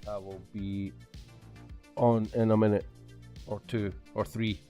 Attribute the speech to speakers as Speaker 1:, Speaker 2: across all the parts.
Speaker 1: I will be on in a minute or two or three.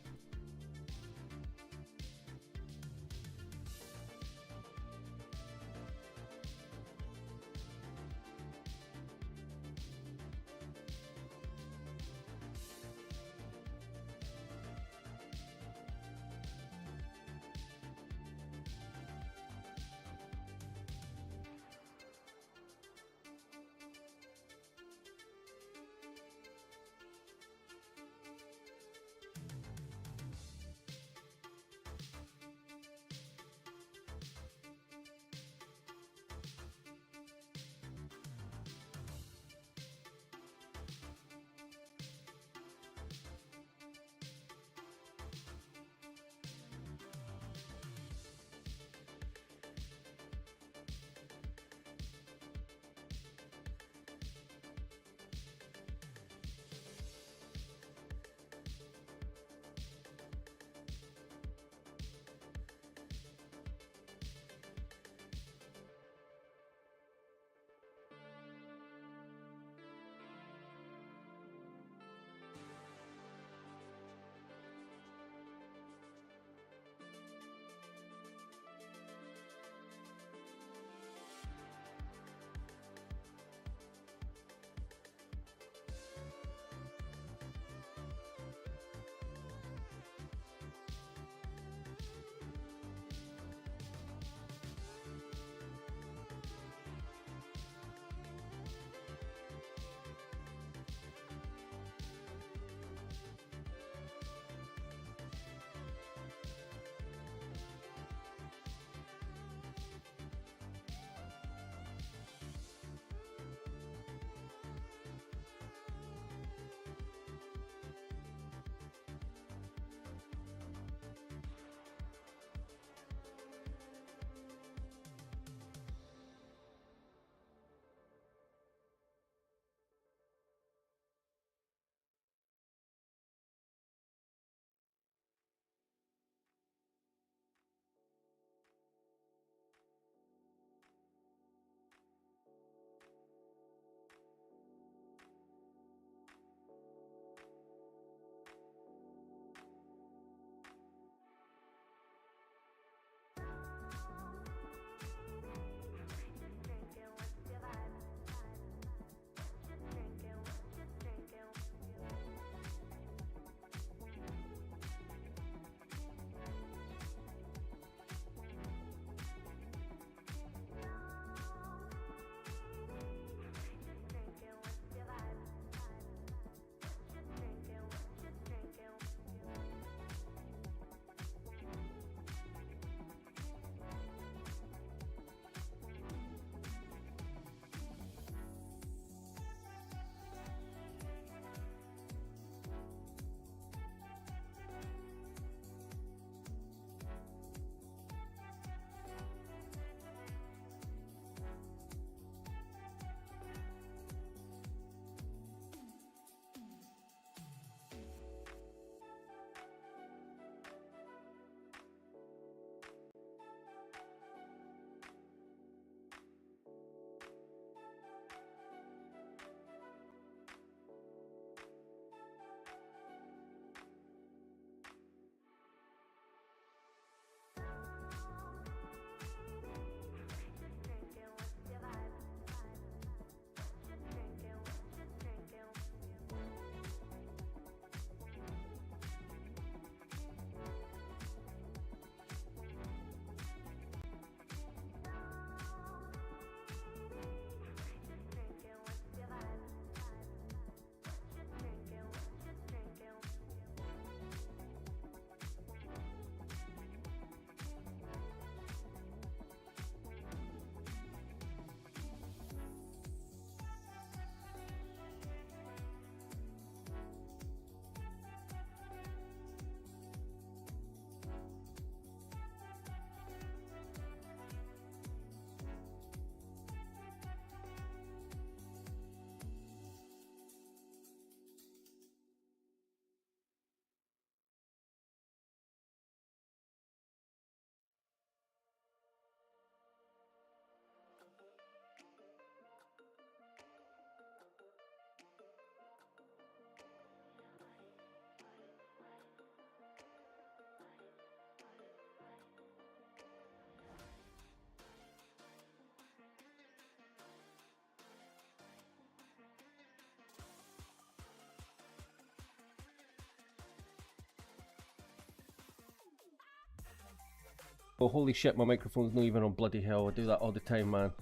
Speaker 1: Oh, holy shit, my microphone's not even on bloody hell. I do that all the time, man.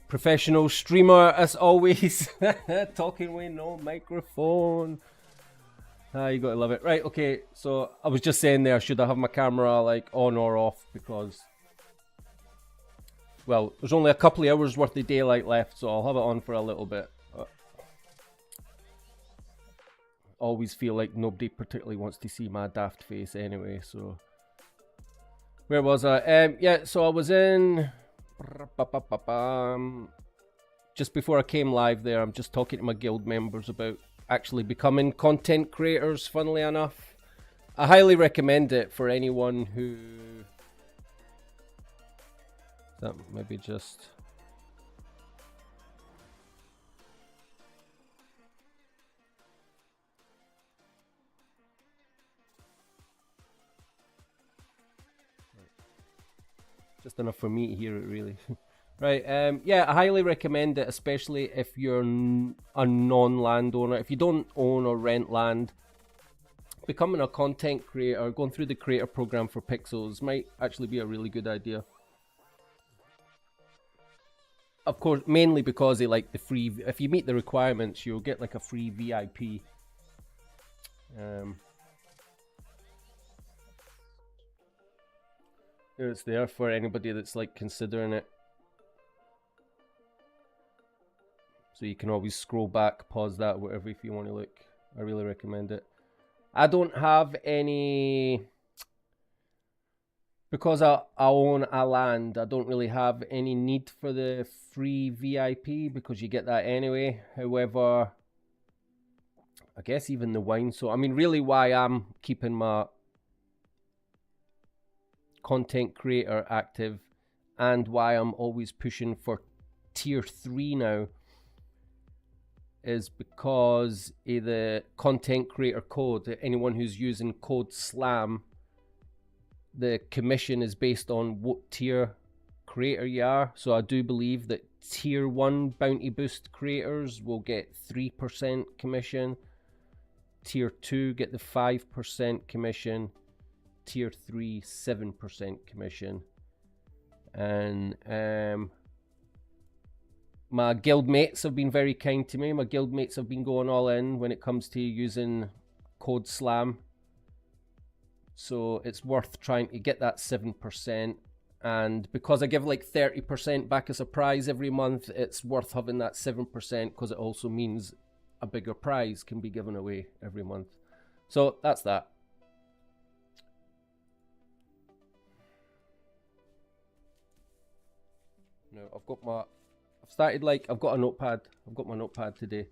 Speaker 1: Professional streamer, as always. Talking with no microphone. Ah, you gotta love it. Right, okay, so I was just saying there, should I have my camera like on or off? Because, well, there's only a couple of hours worth of daylight left, so I'll have it on for a little bit. Always feel like nobody particularly wants to see my daft face anyway, so... Where was I? Yeah, so I was in... Just before I came live there, I'm just talking to my guild members about actually becoming content creators, funnily enough. I highly recommend it for anyone who... That maybe just... Just enough for me to hear it, really. Right, yeah, I highly recommend it, especially if you're a non-landowner. If you don't own or rent land, becoming a content creator, going through the creator program for Pixels might actually be a really good idea. Of course, mainly because they like the free... If you meet the requirements, you'll get like a free VIP. It's there for anybody that's like considering it. So you can always scroll back, pause that, whatever if you want to look. I really recommend it. I don't have any... Because I own a land, I don't really have any need for the free VIP because you get that anyway. However, I guess even the wine. So, I mean, really why I'm keeping my content creator active and why I'm always pushing for tier 3 now is because the content creator code, anyone who's using code SLAM, the commission is based on what tier creator you are. So I do believe that tier 1 bounty boost creators will get 3% commission, tier 2 get the 5% commission, tier 3 7% commission. And my guild mates have been very kind to me. My guild mates have been going all in when it comes to using code SLAM. So it's worth trying to get that 7%. And because I give like 30% back as a prize every month, it's worth having that 7% because it also means a bigger prize can be given away every month. So that's that. Now I've got a notepad. I've got my notepad today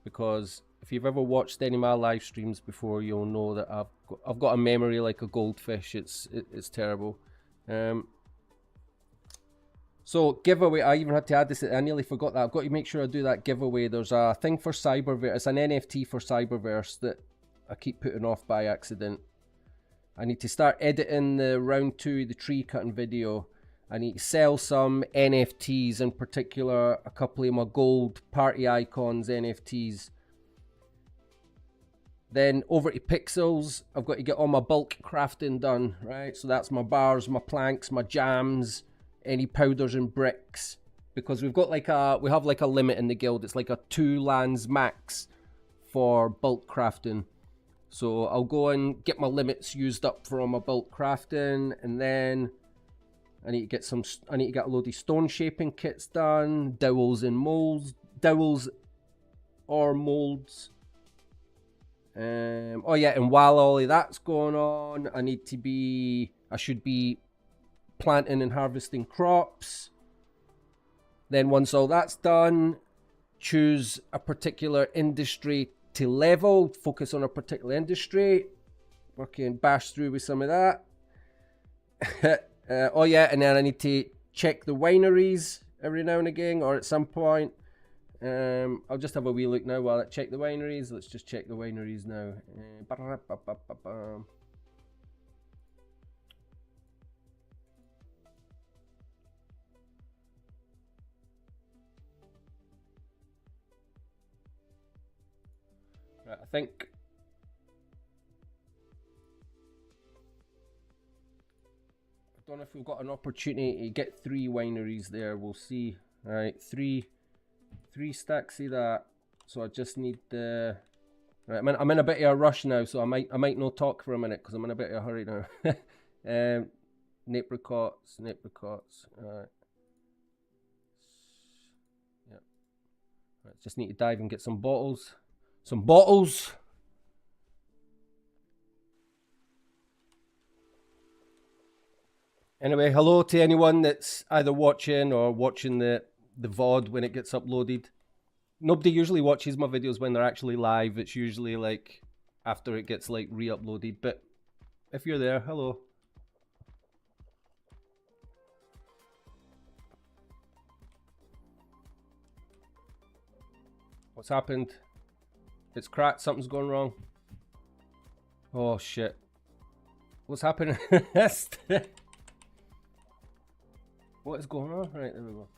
Speaker 1: because if you've ever watched any of my live streams before, you'll know that I've got a memory like a goldfish. It's terrible. So giveaway, I even had to add this. I nearly forgot that. I've got to make sure I do that giveaway. There's a thing for Cyberverse. It's an NFT for Cyberverse that I keep putting off by accident. I need to start editing the round 2, the tree cutting video. I need to sell some NFTs, in particular a couple of my gold party icons NFTs. Then over to Pixels, I've got to get all my bulk crafting done, right? So that's my bars, my planks, my jams, any powders and bricks. Because we've got like we have like a limit in the guild. It's like a 2 lands max for bulk crafting. So I'll go and get my limits used up for all my bulk crafting, and then I need to get a load of stone shaping kits done, dowels and molds, dowels or molds. Oh yeah, and while all of that's going on, I should be planting and harvesting crops. Then once all that's done, choose a particular industry to level, focus on a particular industry, working bash through with some of that. Oh yeah, and then I need to check the wineries every now and again, or at some point. I'll just have a wee look now while I check the wineries. Let's just check the wineries now. Right, I think don't know if we've got an opportunity to get 3 wineries there. We'll see. All right, three stacks of that. So I just need the. Right, I'm in a bit of a rush now, so I might not talk for a minute because I'm in a bit of a hurry now. Apricots. All right. Yeah. Right, just need to dive and get some bottles. Anyway, hello to anyone that's either watching or watching the VOD when it gets uploaded. Nobody usually watches my videos when they're actually live. It's usually like after it gets like re-uploaded. But if you're there, hello. What's happened? It's cracked. Something's gone wrong. Oh shit. What's happening? What is going on? Right, there we go.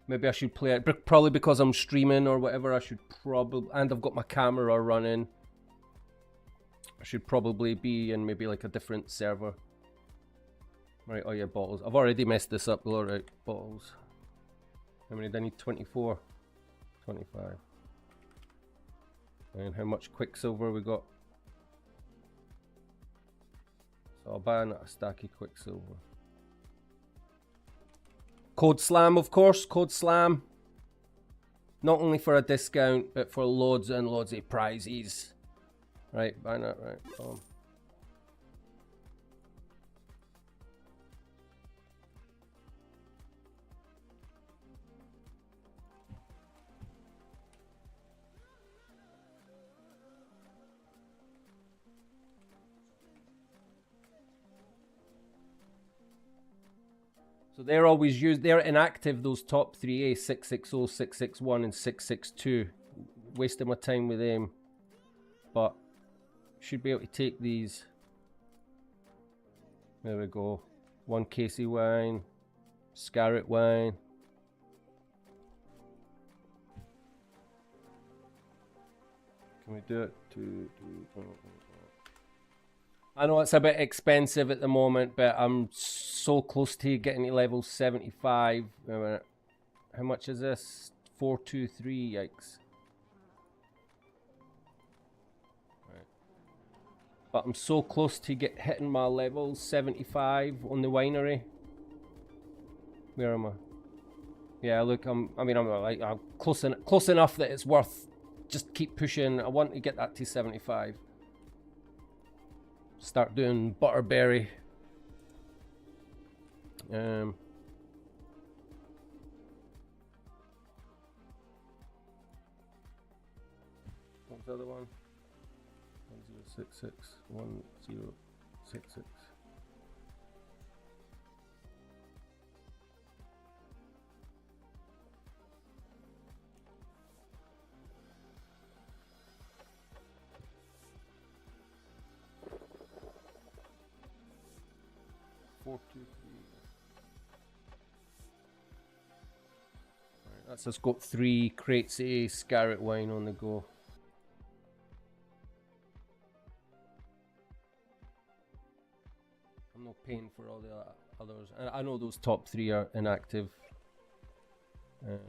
Speaker 1: Maybe I should play it. Probably because I'm streaming or whatever. I should probably... And I've got my camera running. I should probably be in maybe like a different server. Right, oh yeah, bottles. I've already messed this up though. Right, bottles. How many do I need? 24. 25. And how much Quicksilver we got? So I'll buy a stack of Quicksilver. Code SLAM, of course. Code SLAM. Not only for a discount, but for loads and loads of prizes. Right, buy that, right. So they're always used, they're inactive, those top 3A, 660, 661 and 662. Wasting my time with them. But should be able to take these. There we go. 1 Casey wine. Scarlet wine. Can we do it? I know it's a bit expensive at the moment, but I'm so close to getting to level 75. Wait a minute. How much is this? 423, yikes. Right. But I'm so close to hitting my level 75 on the winery. Where am I? Yeah, look, I'm close enough that it's worth just keep pushing. I want to get that to 75. Start doing butterberry. What's the other one? 1066 1066. Right, that's just got 3 crates of Scarlet wine on the go. I'm not paying for all the others. And I know those top 3 are inactive. Done.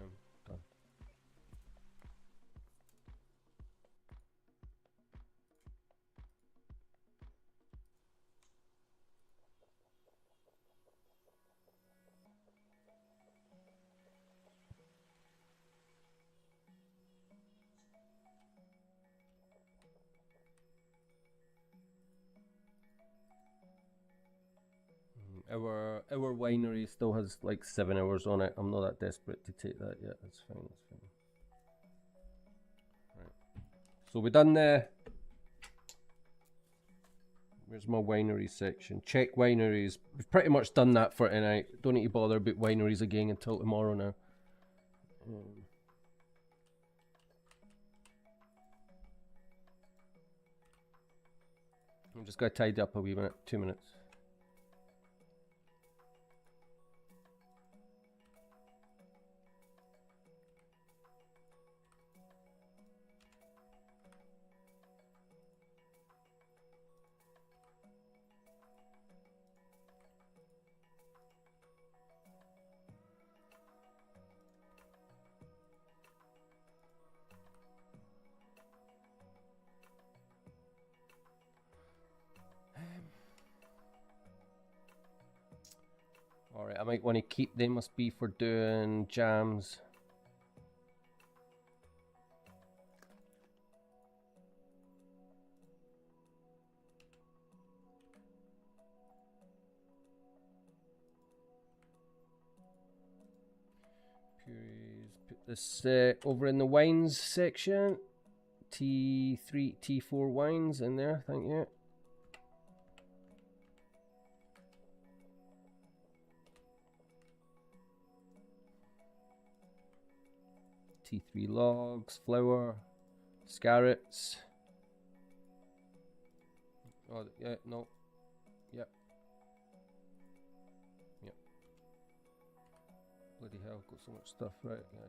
Speaker 1: Our winery still has like 7 hours on it. I'm not that desperate to take that yet. That's fine. That's fine. Right. So we done the. Where's my winery section? Check wineries. We've pretty much done that for tonight. Don't need to bother about wineries again until tomorrow now. I'm just going to tidy up a wee minute. 2 minutes. Alright, I might want to keep, they must be for doing jams. Put this over in the wines section. T3, T4 wines in there, thank you. T3 logs, flour, carrots. Oh, yeah, no. Yep. Yep. Bloody hell, got so much stuff, right? Yeah.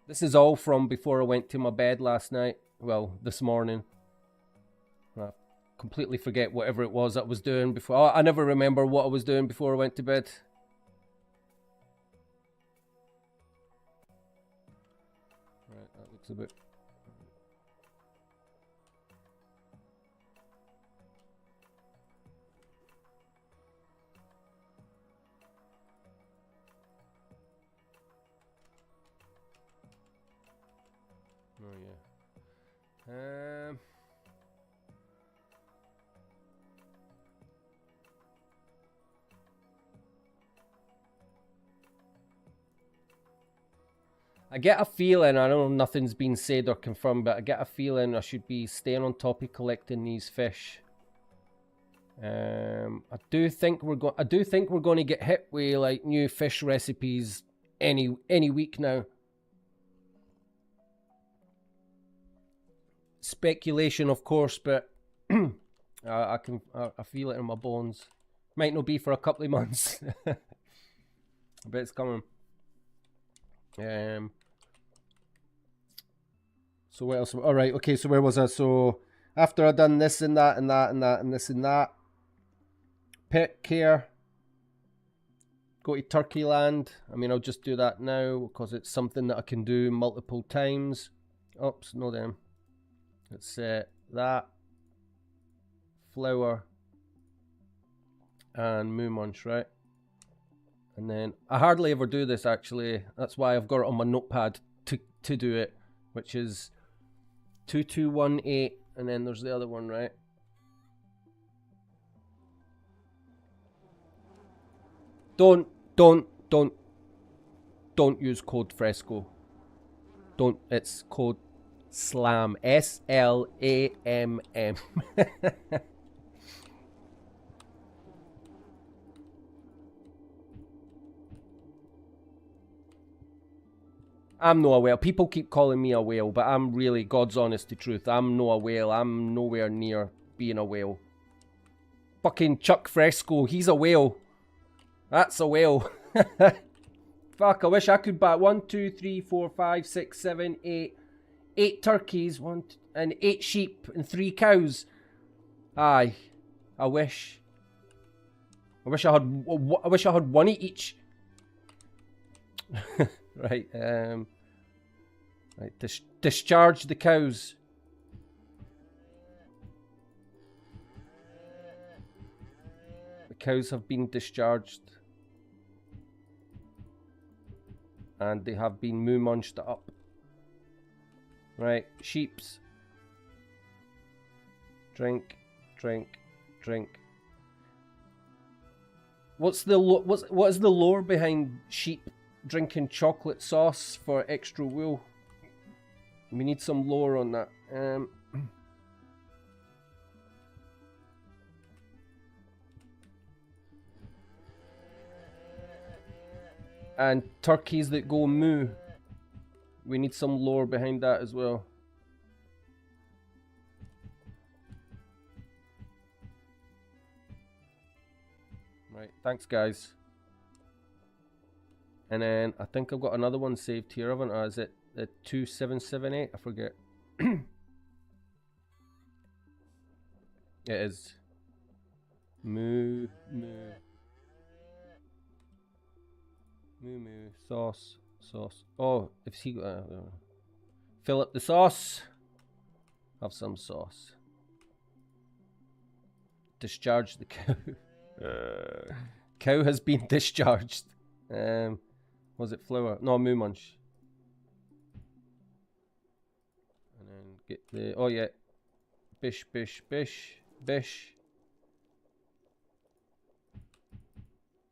Speaker 1: This is all from before I went to my bed last night. Well, this morning. I completely forget whatever it was I was doing before. Oh, I never remember what I was doing before I went to bed. Right, that looks a bit... Oh, yeah. I get a feeling, I know nothing's been said or confirmed, but I get a feeling I should be staying on top of collecting these fish. I do think we're going to get hit with like new fish recipes any week now. Speculation, of course, but I feel it in my bones. Might not be for a couple of months, but it's coming. So what else? All right, okay. So where was I? So after I done this and that and that and that and this and that, pet care. Go to Turkey land. I mean, I'll just do that now because it's something that I can do multiple times. Oops, no them. Let's that flour and moo munch, right? And then I hardly ever do this actually. That's why I've got it on my notepad to do it, which is 2218, and then there's the other one, right? Don't use code Fresco. Don't. It's code SLAM. SLAMM. I'm no a whale. People keep calling me a whale, but I'm really, God's honest to truth, I'm no a whale. I'm nowhere near being a whale. Fucking Chuck Fresco, he's a whale. That's a whale. Fuck, I wish I could buy 1, 2, 3, 4, 5, 6, 7, 8. 8 turkeys, and 8 sheep, and 3 cows. Aye. I wish. I wish I had one of each. Right, right, discharge the cows. The cows have been discharged. And they have been moo munched up. Right, sheeps. Drink, drink, drink. What is the lore behind sheep drinking chocolate sauce for extra wool? We need some lore on that. And turkeys that go moo. We need some lore behind that as well. Right, thanks guys. And then I think I've got another one saved here, haven't I? Is it the 2778? I forget. It is. Moo, moo. Moo, moo. Sauce, sauce. Oh, if he got... fill up the sauce. Have some sauce. discharge the cow. Cow has been discharged. Was it flour? No, moo munch. And then get the, oh yeah, bish, bish, bish, bish,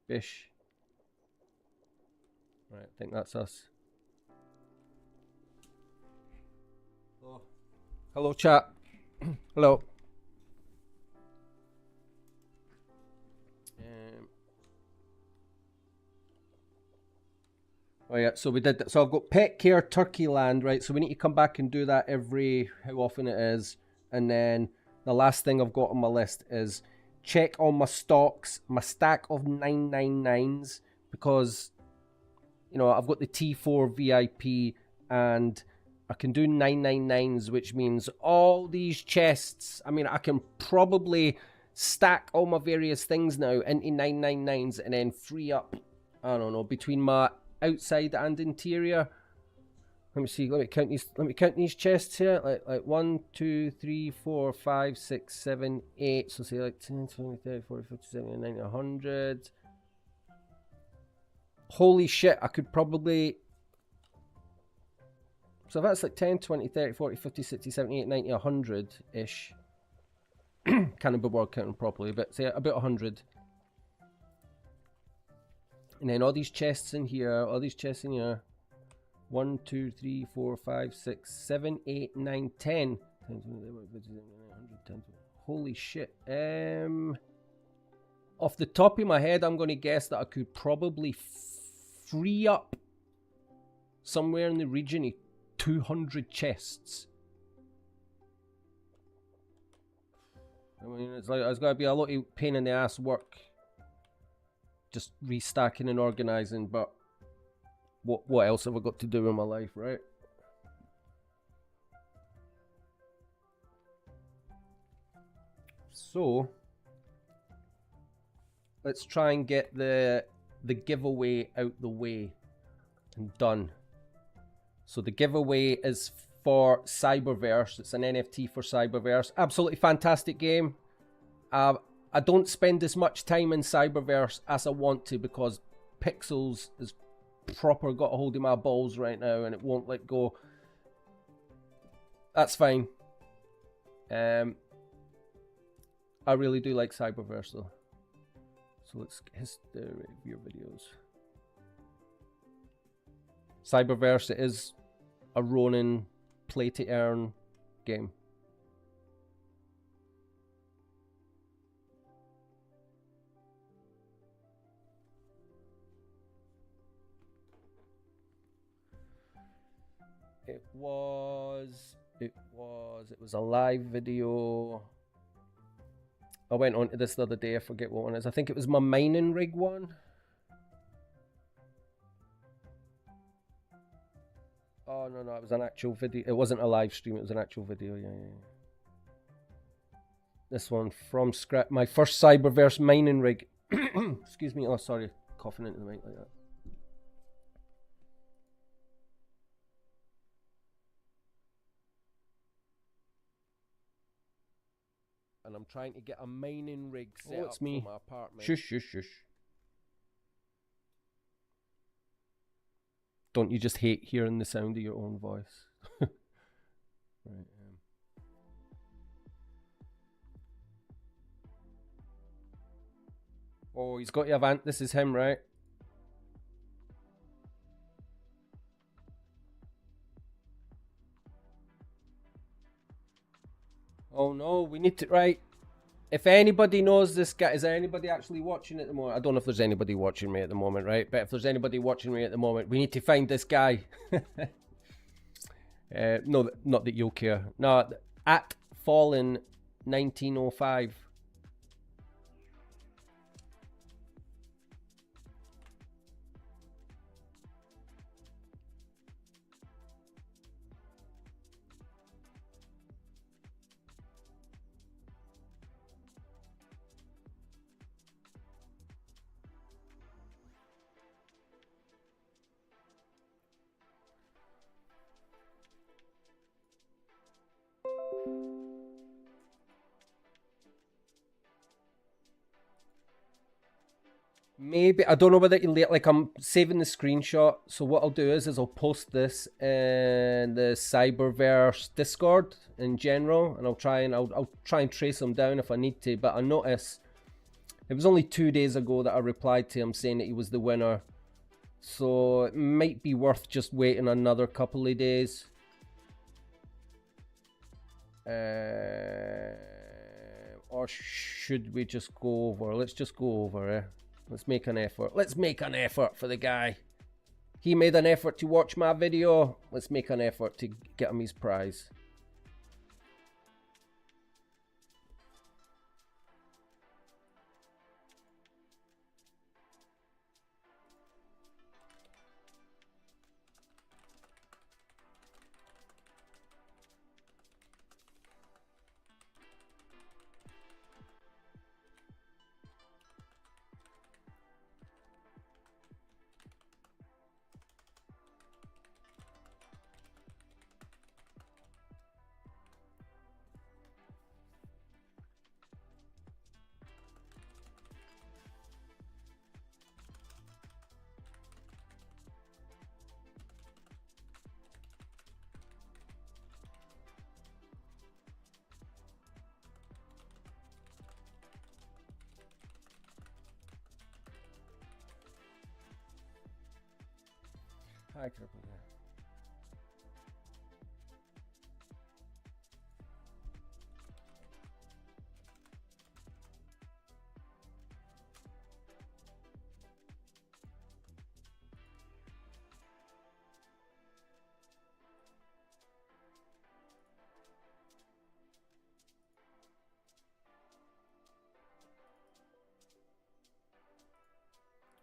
Speaker 1: bish. Right, I think that's us. Oh. Hello, chat. Hello. Oh yeah, so we did that. So I've got pet care turkey land, right? So we need to come back and do that every, how often it is. And then the last thing I've got on my list is check on my stocks, my stack of 999s, because, you know, I've got the T4 VIP and I can do 999s, which means all these chests, I mean, I can probably stack all my various things now into 999s and then free up, I don't know, between my outside and interior. Let me see, let me count these chests here. Like 1, 2, 3, 4, 5, 6, 7, 8. So say like 10, 20, 30, 40, 50, 70, 90, 100. Holy shit, I could probably, so that's like 10, 20, 30, 40, 50, 60, 70, 80, 90, 100-ish. Can't be word counting properly, but say about 100. And then all these chests in here, all these chests in here. 1, 2, 3, 4, 5, 6, 7, 8, 9, 10. Holy shit. Off the top of my head, I'm going to guess that I could probably free up somewhere in the region of 200 chests. I mean, it's got to be a lot of pain in the ass work. Just restacking and organizing, but what else have I got to do in my life, right? So let's try and get the giveaway out the way and done. So the giveaway is for Cyberverse. It's an NFT for Cyberverse. Absolutely fantastic game. I don't spend as much time in Cyberverse as I want to because Pixels is proper got a hold of my balls right now and it won't let go. That's fine. I really do like Cyberverse though. So let's get history of your videos. Cyberverse, it is a Ronin play to earn game. It was a live video. I went on to this the other day, I forget what one it is. I think it was my mining rig one. Oh no, it was an actual video. It wasn't a live stream, it was an actual video, yeah. This one from scratch, my first Cyberverse mining rig. Excuse me, oh sorry, coughing into the mic like that. And I'm trying to get a mining rig set up for my apartment. Shush, shush, shush. Don't you just hate hearing the sound of your own voice? Right. Oh, he's got your this is him, right? Oh no, we need to, right. If anybody knows this guy, is there anybody actually watching at the moment? I don't know if there's anybody watching me at the moment, right? But if there's anybody watching me at the moment, we need to find this guy. No, not that you'll care. No, at Fallen 1905. Maybe, I don't know whether like I'm saving the screenshot. So what I'll do is I'll post this in the Cyberverse Discord in general, and I'll try and trace them down if I need to. But I notice it was only 2 days ago that I replied to him saying that he was the winner. So it might be worth just waiting another couple of days. Or should we just go over? Let's just go over it. Let's make an effort. Let's make an effort for the guy. He made an effort to watch my video. Let's make an effort to get him his prize. Hi, Triple.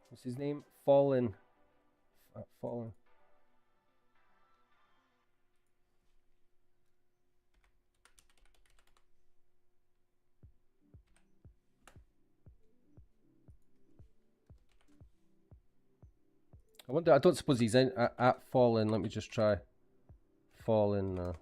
Speaker 1: What's his name? Fallen. Fallen. I wonder. I don't suppose he's in at Fallen. Let me just try. Fallen.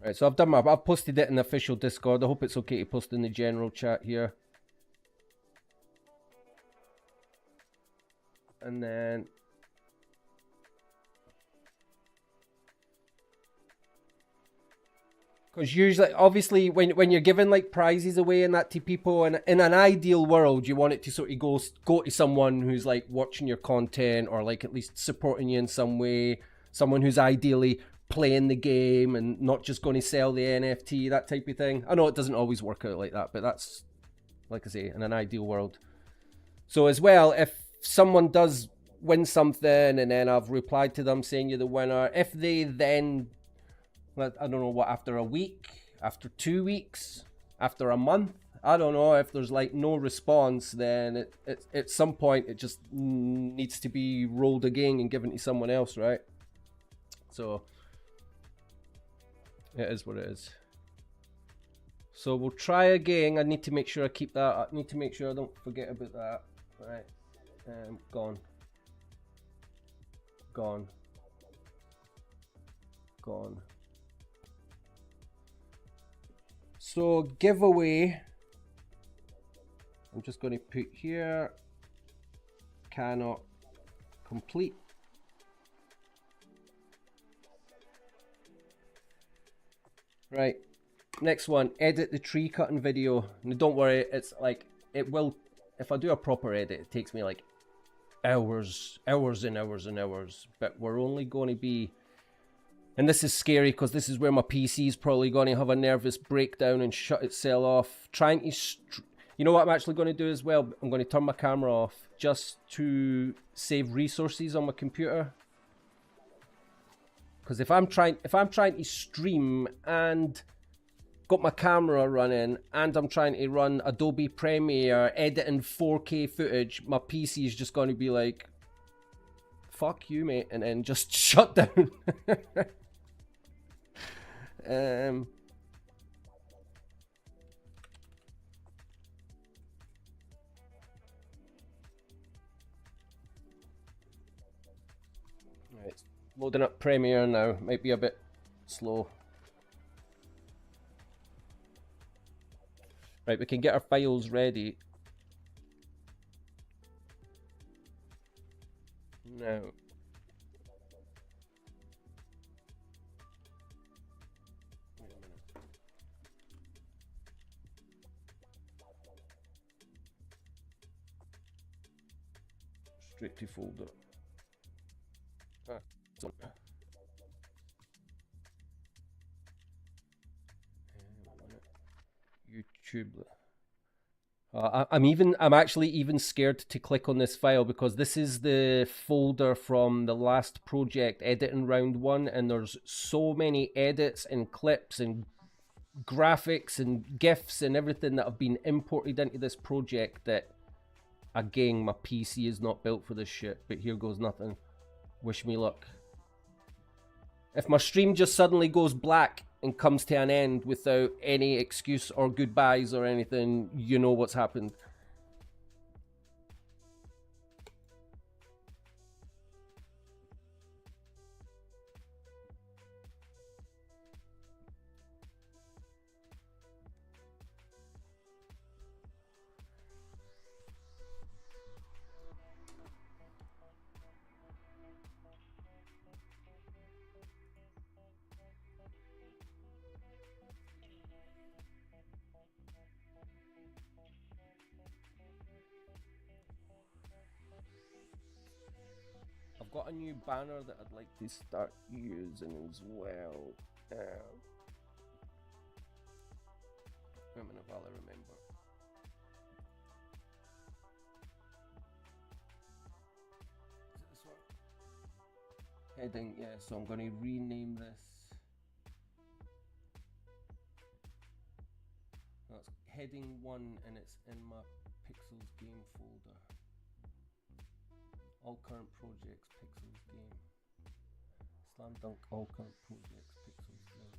Speaker 1: Right, so I've posted it in the official Discord. I hope it's okay to post in the general chat here. And then because usually, obviously, when you're giving like prizes away and that to people, and in an ideal world, you want it to sort of go to someone who's like watching your content or like at least supporting you in some way, someone who's ideally playing the game and not just going to sell the NFT, that type of thing. I know it doesn't always work out like that, but that's, like I say, in an ideal world. So as well, if someone does win something and then I've replied to them saying you're the winner, if they then, I don't know what, after a week, after 2 weeks, after a month, I don't know, if there's like no response, then it at some point it just needs to be rolled again and given to someone else, right? So it is what it is. So we'll try again. I need to make sure I keep that. I need to make sure I don't forget about that. Right. Gone. Gone. Gone. So giveaway. I'm just going to put here. Cannot complete. Right, next one, edit the tree cutting video. Now don't worry, it's like, it will, if I do a proper edit, it takes me like hours and hours, but we're only going to be, and this is scary because this is where my PC is probably going to have a nervous breakdown and shut itself off. You know what I'm actually going to do as well? I'm going to turn my camera off just to save resources on my computer. Because if I'm trying to stream and got my camera running and I'm trying to run Adobe Premiere editing 4K footage, my PC is just going to be like, fuck you, mate, and then just shut down. Right, loading up Premiere now. Might be a bit slow. Right, we can get our files ready. Now. Wait a minute. Straight to folder. YouTube. I'm actually even scared to click on this file because this is the folder from the last project, editing round 1, and there's so many edits and clips and graphics and GIFs and everything that have been imported into this project that, again, my PC is not built for this shit, but here goes nothing. Wish me luck. If my stream just suddenly goes black and comes to an end without any excuse or goodbyes or anything, you know what's happened. I've got a new banner that I'd like to start using as well. Wait a minute while I remember. Is it this one? Heading, yeah, so I'm going to rename this. That's heading 1 and it's in my Pixels game folder. All current projects, Pixels game. Slam dunk, all current projects, Pixels game.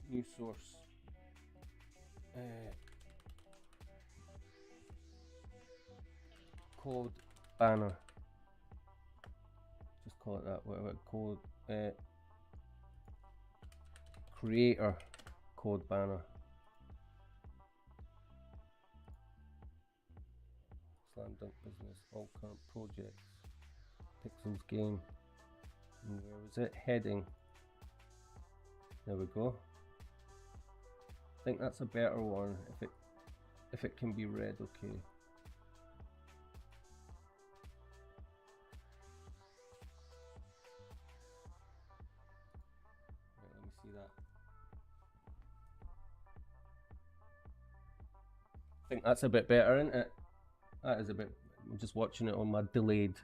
Speaker 1: New source. Code banner. Just call it that. Whatever. Code. Creator code banner. Slam dunk business. All current projects. Pixels game. And where was it? Heading. There we go. I think that's a better one if it can be read okay. Right, let me see that. I think that's a bit better, isn't it? That is a bit. I'm just watching it on my delayed.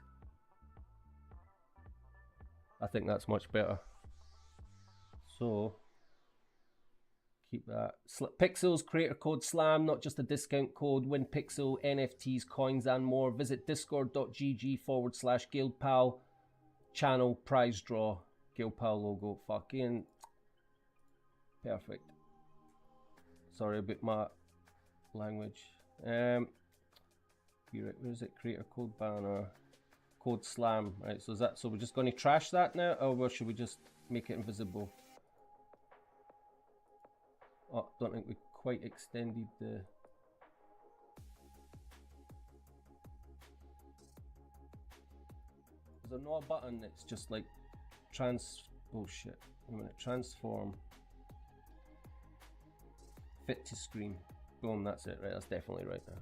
Speaker 1: I think that's much better. So keep that. Pixels creator code SLAM, not just a discount code. Win Pixel, NFTs, coins, and more. Visit discord.gg/guildpal channel prize draw. Guildpal logo. Fucking perfect. Sorry about my language. Where is it? Creator code banner. Code SLAM. Right, so is that, so we're just going to trash that now, or should we just make it invisible? Oh, don't think we quite extended the. Is there not a button that's just like oh shit. Wait a minute. Transform. Fit to screen. Boom, that's it, right? That's definitely right now.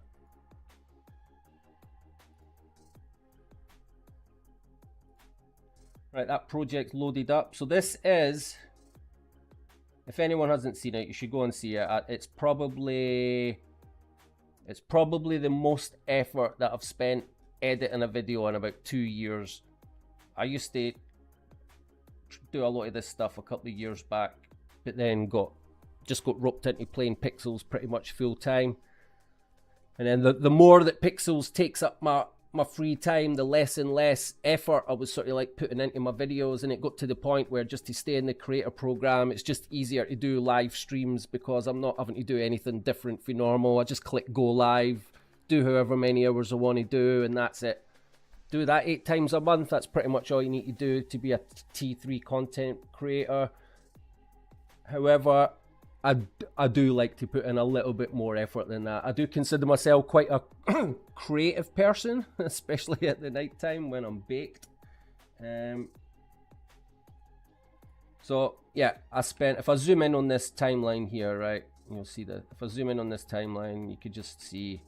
Speaker 1: Right, that project loaded up. So this is, if anyone hasn't seen it, you should go and see it. It's probably the most effort that I've spent editing a video in about 2 years. I used to do a lot of this stuff a couple of years back, but then just got roped into playing Pixels pretty much full time. And then the more that Pixels takes up my free time, the less and less effort I was sort of like putting into my videos, and it got to the point where just to stay in the creator program, it's just easier to do live streams because I'm not having to do anything different for normal. I just click go live, do however many hours I want to do, and that's it. Do that 8 times a month. That's pretty much all you need to do to be a T3 content creator. However, I do like to put in a little bit more effort than that. I do consider myself quite a creative person, especially at the night time when I'm baked. So yeah, if I zoom in on this timeline here, right, you'll see that if I zoom in on this timeline, you could just see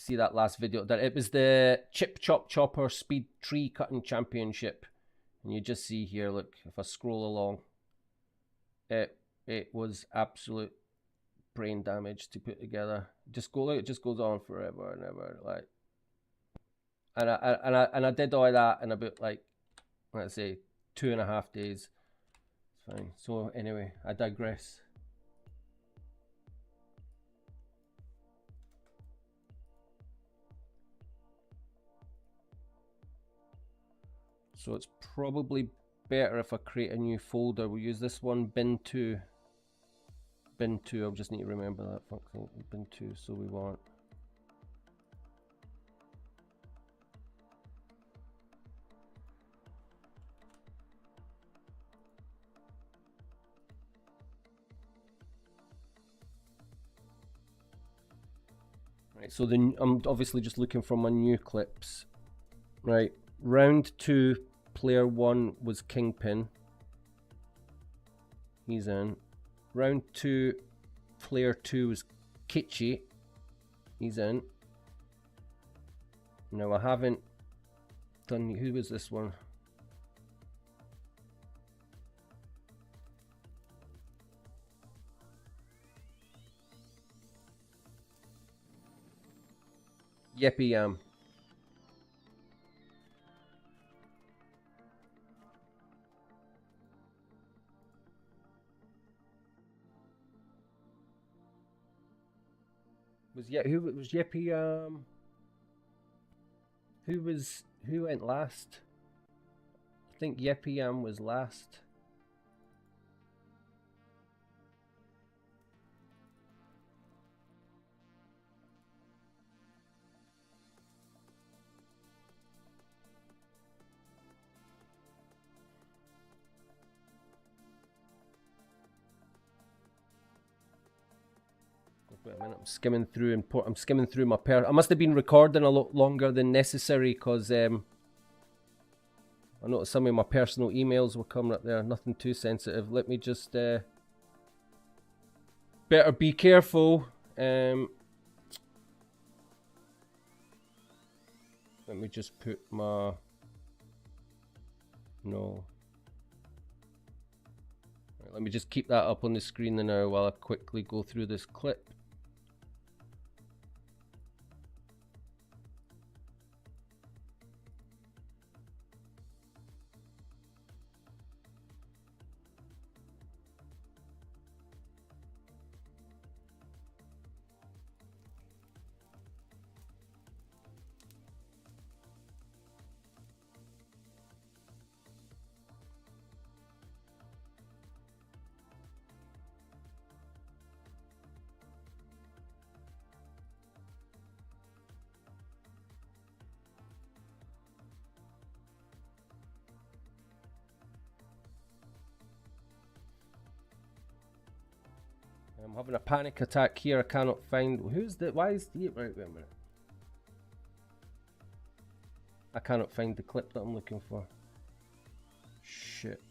Speaker 1: that last video, that it was the Chip Chop Chopper Speed Tree Cutting Championship. And you just see here, look, if I scroll along, it was absolute brain damage to put together. It just goes on forever and ever, like. And I did all that in about, like, let's say 2.5 days. It's fine. So anyway, I digress. So it's probably better if I create a new folder. We'll use this one, bin 2. Bin 2, I'll just need to remember that function. Bin 2, so we want. Right, so then I'm obviously just looking for my new clips. Right, round 2. Player 1 was Kingpin. He's in. Round 2, player 2 was Kitschy. He's in. Now I haven't done. Who was this one? Yeppy Yam. Who was Yeppy? Who went last? I think Yeppy was last. Wait a minute, I'm skimming through my I must have been recording a lot longer than necessary because I noticed some of my personal emails were coming up there. Nothing too sensitive. Let me just better be careful. Let me just put my no. Right, let me just keep that up on the screen now while I quickly go through this clip. I'm having a panic attack here. I cannot find why is the right, wait a minute. I cannot find the clip that I'm looking for. Shit.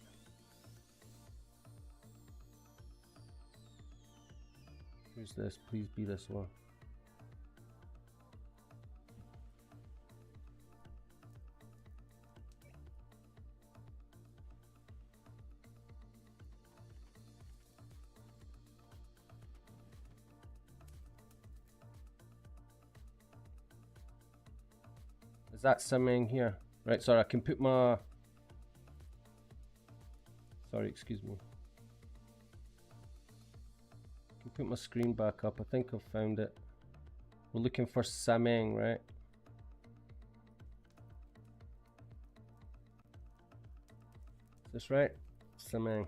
Speaker 1: Who's this? Please be this one. Is that simming here? Right, sorry, I can put my... Sorry, excuse me. I can put my screen back up. I think I've found it. We're looking for simming, right? Is this right? Simming.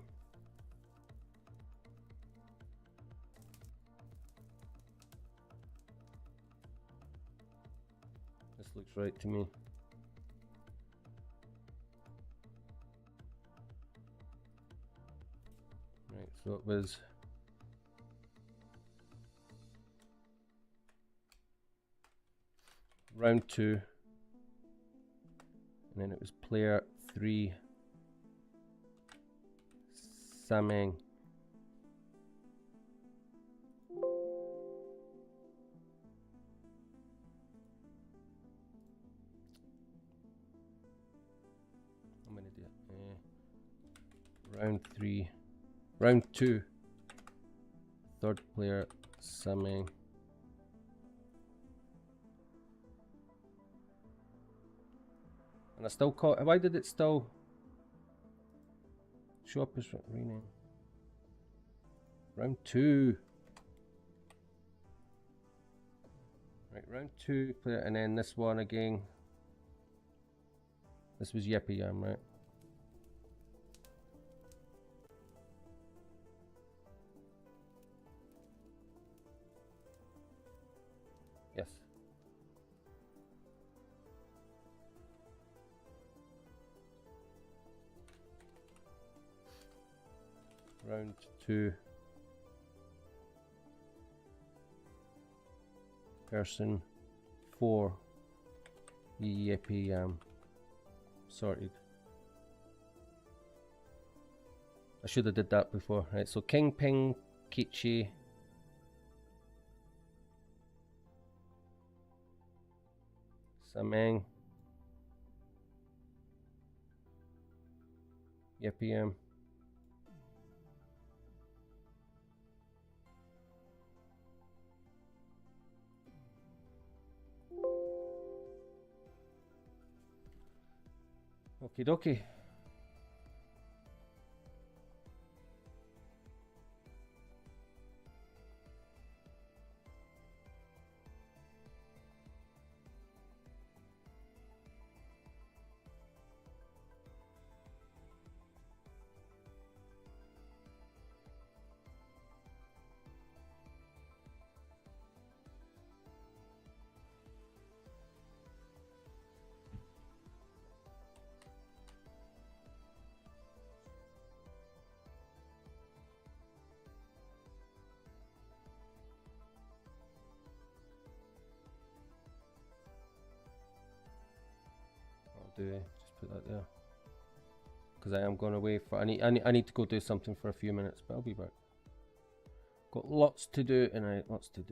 Speaker 1: This looks right to me. Right, so it was round 2, and then it was player 3, simming. I'm gonna do it. Round 3, round 2, third player simming. And I still caught. Why did it still show up as rename? Round 2. Right, round 2 player, and then this one again. This was Yippee Yam, right? Yes. Round 2. Person 4. Yippee Yam. Sorted. I should have did that before. Right, so King Ping Kichi. Sameng. Yippee Yam. Okie dokie. Just put that there, because I am going away for. I need to go do something for a few minutes, but I'll be back. Got lots to do, and lots to do.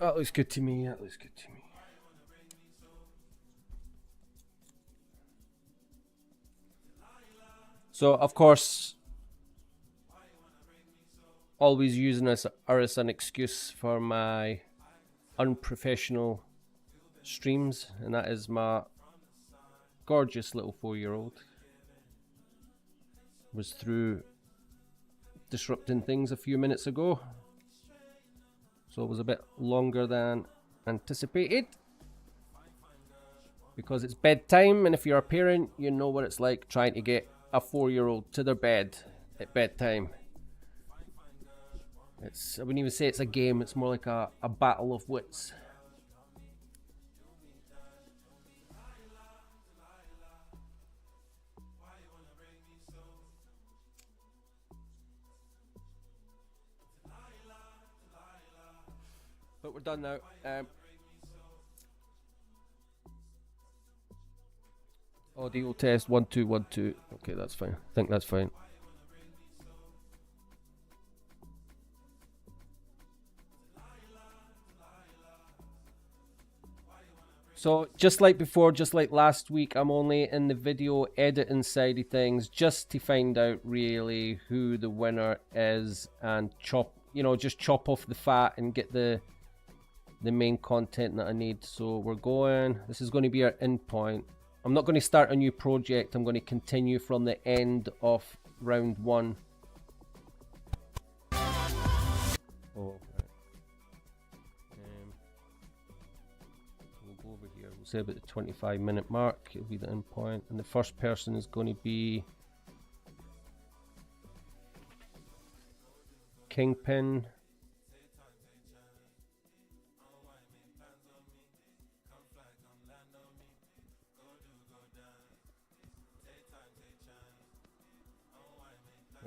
Speaker 1: That looks good to me. That looks good to me. So, of course, always using this as an excuse for my unprofessional streams, and that is my gorgeous little 4-year-old was through disrupting things a few minutes ago, so it was a bit longer than anticipated because it's bedtime, and if you're a parent you know what it's like trying to get a 4-year-old to their bed at bedtime. I wouldn't even say it's a game, it's more like a battle of wits. But we're done now. Audio test 1 2 1 2. Okay, that's fine. I think that's fine. So just like before, just like last week, I'm only in the video editing side of things just to find out really who the winner is and just chop off the fat and get the main content that I need. So this is going to be our end point. I'm not going to start a new project. I'm going to continue from the end of round 1. Oh, right. We'll go over here. We'll say about the 25-minute mark. It'll be the end point. And the first person is going to be Kingpin.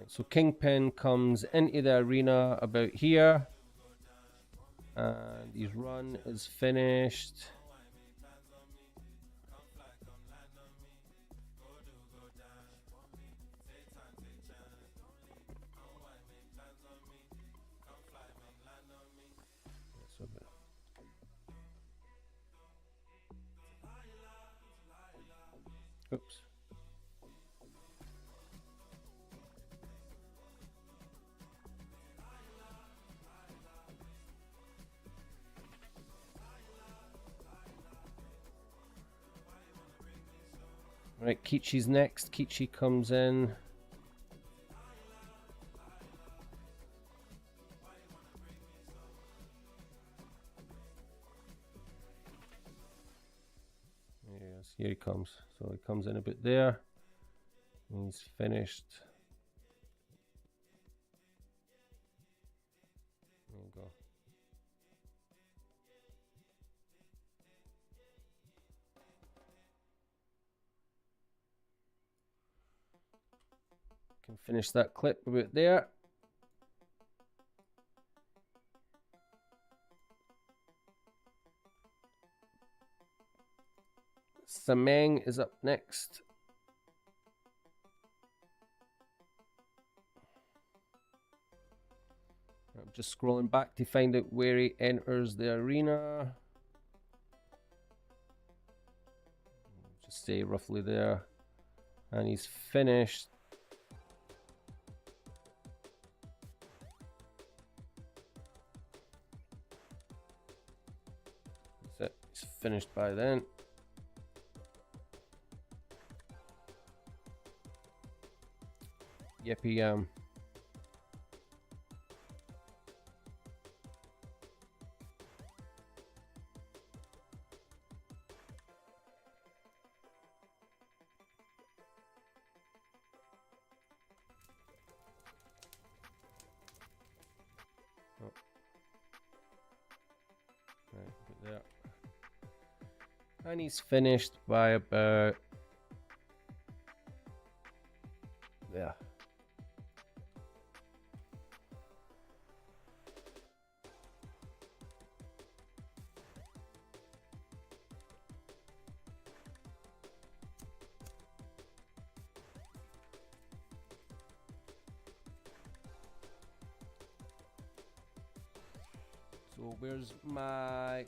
Speaker 1: So Kingpin comes into the arena about here, and his run is finished. Oops. Right, Kichi's next. Kichi comes in. Yes, here he comes. So he comes in a bit there. He's finished. There you go. Can finish that clip about there. Sameng is up next. I'm just scrolling back to find out where he enters the arena. Just stay roughly there. And he's finished. That's it. He's finished by then. Yippee Oh. Right, put there. And he's finished by about there. So So where's my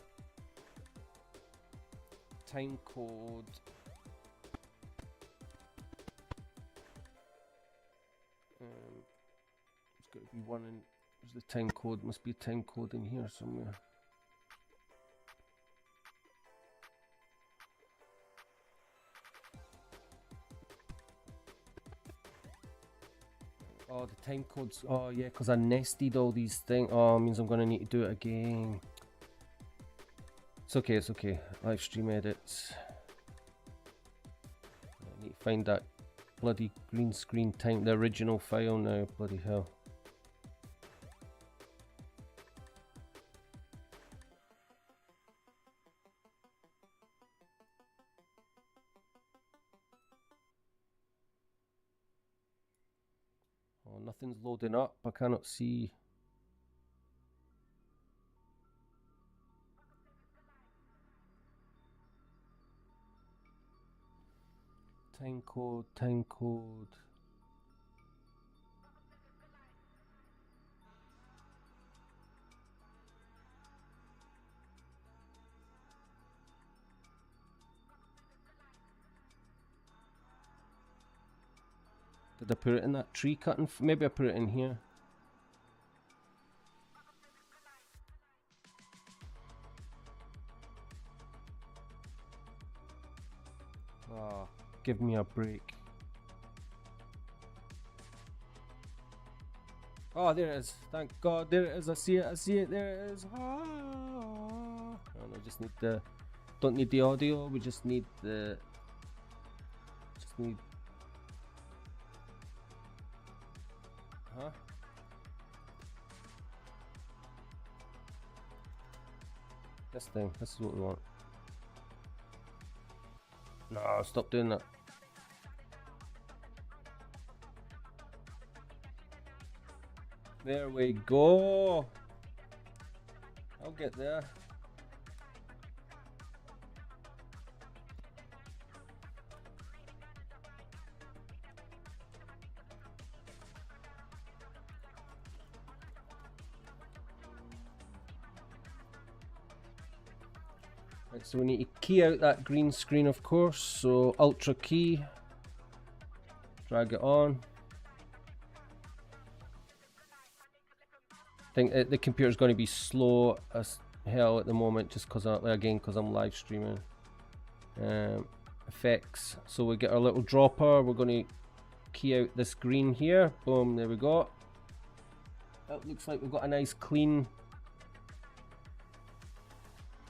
Speaker 1: time code? It's got to be one in. There's the time code. Must be a time code in here somewhere. Oh, the time codes. Oh, yeah, because I nested all these things. Oh, it means I'm going to need to do it again. It's okay, it's okay. Live stream edits. I need to find that bloody green screen time, the original file now. Bloody hell. Oh, nothing's loading up. I cannot see. Time code, time code. Did I put it in that tree cutting? Maybe I put it in here. Oh, give me a break. Oh, there it is. Thank God. There it is. I see it. I see it. There it is. Ah. Oh, no, just need the... Don't need the audio. We just need the... Just need... Huh? This thing. This is what we want. No, stop doing that. There we go. I'll get there. Right, so we need to key out that green screen, of course. So Ultra key. Drag it on. I think the computer's going to be slow as hell at the moment, just because I'm live streaming. Effects. So we get our little dropper. We're going to key out this green here. Boom, there we go. That looks like we've got a nice clean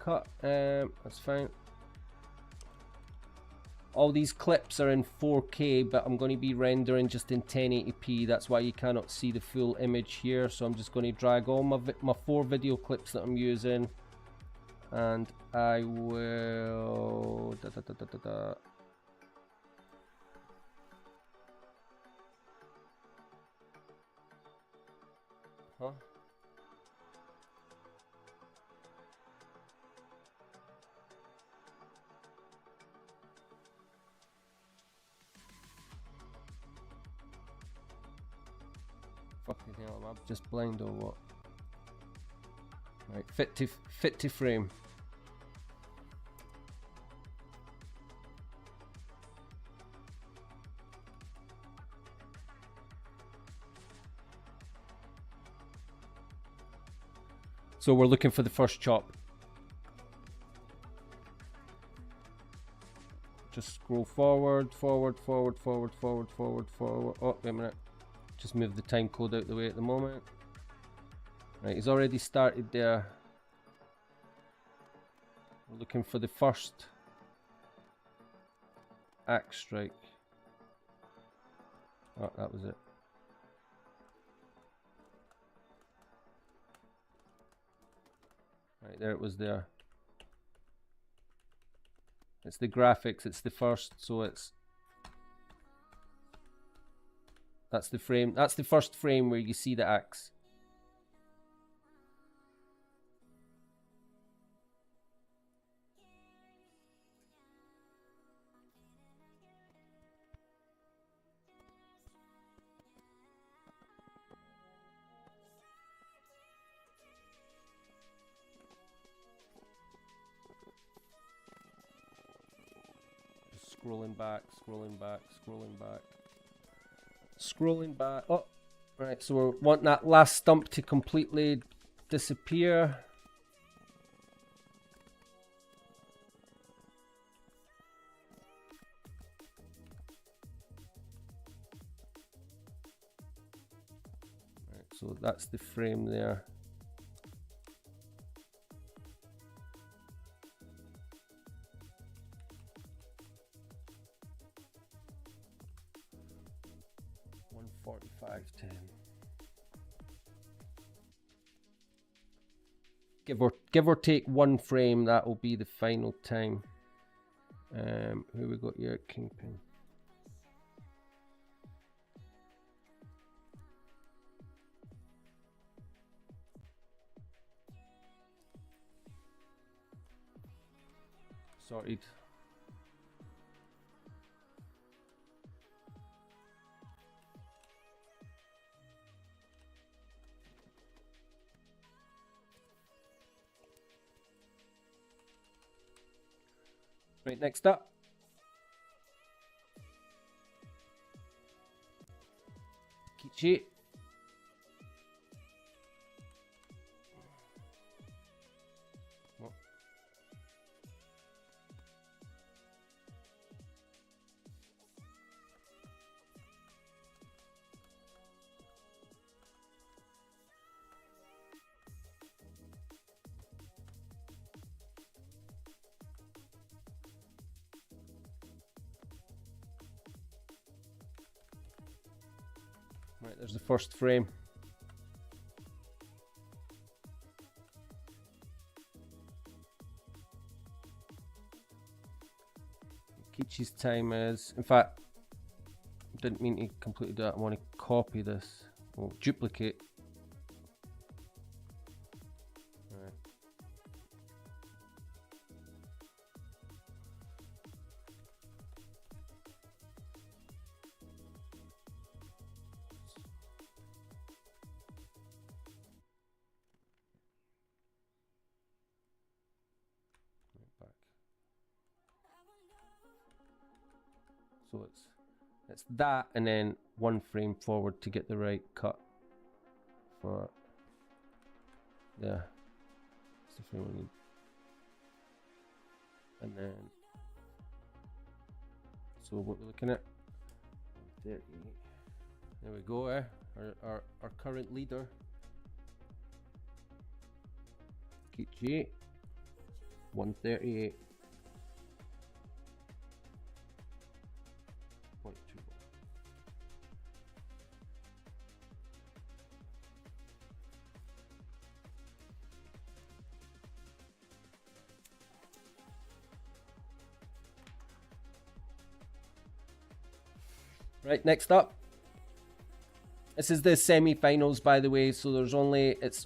Speaker 1: cut. That's fine. All these clips are in 4K, but I'm going to be rendering just in 1080p. That's why you cannot see the full image here. So I'm just going to drag all my 4 video clips that I'm using, and I will Huh? Fucking hell, am I just blind or what? Right, fit to frame. So we're looking for the first chop. Just scroll forward, forward, forward, forward, forward, forward, forward. Oh, wait a minute. Just move the time code out the way at the moment. Right, he's already started there. We're looking for the first axe strike. Oh, that was it. Right, there it was there. It's the graphics, it's the first, so it's... That's the frame, that's the first frame where you see the axe. scrolling back, scrolling back, scrolling back, scrolling back. Oh, right. So we want that last stump to completely disappear. Right, so that's the frame there. Give or take one frame, that will be the final time. Who we got here? Kingpin. Sorted. Right, next up. Kichi. Oh. Right, there's the first frame. Kichi's time is, in fact, didn't mean to completely do that. I want to copy this. Well, duplicate. Right. Back. So it's that, and then one frame forward to get the right cut for there. That's the frame we need. And then, so what we're looking at, there we go, our current leader, Kichi, 138.21. Right, next up. This is the semi-finals, by the way, so it's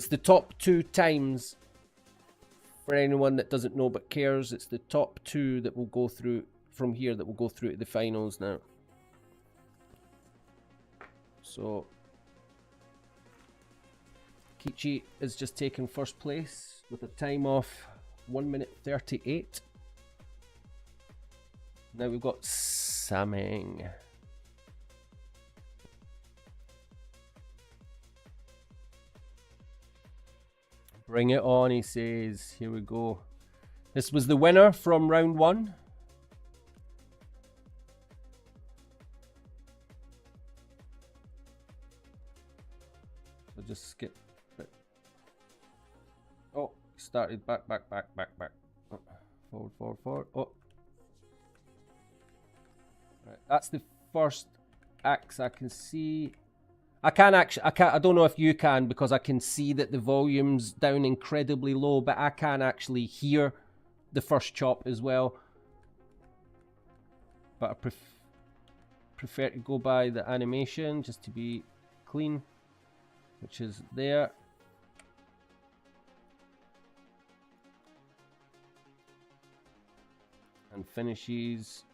Speaker 1: the top 2 times. For anyone that doesn't know but cares, it's the top 2 that will go through from here that will go through to the finals now. So Kichi is just taking first place with a time of 1 minute 38. Now we've got Sameng. Bring it on, he says. Here we go. This was the winner from round 1. So just skip it. Oh, started back. Oh, forward. Oh. Right, that's the first axe I can see. I don't know if you can, because I can see that the volume's down incredibly low, but I can actually hear the first chop as well. But I prefer to go by the animation just to be clean, which is there. And finishes.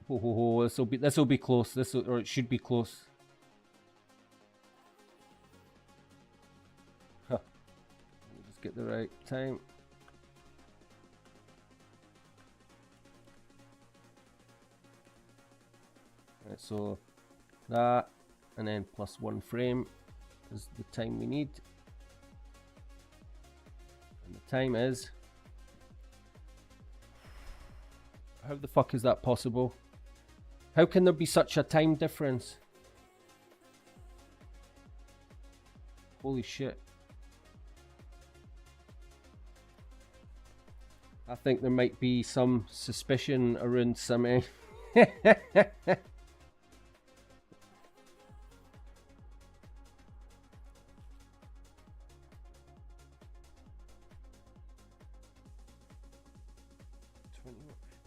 Speaker 1: Oh, this will be close. Or it should be close. Just get the right time. Right, so that, and then plus 1 frame is the time we need. And the time is... How the fuck is that possible? How can there be such a time difference? Holy shit. I think there might be some suspicion around some...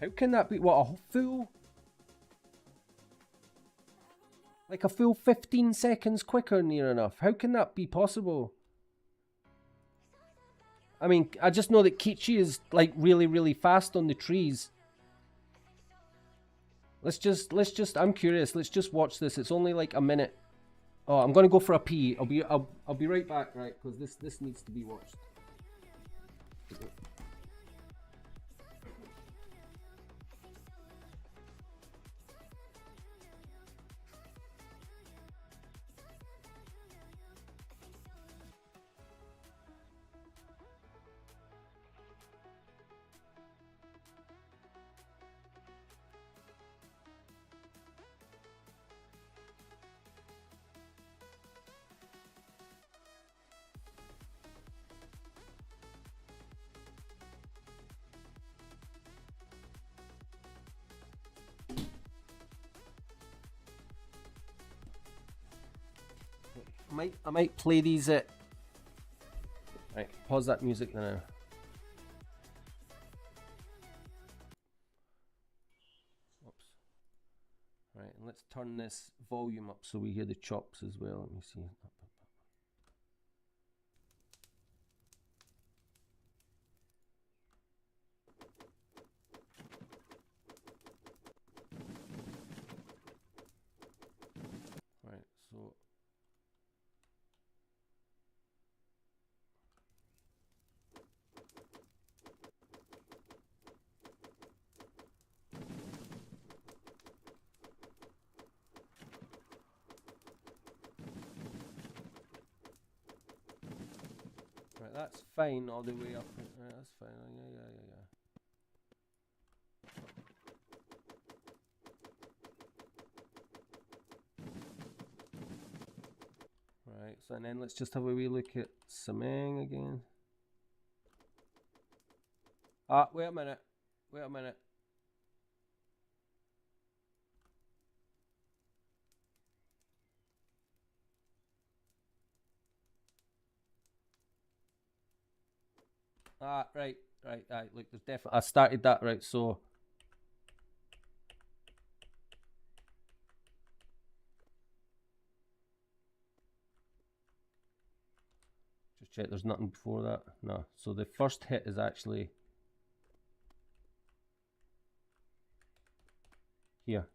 Speaker 1: How can that be? What, a full... Like a full 15 seconds quicker near enough? How can that be possible? I mean, I just know that Kichi is like really, really fast on the trees. Let's just, I'm curious. Let's just watch this. It's only like a minute. Oh, I'm gonna go for a pee. I'll be right back, right? Because this needs to be watched. I might play these at... Right, pause that music now. Oops. Right, and let's turn this volume up so we hear the chops as well. Let me see. Right, so... Right, that's fine all the way up. Right, that's fine. Yeah. Right, so and then let's just have a wee look at Samang again. Ah, wait a minute. Ah, right. Look, there's definitely... I started that, right, so... Just check there's nothing before that. No, so the first hit is actually... here.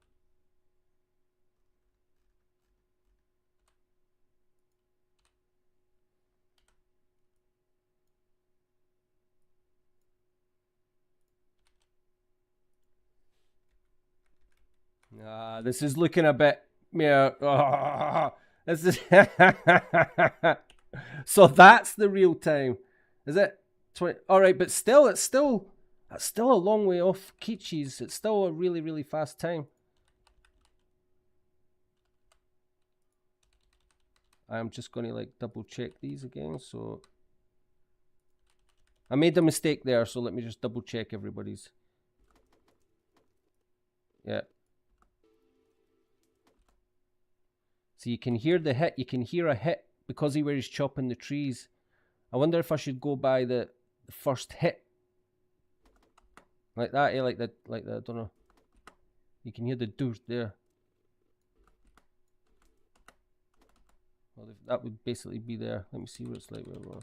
Speaker 1: This is looking a bit... Yeah. Oh, this is... So that's the real time. Is it? 20... Alright, but still, that's still a long way off Kichi's. It's still a really, really fast time. I'm just going to like double check these again. So I made a mistake there, so let me just double check everybody's. Yeah. So you can hear the hit. You can hear a hit because he was chopping the trees. I wonder if I should go by the first hit. Like that, yeah, like that, I don't know. You can hear the doos there. Well, that would basically be there. Let me see what it's like where we're...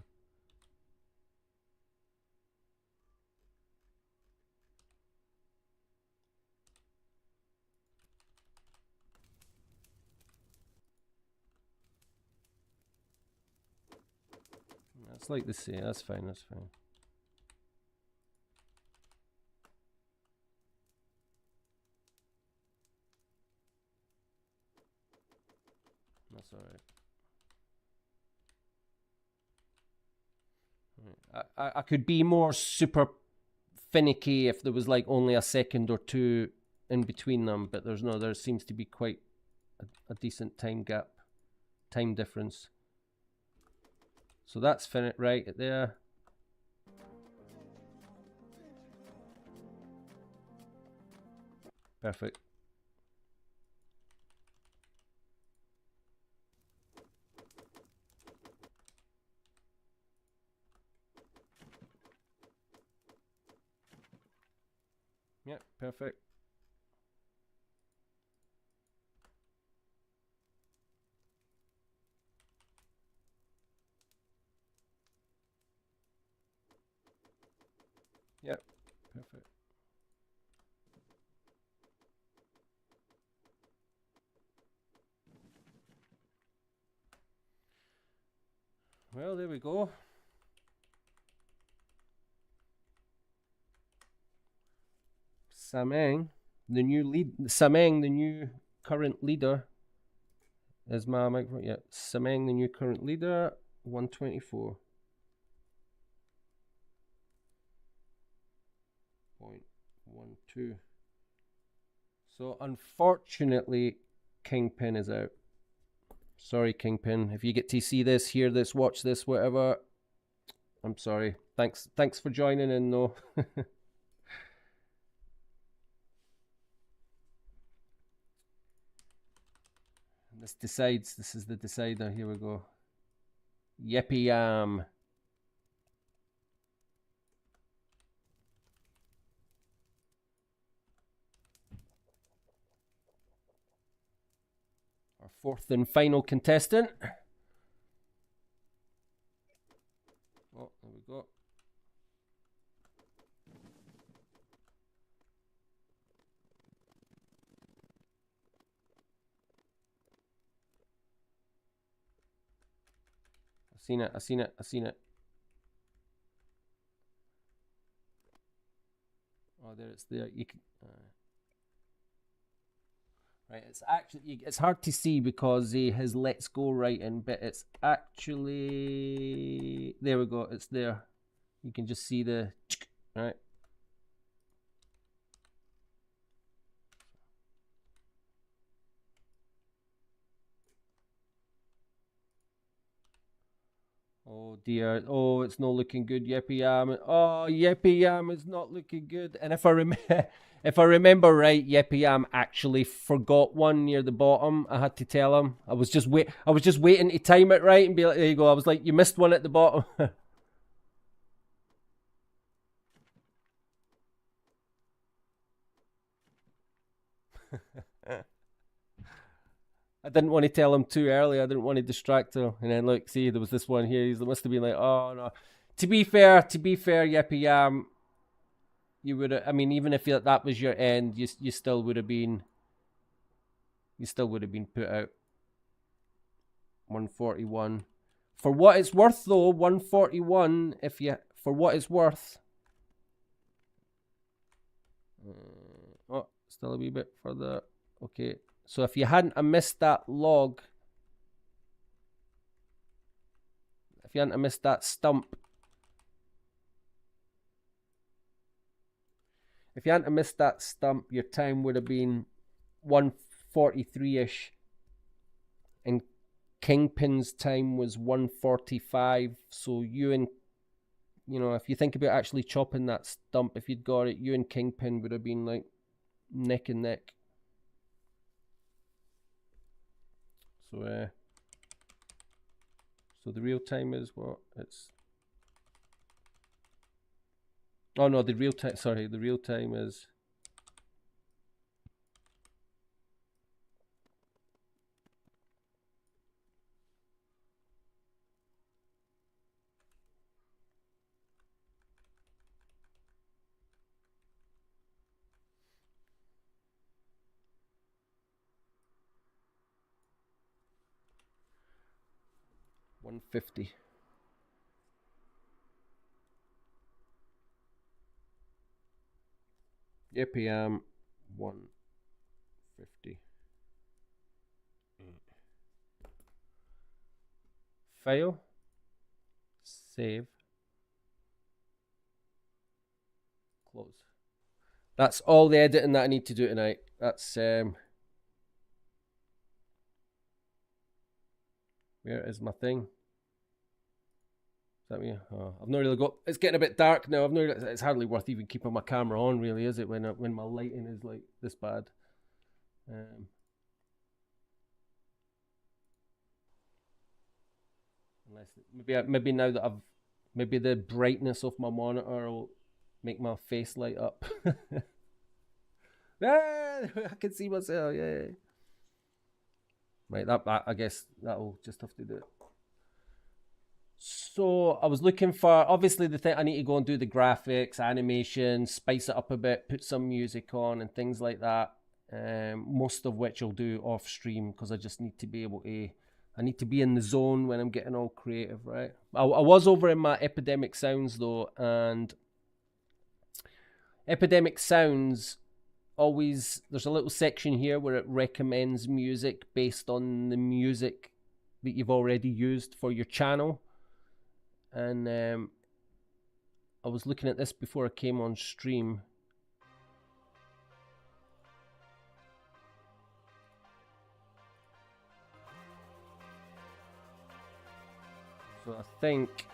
Speaker 1: That's like the same. That's fine. I could be more super finicky if there was like only a second or two in between them, but there seems to be quite a decent time difference. So that's finished right there. Perfect. Yeah, perfect. Yep, perfect. Well, there we go. Samang, the new current leader, is my microphone. Yeah, Samang, the new current leader, 124.12. So unfortunately, Kingpin is out. Sorry, Kingpin. If you get to see this, hear this, watch this, whatever, I'm sorry. Thanks for joining in, though. This is the decider. Here we go. Yippee yam. Our fourth and final contestant. Oh, there we go. I seen it. Oh, there it's there. You can. Right, it's hard to see because he has let's go right in, but it's actually, there we go. It's there. You can just see the right. Oh dear. Oh, it's not looking good. Yippee yam. Oh, Yippee yam is not looking good. And if I remember right, Yippee yam actually forgot one near the bottom. I had to tell him. I was just waiting to time it right and be like, there you go. I was like, you missed one at the bottom. I didn't want to tell him too early. I didn't want to distract him. And then look, see, there was this one here. He must have been like, oh no. To be fair, Yippee yam, you would. I mean, even if that was your end, you still would have been. You still would have been put out. 141. For what it's worth, though, 141. For what it's worth. Oh, still a wee bit further. Okay, so if you hadn't missed that log, if you hadn't missed that stump, your time would have been 143-ish, and Kingpin's time was 145. So if you think about actually chopping that stump, if you'd got it, you and Kingpin would have been like neck and neck. So the real time is what? It's... Oh no, the real time, sorry, the real time is... $150. APM 150. File. Save. close. That's all the editing that I need to do tonight. That's where is my thing? Is that me? Oh, I've not really got. It's getting a bit dark now. It's hardly worth even keeping my camera on, really, is it? When my lighting is like this bad. Unless maybe now that maybe the brightness of my monitor will make my face light up. I can see myself. Yeah. Right. That I guess that'll just have to do it. So I was looking for, obviously the thing, I need to go and do the graphics, animation, spice it up a bit, put some music on and things like that. Most of which I'll do off stream because I just need to be able to, I need to be in the zone when I'm getting all creative, right? I was over in my Epidemic Sounds though, and Epidemic Sounds always, there's a little section here where it recommends music based on the music that you've already used for your channel. And I was looking at this before I came on stream. So I think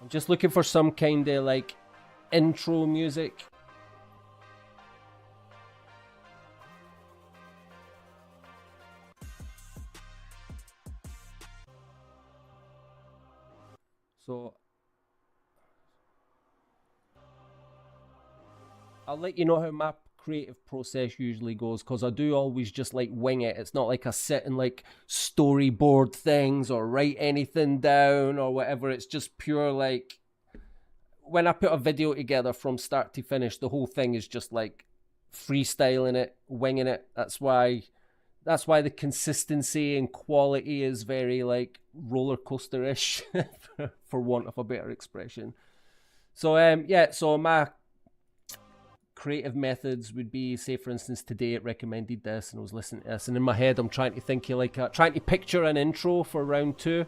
Speaker 1: I'm just looking for some kind of like intro music. So I'll let you know how my creative process usually goes, because I do always just like wing it. It's not like I sit and like storyboard things or write anything down or whatever. It's just pure like, when I put a video together from start to finish, the whole thing is just like freestyling it, winging it. That's why the consistency and quality is very like roller coaster-ish, for want of a better expression. So yeah, so my creative methods would be, say for instance today it recommended this and I was listening to this, and in my head I'm trying to think of like trying to picture an intro for round 2.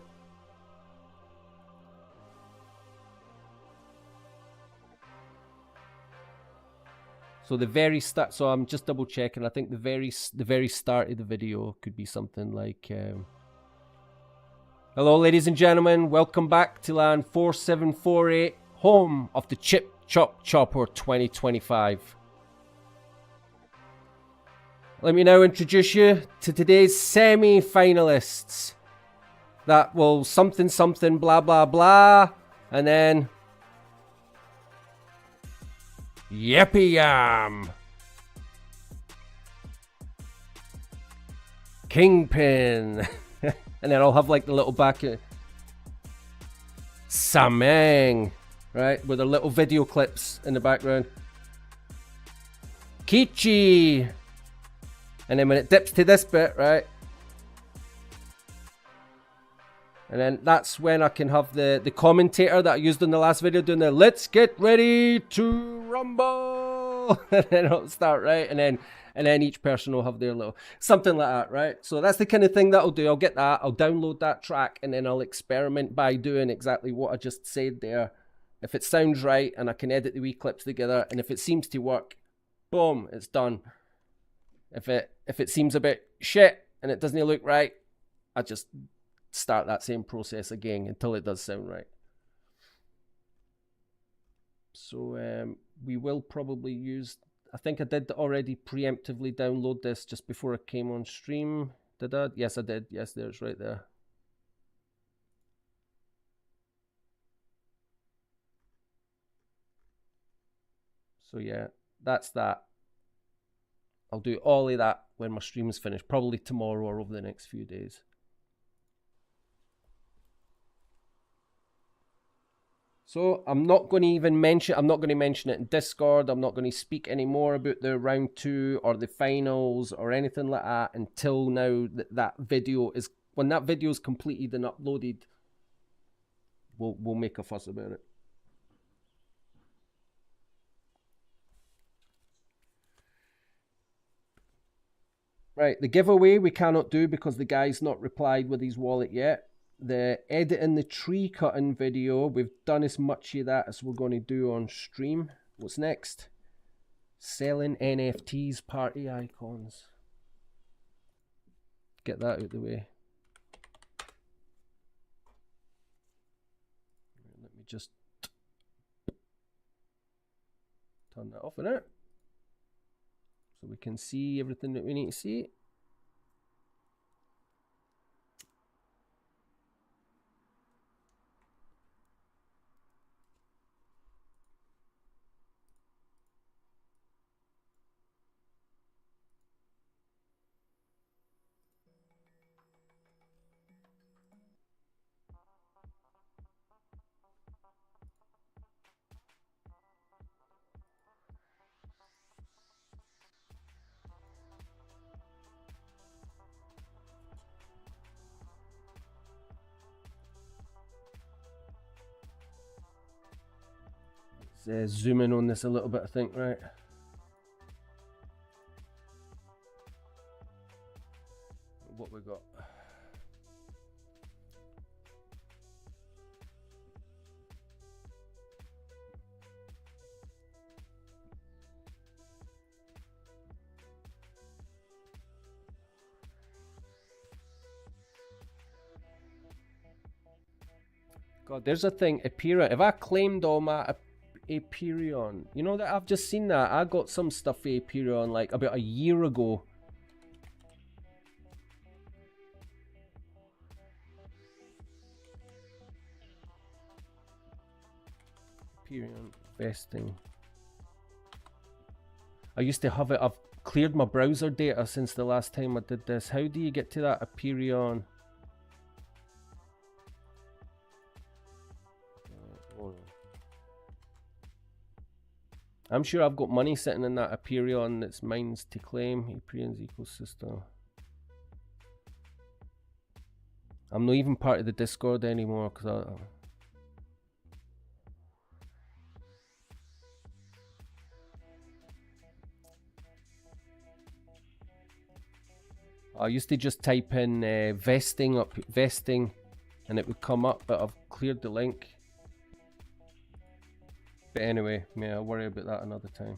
Speaker 1: So the very start, so I'm just double checking, I think the very start of the video could be something like hello ladies and gentlemen, welcome back to LAN 4748, home of the Chip Chop Chopper 2025. Let me now introduce you to today's semi-finalists. That will something blah blah blah, and then Yippee Yam, Kingpin, and then I'll have like the little back Sameng, right, with the little video clips in the background. Kichi, and then when it dips to this bit, right, and then that's when I can have the commentator that I used in the last video doing the "Let's get ready to rumble," and then it'll start, right, and then each person will have their little something like that, right? So that's the kind of thing that I'll do. I'll get that, I'll download that track, and then I'll experiment by doing exactly what I just said there. If it sounds right and I can edit the wee clips together, and if it seems to work, boom, it's done. If it seems a bit shit and it doesn't look right, I just start that same process again until it does sound right. So we will probably use, I think I did already preemptively download this just before I came on stream. Did I? Yes, I did. Yes, there's right there. So yeah, that's that. I'll do all of that when my stream is finished, probably tomorrow or over the next few days. So I'm not going to mention it in Discord. I'm not going to speak anymore about the round 2 or the finals or anything like that until now that video is, when that video is completed and uploaded, we'll make a fuss about it. Right, the giveaway we cannot do because the guy's not replied with his wallet yet. The editing the tree cutting video, we've done as much of that as we're going to do on stream. What's next? Selling NFTs party icons. Get that out of the way. Let me just turn that off in it so we can see everything that we need to see. Zoom in on this a little bit, I think, right? What we got? God, there's a thing, Apira. If I claimed all my Aperion, you know that I've just seen that. I got some stuff for Aperion like about a year ago. Aperion vesting. I used to have it. I've cleared my browser data since the last time I did this. How do you get to that Aperion? I'm sure I've got money sitting in that Aperion that's mine to claim. Aperion's ecosystem. I'm not even part of the Discord anymore because I used to just type in vesting and it would come up, but I've cleared the link. But anyway, yeah, I'll worry about that another time.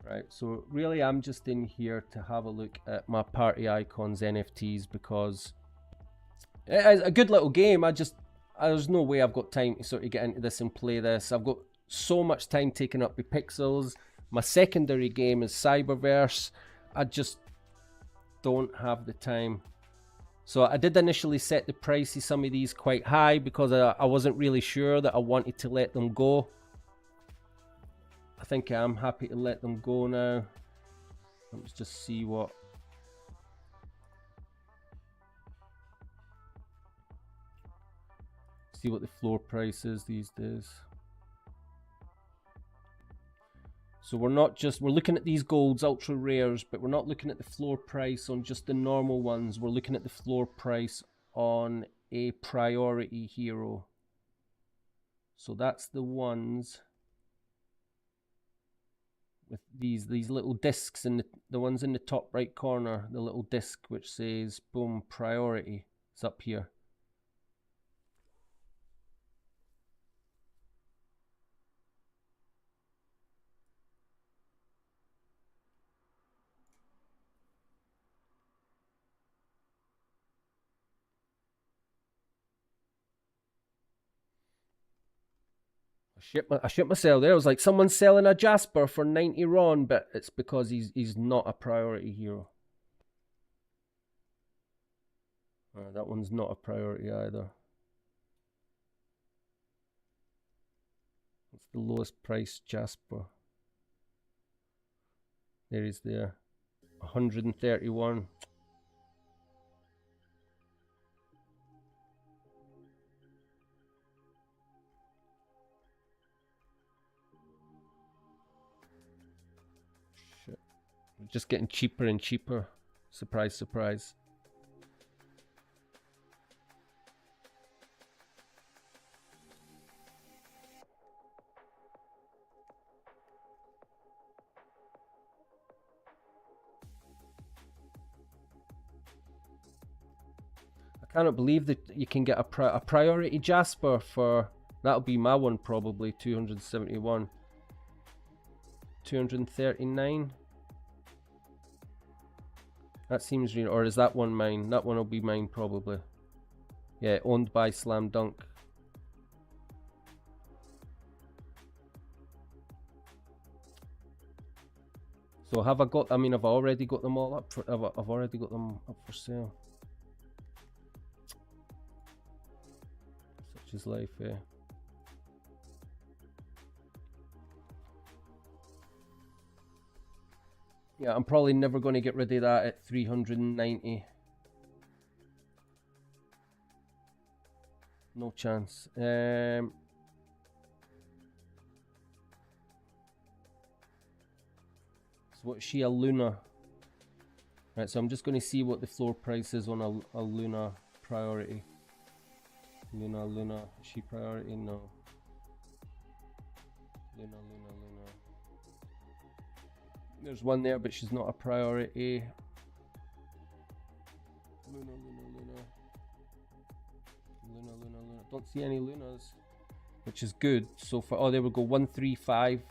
Speaker 1: Right, so really I'm just in here to have a look at my party icons NFTs because it's a good little game. There's no way I've got time to sort of get into this and play this. I've got so much time taken up with pixels. My secondary game is Cyberverse. I just don't have the time. So I did initially set the price of some of these quite high because I wasn't really sure that I wanted to let them go. I think I'm happy to let them go now. Let's just see what... See what the floor price is these days. So we're looking at these golds, ultra rares, but we're not looking at the floor price on just the normal ones. We're looking at the floor price on a priority hero. So that's the ones with these little discs in the ones in the top right corner, the little disc which says boom priority. It's up here. I shit myself there. I was like, someone's selling a Jasper for 90 Ron, but it's because he's not a priority hero. That one's not a priority either. It's the lowest price Jasper. There he's there. 131. Just getting cheaper and cheaper. Surprise, surprise. Cannot believe that you can get a priority Jasper for, that'll be my one probably, 271. 239. That seems real, or is that one mine? That one will be mine probably. Yeah, owned by Slam Dunk. So have I got, I mean, I've already got them all up for, I've already got them up for sale. Such is life, yeah. Yeah, I'm probably never going to get rid of that at 390. No chance. So what's she, a Luna? Right, so I'm just going to see what the floor price is on a Luna priority. Luna, is she priority? No. Luna. There's one there, but she's not a priority. Luna. Don't see any Lunas, which is good so far. Oh, there we go, 135.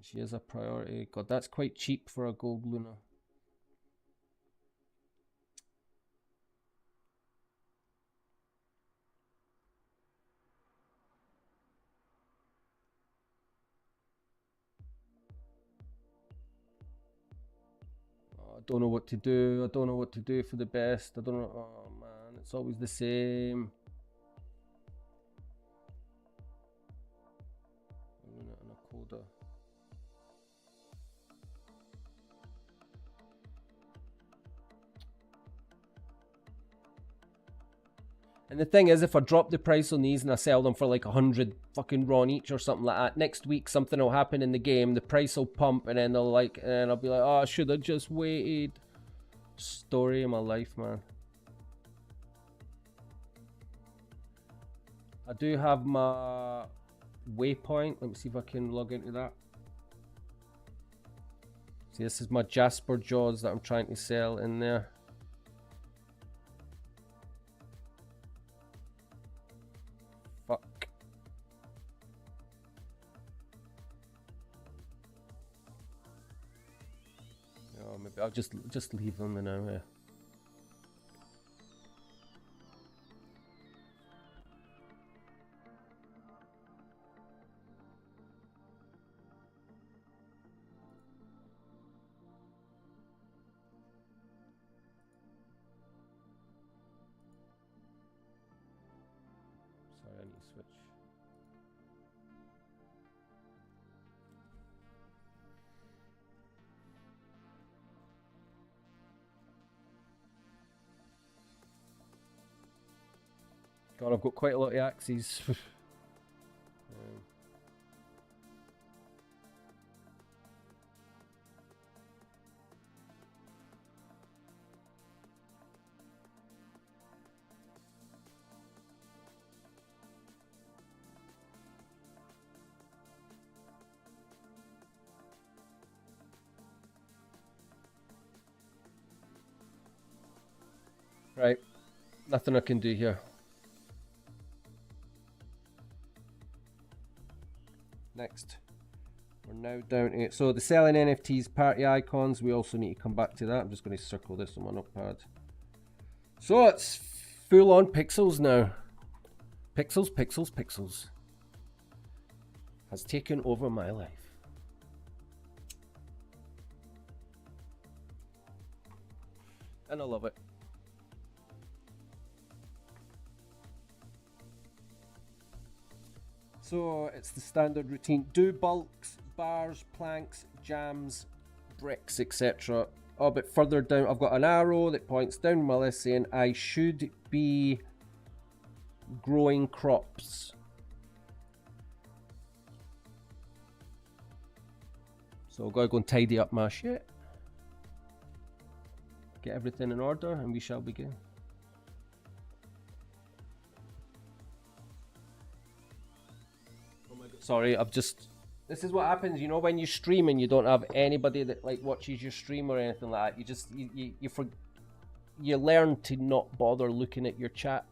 Speaker 1: She is a priority. God, that's quite cheap for a gold Luna. I don't know what to do. I don't know what to do for the best. I don't know. Oh man, it's always the same. Luna and a Coda. And the thing is, if I drop the price on these and I sell them for like 100 fucking RON each or something like that, next week something will happen in the game, the price will pump, and then they'll like, and I'll be like, oh, I should have just waited. Story of my life, man. I do have my waypoint. Let me see if I can log into that. See, this is my Jasper Jaws that I'm trying to sell in there. Fuck. Oh, maybe I'll just leave them in now. Yeah. Sorry, I need to switch. God, I've got quite a lot of axes. Right, nothing I can do here. Next, we're now down to, so the selling NFTs party icons, we also need to come back to that. I'm just going to circle this on my notepad. So it's full on pixels now. Pixels has taken over my life. And I love it. So it's the standard routine. Do bulks, bars, planks, jams, bricks, etc. Oh, but further down, I've got an arrow that points down my list saying I should be growing crops. So I've got to go and tidy up my shit. Get everything in order and we shall begin. Sorry, I've just This is what happens, you know, when you stream and you don't have anybody that like watches your stream or anything like that. You just you learn to not bother looking at your chat.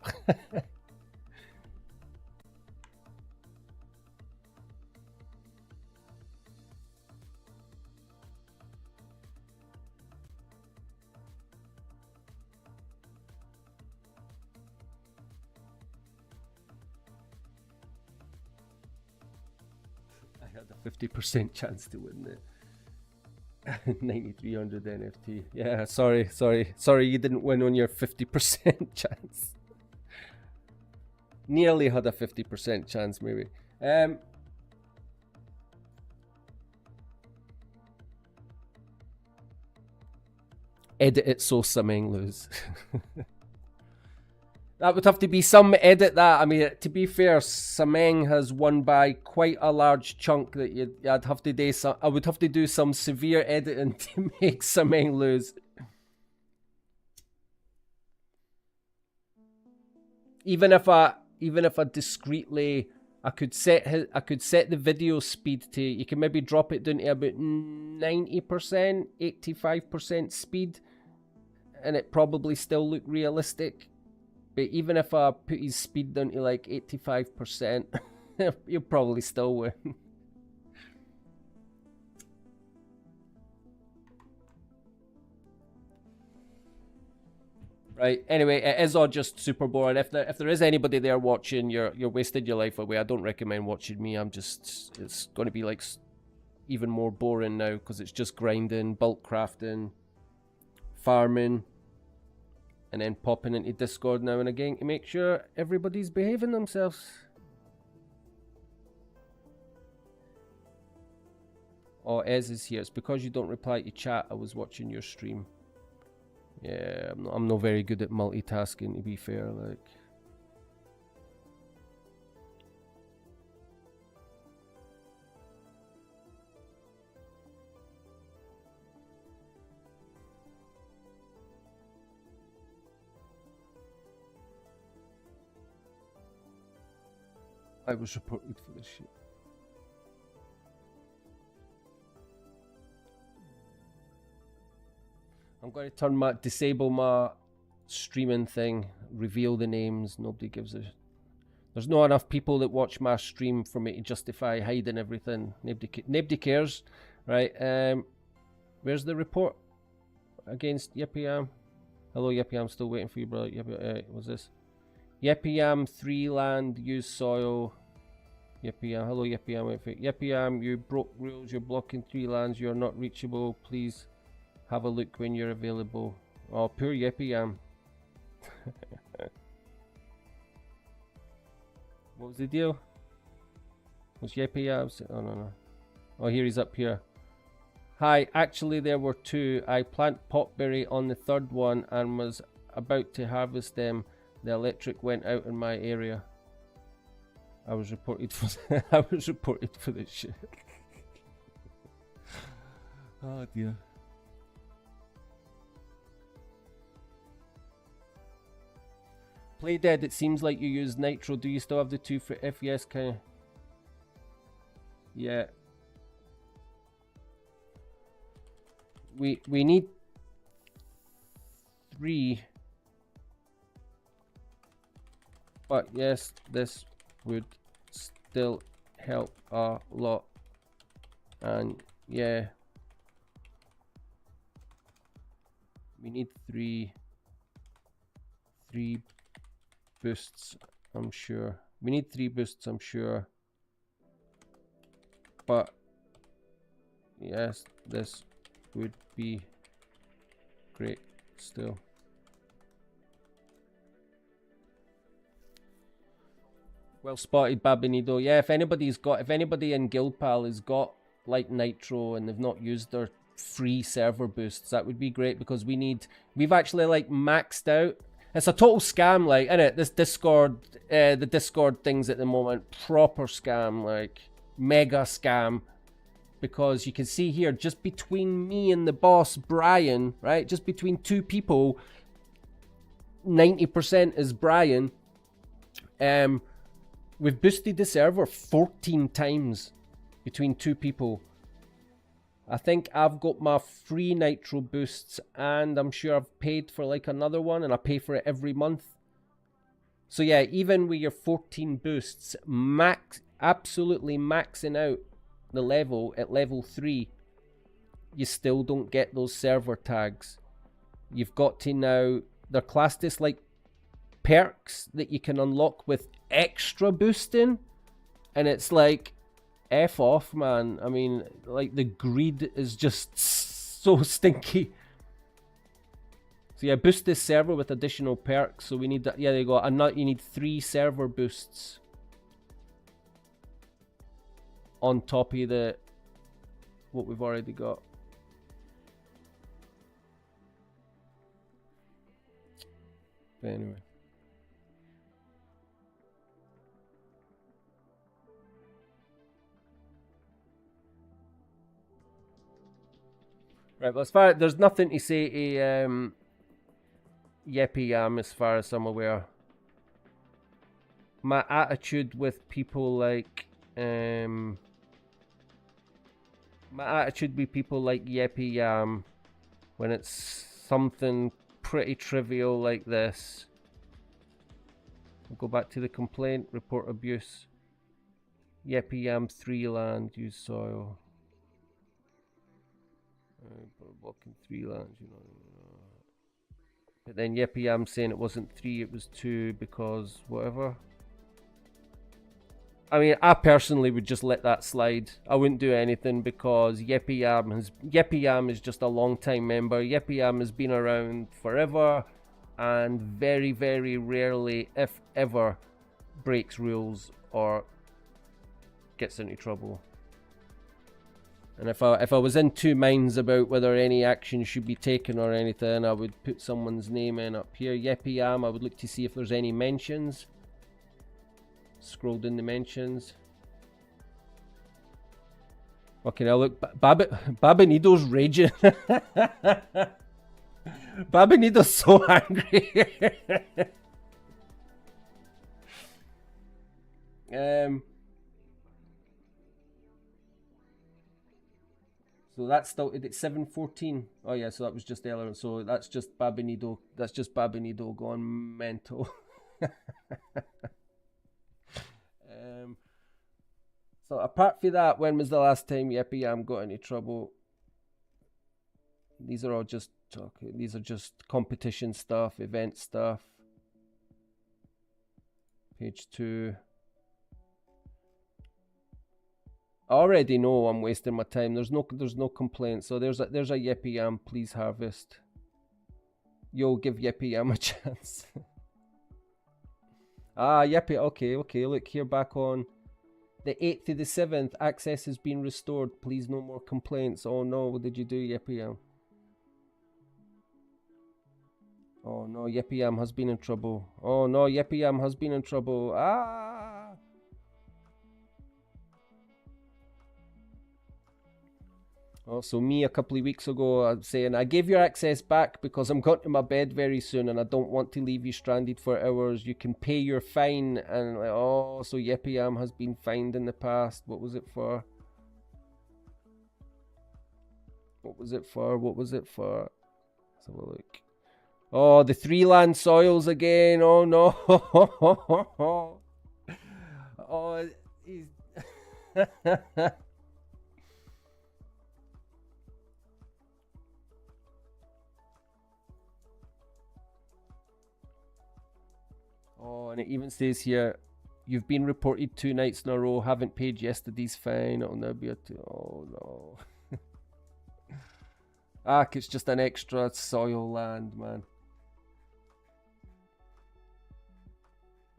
Speaker 1: I had a 50% chance to win it. 9300 NFT. Yeah, sorry, you didn't win on your 50% chance. Nearly had a 50% chance, maybe. Edit it so Sameng lose. That would have to be some edit that. I mean, to be fair, Sameng has won by quite a large chunk that I'd have to do some, I would have to do some severe editing to make Sameng lose. Even if I discreetly, I could set the video speed to, you can maybe drop it down to about 90%, 85% speed, and it probably still look realistic. But even if I put his speed down to like 85%, you'll probably still win. Right. Anyway, it is all just super boring. If there is anybody there watching, you're wasting your life away. I don't recommend watching me. It's going to be like even more boring now because it's just grinding, bulk crafting, farming, and then popping into Discord now and again to make sure everybody's behaving themselves. Oh, Ez is here. It's because you don't reply to chat. I was watching your stream. Yeah, I'm not very good at multitasking, to be fair. Like, I was reported for this shit. I'm going to disable my streaming thing, reveal the names. Nobody gives a... There's not enough people that watch my stream for me to justify hiding everything. Nobody cares, right? Where's the report against Yippee? Hello, Yippee, I'm still waiting for you, brother. Yippee, what's this? Yippee, 3 land, use soil. Yippee, hello, Yippee, wait for you. Yippee, you broke rules, you're blocking 3 lands, you're not reachable, please have a look when you're available. Oh, poor Yippee, What was the deal? Was Yippee, oh no. Oh, here he's up here. Hi, actually there were 2. I planted potberry on the 3rd one and was about to harvest them. The electric went out in my area. I was reported for I was reported for this shit. Oh dear. Play Dead, it seems like you use Nitro. Do you still have the 2 for if yes, can you? Yeah. We need 3. But yes, this would still help a lot. And yeah, we need 3 boosts, I'm sure. We need 3 boosts, I'm sure. But yes, this would be great still. Well spotted, Babinido. Yeah, if anybody in Guildpal has got like Nitro and they've not used their free server boosts, that would be great because we've actually like maxed out. It's a total scam, like, innit? This Discord, the Discord things at the moment, proper scam, like mega scam. Because you can see here, just between me and the boss, Brian, right? Just between 2 people, 90% is Brian. We've boosted the server 14 times between 2 people. I think I've got my free nitro boosts, and I'm sure I've paid for like another one, and I pay for it every month. So yeah, even with your 14 boosts, absolutely maxing out the level at level 3, you still don't get those server tags. You've got to now, they're classed as like perks that you can unlock with extra boosting, and it's like, F off, man. I mean, like, the greed is just so stinky. So yeah, boost this server with additional perks. So we need that. Yeah, there you go. You need 3 server boosts on top of what we've already got. But anyway. Right, well, as far there's nothing to say to Yeppy Yam as far as I'm aware. My attitude with people like Yeppy Yam, when it's something pretty trivial like this. I'll go back to the complaint, report abuse. Yeppy Yam 3 land, use soil. Blocking 3 lands, you know. But then Yeppy Yam saying it wasn't 3, it was 2 because whatever. I mean, I personally would just let that slide. I wouldn't do anything because Yeppy Yam is just a long time member. Yeppy Yam has been around forever and very, very rarely, if ever, breaks rules or gets into trouble. And if I was in 2 minds about whether any action should be taken or anything, I would put someone's name in up here. Yeppy Yam, I would look to see if there's any mentions. Scroll down the mentions. Okay, now look, Babanido's raging. Babanido's so angry. So that's still, it's 7:14. Oh yeah, so that was just earlier. So that's just Babanido. That's just Babanido going mental. So apart from that, when was the last time Yeppy Yam got into trouble? These are all just these are just competition stuff, event stuff. Page 2. I already know I'm wasting my time. There's no complaints. So there's a Yeppy Yam, please harvest. Yo, give Yeppy Yam a chance. Ah, Yeppy. Okay. Look here, back on the 8th to the 7th. Access has been restored. Please, no more complaints. Oh no, what did you do, Yeppy Yam? Oh no, Yeppy Yam has been in trouble. Oh no, Yeppy Yam has been in trouble. Ah. Oh, so me a couple of weeks ago, I'm saying, I gave your access back because I'm going to my bed very soon and I don't want to leave you stranded for hours. You can pay your fine. And like, oh, so Yeppy Yam has been fined in the past. What was it for? What was it for? Let's have a look. Oh, the 3 land soils again. Oh no. Oh, he's... Oh, and it even says here, you've been reported 2 nights in a row, haven't paid yesterday's fine, it'll now be a 2. Oh no. It's just an extra soil land, man.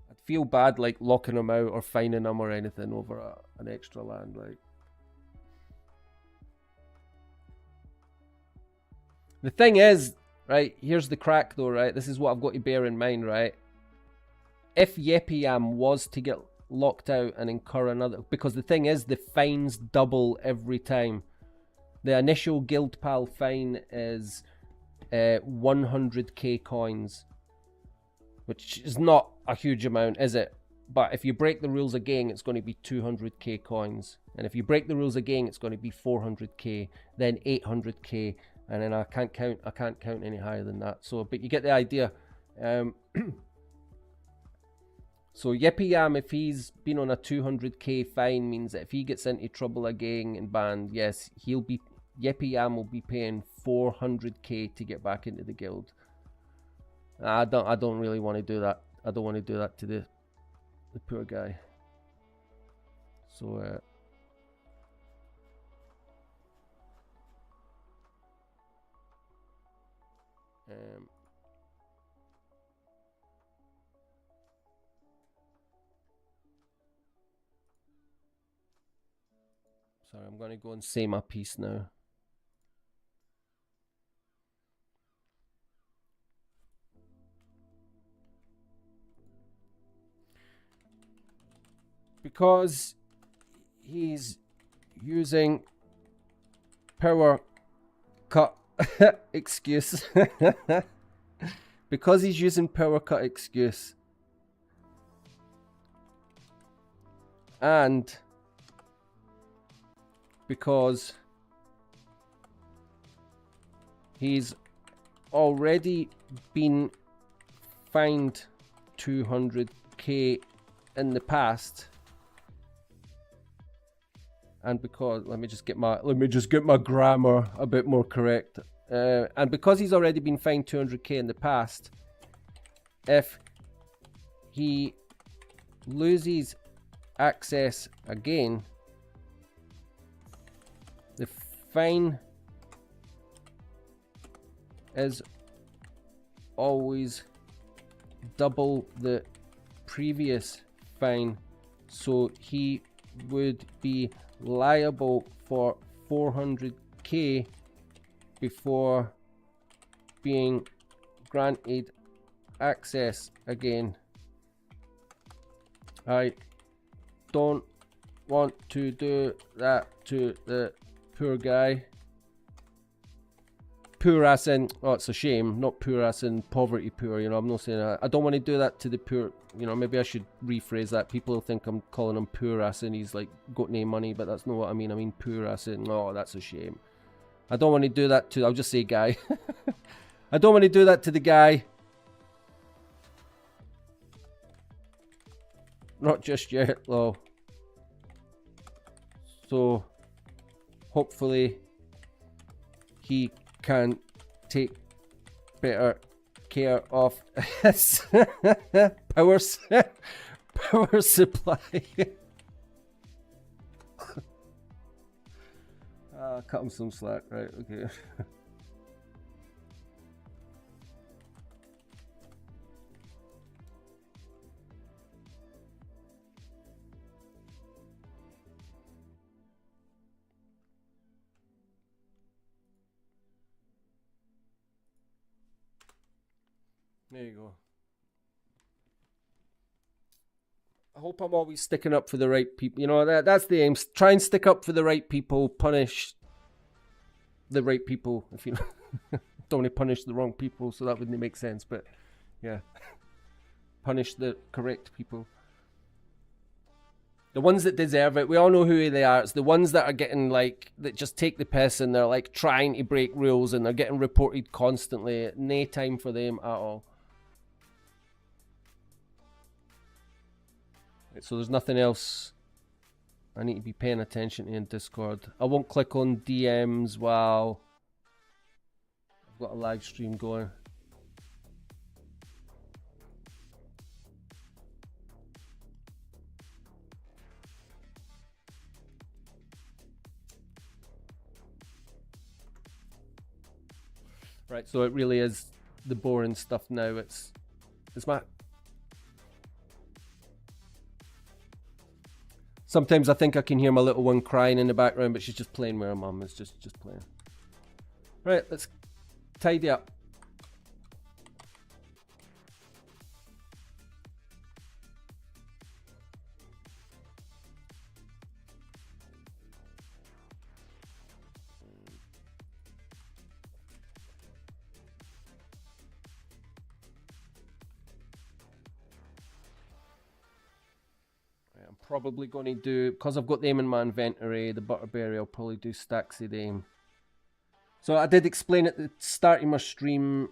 Speaker 1: I'd feel bad like locking them out or fining them or anything over an extra land, like. The thing is, right, here's the crack though, right? This is what I've got to bear in mind, right? If Yeppy Yam was to get locked out and incur another, because the thing is, the fines double every time. The initial Guild Pal fine is 100k coins, which is not a huge amount, is it? But if you break the rules again, it's going to be 200k coins. And if you break the rules again, it's going to be 400k, then 800k, and then I can't count any higher than that. So, but you get the idea. So Yippee Yam, if he's been on a 200k fine, means that if he gets into trouble again and banned, yes, Yippee Yam will be paying 400k to get back into the guild. I don't really want to do that. I don't want to do that to the poor guy. So sorry, I'm going to go and say my piece now. Because he's using power cut excuse. Because he's using power cut excuse. And because he's already been fined 200k in the past, and because let me just get my grammar a bit more correct, and because he's already been fined 200k in the past, if he loses access again, the fine is always double the previous fine, so he would be liable for 400k before being granted access again. I don't want to do that to the poor guy. Poor as in, oh, it's a shame, not poor as in poverty poor, you know, I'm not saying that. I don't want to do that to the poor, you know, maybe I should rephrase that. People will think I'm calling him poor as in he's like got no money, but that's not what I mean. I mean poor as in, oh, that's a shame. I don't want to do that to, I'll just say guy. I don't want to do that to the guy. Not just yet, though. So, hopefully, he can take better care of his power supply. Cut him some slack, right? Okay. There you go. I hope I'm always sticking up for the right people. You know, that's the aim. Try and stick up for the right people. Punish the right people. If you don't want to punish the wrong people, so that wouldn't make sense. But yeah, punish the correct people. The ones that deserve it. We all know who they are. It's the ones that are getting like, that just take the piss and they're like trying to break rules and they're getting reported constantly. No time for them at all. So there's nothing else I need to be paying attention to in Discord. I won't click on DMs while I've got a live stream going. Right, so it really is the boring stuff now. It's my... Sometimes I think I can hear my little one crying in the background, but she's just playing with her mum. It's just playing. Right, let's tidy up. probably going to do, because I've got them in my inventory, the butterberry, I'll probably do stacks of them. So I did explain at the start of my stream,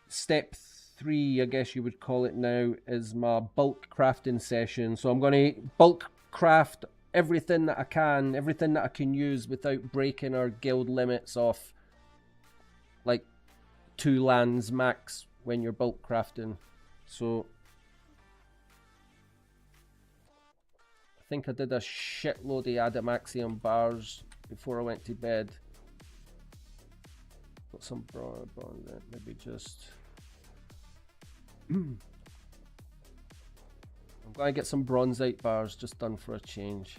Speaker 1: step 3, I guess you would call it now, is my bulk crafting session. So I'm going to bulk craft everything that I can, everything that I can use without breaking our guild limits off like 2 lands max when you're bulk crafting. So I think I did a shitload of adamantium bars before I went to bed. Got some bronze, maybe just I'm going to get some bronzite bars just done for a change.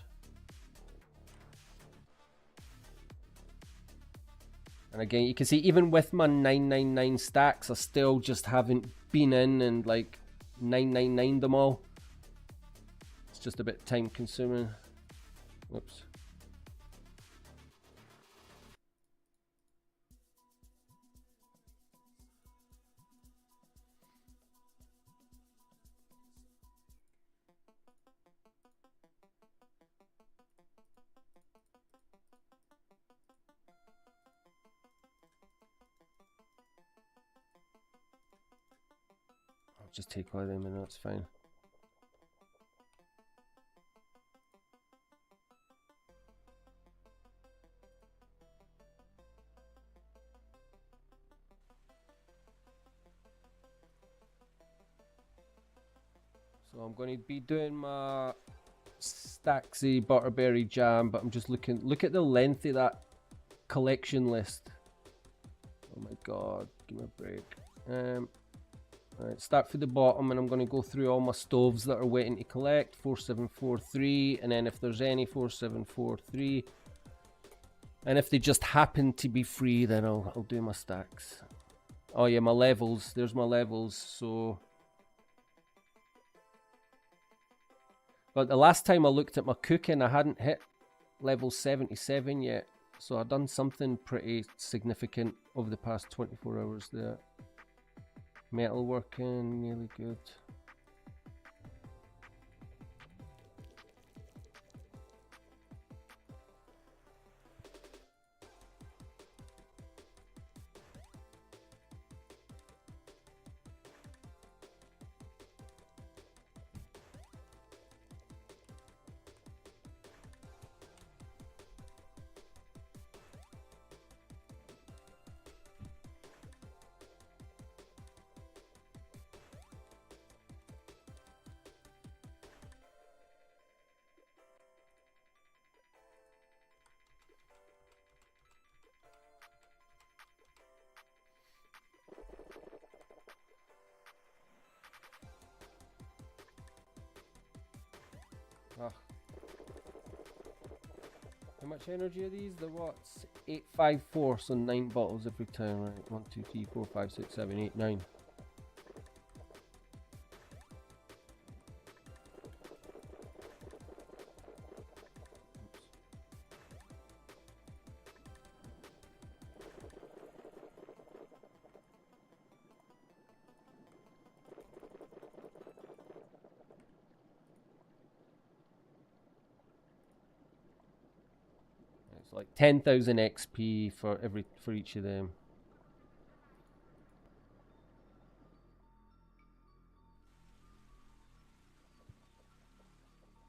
Speaker 1: And again, you can see even with my 999 stacks, I still just haven't been in and like 999 them all. It's just a bit time consuming. Whoops. Just take all of them and that's fine. So I'm going to be doing my Staxy Butterberry Jam, but I'm just looking, look at the length of that collection list. Oh my god, give me a break. Alright, start from the bottom and I'm going to go through all my stoves that are waiting to collect. 4743, and then if there's any 4743, and if they just happen to be free, then I'll do my stacks. Oh yeah, my levels, there's my levels. So but the last time I looked at my cooking, I hadn't hit level 77 yet, so I've done something pretty significant over the past 24 hours there. Metal working, nearly good. Ah. How much energy are these? They're what? 854, so 9 bottles every time, right? 1, 2, 3, 4, 5, 6, 7, 8, 9. It's like 10,000 XP for each of them.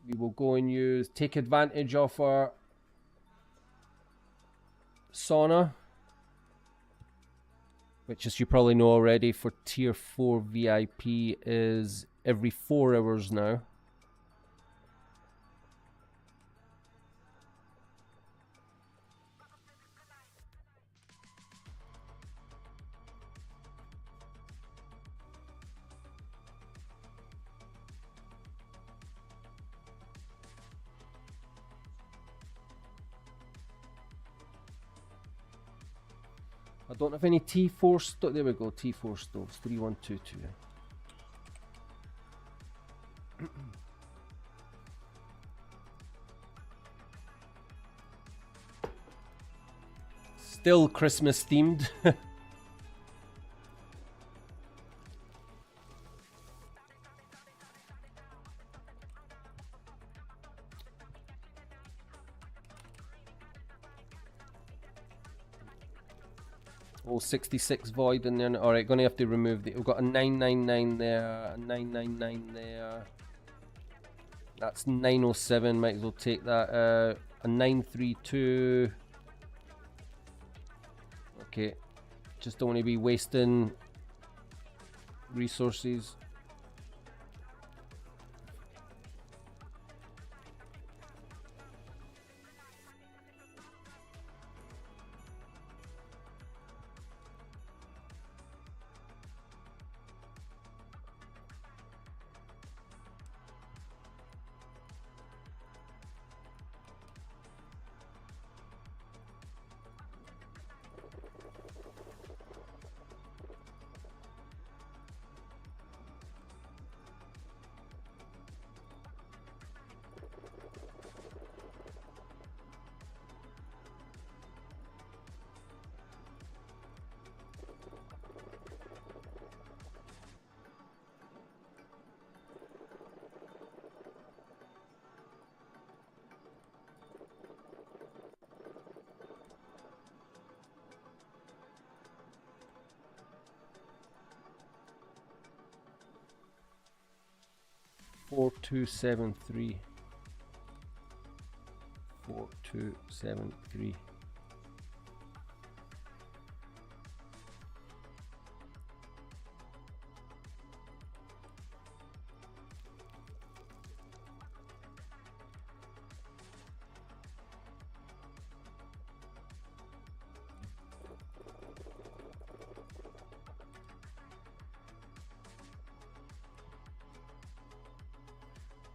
Speaker 1: We will go and take advantage of our sauna, which, as you probably know already, for tier 4 VIP is every 4 hours now. I don't have any T4 stoves. There we go, T4 stoves, 3122. Still Christmas themed. Oh, 66 void in there. Alright, gonna have to remove the... We've got a 999 there, a 999 there. That's 907, might as well take that. A 932. Okay. Just don't want to be wasting resources. Four two seven three. 4273.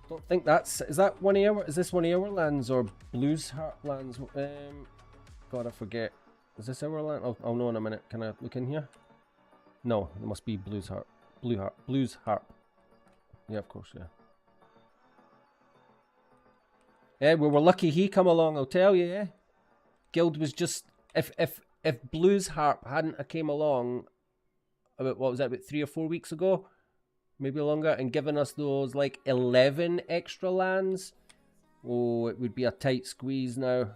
Speaker 1: Don't think that's... Is that one of our... Is this one of our lands or Blues Heart lands? God, I forget. Is this our land? I'll know in a minute. Can I look in here? No, it must be Blues Heart. Blues Harp. Yeah, of course, yeah. Yeah, we were lucky he come along, I'll tell you, yeah. Guild was just... If Blues Harp hadn't came along about, what was that, about 3 or 4 weeks ago? Maybe longer, and given us those like 11 extra lands, oh, it would be a tight squeeze now.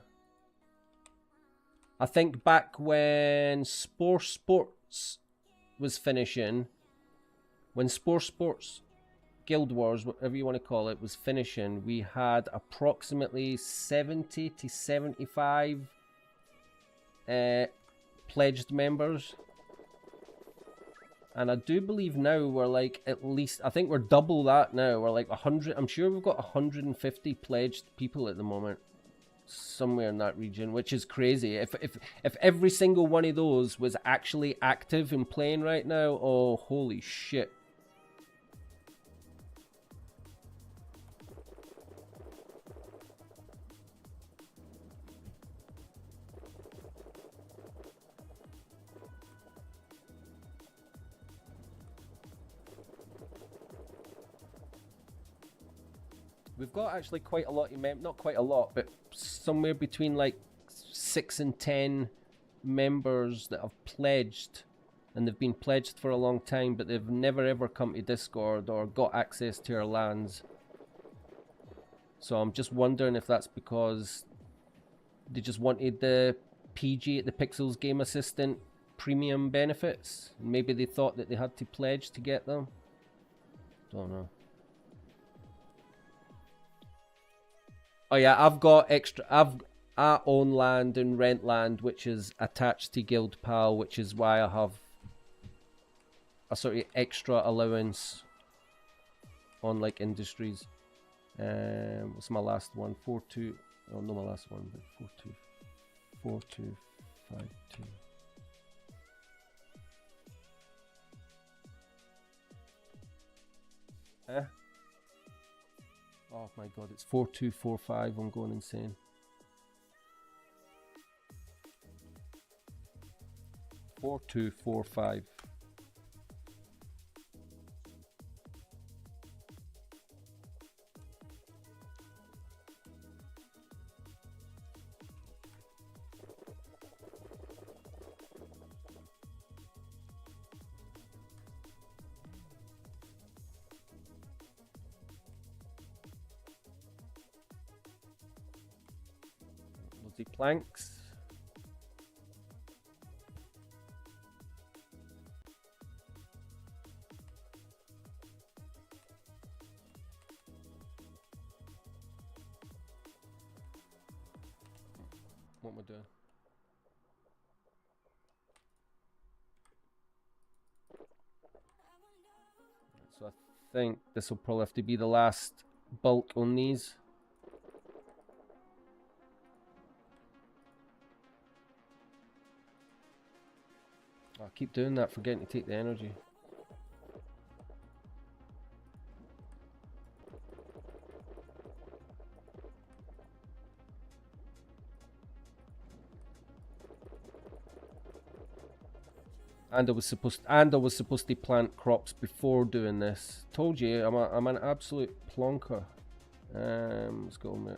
Speaker 1: I think back when Spore Sports was finishing, when Spore Sports Guild Wars, whatever you want to call it, was finishing, we had approximately 70 to 75 pledged members. And I do believe now we're like at least, I think we're double that now. We're like 100, I'm sure we've got 150 pledged people at the moment. Somewhere in that region, which is crazy. If every single one of those was actually active and playing right now, oh, holy shit. We've got actually quite a lot of not quite a lot, but somewhere between like 6 and 10 members that have pledged, and they've been pledged for a long time, but they've never ever come to Discord or got access to our lands. So I'm just wondering if that's because they just wanted the PG at the Pixels Game Assistant premium benefits. Maybe they thought that they had to pledge to get them. Don't know. Oh yeah, I've got extra. I own land and rent land, which is attached to Guild Pal, which is why I have a sort of extra allowance on like industries. What's my last one? 42. Oh, no, my last one, but 4252. Oh my god, it's 4245. I'm going insane. Four two four five. Planks. What am I doing? So I think this will probably have to be the last bulk on these. I keep doing that, forgetting to take the energy. And I was supposed to plant crops before doing this. Told you, I'm an absolute plonker. Let's go, mate.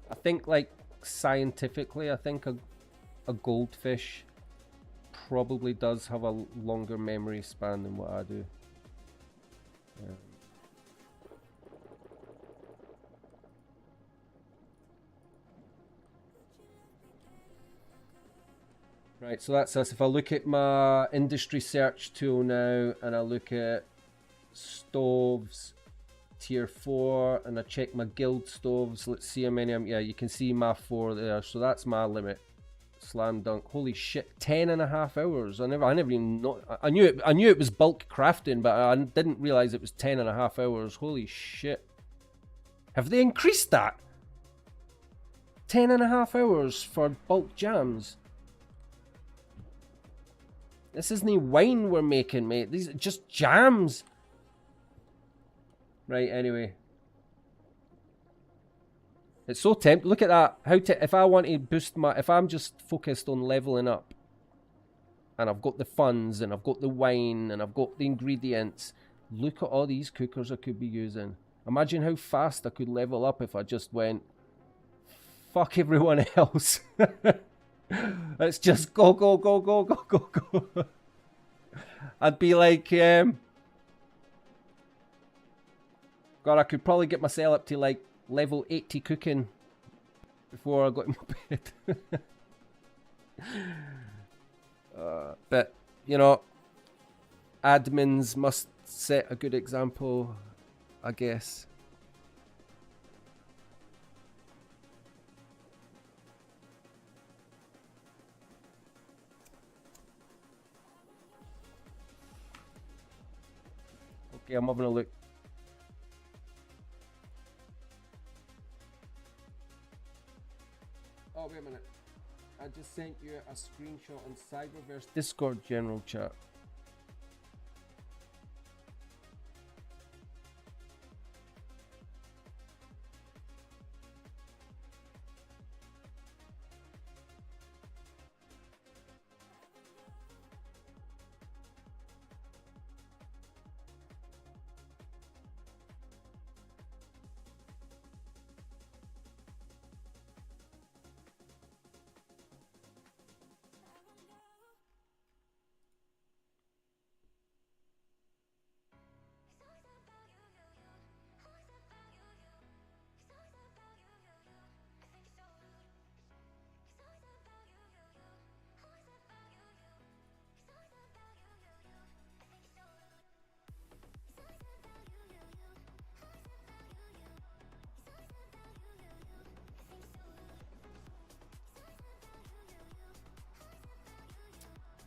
Speaker 1: I think, like, scientifically, I think a goldfish probably does have a longer memory span than what I do. Right, so that's us. If I look at my industry search tool now and I look at stoves, tier 4, and I check my guild stoves, let's see how many I'm, yeah, you can see my 4 there, so that's my limit. Slam dunk. Holy shit, 10.5 hours. I never even know. I knew it was bulk crafting, but I didn't realize it was 10.5 hours. Holy shit. Have they increased that? 10.5 hours for bulk jams. This isn't wine we're making, mate. These are just jams. Right, anyway. It's so tempting. Look at that. If I want to boost my... If I'm just focused on leveling up, and I've got the funds, and I've got the wine, and I've got the ingredients, look at all these cookers I could be using. Imagine how fast I could level up if I just went... Fuck everyone else. Let's just go, go, go, go, go, go, go. I'd be like, God, I could probably get myself up to like level 80 cooking before I got in my bed. But, you know, admins must set a good example, I guess. Okay, I'm having a look. Oh, wait a minute. I just sent you a screenshot on Cyberverse Discord general chat.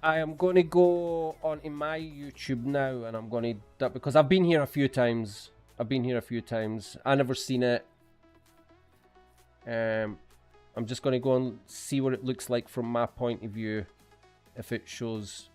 Speaker 1: I am going to go onto my YouTube now, and I'm going to, because I've been here a few times. I never seen it. I'm just going to go and see what it looks like from my point of view, if it shows.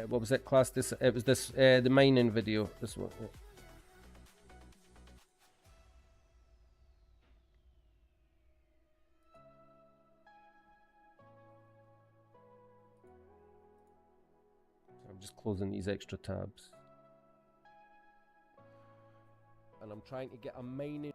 Speaker 1: What was it, class? It was this, the mining video. This one. I'm just closing these extra tabs. and I'm trying to get a mining.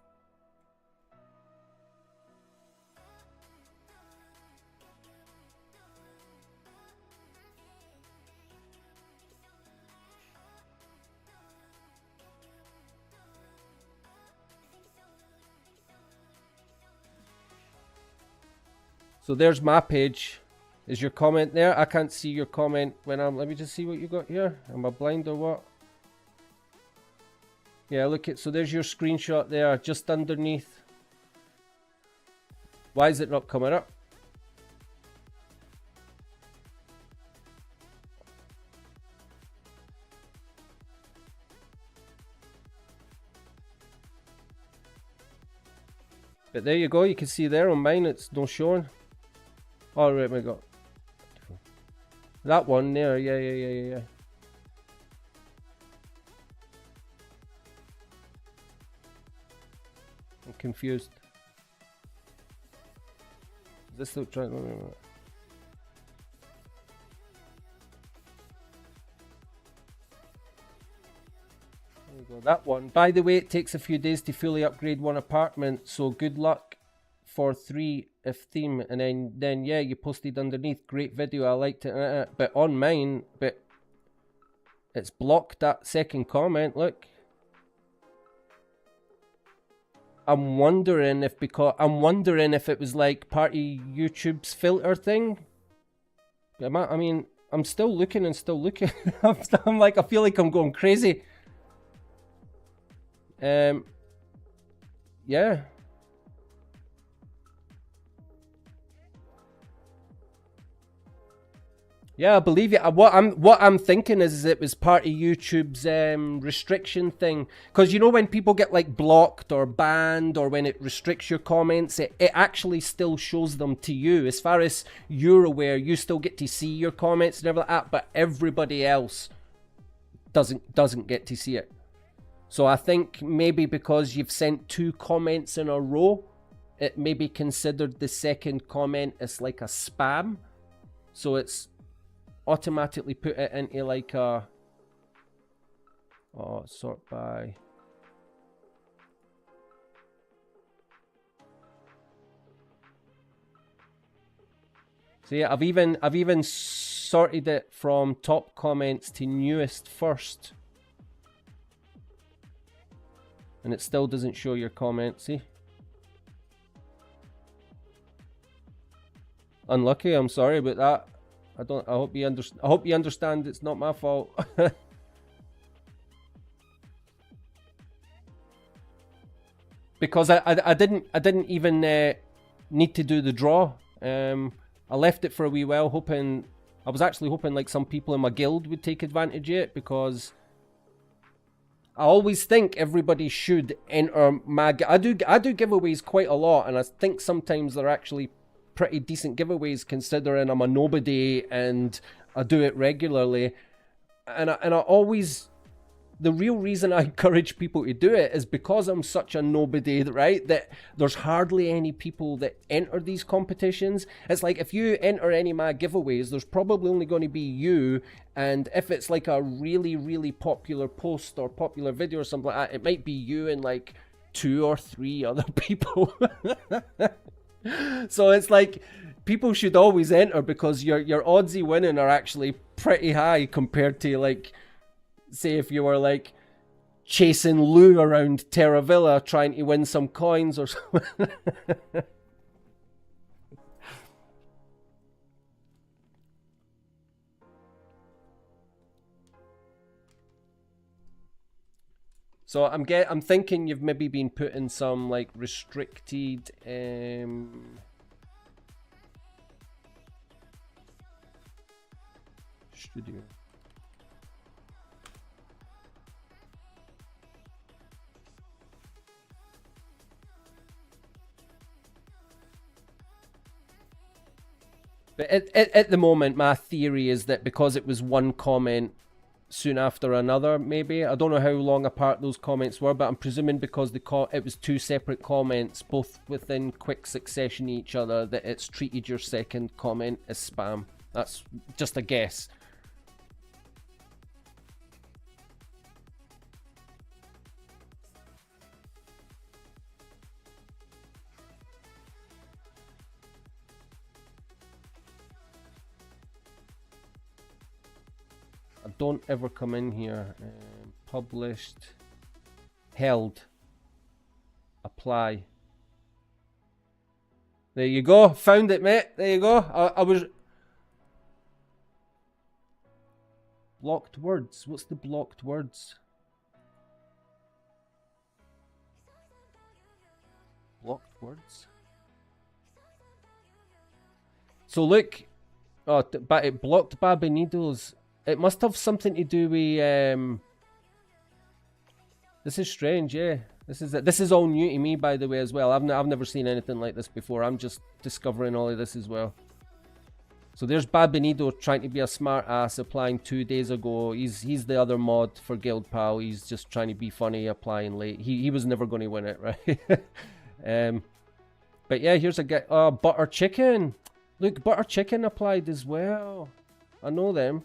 Speaker 1: So there's my page. Is your comment there? I can't see your comment when I'm... Let me just see what you got here. Am I blind or what? Yeah, look at... So there's your screenshot there, just underneath. Why is it not coming up? But there you go. You can see there on mine, it's no showing. Oh, right, my God. That one there, yeah. I'm confused. Is this still trying? There you go. That one. By the way, it takes a few days to fully upgrade one apartment, so good luck for 3 if theme. And then yeah, you posted underneath, great video, I liked it. But on mine, but it's blocked that second comment. Look. I'm wondering if it was like part of YouTube's filter thing. I mean, I'm still looking and still looking. I'm like, I feel like I'm going crazy. Yeah. Yeah, I believe you. What I'm thinking is it was part of YouTube's restriction thing. Because you know when people get like blocked or banned, or when it restricts your comments, it actually still shows them to you. As far as you're aware, you still get to see your comments and everything like that, but everybody else doesn't get to see it. So I think maybe because you've sent 2 comments in a row, it may be considered the second comment as like a spam. So it's automatically put it into like a sort by. So yeah, I've even sorted it from top comments to newest first, and it still doesn't show your comment. See, unlucky. I'm sorry about that. I hope you understand. It's not my fault. Because I didn't even need to do the draw. I left it for a wee while, hoping. I was actually hoping like some people in my guild would take advantage of it, because I always think everybody should enter my. I do giveaways quite a lot, and I think sometimes they're actually pretty decent giveaways considering I'm a nobody and I do it regularly. And I always, the real reason I encourage people to do it is because I'm such a nobody, right? That there's hardly any people that enter these competitions. It's like if you enter any of my giveaways, there's probably only going to be you. And if it's like a really, really popular post or popular video or something like that, it might be you and like 2 or 3 other people. So it's like people should always enter, because your odds of winning are actually pretty high compared to, like, say if you were like chasing Lou around TerraVilla trying to win some coins or something. So I'm thinking you've maybe been put in some like restricted studio. But at the moment, my theory is that because it was one comment soon after another, maybe. I don't know how long apart those comments were, but I'm presuming because it was 2 separate comments, both within quick succession each other, that it's treated your second comment as spam. That's just a guess. don't ever come in here. Published, held, apply. There you go. Found it, mate. There you go. I was... Blocked words. What's the blocked words? Blocked words. So look, oh, but it blocked Babinido's. It must have something to do with. This is strange, yeah. This is all new to me, by the way, as well. I've never seen anything like this before. I'm just discovering all of this as well. So there's Babinido trying to be a smart ass, applying 2 days ago. He's the other mod for Guild Pal. He's just trying to be funny, applying late. He was never going to win it, right? But yeah, here's a guy. Oh, Butter Chicken. Look, Butter Chicken applied as well. I know them.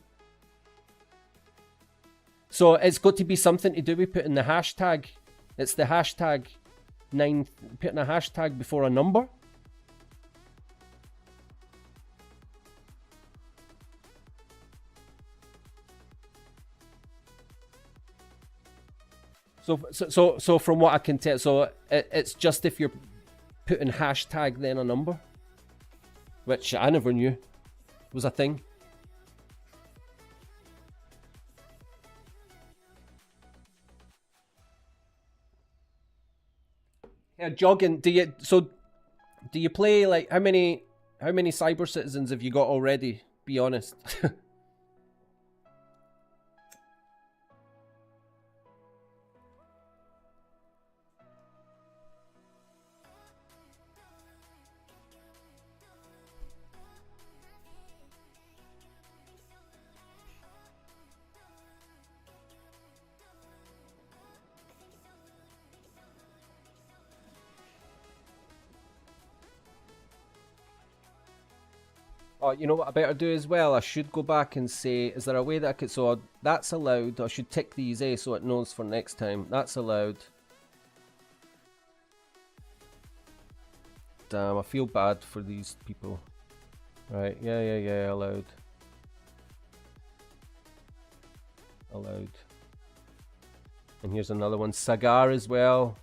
Speaker 1: So it's got to be something to do with putting the hashtag. It's the hashtag 9, putting a hashtag before a number. So from what I can tell, so it's just if you're putting hashtag then a number, which I never knew was a thing. Yeah, jogging. Do you play, like, how many Cyber Citizens have you got already? Be honest. Oh, you know what I better do as well? I should go back and say, is there a way that I could... So that's allowed. I should tick these A so it knows for next time. That's allowed. Damn, I feel bad for these people. Right, yeah, allowed. Allowed. And here's another one. Sagar as well.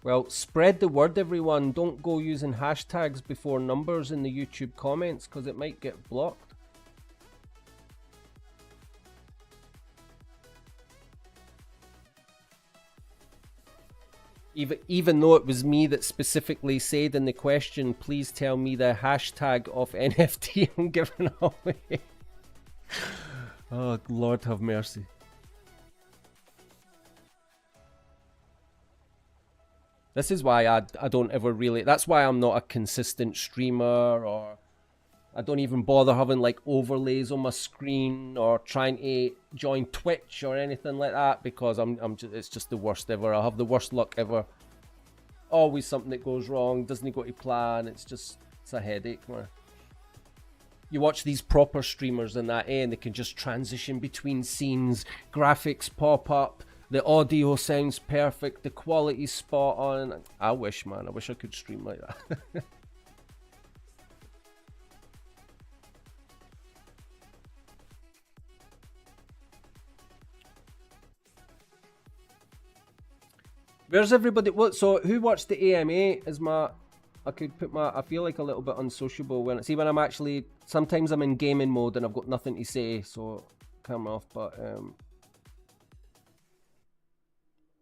Speaker 1: Well, spread the word, everyone. Don't go using hashtags before numbers in the YouTube comments, because it might get blocked. Even though it was me that specifically said in the question, please tell me the hashtag of NFT I'm giving away. Oh, Lord have mercy. This is why I don't ever really... That's why I'm not a consistent streamer, or I don't even bother having like overlays on my screen or trying to join Twitch or anything like that, because it's just the worst ever. I'll have the worst luck ever. Always something that goes wrong, doesn't go to plan. It's a headache, man. You watch these proper streamers and that, and they can just transition between scenes, graphics pop up. The audio sounds perfect. The quality's spot on. I wish, man. I wish I could stream like that. Where's everybody? What? So who watched the AMA? Is my... I could put my... I feel like a little bit unsociable when... See, when I'm actually... Sometimes I'm in gaming mode and I've got nothing to say, so... Camera off, but...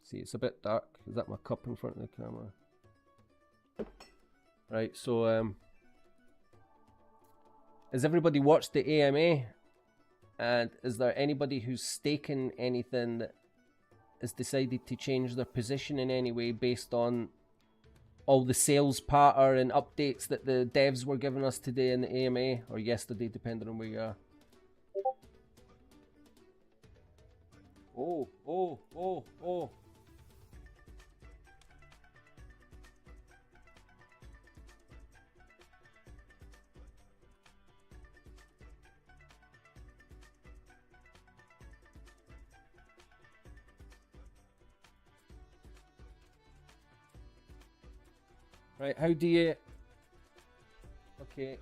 Speaker 1: See, it's a bit dark. Is that my cup in front of the camera? Right, so has everybody watched the AMA? And is there anybody who's staking anything that has decided to change their position in any way based on all the sales pattern and updates that the devs were giving us today in the AMA, or yesterday, depending on where you are? Oh. Right, how do you... Okay.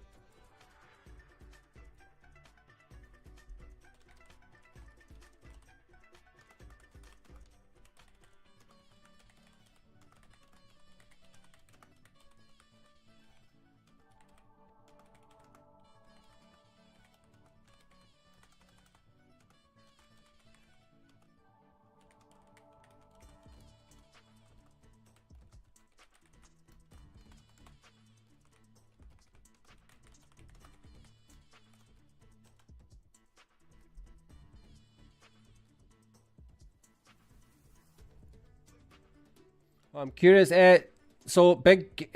Speaker 1: I'm curious. So big,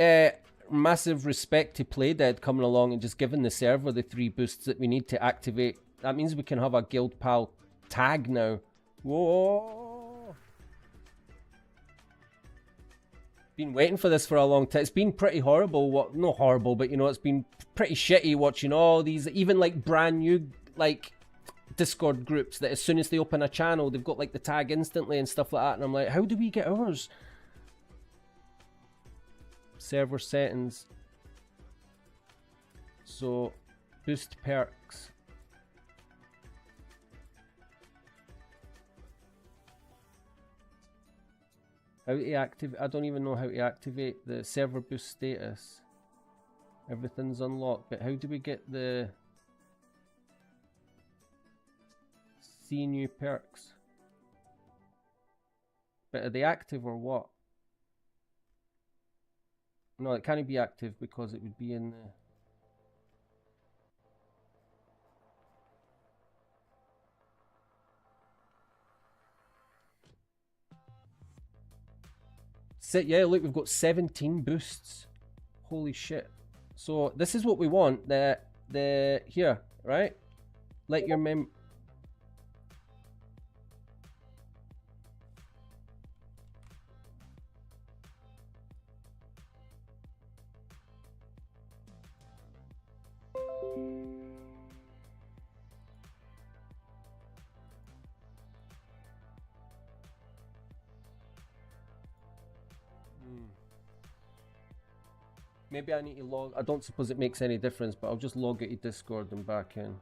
Speaker 1: massive respect to Playdead coming along and just giving the server the 3 boosts that we need to activate. That means we can have a guild pal tag now. Whoa! Been waiting for this for a long time. It's been pretty horrible. What? Not horrible, but you know, it's been pretty shitty watching all these, even like brand new like Discord groups that as soon as they open a channel, they've got like the tag instantly and stuff like that. And I'm like, how do we get ours? Server settings. So, boost perks. How to activate? I don't even know how to activate the server boost status. Everything's unlocked, but how do we get the see new perks? But are they active or what? No, it can't be active because it would be in the... Yeah, look, we've got 17 boosts. Holy shit. So this is what we want. The here, right? Let your Maybe I need to log... I don't suppose it makes any difference, but I'll just log it to Discord and back in.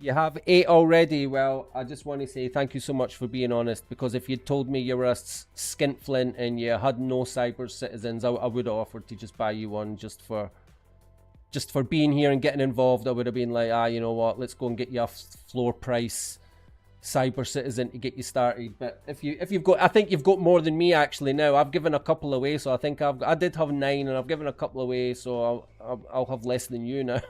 Speaker 1: You have 8 already. Well, I just want to say thank you so much for being honest, because if you'd told me you were a skinflint and you had no cyber citizens, I would have offered to just buy you one just for being here and getting involved. I would have been like, you know what, let's go and get you a floor price cyber citizen to get you started. But if you've got, I think you've got more than me actually now. I've given a couple away, so I think I did have 9 and I've given a couple away, so I'll have less than you now.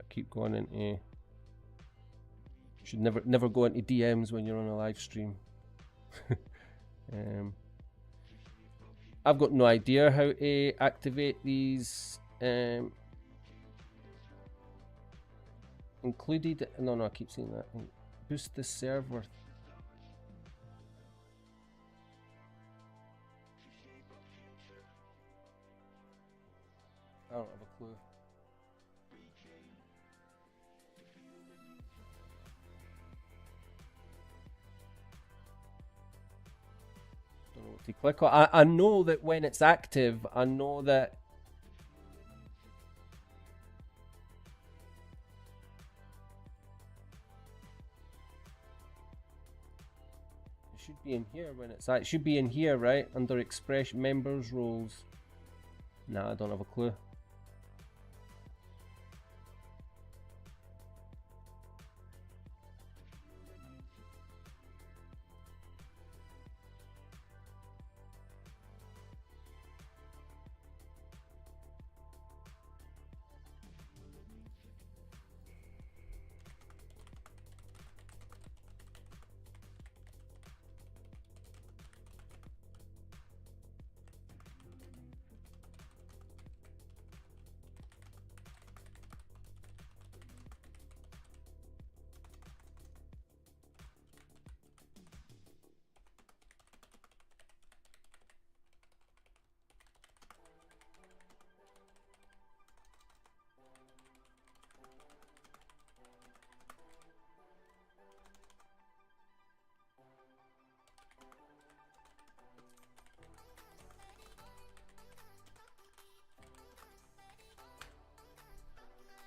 Speaker 1: Keep going into... Should never go into DMs when you're on a live stream. I've got no idea how to activate these included. No, I keep saying that. Boost the server. I don't have a clue. To click on. I know that when it's active, I know that it should be in here when it's it should be in here, right? Under expression members roles. Nah, I don't have a clue.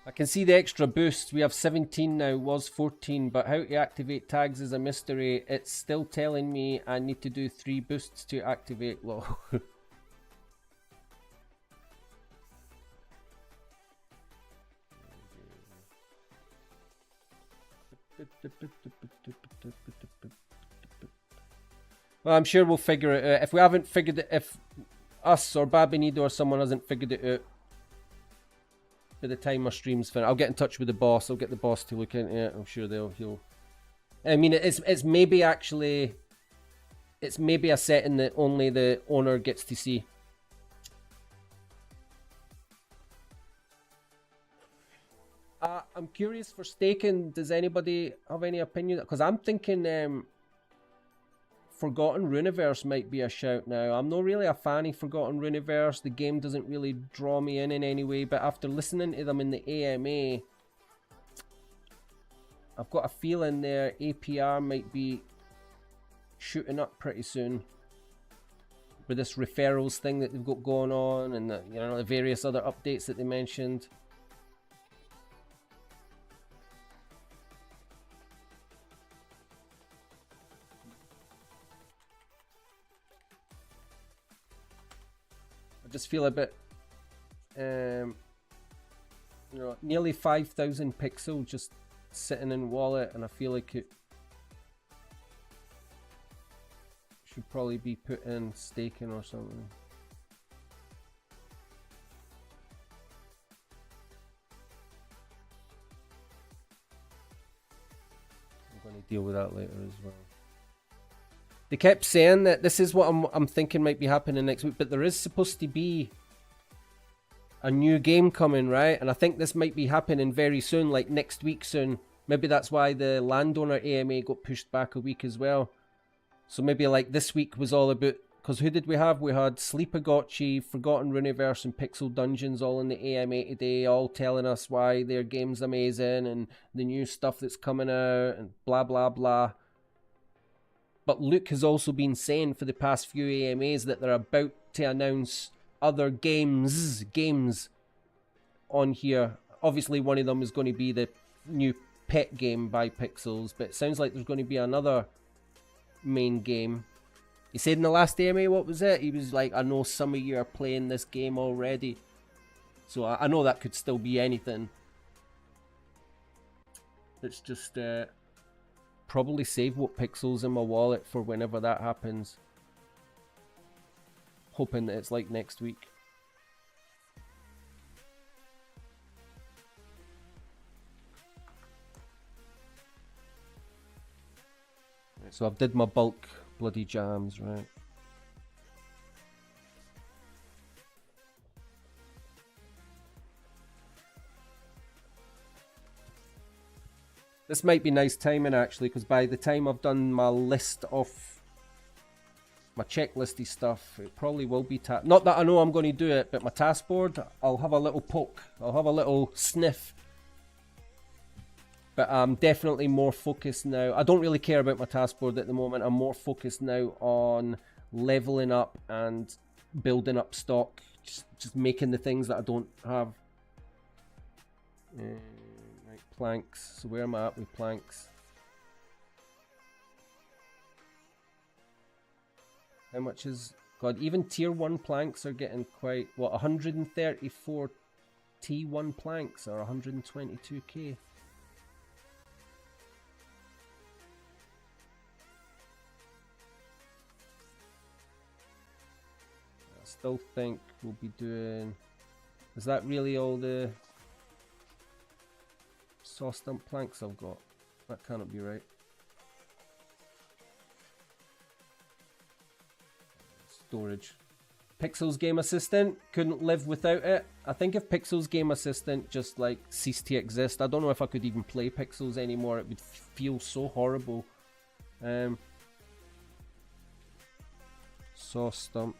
Speaker 1: I can see the extra boost. We have 17 now, was 14, but how to activate tags is a mystery. It's still telling me I need to do 3 boosts to activate. Well, Well, I'm sure we'll figure it out. If we haven't figured it, if us or Babinido or someone hasn't figured it out by the time our stream's finished, I'll get in touch with the boss. I'll get the boss to look into it. I'm sure he'll. I mean, it's maybe actually, it's maybe a setting that only the owner gets to see. I'm curious for staking. Does anybody have any opinion? Because I'm thinking Forgotten Runiverse might be a shout now. I'm not really a fan of Forgotten Runiverse. The game doesn't really draw me in any way. But after listening to them in the AMA, I've got a feeling their APR might be shooting up pretty soon with this referrals thing that they've got going on, and the, you know, the various other updates that they mentioned. I just feel a bit, you know, nearly 5,000 pixel just sitting in wallet, and I feel like it should probably be put in staking or something. I'm going to deal with that later as well. They kept saying that this is what I'm thinking might be happening next week, but there is supposed to be a new game coming, right? And I think this might be happening very soon, like next week soon. Maybe that's why the landowner AMA got pushed back a week as well. So maybe like this week was all about, because who did we have? We had Sleepagotchi, Forgotten Runiverse, and Pixel Dungeons all in the AMA today, all telling us why their game's amazing and the new stuff that's coming out and blah, blah, blah. But Luke has also been saying for the past few AMAs that they're about to announce other games on here. Obviously, one of them is going to be the new pet game by Pixels, but it sounds like there's going to be another main game. He said in the last AMA, what was it? He was like, I know some of you are playing this game already. So I know that could still be anything. It's just probably save what Pixels in my wallet for whenever that happens. Hoping that it's like next week. So I've did my bulk bloody jams, right? This might be nice timing actually, because by the time I've done my list of my checklisty stuff, it probably will be not that I know I'm going to do it, but my task board, I'll have a little poke, I'll have a little sniff. But I'm definitely more focused now. I don't really care about my task board at the moment. I'm more focused now on leveling up and building up stock, just making the things that I don't have. Right, planks. So where am I at with planks? How much is... God, even tier 1 planks are getting quite... What, 134 T1 planks or 122k? Still think we'll be doing... Is that really all the saw stump planks I've got? That cannot be right. Storage. Pixels Game Assistant, couldn't live without it. I think if Pixels Game Assistant just like ceased to exist, I don't know if I could even play Pixels anymore. It would feel so horrible. Saw stump.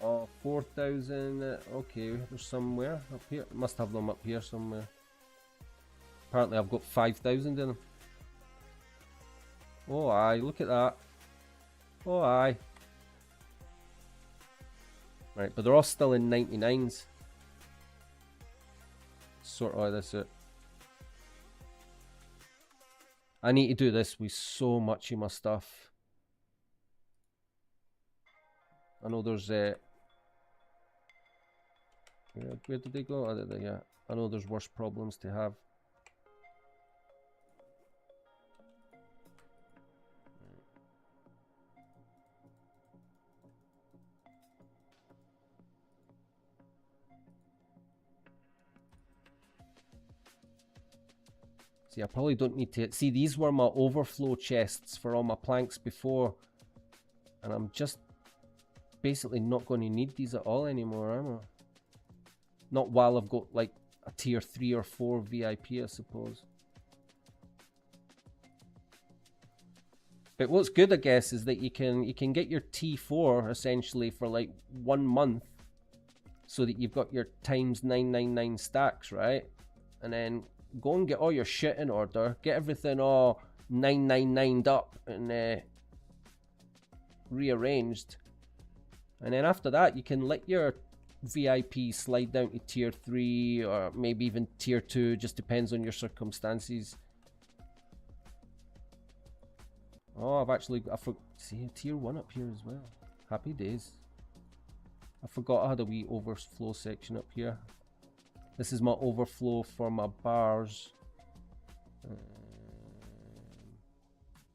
Speaker 1: Oh, 4,000. Okay, there's somewhere up here. Must have them up here somewhere. Apparently, I've got 5,000 in them. Oh, aye, look at that. Oh, aye. Right, but they're all still in 99s. Sort all this out. I need to do this with so much of my stuff. I know there's where did they go? Oh, yeah. I know there's worse problems to have. See, I probably don't need to... See, these were my overflow chests for all my planks before. And I'm just basically not going to need these at all anymore, am I? Not while I've got like a tier 3 or 4 VIP, I suppose. But what's good, I guess, is that you can get your T4 essentially for like 1 month, so that you've got your times 999 stacks, right? And then go and get all your shit in order, get everything all 999'd up and rearranged, and then after that you can let your VIP slide down to tier 3 or maybe even tier 2, just depends on your circumstances. Oh, see tier 1 up here as well. Happy days. I forgot I had a wee overflow section up here. This is my overflow for my bars.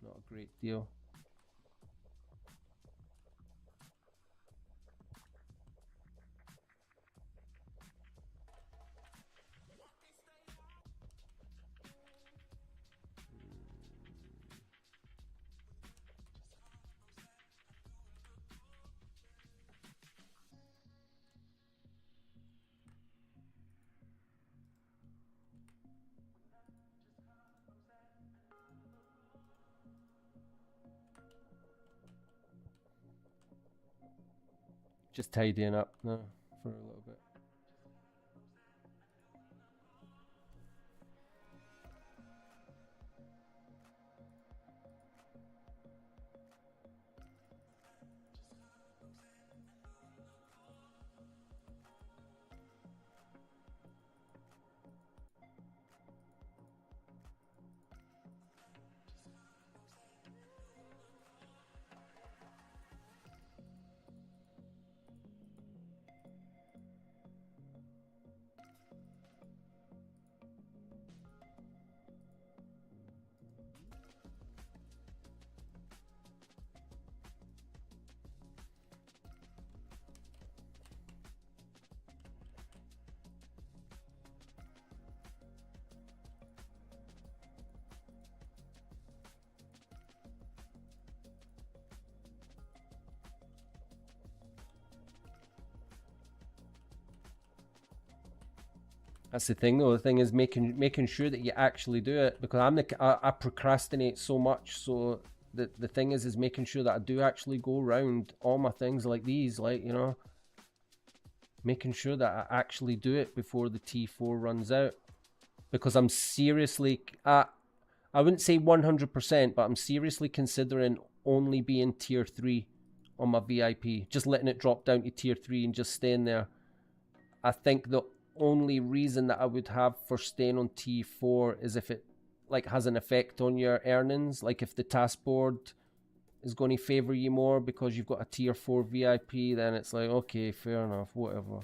Speaker 1: Not a great deal. Just tidying up now for a little bit. That's the thing though. The thing is making sure that you actually do it, because I procrastinate so much. So the thing is making sure that I do actually go around all my things like these, like, you know, making sure that I actually do it before the T4 runs out. Because I'm seriously, I wouldn't say 100%, but I'm seriously considering only being tier 3 on my VIP, just letting it drop down to tier 3 and just staying there. I think the only reason that I would have for staying on T4 is if it like has an effect on your earnings, like if the task board is going to favor you more because you've got a tier 4 VIP, then it's like, okay, fair enough, whatever.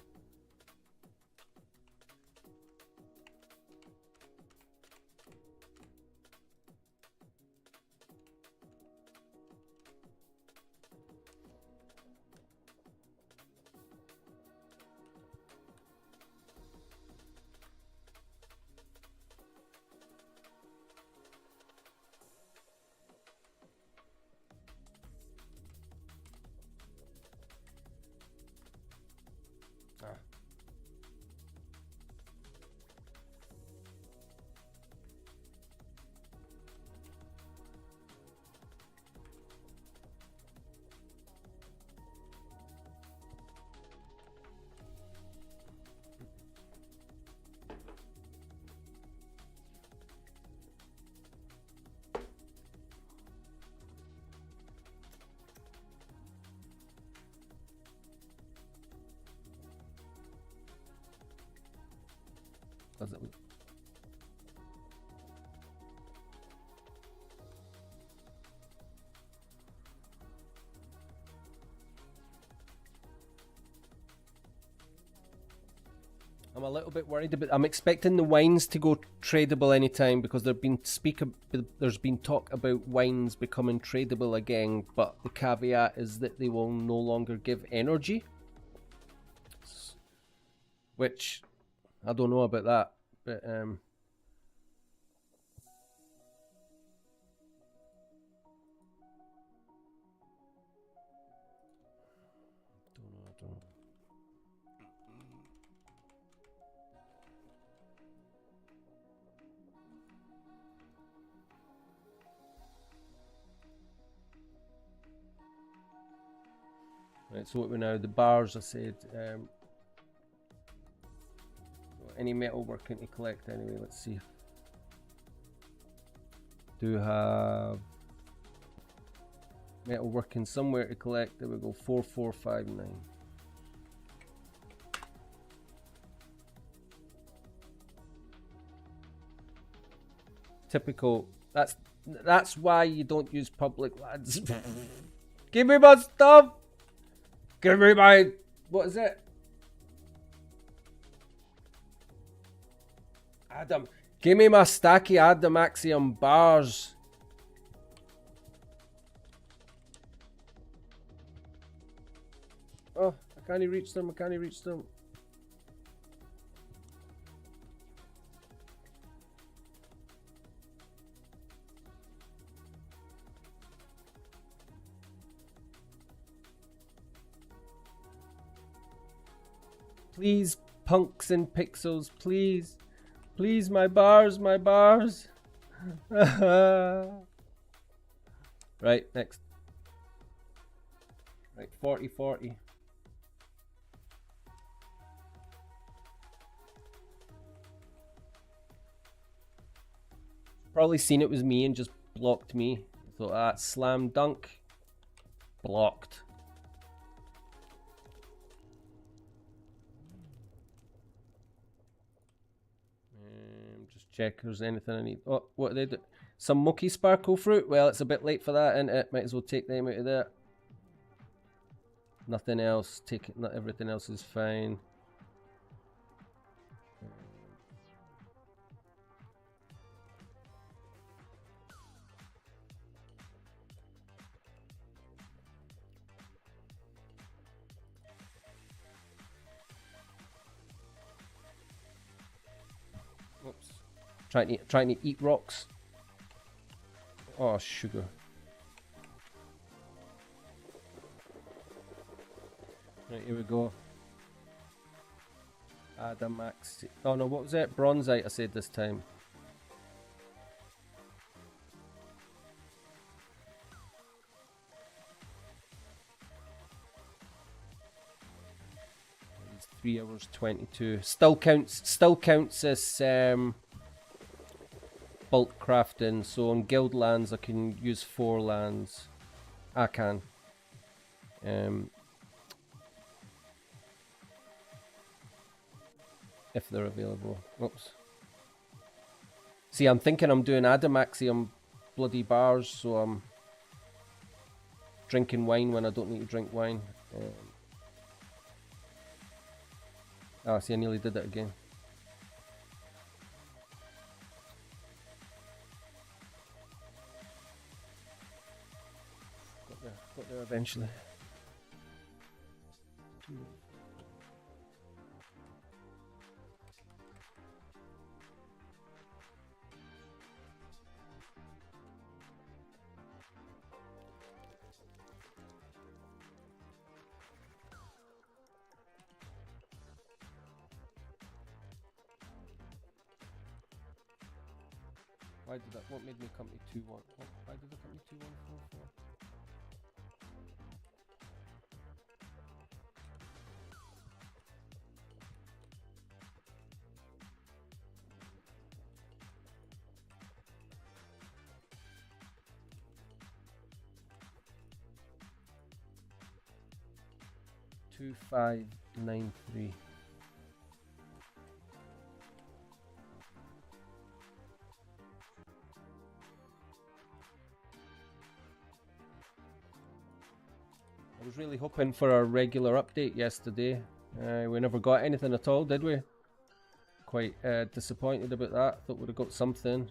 Speaker 1: I'm a little bit worried about. I'm expecting the wines to go tradable anytime, because there's been talk about wines becoming tradable again, but the caveat is that they will no longer give energy, which I don't know about that, but Right, so what we now, the bars I said, any metal working to collect anyway, let's see. Do have metal working somewhere to collect, there we go, 4459. Typical, that's why you don't use public lads. Give me my stuff! Give me my, what is it? Adam, give me my stacky adamantium bars. Oh, I can't reach them, I can't reach them. Please, punks and pixels, please. Please, my bars, my bars. Right, next. Right, 40-40. Probably seen it was me and just blocked me. Thought, ah, slam dunk. Blocked. Just check if there's anything I need. Oh, what did they do? Some mucky sparkle fruit? Well, it's a bit late for that, isn't it? Might as well take them out of there. Nothing else. Take it. Not everything else is fine. Oops. Trying to eat rocks. Oh, sugar. Right, here we go. Adamantium. Oh no, what was it? Bronzite I said this time. It's 3 hours 22. Still counts as bulk crafting. So on guild lands I can use 4 lands. I can. If they're available. Oops. See, I'm thinking I'm doing adamantium bloody bars, so I'm drinking wine when I don't need to drink wine. Ah, see, I nearly did it again. Got there eventually. Why did that? What made me come to 2-1? Why did it come to 2-1-4-4? Two, 5, 9, 3. I was really hoping for a regular update yesterday. We never got anything at all, did we? Quite disappointed about that. Thought we'd have got something.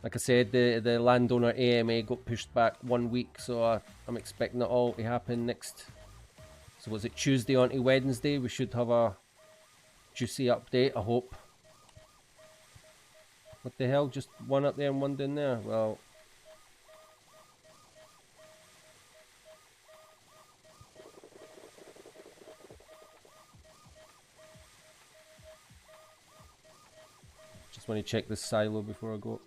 Speaker 1: Like I said, the landowner AMA got pushed back 1 week, so I'm expecting it all to happen next. So was it Tuesday on to Wednesday? We should have a juicy update, I hope. What the hell? Just one up there and one down there? Well... Just want to check this silo before I go.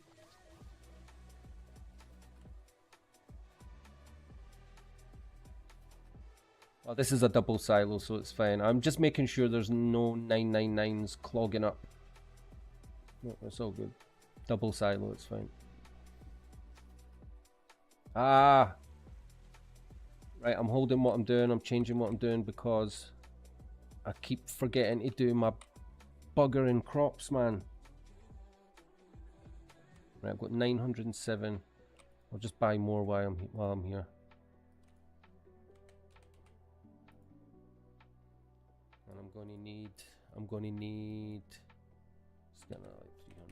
Speaker 1: this is a double silo, so it's fine. I'm just making sure there's no 999s clogging up. No, it's all good. Double silo, it's fine. Ah! Right, I'm holding what I'm doing. I'm changing what I'm doing because I keep forgetting to do my buggering crops, man. Right, I've got 907. I'll just buy more while I'm here. And I'm gonna need it's gonna like 300.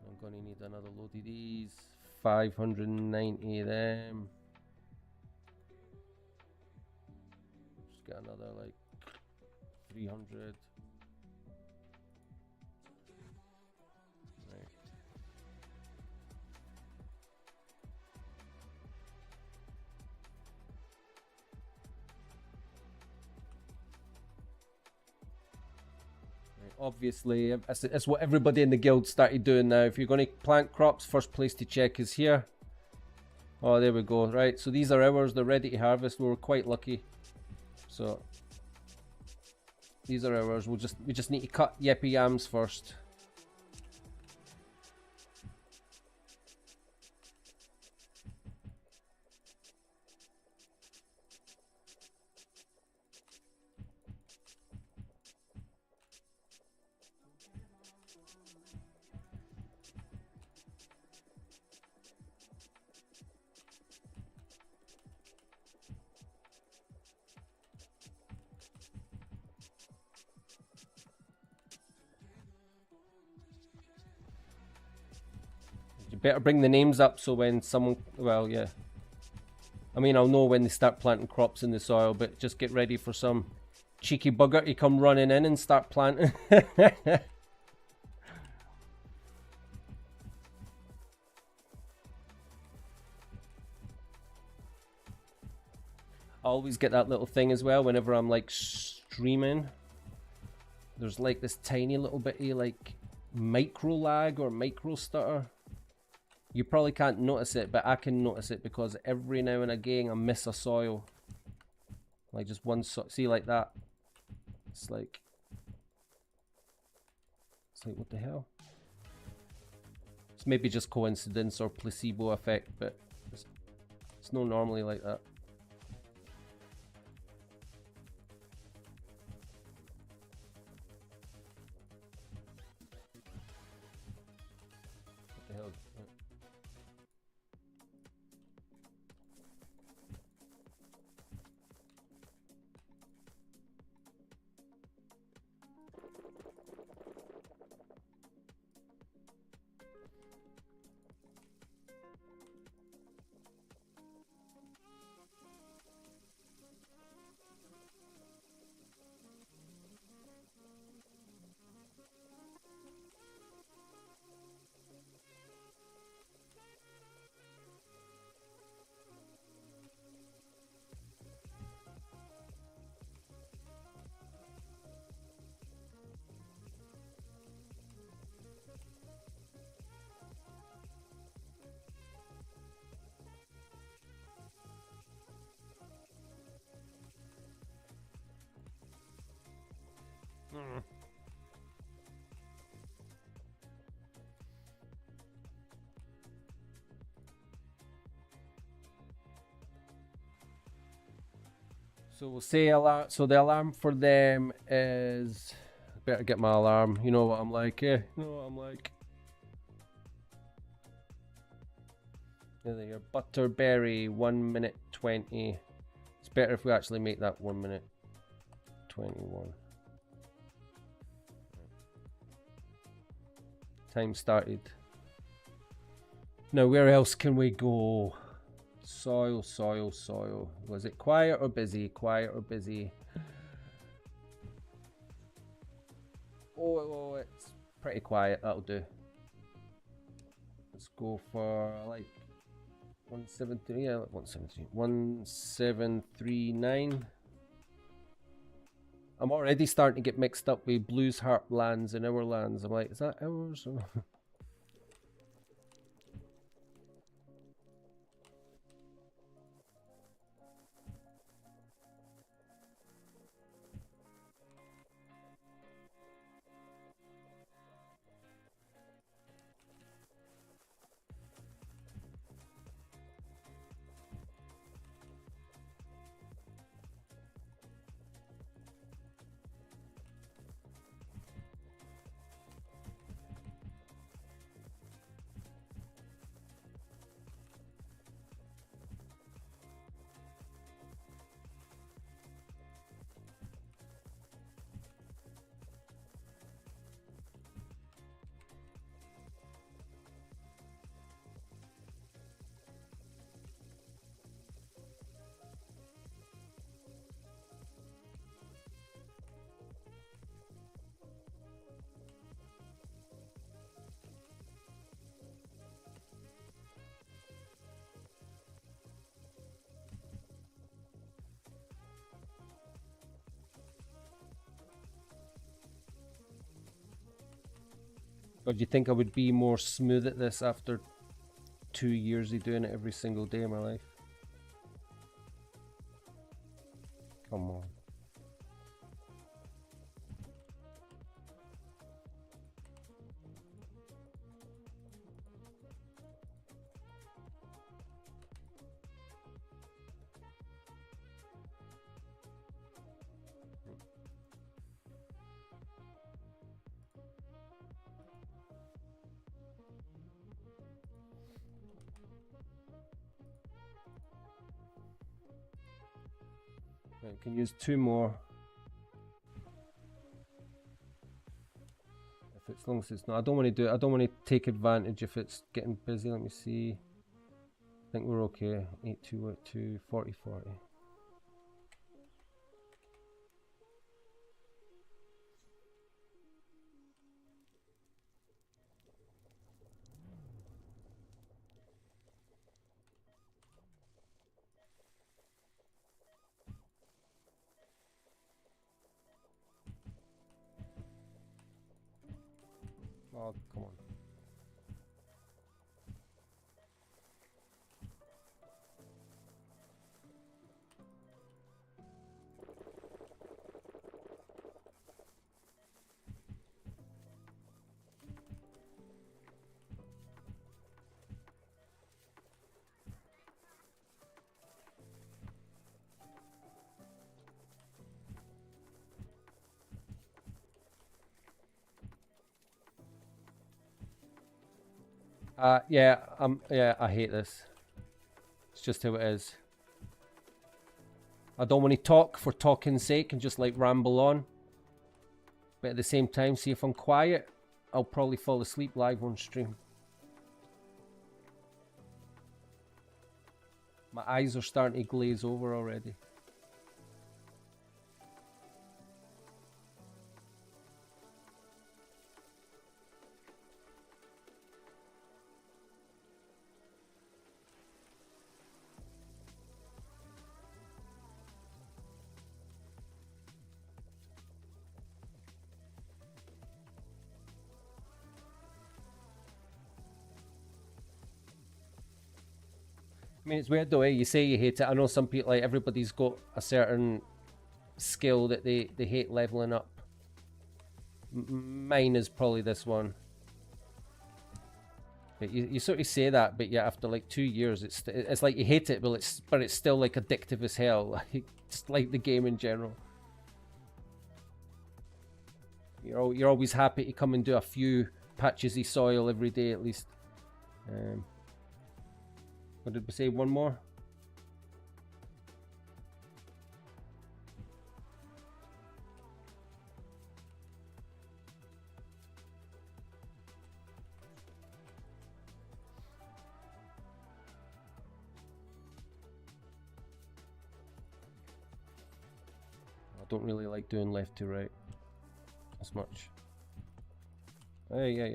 Speaker 1: I'm gonna need another load of these. 590 of them. Just get another like 300. Right. Obviously, it's what everybody in the guild started doing now. If you're going to plant crops, first place to check is here. Oh, there we go. Right, so these are ours. They're ready to harvest. We were quite lucky. So these are ours. We just need to cut Yeppy yams first. You better bring the names up so when someone, well, yeah. I mean, I'll know when they start planting crops in the soil, but just get ready for some cheeky bugger to come running in and start planting. I always get that little thing as well whenever I'm like streaming. There's like this tiny little bit of like micro lag or micro stutter. You probably can't notice it, but I can notice it because every now and again I miss a soil. Like just one see like that. It's like what the hell? It's maybe just coincidence or placebo effect, but it's not normally like that. What the hell? So we'll say alarm. So the alarm for them is. Better get my alarm. You know what I'm like, eh? You know what I'm like. Your butterberry 1 minute 20. It's better if we actually make that 1 minute 21. Time started. Now where else can we go? Soil, soil, soil. Was it quiet or busy? Quiet or busy? Oh, it's pretty quiet. That'll do. Let's go for like 173. Yeah, 173. 1739. I'm already starting to get mixed up with Blues Heart lands and our lands. I'm like, is that ours? Or Or do you think I would be more smooth at this after 2 years of doing it every single day of my life? Come on. Right, we can use 2 more. If it's, as long as it's not, I don't want to do it. I don't want to take advantage if it's getting busy. Let me see. I think we're okay. 8, 2, 2, 40, 40. Oh, come on. Yeah, I hate this. It's just how it is. I don't want to talk for talking's sake and just like ramble on. But at the same time, see if I'm quiet, I'll probably fall asleep live on stream. My eyes are starting to glaze over already. I mean, it's weird the way you say you hate it. I know some people, like everybody's got a certain skill that they hate leveling up. Mine is probably this one. But you sort of say that, but yeah, after like 2 years, it's like you hate it, but it's still like addictive as hell. Like just like the game in general. You're always happy to come and do a few patches of soil every day at least. What did we say? 1 more? I don't really like doing left to right as much. Hey.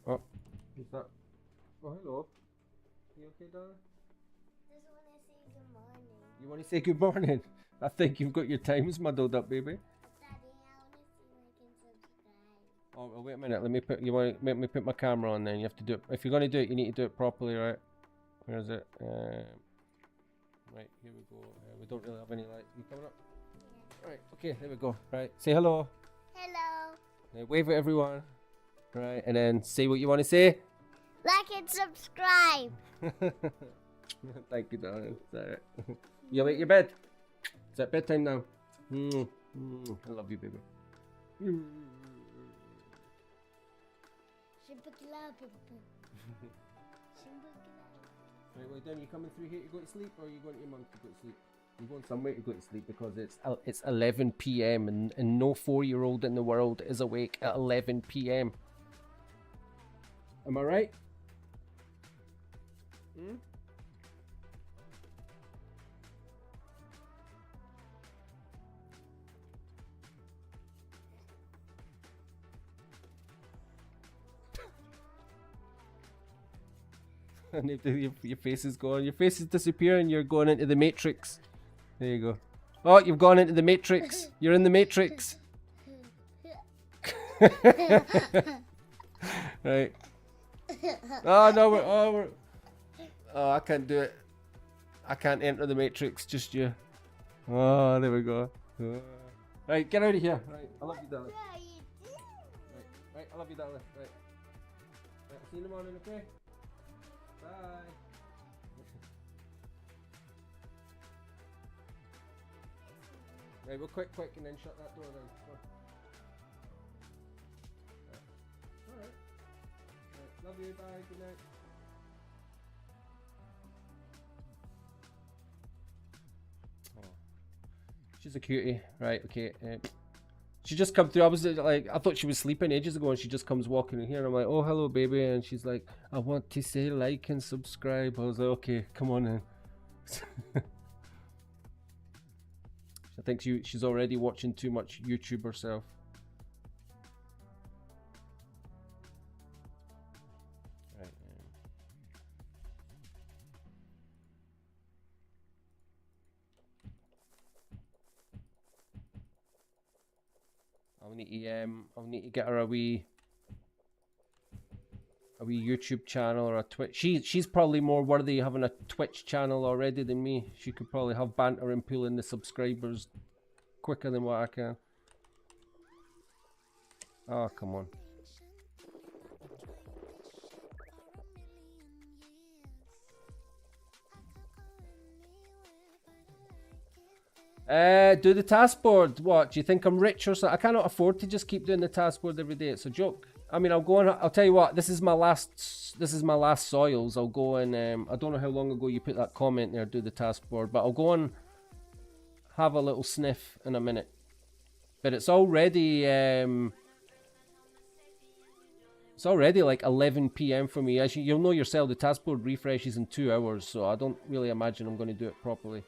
Speaker 1: Oh, who's that? Oh, hello. You okay, darling?
Speaker 2: Just want to say good morning.
Speaker 1: You want to say good morning? I think you've got your times muddled up, baby.
Speaker 2: Daddy, I want to see if I can subscribe.
Speaker 1: Oh, well, wait a minute. Let me put. You want to make me put my camera on? Then you have to do it. If you're going to do it, you need to do it properly, right? Where is it? Right, here we go. We don't really have any light. You coming up?
Speaker 2: Yeah.
Speaker 1: Right. Okay. There we go. Right. Say hello.
Speaker 2: Hello.
Speaker 1: Now wave at everyone. Right, and then say what you want to say.
Speaker 2: Like and subscribe.
Speaker 1: Thank you, darling. Is that it? You make your bed? Is that bedtime now? I love you, baby. Right, well, then you coming through here to go to sleep, or are you going to your mum to go to sleep? I'm going somewhere to go to sleep because it's 11 p.m. and no 4-year-old in the world is awake at 11 p.m. Am I right? Hmm? And your face is gone. Your face is disappearing. You're going into the Matrix. There you go. Oh, you've gone into the Matrix. You're in the Matrix. Right. Oh no, oh, I can't do it. I can't enter the Matrix. Just you. Oh, there we go. Oh. Right, get out of here. Right, I love you, darling. Right, I love you, darling. Right. Right, see you in the morning, okay? Bye. Right, well, quick, and then shut that door then. Alright. Right, love you, bye, good night. Oh. She's a cutie. Right, okay. She just come through. I was like, I thought she was sleeping ages ago, and she just comes walking in here. And I'm like, oh, hello, baby. And she's like, I want to say like and subscribe. I was like, okay, come on in. I think she's already watching too much YouTube herself. Right. I'll need to get her a wee YouTube channel or a Twitch. She's probably more worthy of having a Twitch channel already than me. She could probably have banter and pull in the subscribers quicker than what I can. Oh, come on. Do the task board. What? Do you think I'm rich or something? I cannot afford to just keep doing the task board every day. It's a joke. I mean, I'll go on. I'll tell you what. This is my last soils. I'll go and I don't know how long ago you put that comment there. Do the task board, but I'll go and have a little sniff in a minute. But it's already like 11 p.m. for me. As you'll know yourself, the task board refreshes in 2 hours, so I don't really imagine I'm going to do it properly.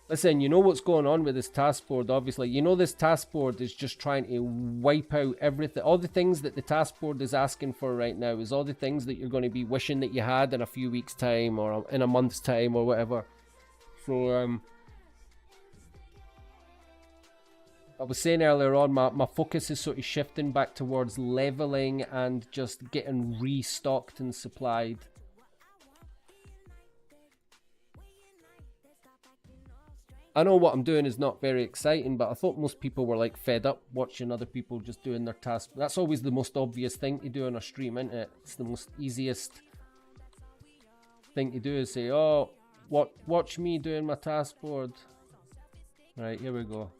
Speaker 1: Listen, you know what's going on with this task board, obviously. You know this task board is just trying to wipe out everything. All the things that the task board is asking for right now is all the things that you're going to be wishing that you had in a few weeks' time or in a month's time or whatever. So, I was saying earlier on, my focus is sort of shifting back towards leveling and just getting restocked and supplied. I know what I'm doing is not very exciting, but I thought most people were like fed up watching other people just doing their tasks. That's always the most obvious thing to do on a stream, isn't it? It's the most easiest thing to do is say, oh, watch me doing my task board. Right, here we go.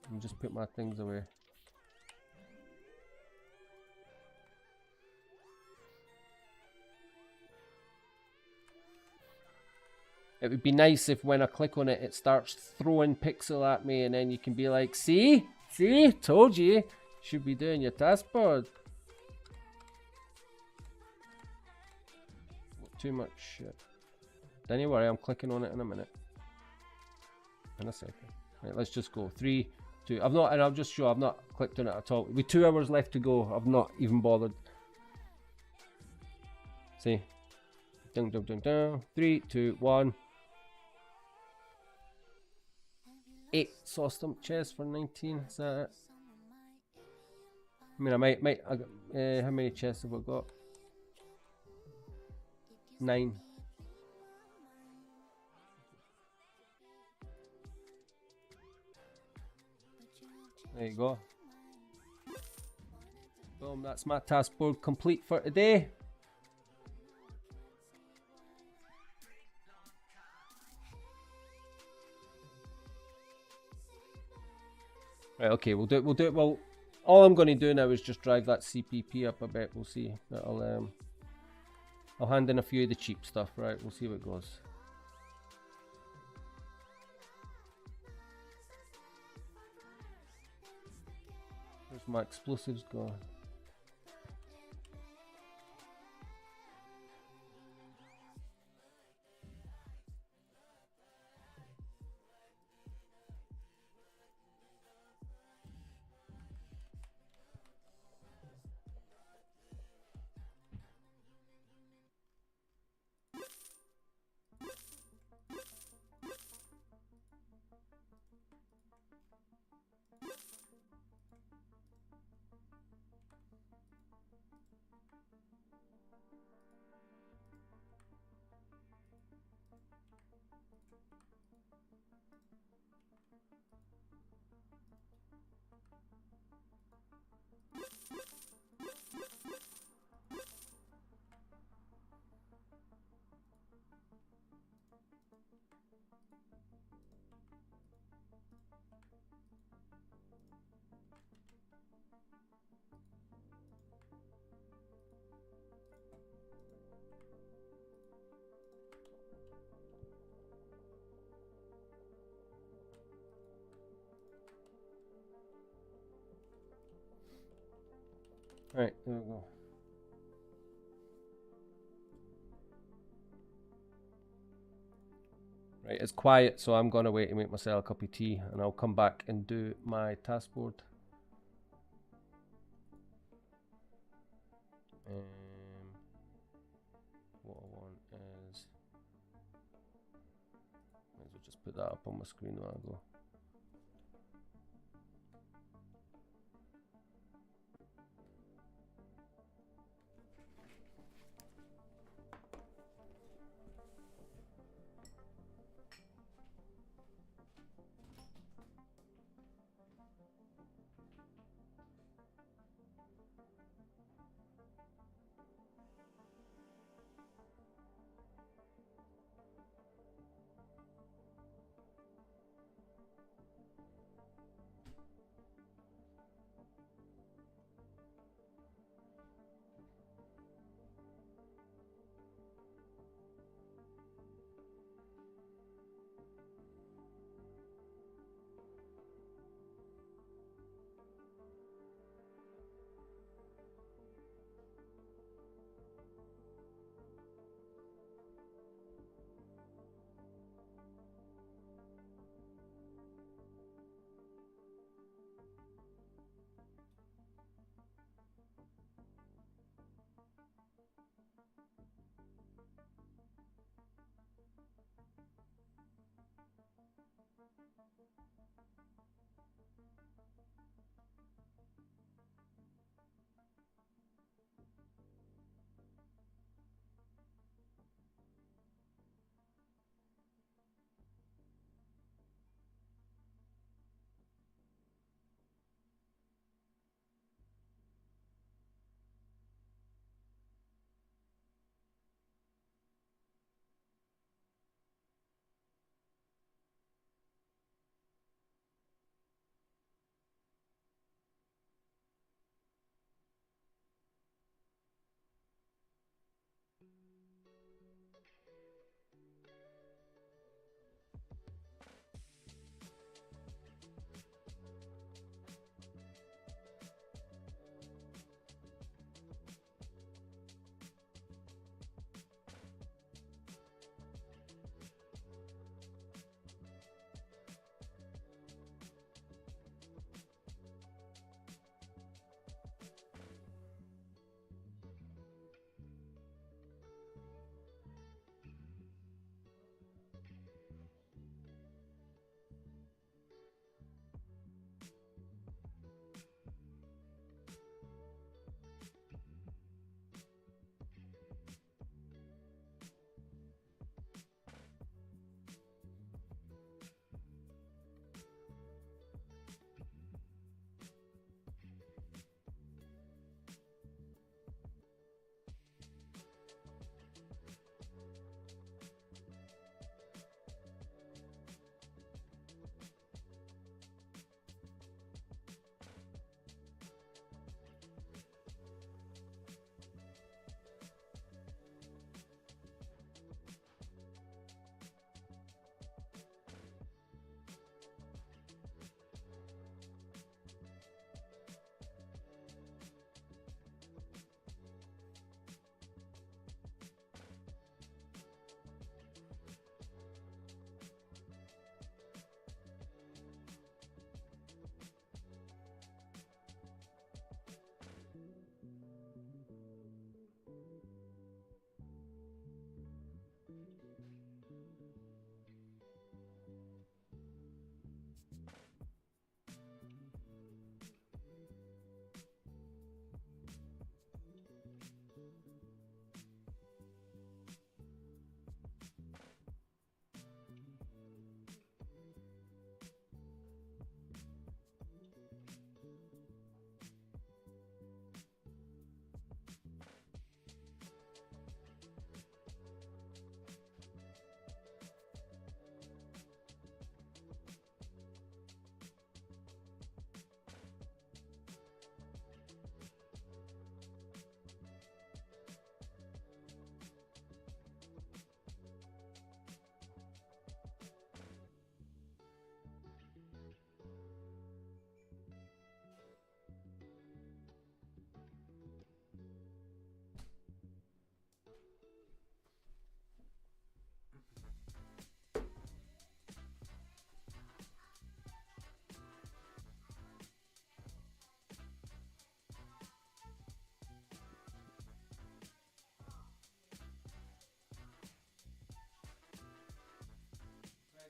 Speaker 1: Let me just put my things away. It would be nice if when I click on it, it starts throwing pixel at me and then you can be like, see, told you, should be doing your task board. Too much shit. Don't worry, I'm clicking on it in a minute. In a second. Right, let's just go. 3, 2. I've not, and I'll just show I've not clicked on it at all. With 2 hours left to go, I've not even bothered. See? Dun, dun, dun, dun. 3, 2, 1. 8 saw stump chest for 19. Is that it? I mean, I might. How many chests have I got? 9. There you go. Boom, that's my task board complete for today. Right, okay, we'll do it. Well, All I'm going to do now is just drive that CPP up a bit. We'll see. I'll hand in a few of the cheap stuff, right? We'll see what goes. Where's my explosives gone? Right, there we go. Right, it's quiet, so I'm going to wait and make myself a cup of tea, and I'll come back and do my task board. What I want is, might as well just put that up on my screen while I go.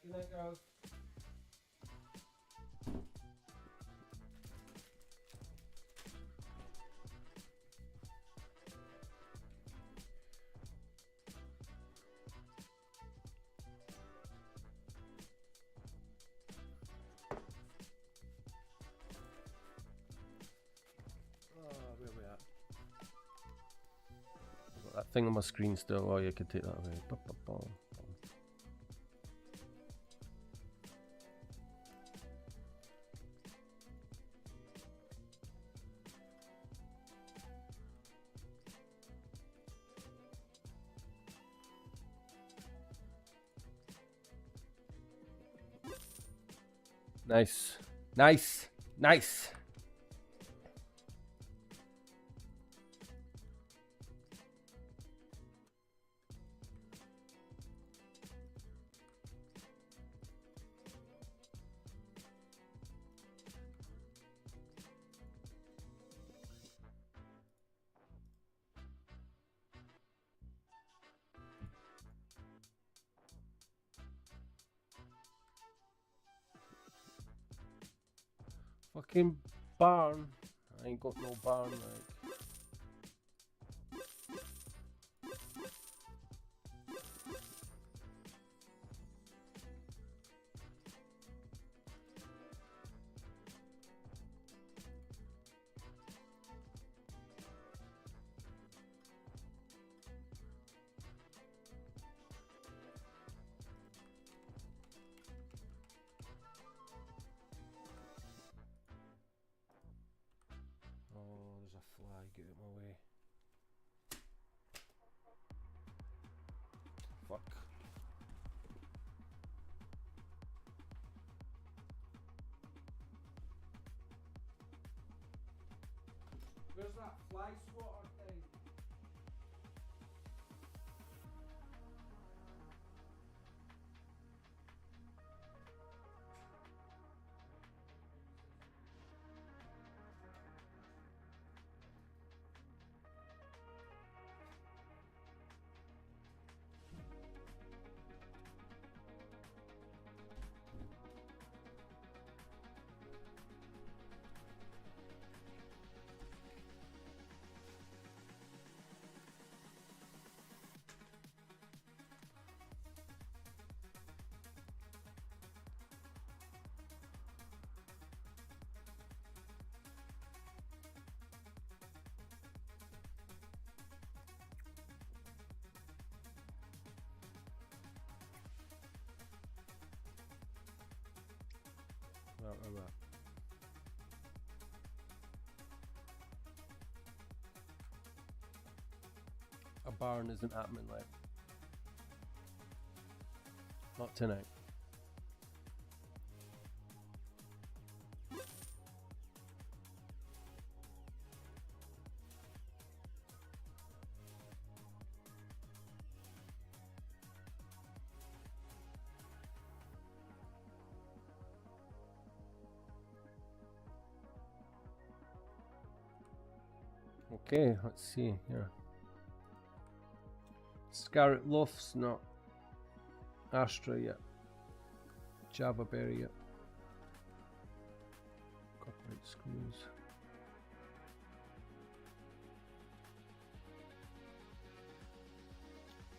Speaker 1: Good night, girls. Where are we at? I've got that thing on my screen still. Oh, you could take that away. Nice. Nice. Nice. Fucking barn. I ain't got no barn, like. Oh, there's a fly. Get out of my way. Fuck. Where's that fly swatter thing? Right. A barn isn't happening, like. Not tonight. Okay, let's see here. Scarlet Loaf's not Astra yet. Java Berry yet. Copyright screws.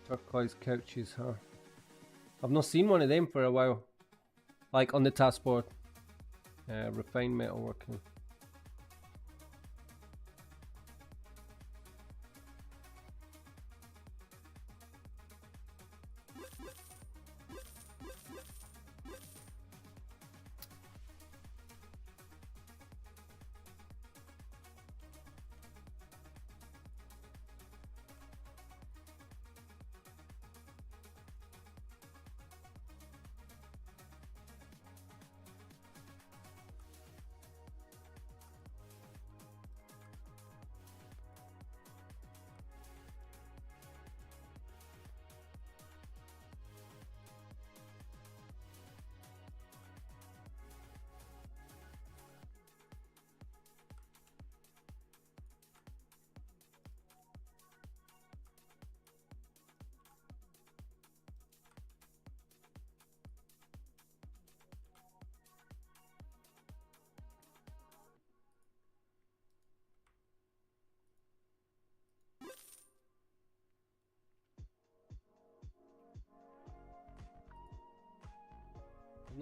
Speaker 1: Turquoise couches, huh? I've not seen one of them for a while. Like on the taskboard. Refined metalworking.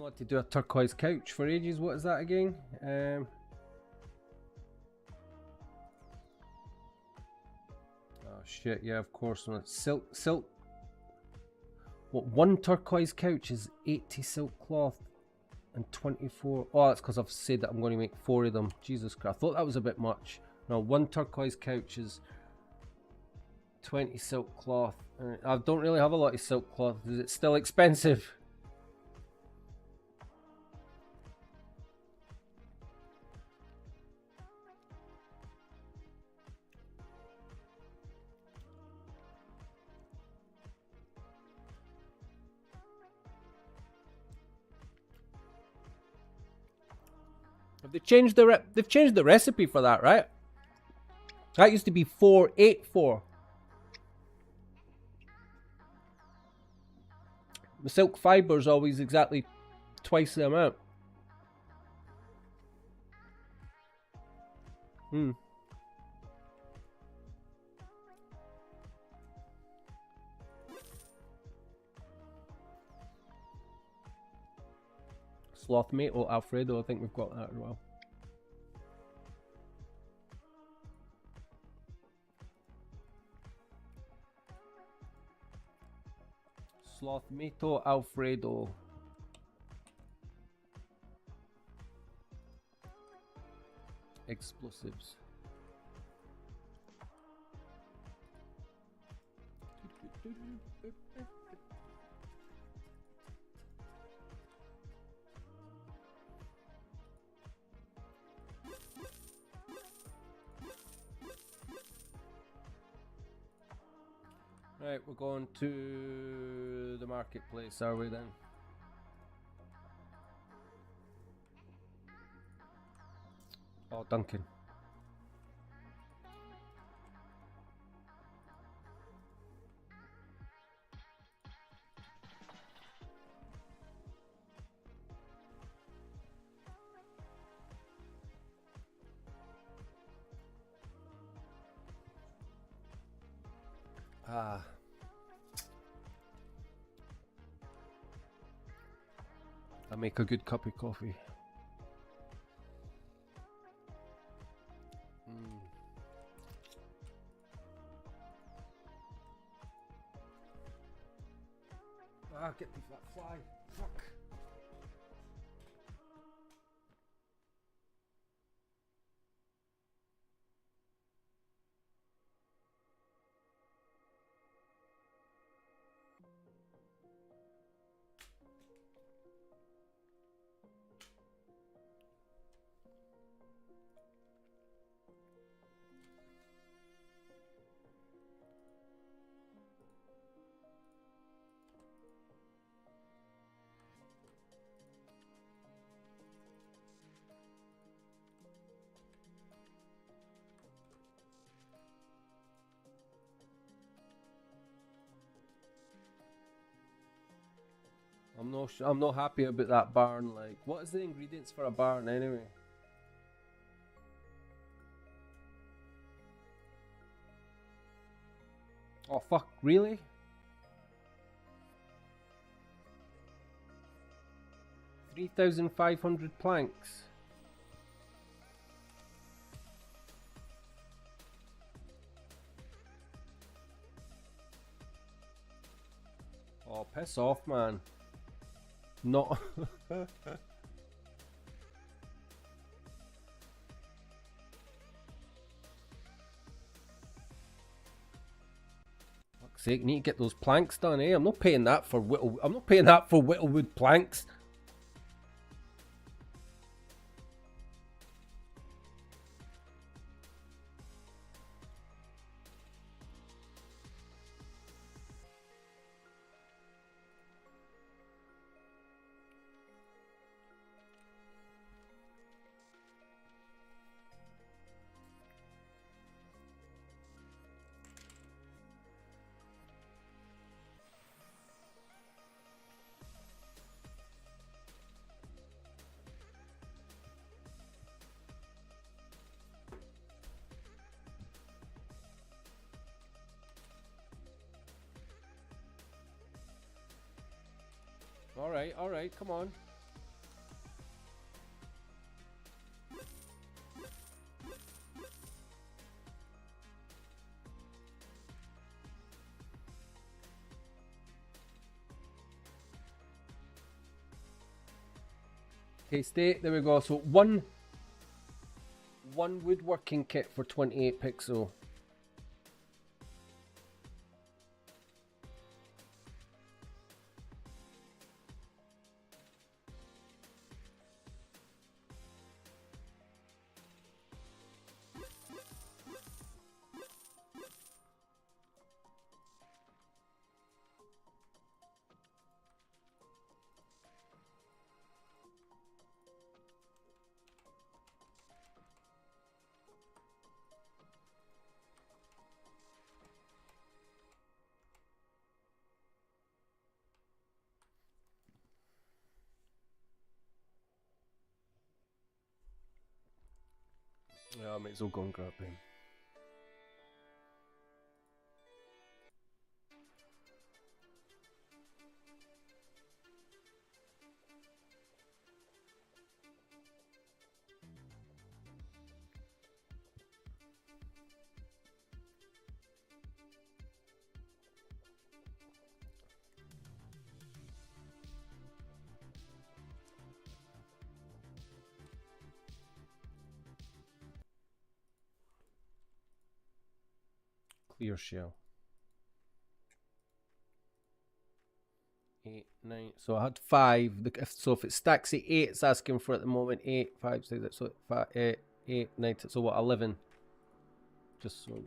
Speaker 1: wanted to do a turquoise couch for ages. What is that again? Oh shit, yeah, of course. Silk. What, one turquoise couch is 80 silk cloth and 24. Oh, that's because I've said that I'm going to make 4 of them. Jesus Christ, I thought that was a bit much. No, one turquoise couch is 20 silk cloth. I don't really have a lot of silk cloth. Is it still expensive? Have they changed they've changed the recipe for that, right? That used to be 484. The silk fibre is always exactly twice the amount. Sloth mate or Alfredo, I think we've got that as well. Sloth Mato Alfredo. Explosives. Right, we're going to the marketplace, are we then? Oh, Duncan. Ah. I make a good cup of coffee. Ah, get me that fly. Fuck. I'm not happy about that barn. Like, what is the ingredients for a barn anyway? Oh fuck, really? $3,500 planks. Oh, piss off, man. Not. Fuck's sake, need to get those planks done, eh? I'm not paying that for Whittlewood planks. All right, come on. Okay, stay. There we go. So one woodworking kit for 28 pixel. Yeah, I might as well go and grab him. Clear shell. 8, 9. So I had 5. So if it stacks at 8, it's asking for at the moment 8, 5, 6. So 5, 8, 9. So what? 11. Just so. 11.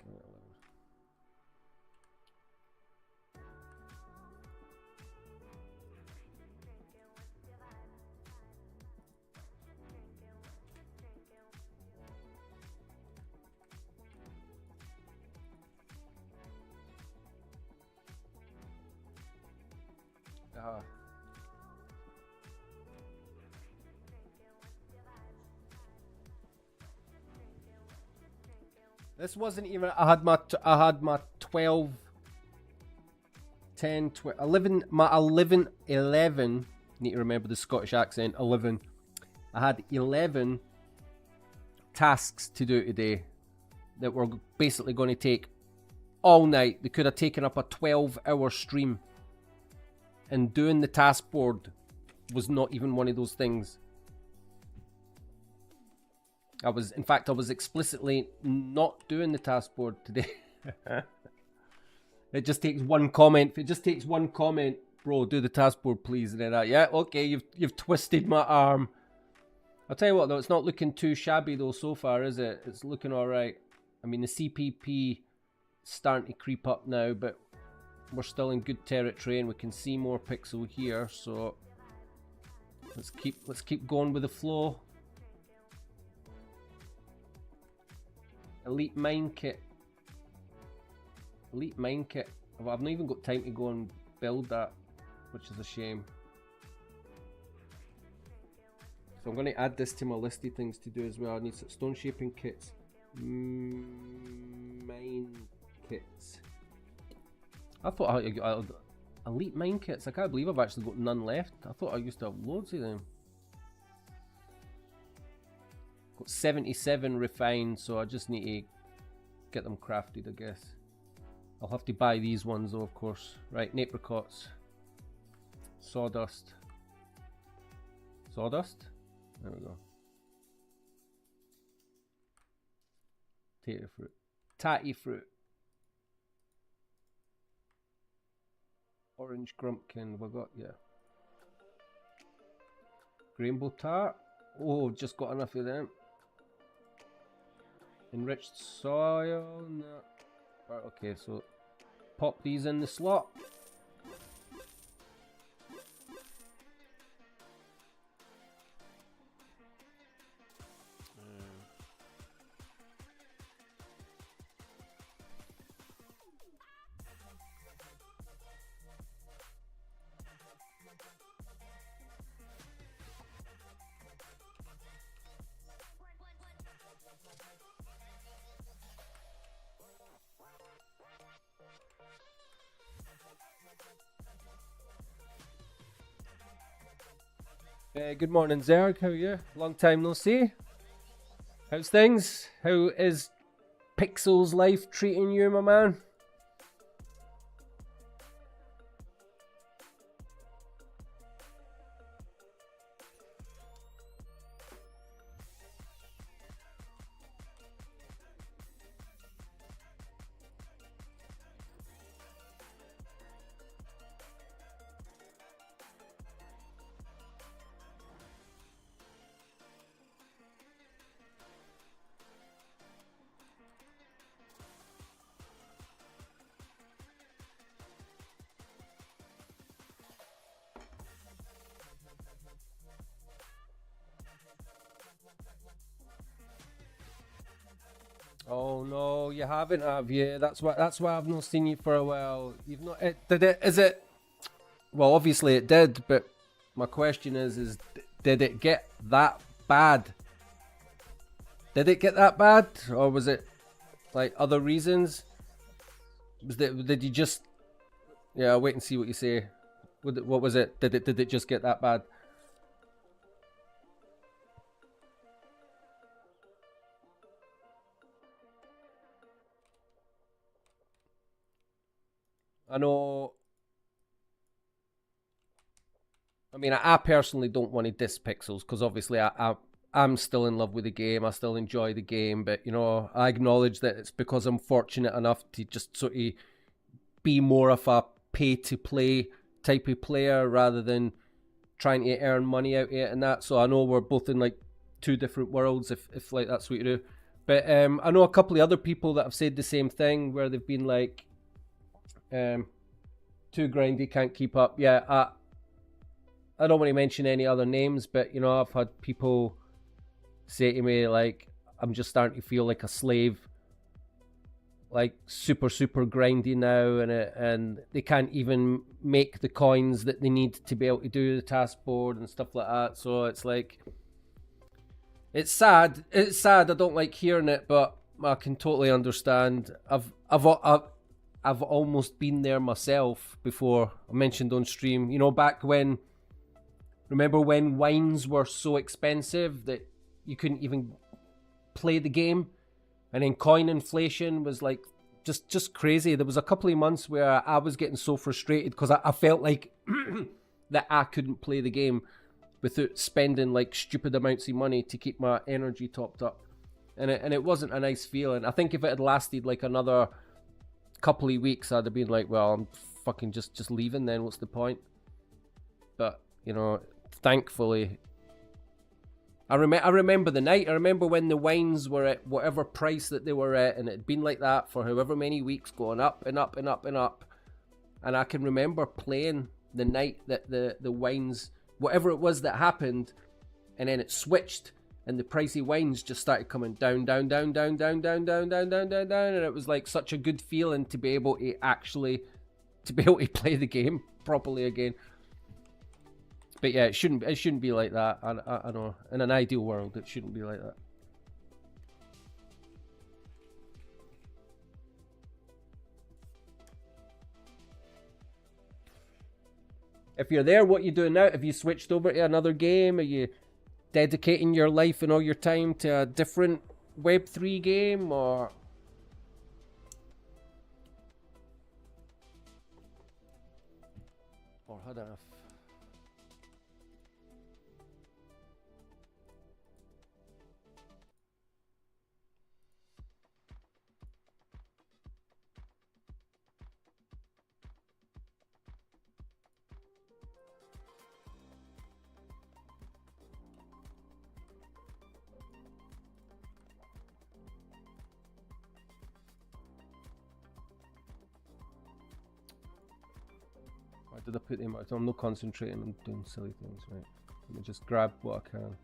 Speaker 1: This wasn't even. I had my 12, 10, 12, 11. My 11. Need to remember the Scottish accent. 11. I had 11 tasks to do today that were basically going to take all night. They could have taken up a 12-hour stream. And doing the task board was not even one of those things. In fact, I was explicitly not doing the task board today. It just takes one comment. If it just takes one comment, bro, do the task board, please. And then yeah, okay, you've twisted my arm. I'll tell you what, though, it's not looking too shabby though so far, is it? It's looking all right. I mean, the CPP starting to creep up now, but we're still in good territory, and we can see more pixel here. So let's keep going with the flow. Elite mine kit. Elite mine kit. Well, I've not even got time to go and build that, which is a shame. So I'm going to add this to my list of things to do as well. I need some stone shaping kits. Mine kits. I thought elite mine kits. I can't believe I've actually got none left. I thought I used to have loads of them. Got 77 refined, so I just need to get them crafted, I guess. I'll have to buy these ones though, of course. Right, apricots. Sawdust. Sawdust? There we go. Tater fruit. Tatty fruit. Orange grumpkin, have I got? Yeah. Rainbow tart. Oh, just got enough of them. Enriched soil. No. Right, okay, so pop these in the slot. Good morning, Zerg. How are you? Long time no see. How's things? How is Pixel's life treating you, my man? you haven't, have you? That's why I've not seen you for a while. You've not. Did it? Is it? Well, obviously it did, but my question is did it get that bad? Did it get that bad, or was it like other reasons? Did you just? Yeah, I'll wait and see what you say. What was it? Did it just get that bad? I know. I mean, I personally don't want to diss Pixels because obviously I'm still in love with the game. I still enjoy the game, but you know, I acknowledge that it's because I'm fortunate enough to just sort of be more of a pay-to-play type of player rather than trying to earn money out of it and that. So I know we're both in like two different worlds, if like that's what you do. But I know a couple of other people that have said the same thing where they've been like, too grindy, can't keep up. Yeah, I don't want to mention any other names, but you know, I've had people say to me like, I'm just starting to feel like a slave, like super grindy now, and they can't even make the coins that they need to be able to do the task board and stuff like that. So it's like, it's sad. It's sad. I don't like hearing it, but I can totally understand. I've almost been there myself before. I mentioned on stream, you know, back when. Remember when wines were so expensive that you couldn't even play the game? And then coin inflation was like just crazy. There was a couple of months where I was getting so frustrated because I felt like that I couldn't play the game without spending like stupid amounts of money to keep my energy topped up. And it wasn't a nice feeling. I think if it had lasted like another couple of weeks, I'd have been like, well, I'm fucking just leaving then. What's the point? But, you know, thankfully, I remember the night. I remember when the wines were at whatever price that they were at, and it had been like that for however many weeks, going up and up and up and up. And I can remember playing the night that the wines, whatever it was that happened, and then it switched, and the pricey wines just started coming down, down, down, down, down, down, down, down, down, down, down, and it was like such a good feeling to be able to actually play the game properly again. But yeah, it shouldn't be like that. I know, in an ideal world, it shouldn't be like that. If you're there, what are you doing now? Have you switched over to another game? Are you dedicating your life and all your time to a different Web3 game, or? Or had enough? Why did I put them out? I'm not concentrating on doing silly things, right? Let me just grab what I can.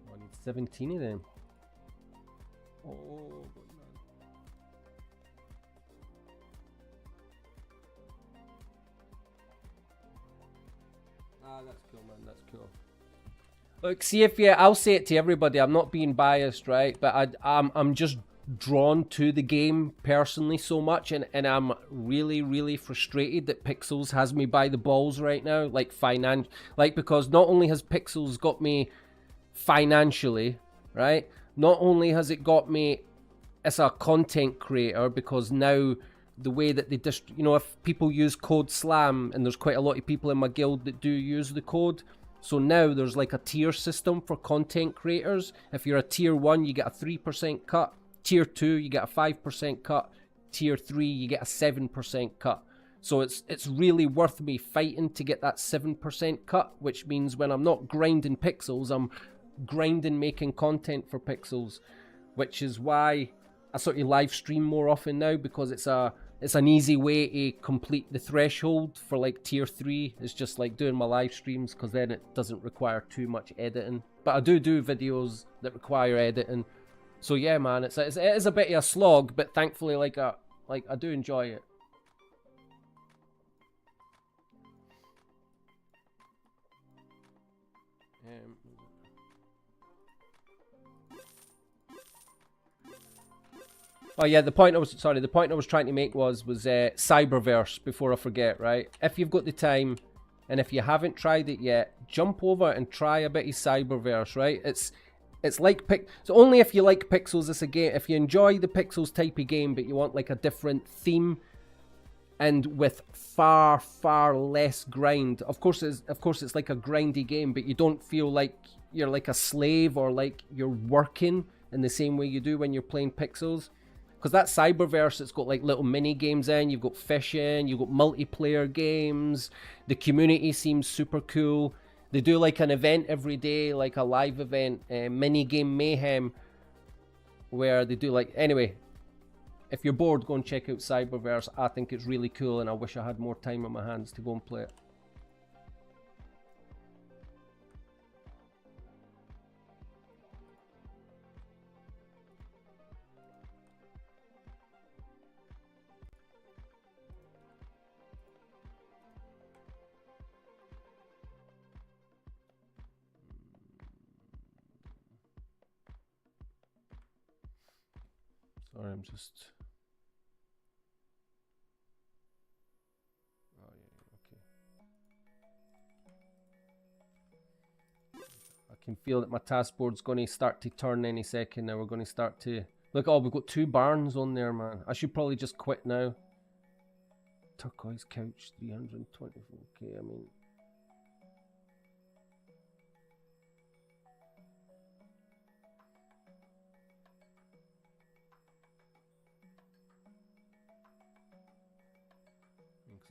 Speaker 1: Oh, I need 17 of them. Oh, but man. Ah, that's cool, man. That's cool. Look, see if I'll say it to everybody. I'm not being biased, right? But I'm just drawn to the game personally so much, and I'm really frustrated that Pixels has me by the balls right now, like because not only has Pixels got me financially, right? Not only has it got me as a content creator, because now the way that they you know, if people use code SLAM, and there's quite a lot of people in my guild that do use the code, so now there's like a tier system for content creators. If you're a tier 1, you get a 3% cut. Tier 2, you get a 5% cut. Tier 3, you get a 7% cut. So it's really worth me fighting to get that 7% cut, which means when I'm not grinding Pixels, I'm grinding making content for Pixels, which is why I sort of live stream more often now, because it's an easy way to complete the threshold for like tier 3. It's just like doing my live streams, because then it doesn't require too much editing. But I do videos that require editing. So yeah, man, it is a bit of a slog, but thankfully, like I do enjoy it. Oh yeah, the point I was trying to make was Cyberverse. Before I forget, right? If you've got the time, and if you haven't tried it yet, jump over and try a bit of Cyberverse. Right? It's like so only if you like pixels. It's a game. If you enjoy the pixels type of game, but you want like a different theme, and with far less grind. Of course, it's like a grindy game, but you don't feel like you're like a slave or like you're working in the same way you do when you're playing pixels. Because that Cyberverse, it's got like little mini games in, you've got fishing, you've got multiplayer games, the community seems super cool. They do like an event every day, like a live event, mini game mayhem, where they do like, anyway, if you're bored, go and check out Cyberverse. I think it's really cool and I wish I had more time on my hands to go and play it. Sorry, I'm just... Oh, yeah, okay. I can feel that my taskboard's going to start to turn any second now. We're going to start to... Look, oh, we've got 2 barns on there, man. I should probably just quit now. Turquoise couch, 324k, I mean...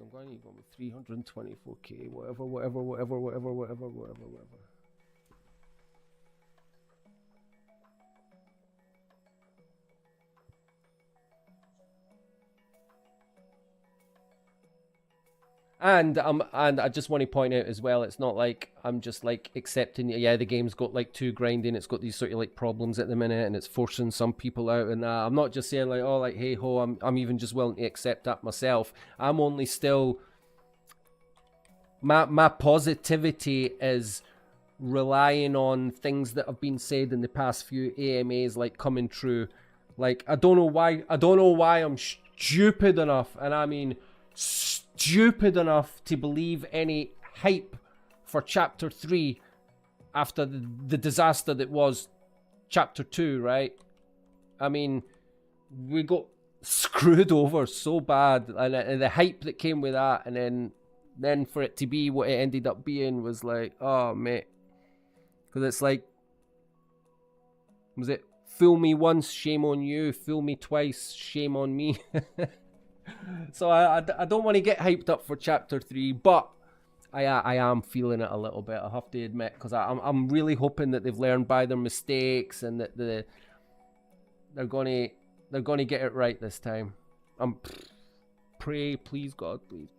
Speaker 1: I'm going to go with 324k, whatever. And I just want to point out as well, it's not like I'm just like accepting, yeah, the game's got like too grinding, it's got these sort of like problems at the minute and it's forcing some people out, and I'm not just saying like, oh, like, hey ho, I'm even just willing to accept that myself. I'm only still, my positivity is relying on things that have been said in the past few AMAs like coming true. Like, I don't know why I'm stupid enough, and I mean stupid enough to believe any hype for chapter 3 after the disaster that was chapter 2, right? I mean, we got screwed over so bad, and the hype that came with that, and then for it to be what it ended up being was like, oh mate, because it's like, was it fool me once, shame on you, fool me twice, shame on me. So I don't want to get hyped up for chapter 3, but I am feeling it a little bit, I have to admit, because I'm really hoping that they've learned by their mistakes and that they're gonna get it right this time. Pray, please God, please.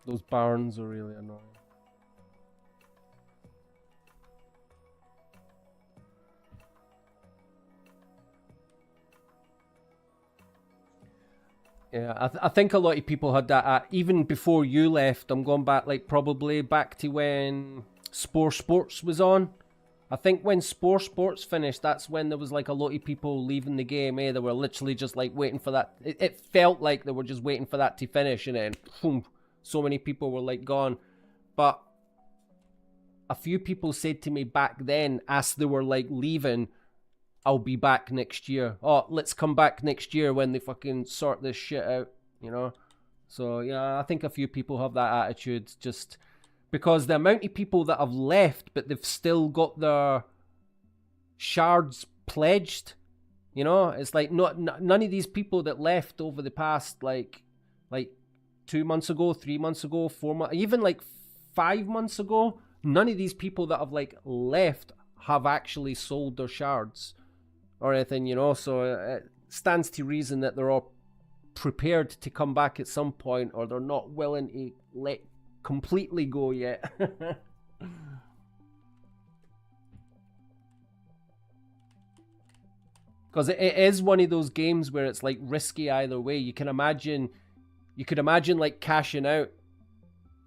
Speaker 1: Those barns are really annoying. Yeah, I think a lot of people had that even before you left. I'm going back, like, probably back to when Spore Sports was on. I think when Spore Sports finished, that's when there was like a lot of people leaving the game. They were literally just like waiting for that. It felt like they were just waiting for that to finish, and then boom, so many people were like gone. But a few people said to me back then, as they were like leaving, I'll be back next year. Oh, let's come back next year when they fucking sort this shit out, you know? So yeah, I think a few people have that attitude. Just Because the amount of people that have left, but they've still got their shards pledged, you know, it's like none of these people that left over the past like 2 months ago, 3 months ago, 4 months, even like 5 months ago, none of these people that have like left have actually sold their shards or anything, you know. So it stands to reason that they're all prepared to come back at some point, or they're not willing to let completely go yet. Because it is one of those games where it's like risky either way. You could imagine like cashing out,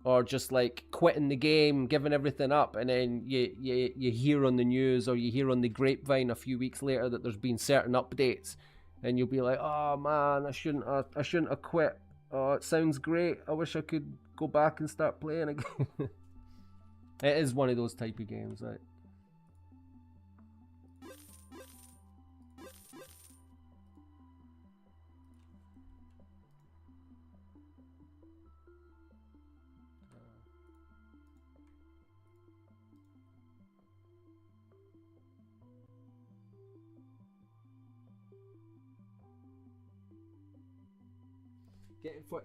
Speaker 1: or just like quitting the game, giving everything up, and then you hear on the news or you hear on the grapevine a few weeks later that there's been certain updates, and you'll be like, oh man, I shouldn't have quit. Oh, it sounds great. I wish I could go back and start playing again. It is one of those type of games, right?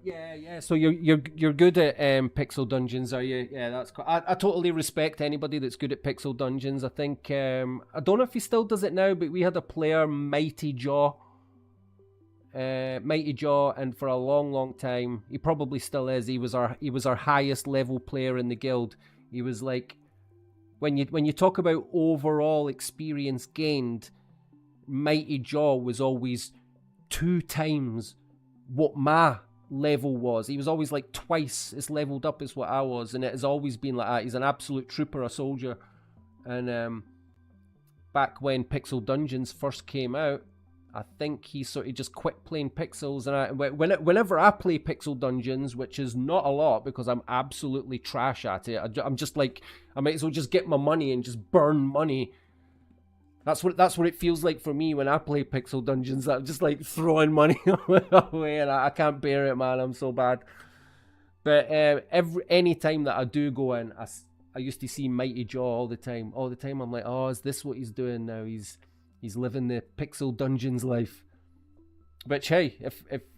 Speaker 1: Yeah. So you're good at pixel dungeons, are you? Yeah, that's cool. I totally respect anybody that's good at pixel dungeons. I think I don't know if he still does it now, but we had a player, Mighty Jaw, and for a long time, he probably still is. He was our highest level player in the guild. He was like, when you talk about overall experience gained, Mighty Jaw was always 2 times what my level was. He was always like twice as leveled up as what I was, and it has always been like that. He's an absolute trooper, a soldier. And back when Pixel Dungeons first came out, I think he sort of just quit playing Pixels, and whenever I play Pixel Dungeons, which is not a lot because I'm absolutely trash at it, I'm just like, I might as well just get my money and just burn money. That's what it feels like for me when I play Pixel Dungeons. I'm just like throwing money away, and I can't bear it, man. I'm so bad. But any time that I do go in, I used to see Mighty Jaw all the time. All the time, I'm like, oh, is this what he's doing now? He's living the Pixel Dungeons life. But hey,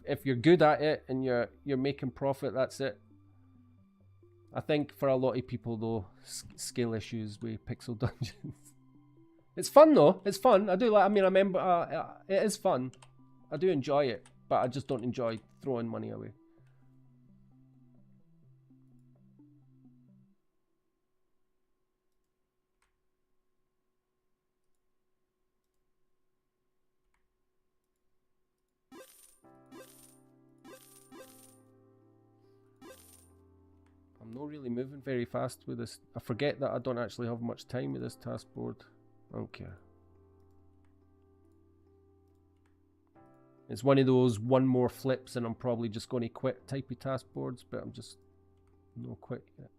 Speaker 1: if you're good at it and you're making profit, that's it. I think for a lot of people though, skill issues with Pixel Dungeons. It's fun though. It's fun. I do like. I mean, I remember it is fun. I do enjoy it, but I just don't enjoy throwing money away. I'm not really moving very fast with this. I forget that I don't actually have much time with this task board. Okay. It's one of those one more flips and I'm probably just going to quit type of task boards, but I'm just not quit yet.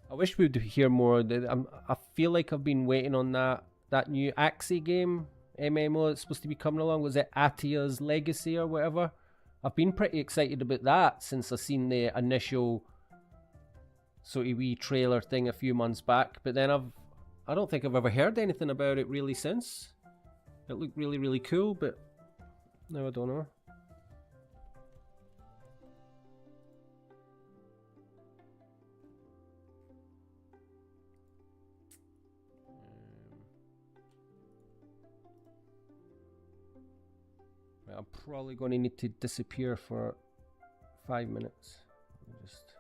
Speaker 1: I wish we'd hear more. I feel like I've been waiting on that new Axie game MMO that's supposed to be coming along. Was it Atia's Legacy or whatever? I've been pretty excited about that since I seen the initial sort of wee trailer thing a few months back. But then I don't think I've ever heard anything about it really since. It looked really cool, but no, I don't know. I'm probably going to need to disappear for 5 minutes. Just...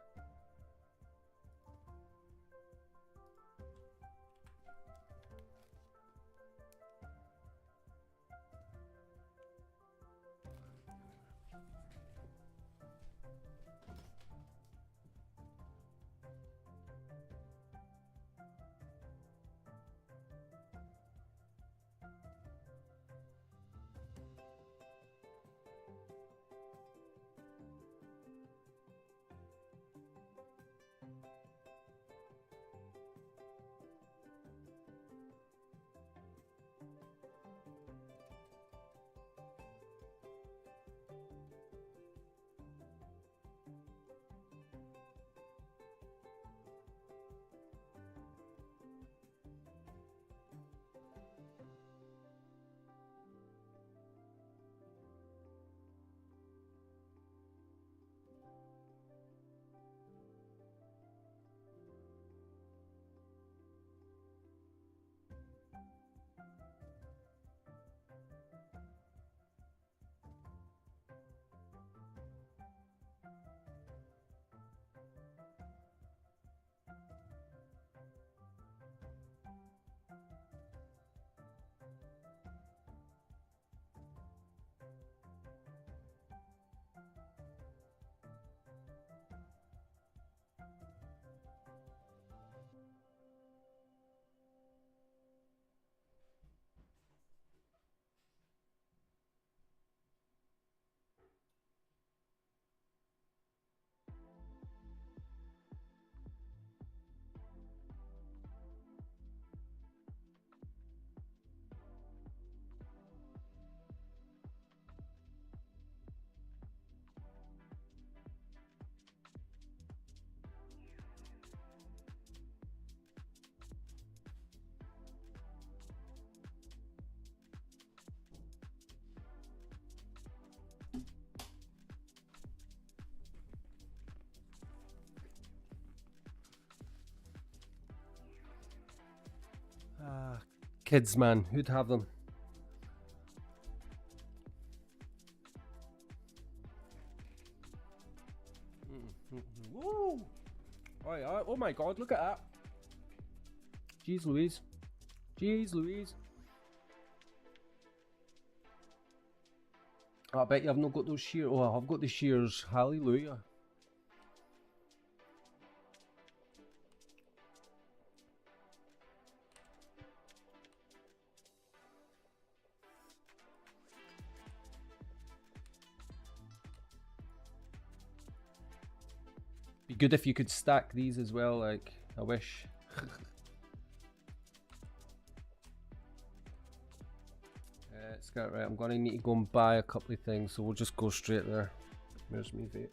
Speaker 1: Kids, man, who'd have them? Woo! Oh my god, look at that. Jeez Louise. Jeez Louise. I bet you I've not got those shears. Oh, I've got the shears. Hallelujah. Be good if you could stack these as well, like, I wish. Scott, right, I'm gonna need to go and buy a couple of things, so we'll just go straight there. There's me vape.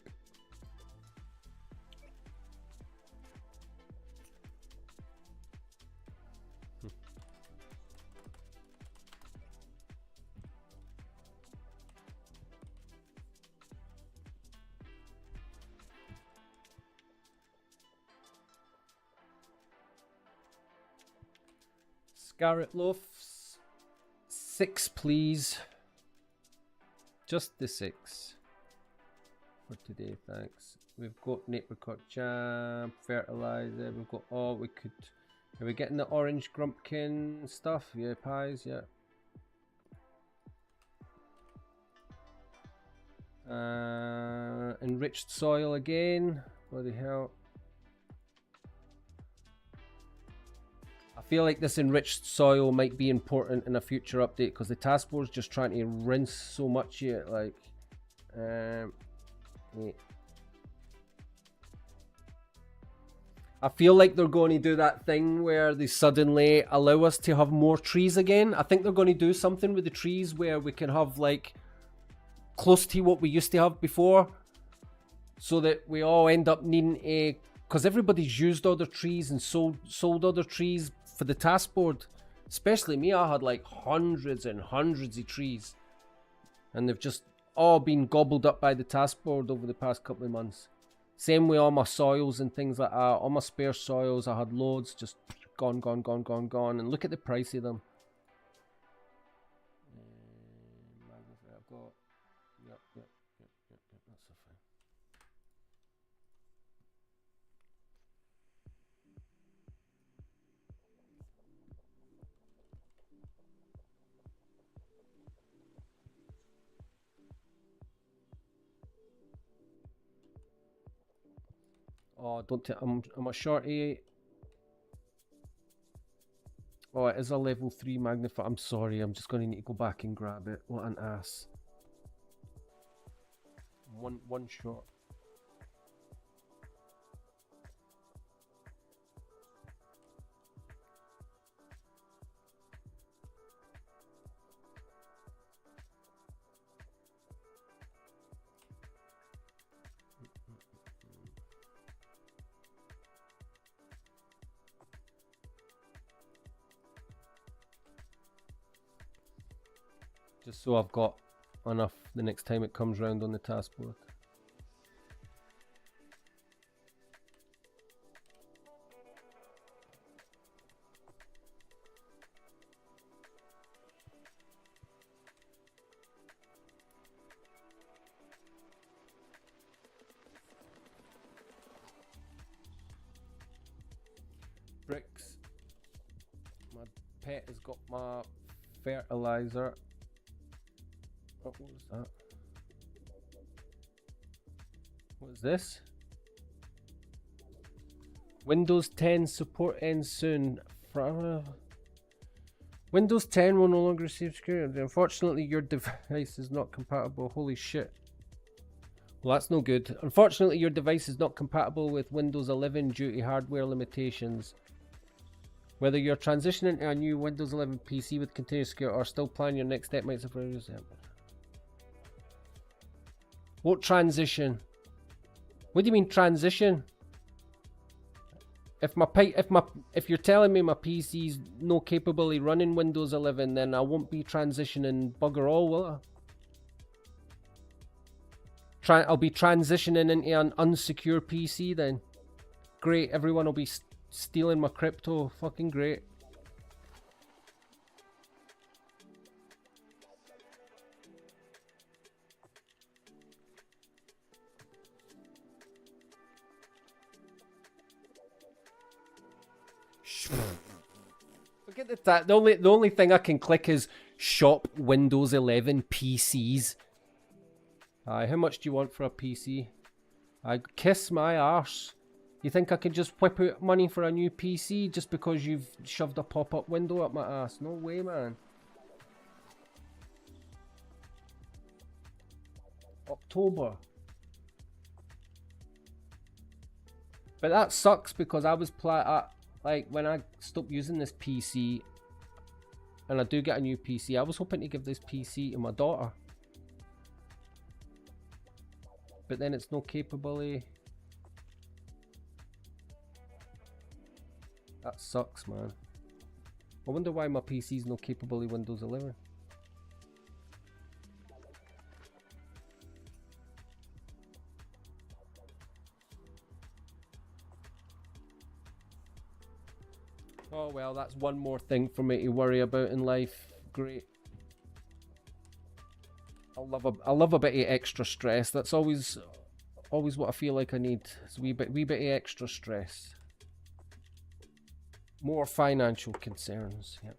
Speaker 1: Scarlet loaves, 6 please. Just the 6 for today, thanks. We've got apricot jam, fertilizer. We've got we could. Are we getting the orange grumpkin stuff? Yeah, pies. Yeah. Enriched soil again. Bloody hell. I feel like this enriched soil might be important in a future update because the taskforce just trying to rinse so much here. Like, yeah. I feel like they're going to do that thing where they suddenly allow us to have more trees again. I think they're going to do something with the trees where we can have like close to what we used to have before, so that we all end up needing a, because everybody's used other trees and sold other trees for the task board. Especially me, I had like hundreds and hundreds of trees, and they've just all been gobbled up by the task board over the past couple of months. Same with all my soils and things like that. All my spare soils, I had loads just gone. And look at the price of them. I've got, yep, that's so fine. Oh, don't tell. I'm a shorty. Oh, it is a level 3 magnifier. I'm sorry. I'm just going to need to go back and grab it. What an ass. One shot. Just so I've got enough the next time it comes round on the task board. Bricks. My pet has got my fertilizer. What was that? What is this? Windows 10 support ends soon. Windows 10 will no longer receive security. Unfortunately, your device is not compatible. Holy shit. Well, that's no good. Unfortunately, your device is not compatible with Windows 11 due to hardware limitations. Whether you're transitioning to a new Windows 11 PC with continuous security or still planning your next step might surprise you. What transition? What do you mean transition? If you're telling me my PC's no capable of running Windows 11, then I won't be transitioning bugger all, will I? I'll be transitioning into an unsecure PC then. Great, everyone will be stealing my crypto. Fucking great. Look at the only thing I can click is shop Windows 11 PCs. Aye, how much do you want for a PC? I kiss my arse. You think I can just whip out money for a new PC just because you've shoved a pop-up window up my ass? No way, man. October. But that sucks because I was like when I stop using this PC and I do get a new PC, I was hoping to give this PC to my daughter. But then it's no capability. That sucks, man. I wonder why my PC's no capable of Windows 11. Oh well, that's one more thing for me to worry about in life. Great. I love a bit of extra stress. That's always what I feel like I need. It's a wee bit of extra stress. More financial concerns. Yep.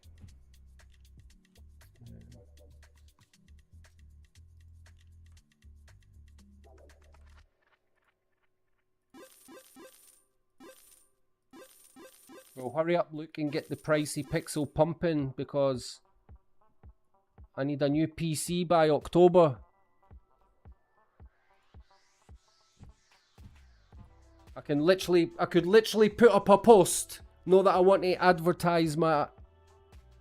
Speaker 1: Well, hurry up, Luke, and get the pricey Pixel pumping because I need a new PC by October. I could literally put up a post. Know that I want to advertise my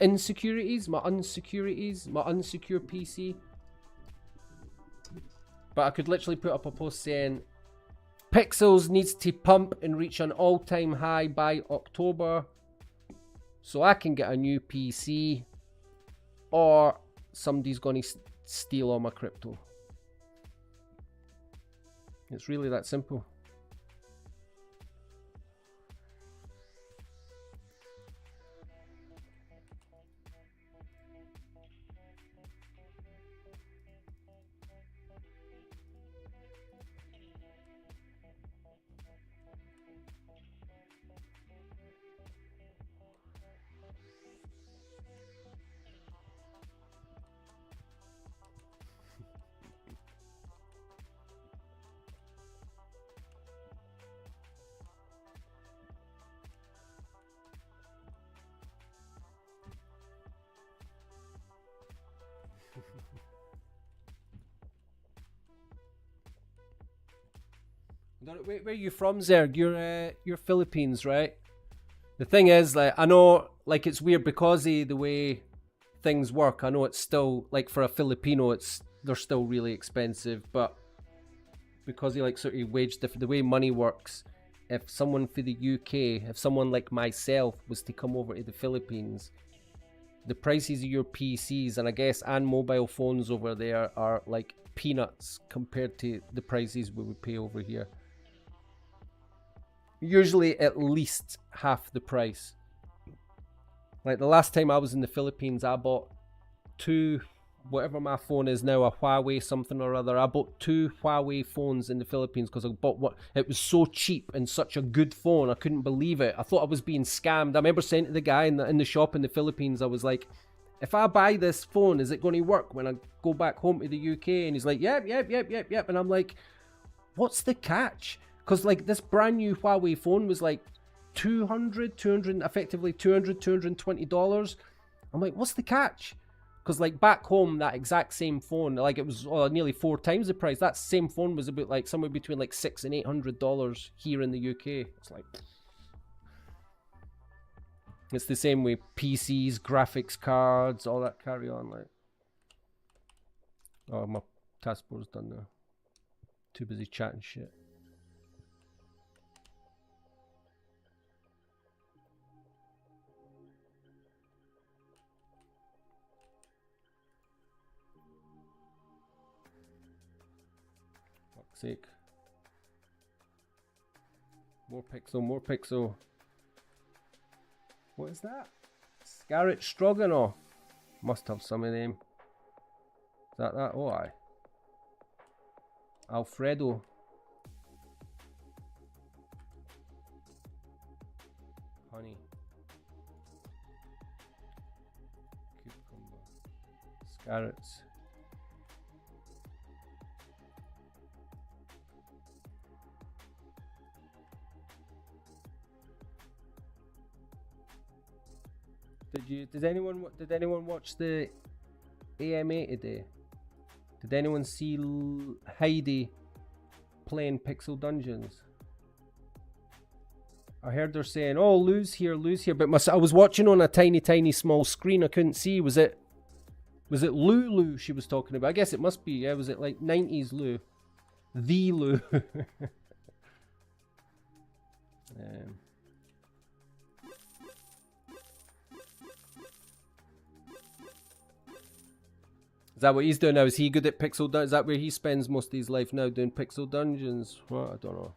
Speaker 1: insecurities, my unsecure PC. But I could literally put up a post saying Pixels needs to pump and reach an all-time high by October so I can get a new PC or somebody's going to steal all my crypto. It's really that simple. Where are you from, Zerg? You're Philippines, right? The thing is, like, I know, like, it's weird because of the way things work. I know it's still, like, for a Filipino, they're still really expensive, but because of, like, sort of the way money works, if someone for the UK, if someone like myself was to come over to the Philippines, the prices of your PCs and I guess and mobile phones over there are like peanuts compared to the prices we would pay over here. Usually at least half the price. Like the last time I was in the Philippines, I bought whatever my phone is now, a Huawei something or other. I bought 2 Huawei phones in the Philippines because I bought one. It was so cheap and such a good phone. I couldn't believe it. I thought I was being scammed. I remember saying to the guy in the shop in the Philippines, I was like, if I buy this phone, is it going to work when I go back home to the UK? And he's like, yep. And I'm like, what's the catch? Because like this brand new Huawei phone was like effectively $220. I'm like, what's the catch? Because like back home, that exact same phone, like it was nearly 4 times the price. That same phone was about like somewhere between like $600 and $800 here in the UK. It's like, it's the same way PCs, graphics cards, all that carry on. Like, oh, my taskbar's done now. Too busy chatting shit. Fuck's sake. More pixel. What is that? Scarlet Stroganoff. Must have some of them. Is that? Oh, aye. Alfredo. Honey. Carrots. Did anyone watch the AMA today? Did anyone see Heidi playing Pixel Dungeons? I heard her saying, "Oh, lose here," but I was watching on a tiny small screen. I couldn't see. Was it Lulu she was talking about? I guess it must be. Yeah, was it like 90s Lou? The Lou. Is that what he's doing now? Is he good at Pixel Dungeons? Is that where he spends most of his life now, doing Pixel Dungeons? Well, I don't know.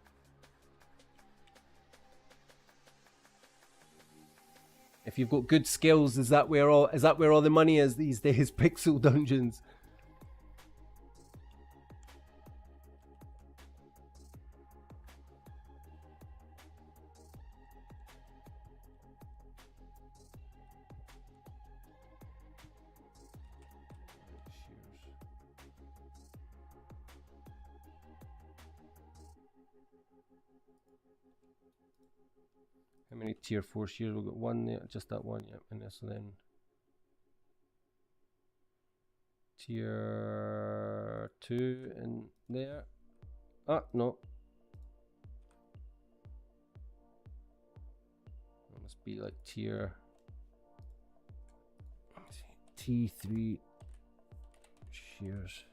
Speaker 1: If you've got good skills, is that where all the money is these days? Pixel Dungeons. How many tier 4 shears? We've got one there, just that one, yeah. And this then tier 2 in there. Ah, no. It must be like tier T3 shears.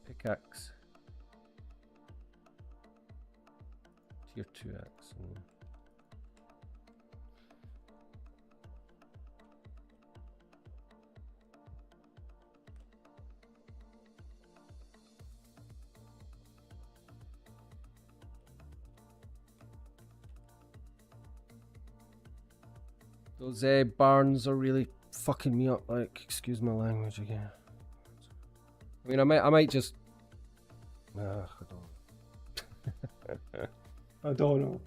Speaker 1: Pickaxe. Tier 2X. Those barns are really fucking me up. Like, excuse my language again. I mean, I might just. I don't. I don't know.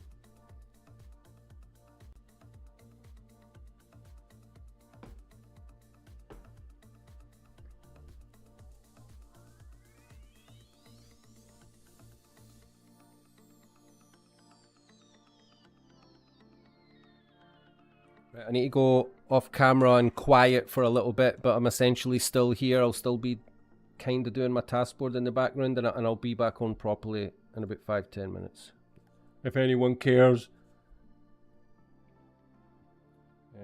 Speaker 1: Right, I need to go off camera and quiet for a little bit, but I'm essentially still here. I'll still be kind of doing my taskboard in the background, and I'll be back on properly in about 5-10 minutes. If anyone cares.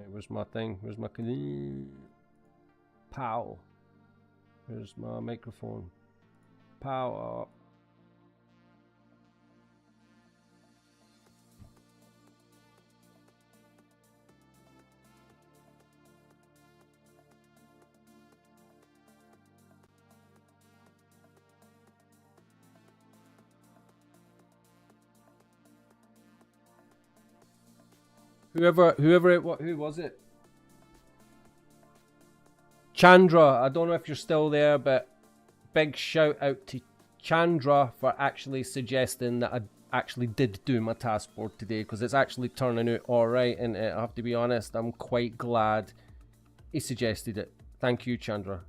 Speaker 1: Where's my thing? Where's my... Pow. Where's my microphone? Pow. Who was it? Chandra, I don't know if you're still there, but big shout out to Chandra for actually suggesting that I actually did do my task board today, because it's actually turning out alright, and I have to be honest, I'm quite glad he suggested it. Thank you, Chandra.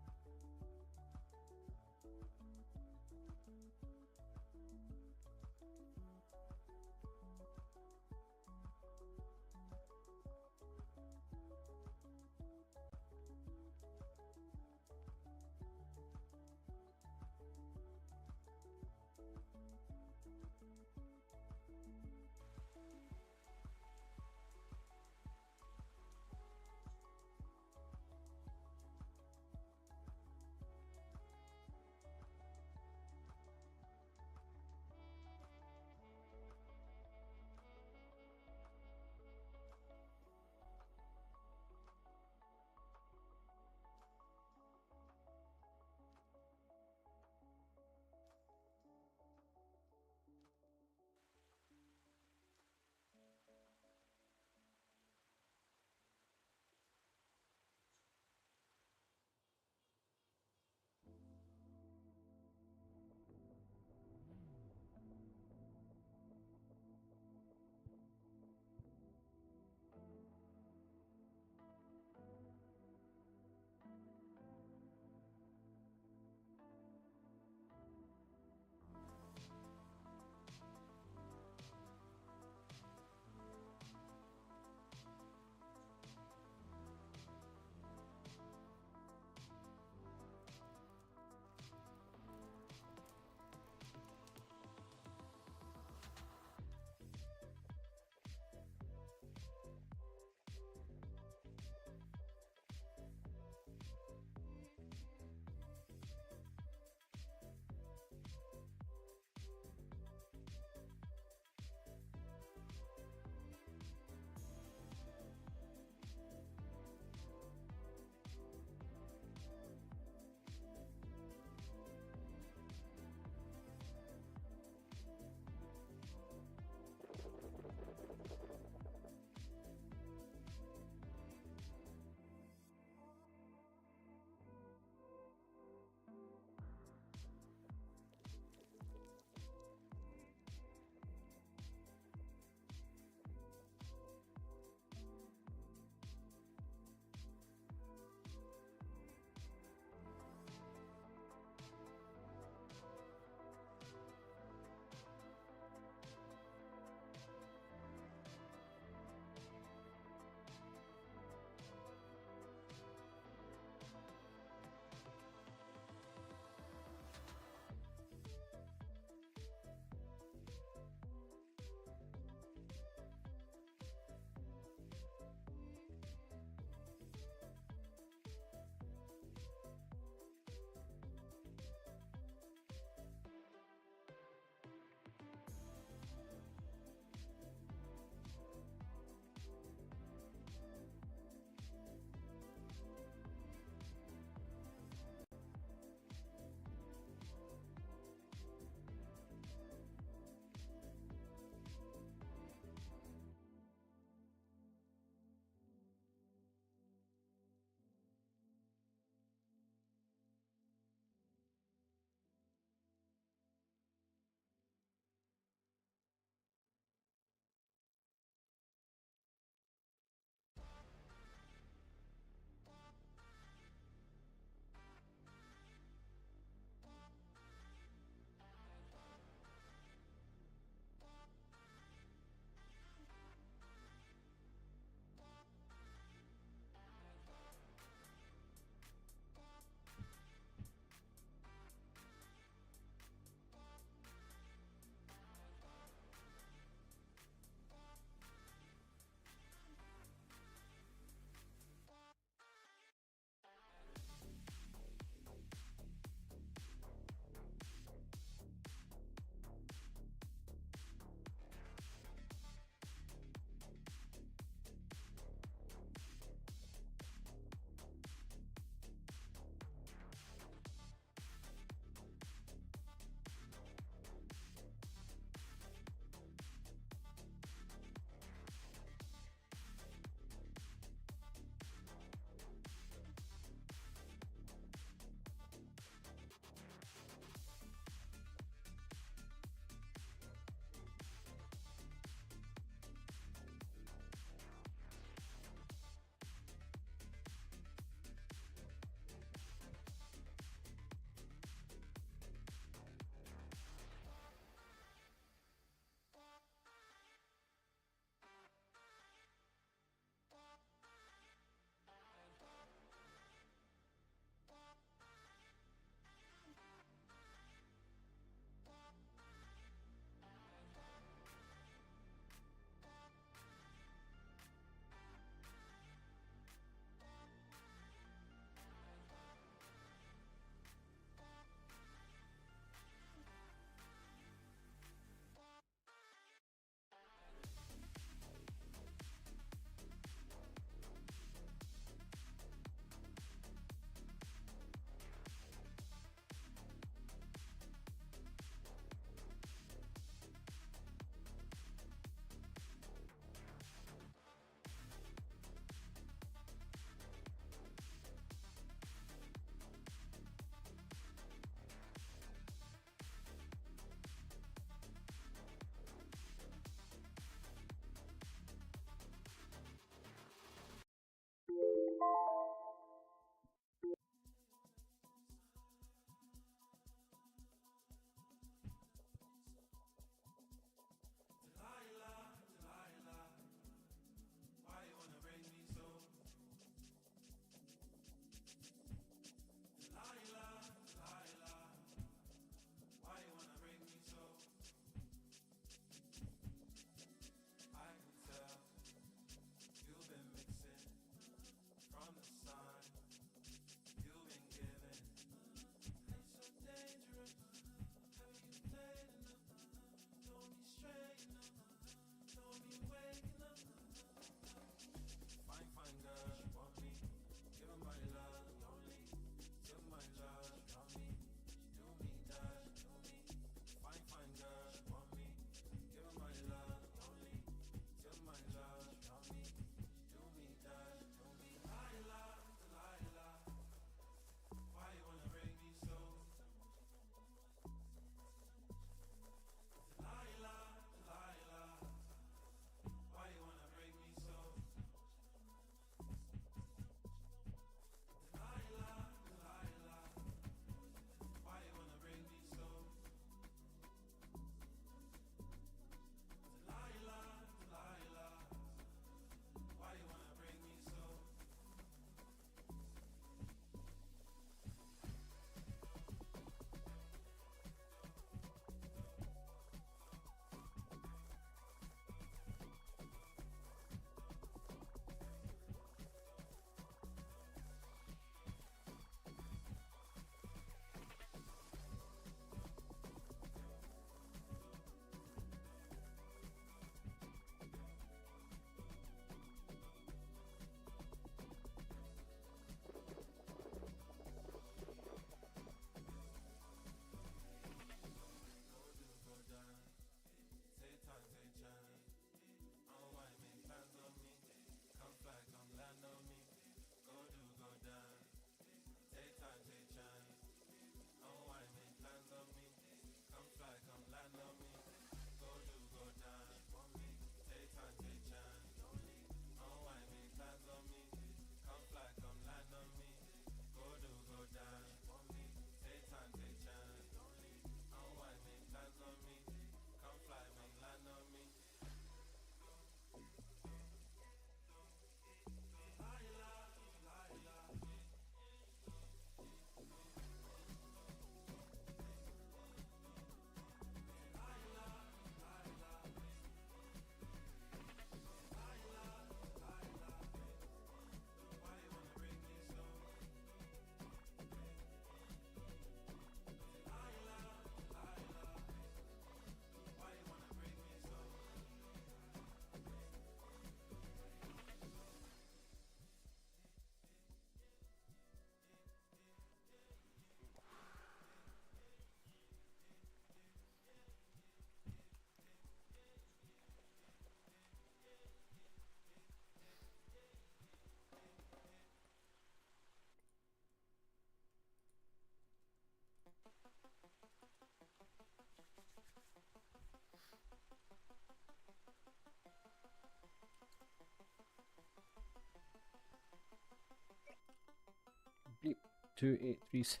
Speaker 1: 2836.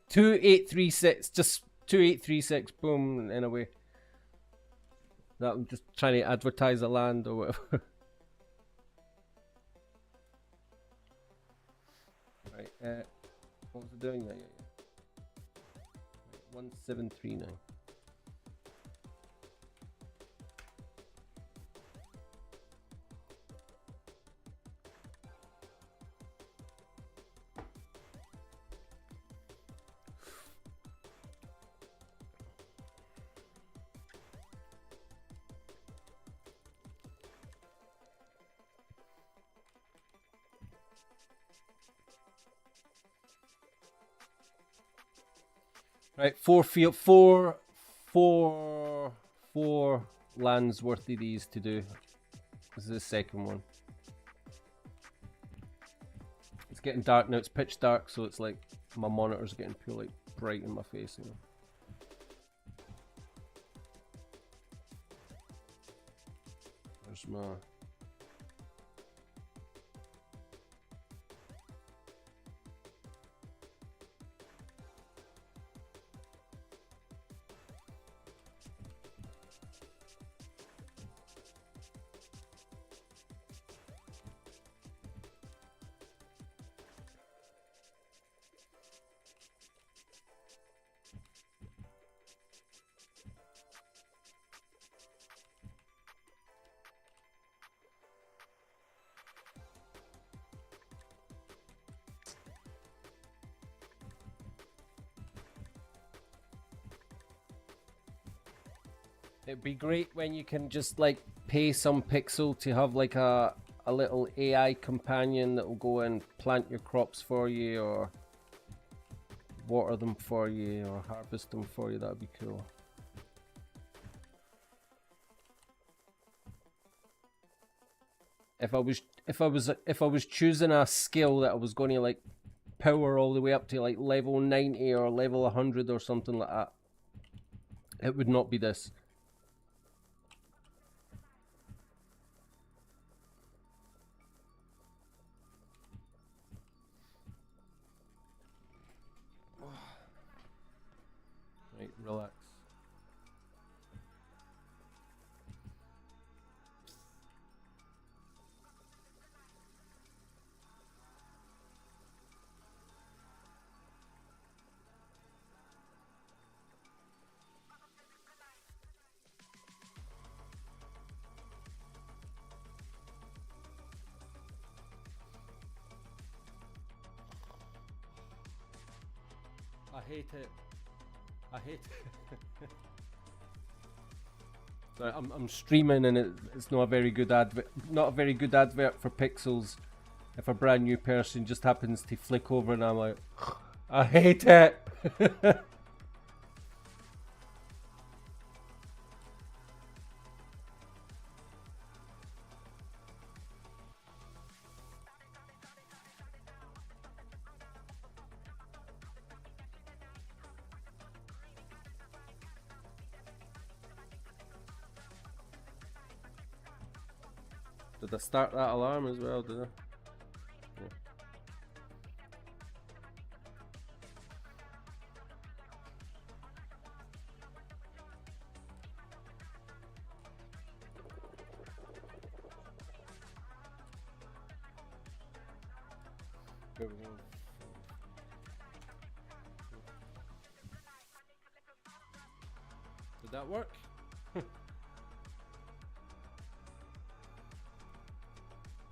Speaker 1: 2836. Just 2836. Boom, and away. That I'm just trying to advertise the land or whatever. Right. What was I doing? Yeah. 1739. Right, four lands worth of these to do. This is the second one. It's getting dark now. It's pitch dark, so it's like my monitor's getting pure like bright in my face. You know. There's my. It'd be great when you can just like pay some pixel to have like a little AI companion that will go and plant your crops for you or water them for you or harvest them for you. That'd be cool. If I was choosing a skill that I was going to like power all the way up to like level 90 or level 100 or something like that, it would not be this. Right, relax. I hate it. I hate it. Sorry, I'm streaming and it's not a very good advert. Not a very good advert for pixels. If a brand new person just happens to flick over and I'm like, I hate it. Did I start that alarm as well, did I? Yeah. There we go. Did that work?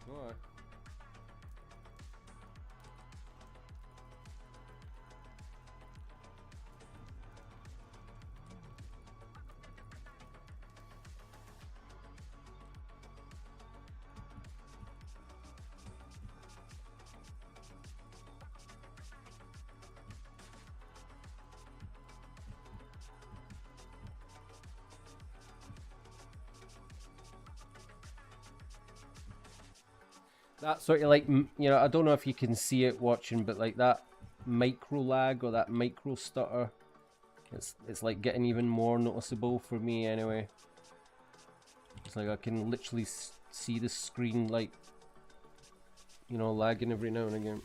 Speaker 1: Alright. That sort of like, you know, I don't know if you can see it watching, but like that micro lag or that micro stutter, it's like getting even more noticeable for me anyway. It's like I can literally see the screen like you know, lagging every now and again.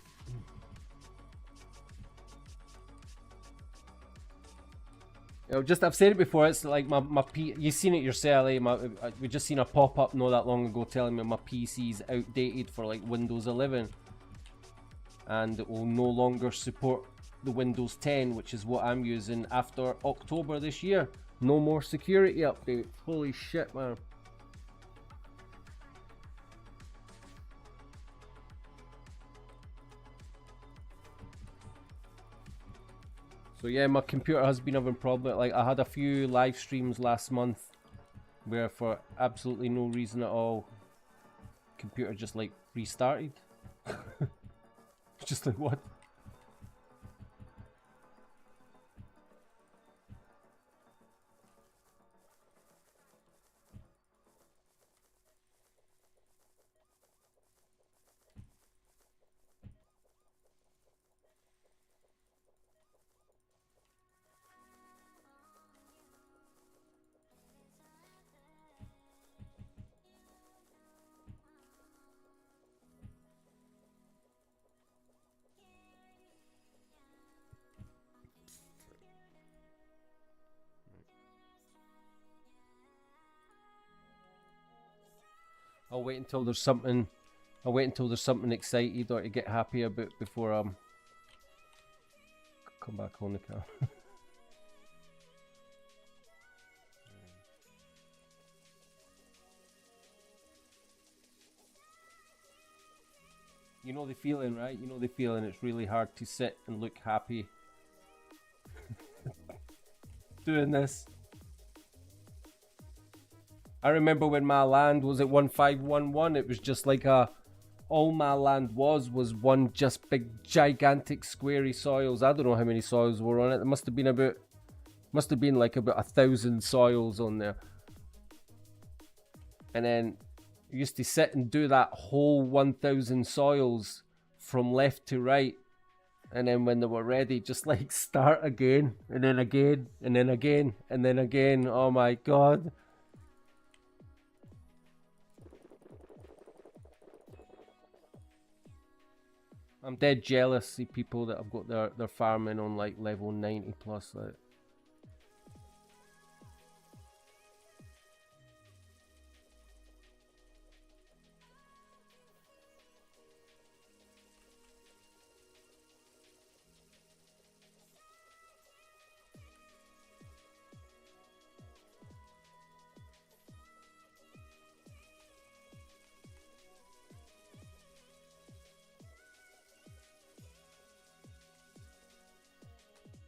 Speaker 1: You know, just I've said it before. It's like my P. You've seen it yourself. We just seen a pop up not that long ago telling me my PC's outdated for like Windows 11, and it will no longer support the Windows 10, which is what I'm using after October this year. No more security update. Holy shit, man. So yeah, my computer has been having problems. Like I had a few live streams last month where for absolutely no reason at all, computer just like restarted. Just like what? I'll wait until there's something. I'll wait until there's something excited or to get happy about before come back on the car. You know the feeling, right? You know the feeling. It's really hard to sit and look happy doing this. I remember when my land was at 1511, it was just like all my land was one just big gigantic squarey soils. I don't know how many soils were on it. There must have been like about 1,000 soils on there. And then I used to sit and do that whole 1,000 soils from left to right. And then when they were ready, just like start again, and then again, and then again, and then again. Oh my god. I'm dead jealous see people that have got their farming on like level 90 plus. Like.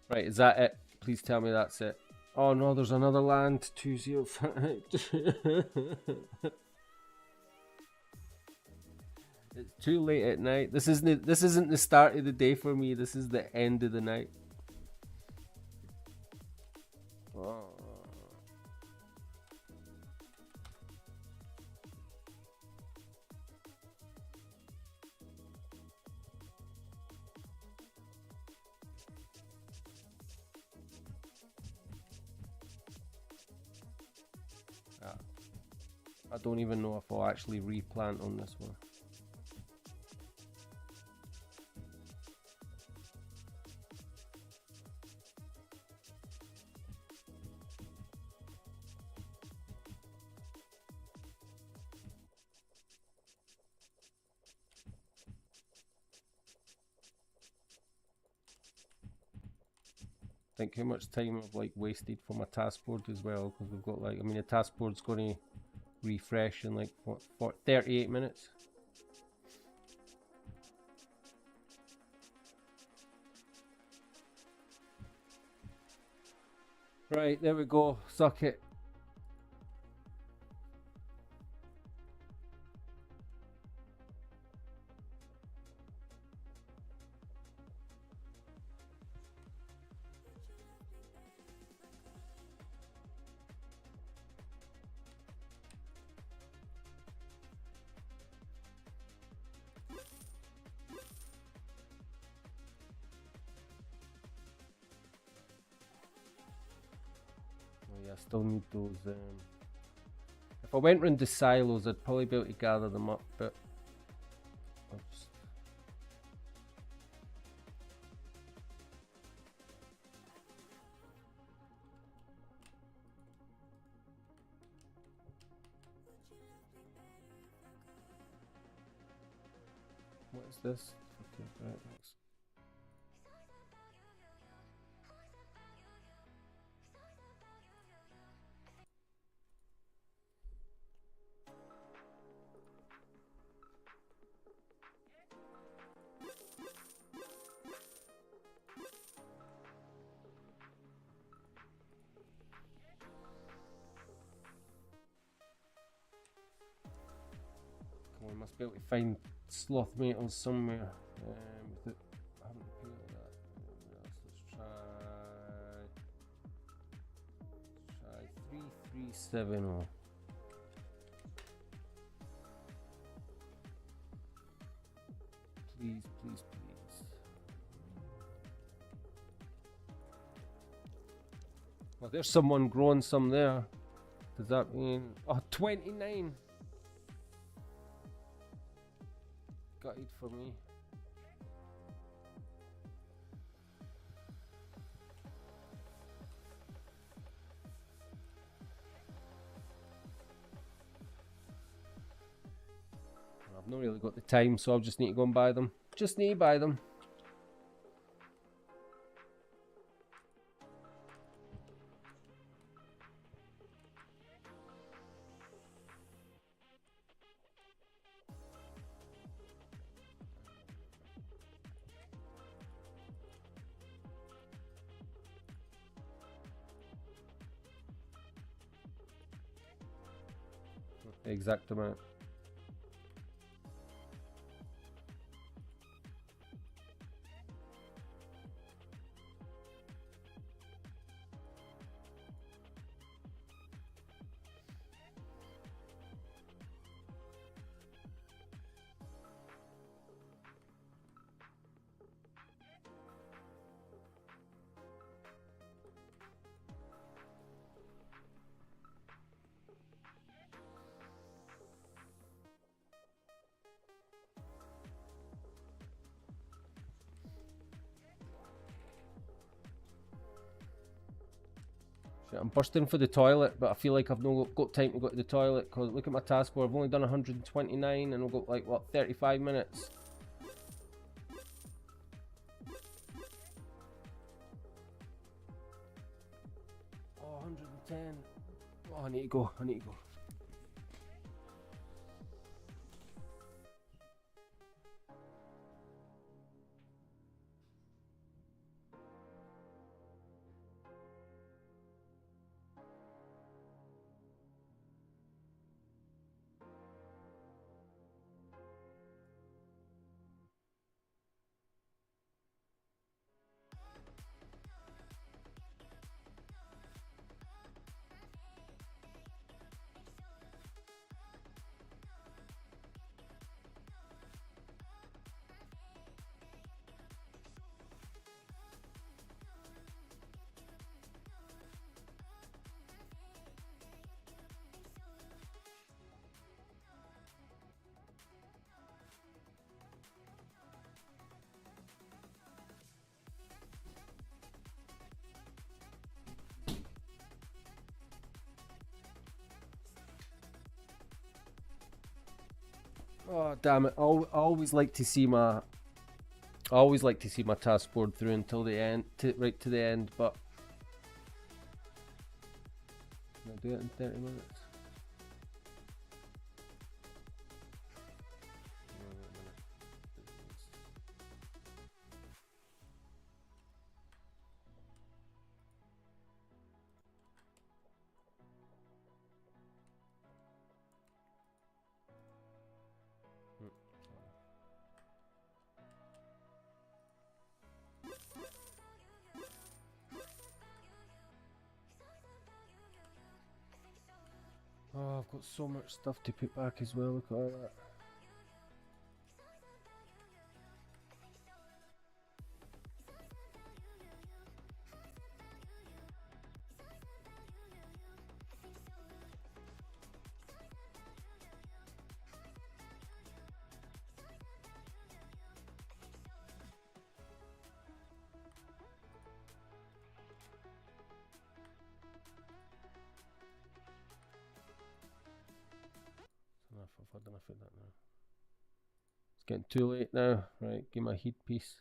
Speaker 1: Right, is that it? Please tell me that's it. Oh no, there's another land. 205. It's too late at night. This isn't the start of the day for me. This is the end of the night. Oh. I don't even know if I'll actually replant on this one. Think how much time I've like wasted for my task board as well, because we've got like, I mean the task board's going to refresh in like what 38 minutes. Right, there we go. Suck it. I still need those. If I went round the silos, I'd probably be able to gather them up, but I'll just What is this? Okay, right, thanks. Come on, must be able to find sloth metals somewhere. Without having to pay all that. Let's try 3370. Please, please, please. Well, there's someone growing some there. Does that mean... Oh, 29! Gutted for me. I've not really got the time, so I'll just need to go and buy them. Just need to buy them. Exact amount. I'm bursting for the toilet, but I feel like I've not got time to go to the toilet because look at my taskbar. I've only done 129 and we've got like, what, 35 minutes? Oh, 110. Oh, I need to go. I need to go. Oh damn it! I always like to see my, I always like to see my task board through until the end, right to the end. But can I do it in 30 minutes? Oh, I've got so much stuff to put back as well. Look at all that. I've had enough of that now. getting too late now. Right, give my heat piece.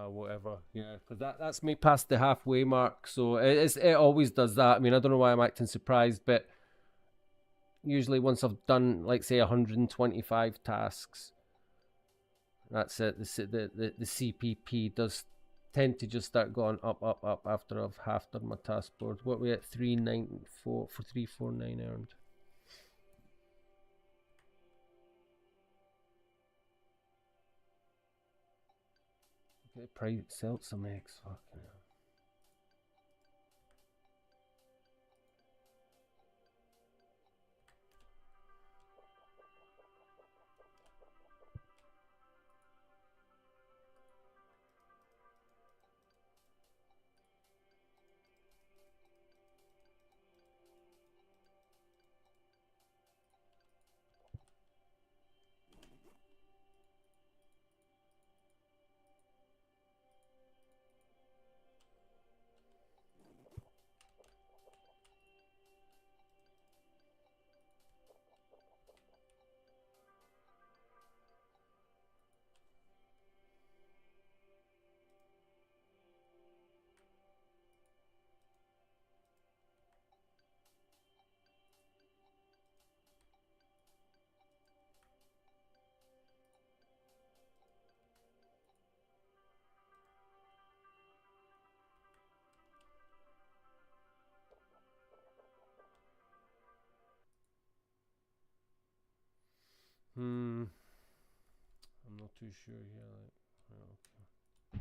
Speaker 1: Whatever, yeah, because that's me past the halfway mark, so it always does that. I mean, I don't know why I'm acting surprised, but usually once I've done, like, say 125 tasks, that's it. The CPP does tend to just start going up after I've half done my task board. What are we at? 394 for 349 earned. Okay, price sell some eggs. Fucking hell. I'm not too sure here. Like, okay.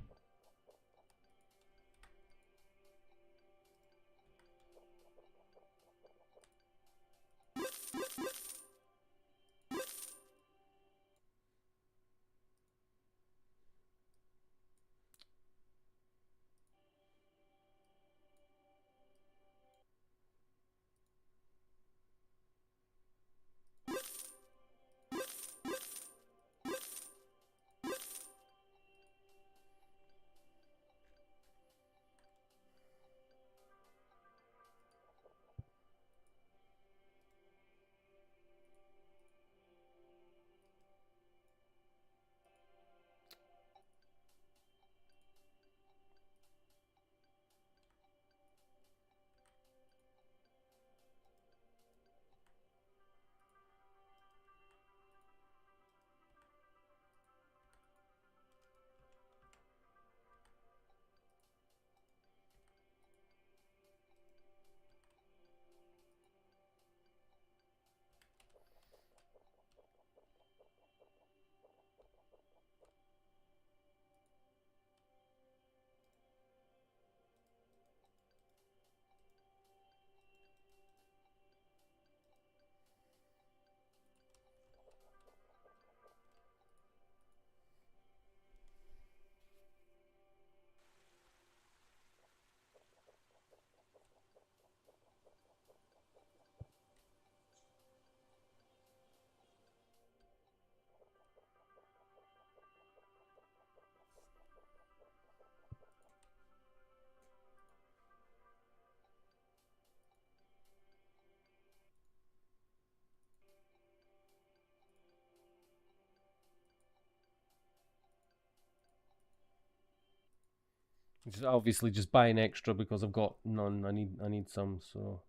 Speaker 1: Just obviously just buying extra because I've got none. I need some, so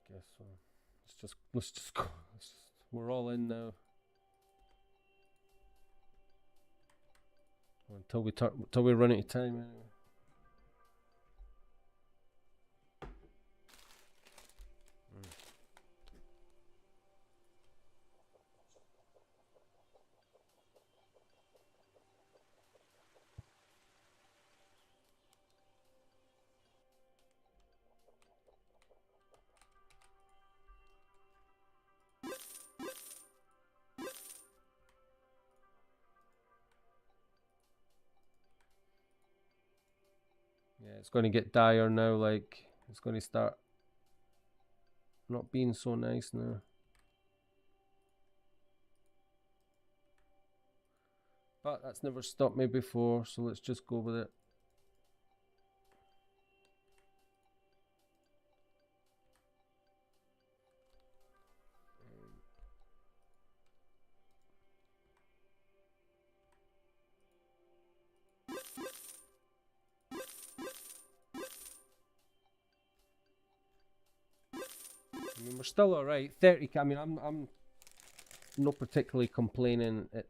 Speaker 1: guess so. Let's just go. We're all in now. Until we run out of time anyway. Yeah, it's going to get dire now. Like, it's going to start not being so nice now. But that's never stopped me before, so let's just go with it. I mean, we're still all right. 30k. I mean, I'm not particularly complaining at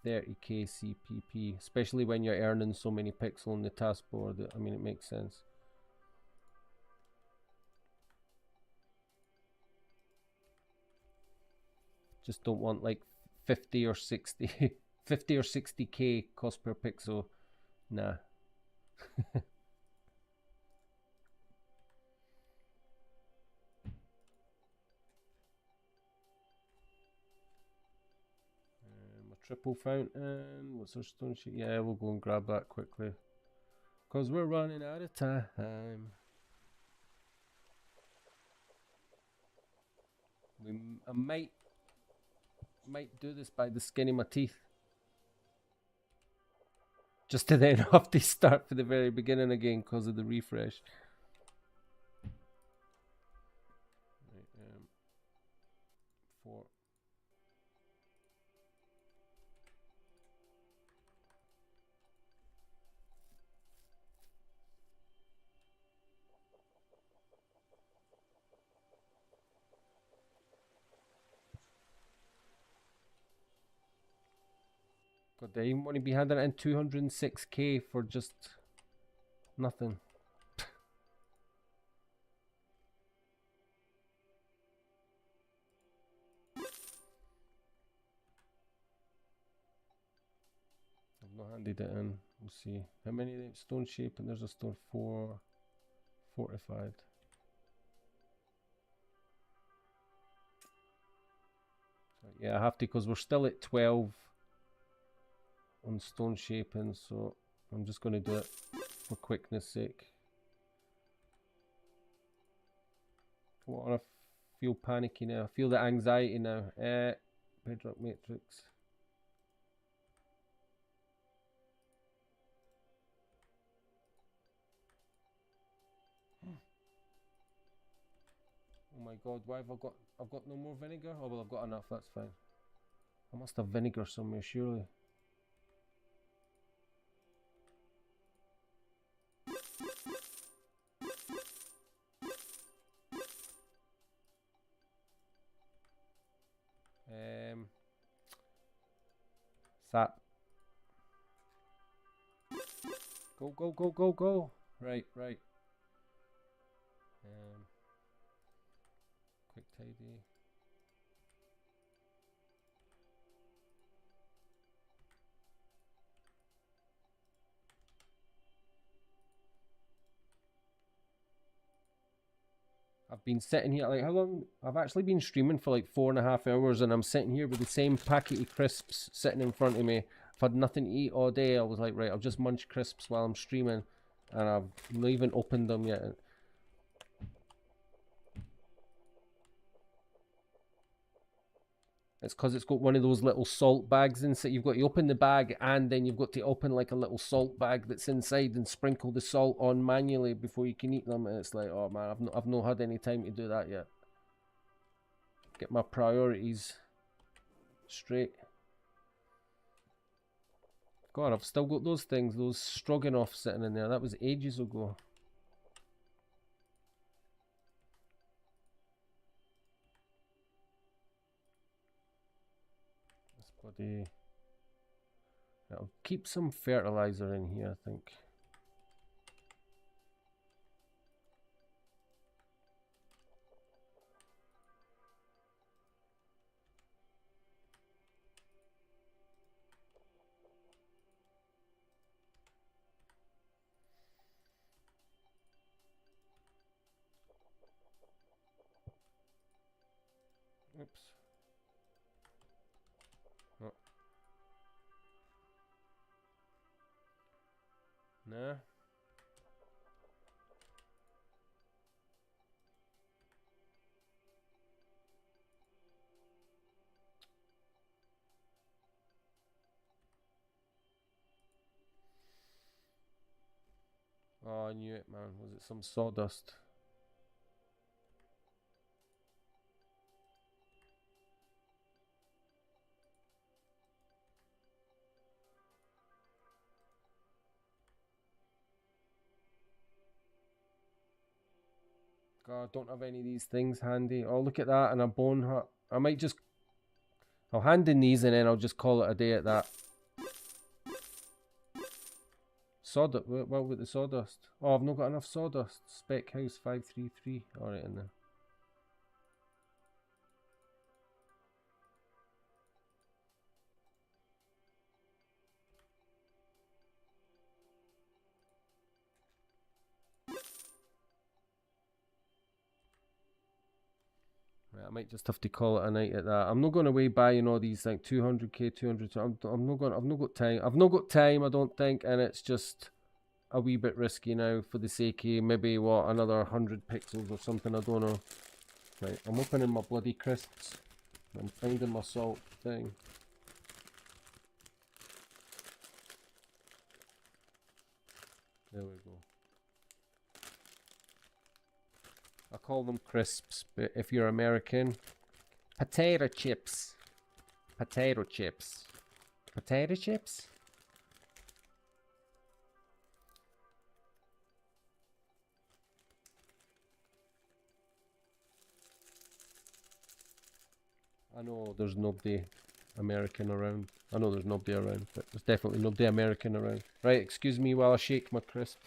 Speaker 1: 30k CPP, especially when you're earning so many pixels on the taskbar. I mean, it makes sense. Just don't want like 50 or 60, 50 or 60k cost per pixel. Nah. Triple fountain. What's our stone sheet? Yeah, we'll go and grab that quickly, because we're running out of time. I might do this by the skin of my teeth, just to then have to start from the very beginning again because of the refresh. Right, 4. God, they even want to be handing it in 206k for just nothing. I've not handed it in. We'll see. How many stone shape? And there's a stone 4 fortified. So yeah, I have to, because we're still at 12 on stone shaping, so I'm just going to do it for quickness sake. What, I feel panicky now. I feel the anxiety now. Bedrock matrix. Oh my god, why have I've got no more vinegar? Oh well, I've got enough, that's fine. I must have vinegar somewhere, surely. Sap. Go, go, go, go, go. Right, right. Quick tidy. I've been sitting here, like, how long? I've actually been streaming for like 4.5 hours, and I'm sitting here with the same packet of crisps sitting in front of me. I've had nothing to eat all day. I was like, right, I'll just munch crisps while I'm streaming, and I've not even opened them yet. It's because it's got one of those little salt bags inside. You've got to open the bag, and then you've got to open like a little salt bag that's inside and sprinkle the salt on manually before you can eat them. And it's like, oh man, I've not had any time to do that yet. get my priorities straight. God, I've still got those things, those stroganoff sitting in there. That was ages ago. This bloody... I'll keep some fertilizer in here, I think. Oops. Oh. Nah. Oh, I knew it, man. Was it some sawdust? God, I don't have any of these things handy. Oh, look at that, and a bone hut. I might just... I'll hand in these and then I'll just call it a day at that. Sawdust. Well, with the sawdust. Oh, I've not got enough sawdust. Spec House 533. Alright, in there. Right, I might just have to call it a night at that. I'm not going away buying all these like 200k, 200. I'm not going. I've not got time. I've not got time. I don't think, and it's just a wee bit risky now for the sake of maybe what, another 100 pixels or something. I don't know. Right, I'm opening my bloody crisps. I'm finding my salt thing. There we go. I call them crisps, but if you're American, potato chips. Potato chips. Potato chips? I know there's nobody American around. I know there's nobody around, but there's definitely nobody American around. Right, excuse me while I shake my crisp.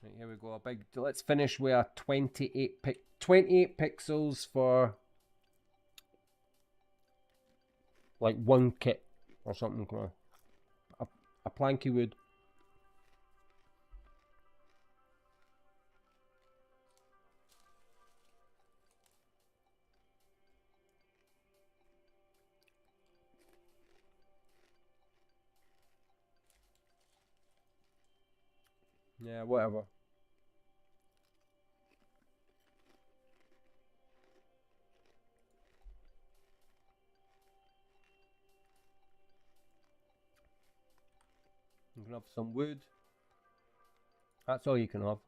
Speaker 1: Right, here we go. A big. Let's finish with a 28 pixels for like one kit or something. Come on, a planky wood. Yeah, whatever. You can have some wood. That's all you can have.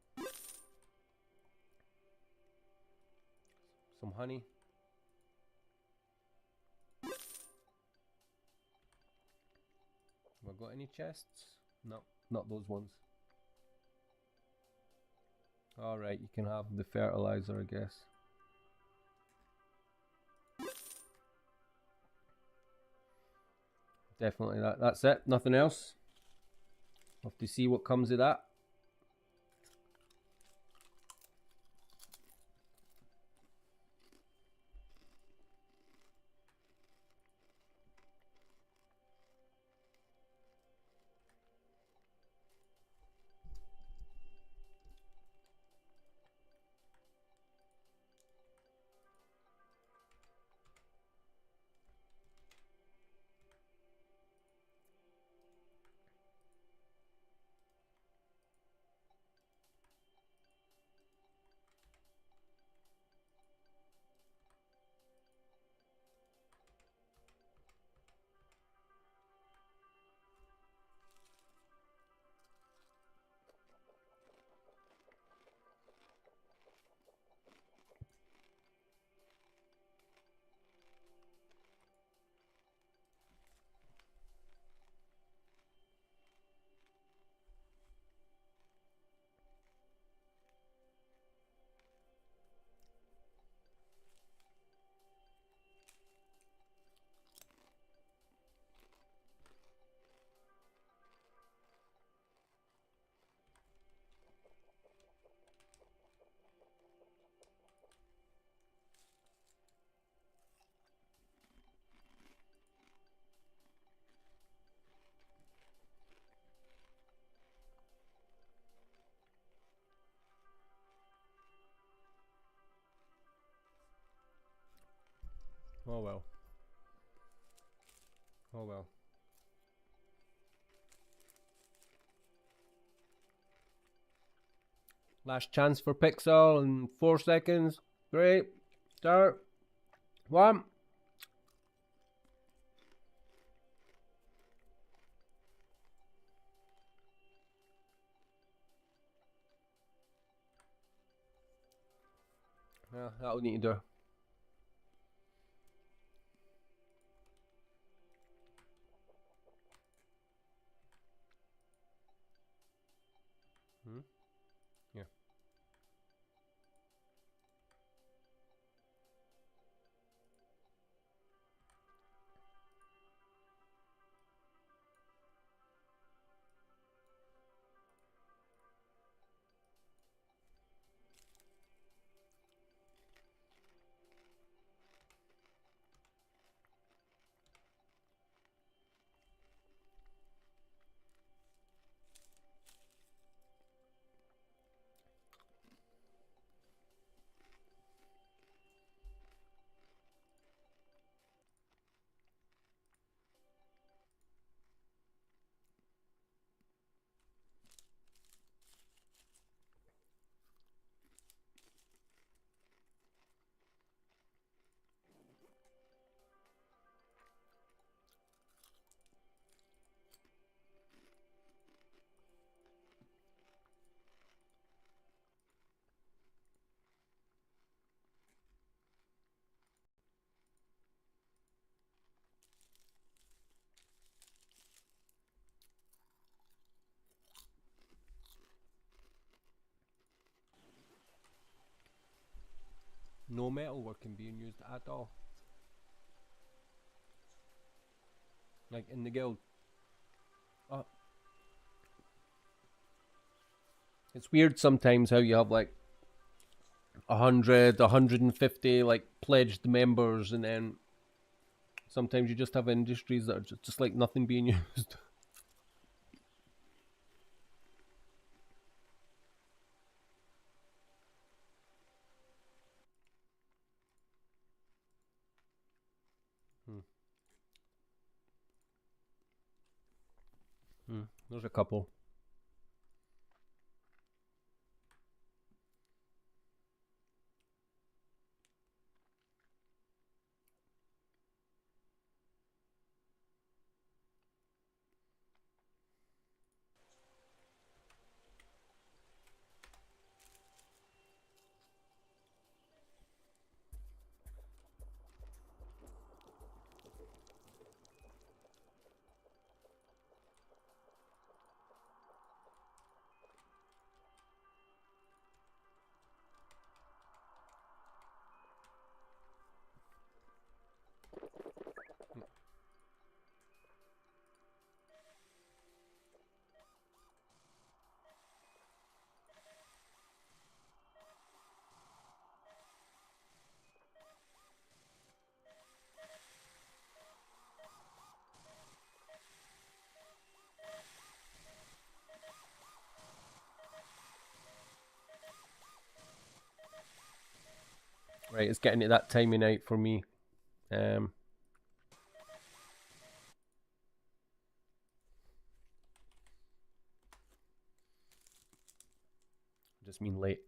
Speaker 1: Some honey. Have I got any chests? No, not those ones. Alright, you can have the fertilizer, I guess. Definitely that's it. Nothing else. Have to see what comes of that. Oh well. Oh well. Last chance for Pixel in 4 seconds. 3, start. 1. Yeah, that'll need to do. Hmm? Yeah. No metalworking being used at all. Like in the guild. It's weird sometimes how you have like 100, 150 like pledged members, and then sometimes you just have industries that are just like nothing being used. There's a couple. Right, it's getting to that time of night for me. Just mean late.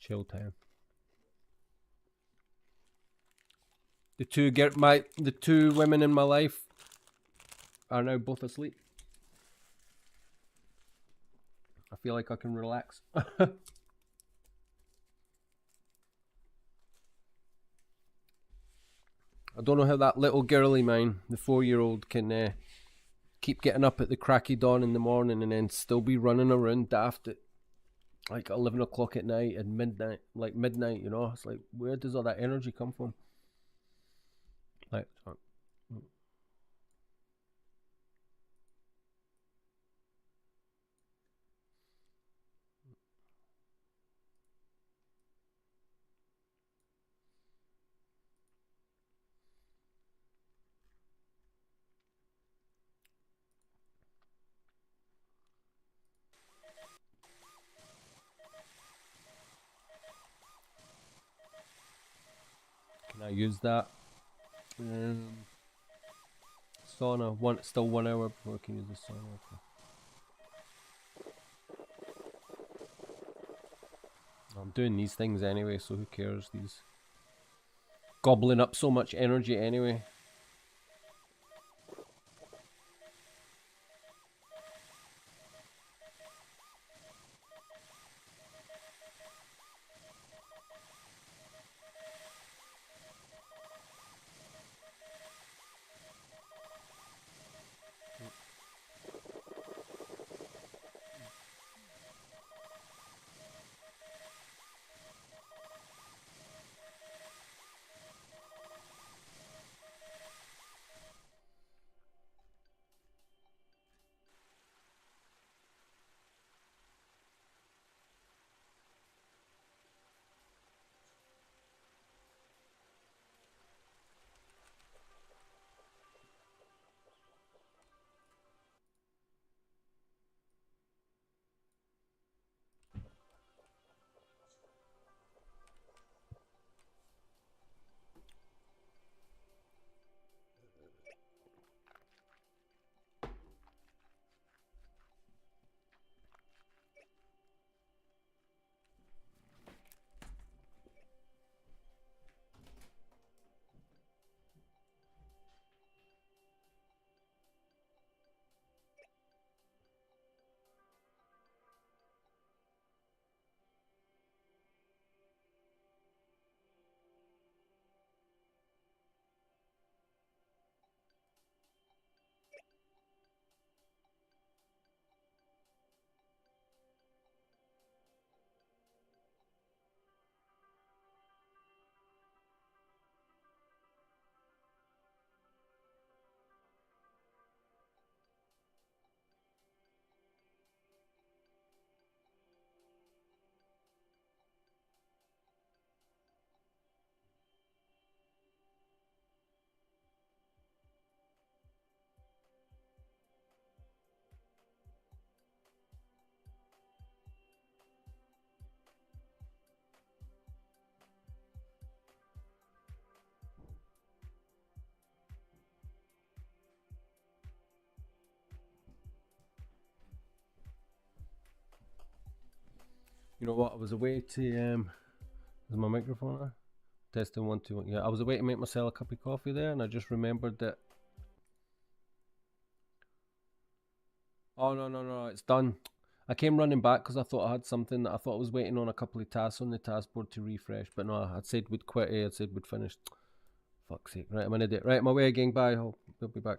Speaker 1: Chill time. The two women in my life are now both asleep. I feel like I can relax. I don't know how that little girl of mine, the 4-year-old, can keep getting up at the cracky dawn in the morning and then still be running around daft at like 11 o'clock at night and midnight, you know? It's like, where does all that energy come from? Like, I use that. Sauna, still 1 hour before I can use the sauna. Okay. I'm doing these things anyway, so who cares? These gobbling up so much energy anyway. You know what? I was away to is my microphone on? Testing 1 2 1. Yeah, I was away to make myself a cup of coffee there, and I just remembered that. Oh no, it's done. I came running back because I thought I had something that I thought I was waiting on a couple of tasks on the taskboard to refresh, but no, I'd said we'd quit. I'd said we'd finished. Fuck's sake! Right, I'm an idiot. Right, my way again. Bye. I'll be back.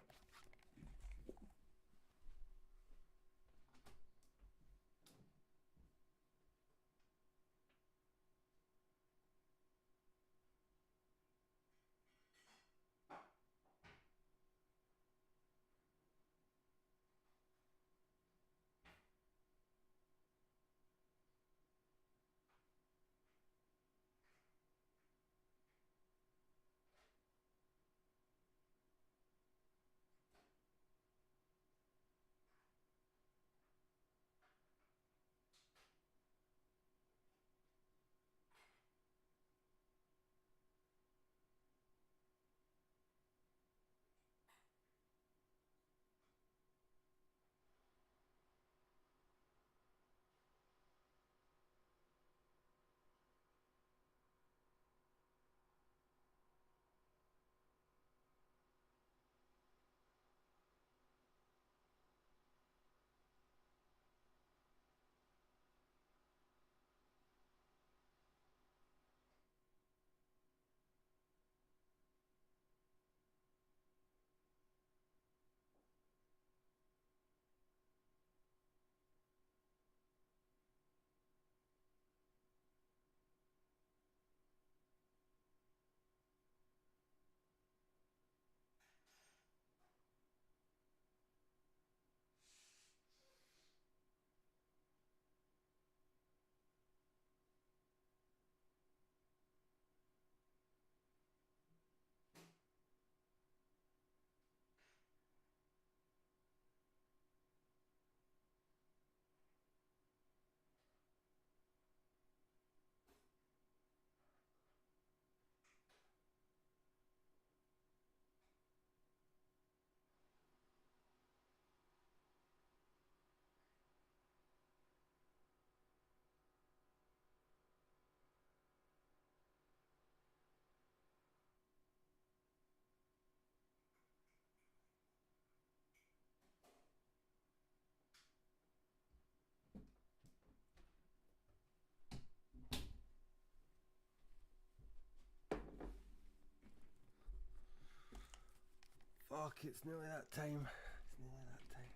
Speaker 1: Fuck, it's nearly that time. It's nearly that time.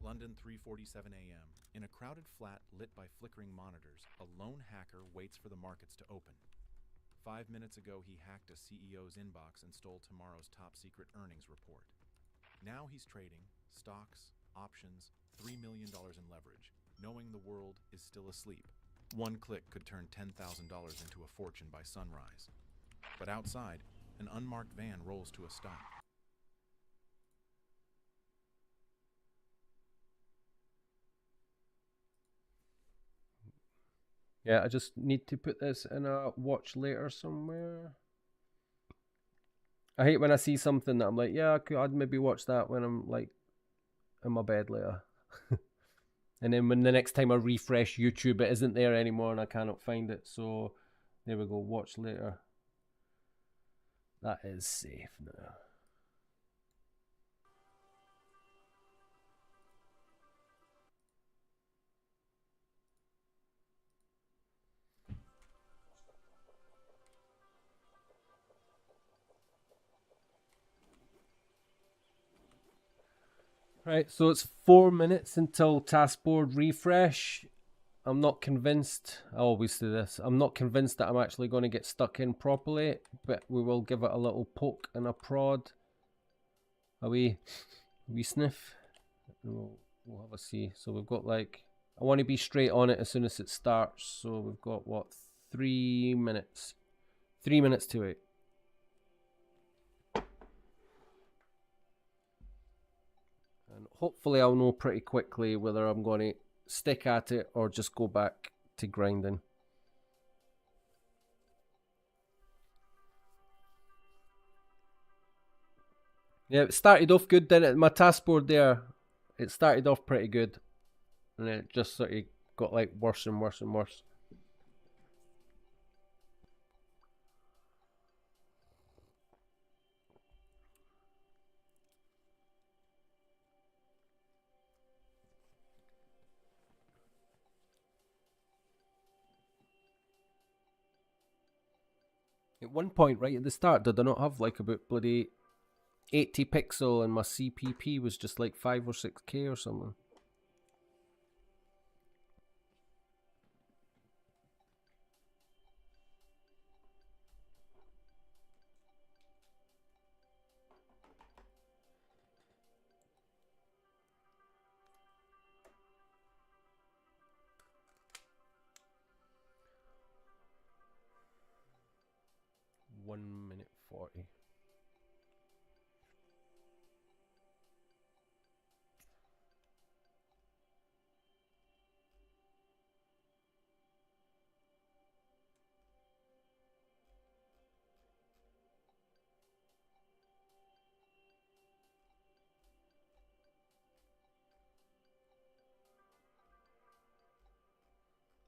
Speaker 3: London, 3:47 a.m. In a crowded flat lit by flickering monitors, a lone hacker waits for the markets to open. 5 minutes ago, he hacked a CEO's inbox and stole tomorrow's top-secret earnings report. Now he's trading stocks, options, $3 million in leverage, knowing the world is still asleep. One click could turn $10,000 into a fortune by sunrise. But outside, an unmarked van rolls to a stop.
Speaker 1: Yeah, I just need to put this in a watch later somewhere. I hate when I see something that I'm like, yeah, I'd maybe watch that when I'm like in my bed later. And then when the next time I refresh YouTube, it isn't there anymore and I cannot find it. So there we go, watch later. That is safe now. Right, so it's 4 minutes until taskboard refresh. I'm not convinced, I always do this, I'm not convinced that I'm actually going to get stuck in properly, but we will give it a little poke and a prod. A wee sniff. And we'll have a see. So we've got like, I want to be straight on it as soon as it starts. So we've got what, 3 minutes. 3 minutes to it. And hopefully I'll know pretty quickly whether I'm going to stick at it or just go back to grinding. Yeah, it started off good, didn't it? My taskboard there, it started off pretty good. And then it just sort of got like worse and worse and worse. At one point, right at the start, did I not have like about bloody 80 pixel and my CPP was just like 5 or 6K or something? One minute 40.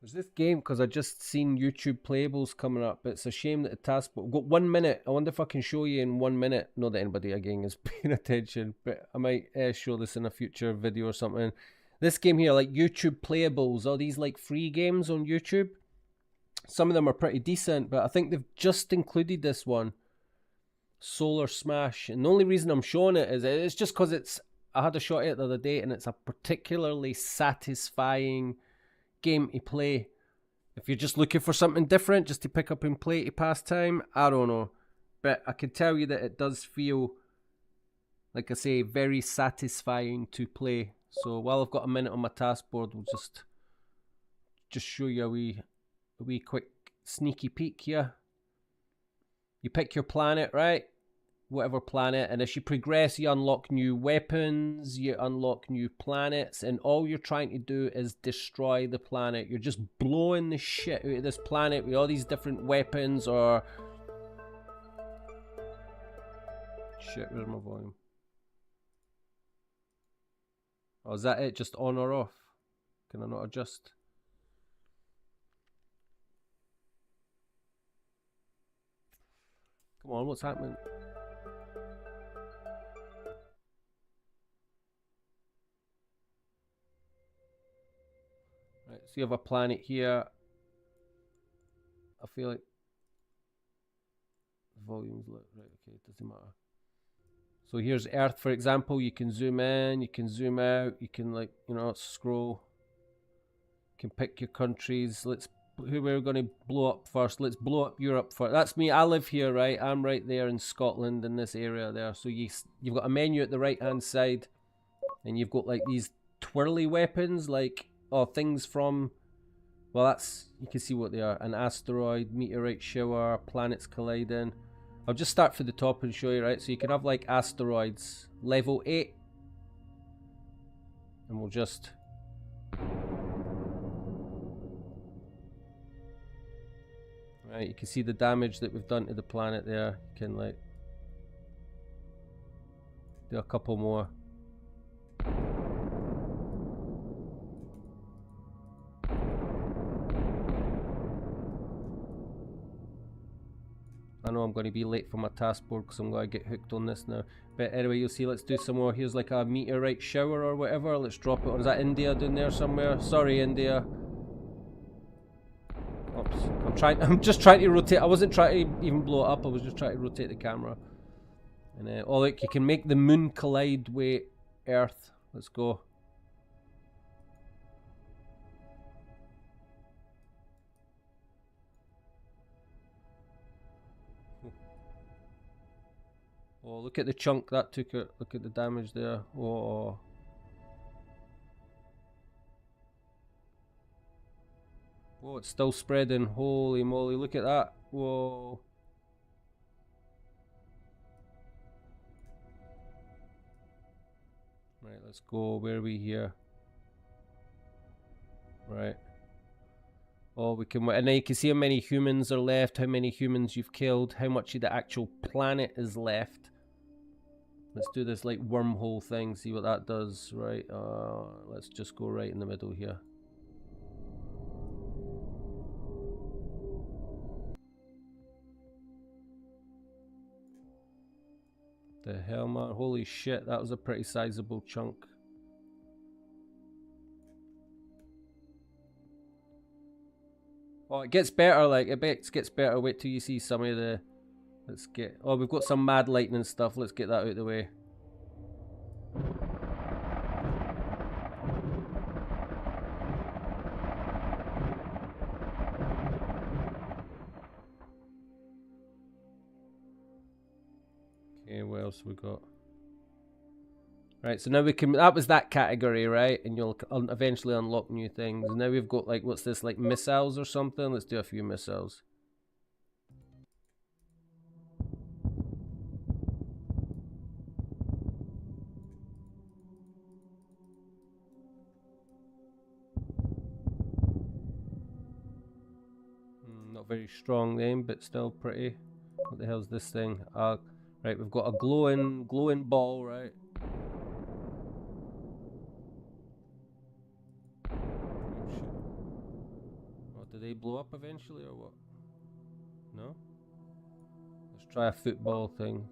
Speaker 1: There's this game because I just seen YouTube playables coming up. It's a shame that the task. We've got 1 minute. I wonder if I can show you in 1 minute. Not that anybody again is paying attention, but I might show this in a future video or something. This game here, like YouTube playables, all these like free games on YouTube. Some of them are pretty decent, but I think they've just included this one, Solar Smash. And the only reason I'm showing it is it's just because it's. I had a shot at it the other day, and it's a particularly satisfying game to play. If you're just looking for something different just to pick up and play to pass time, I don't know, but I can tell you that it does feel, like I say, very satisfying to play. So while I've got a minute on my taskboard, we'll just show you a wee quick sneaky peek here. You pick your planet, right? Whatever planet, and as you progress you unlock new weapons, you unlock new planets, and all you're trying to do is destroy the planet. You're just blowing the shit out of this planet with all these different weapons. Or shit, where's my volume? Oh, is that it? Just on or off? Can I not adjust? Come on, what's happening? Right, so you have a planet here. I feel like the volume's low. Right, okay, it doesn't matter. So here's Earth, for example. You can zoom in, you can zoom out, you can, like, you know, scroll. You can pick your countries. Let's, who we're going to blow up first. Let's blow up Europe first. That's me. I live here, right? I'm right there in Scotland, in this area there. So you've got a menu at the right hand side, and you've got like these twirly weapons, like, oh, things from, well, that's, you can see what they are. An asteroid, meteorite shower, planets colliding. I'll just start from the top and show you, right? So you can have like asteroids, level 8. And we'll just... Right, you can see the damage that we've done to the planet there. You can, like, do a couple more. I know I'm going to be late for my taskboard because I'm going to get hooked on this now. But anyway, you'll see, let's do some more. Here's like a meteorite shower or whatever. Let's drop it. Or is that India down there somewhere? Sorry, India. Oops. I'm just trying to rotate. I wasn't trying to even blow it up. I was just trying to rotate the camera. And oh, look, you can make the moon collide with Earth. Let's go. Oh, look at the chunk that took it. Look at the damage there. Oh. Whoa, it's still spreading. Holy moly, look at that. Whoa. Right, let's go. Where are we here? Right. Oh, we can, and then you can see how many humans are left, how many humans you've killed, how much of the actual planet is left. Let's do this like wormhole thing, see what that does. Right, let's just go right in the middle here. The hell, man, holy shit, that was a pretty sizable chunk. Oh, it gets better, like, it gets better. Wait till you see some of the... Let's get... Oh, we've got some mad lightning stuff. Let's get that out of the way. Okay, what else we got? Right, so now we can... That was that category, right? And you'll eventually unlock new things. Now we've got, like, what's this, like missiles or something? Let's do a few missiles. Not very strong then, but still pretty. What the hell's this thing? Right, we've got a glowing ball, right? Do they blow up eventually or what? No? Let's try a football thing.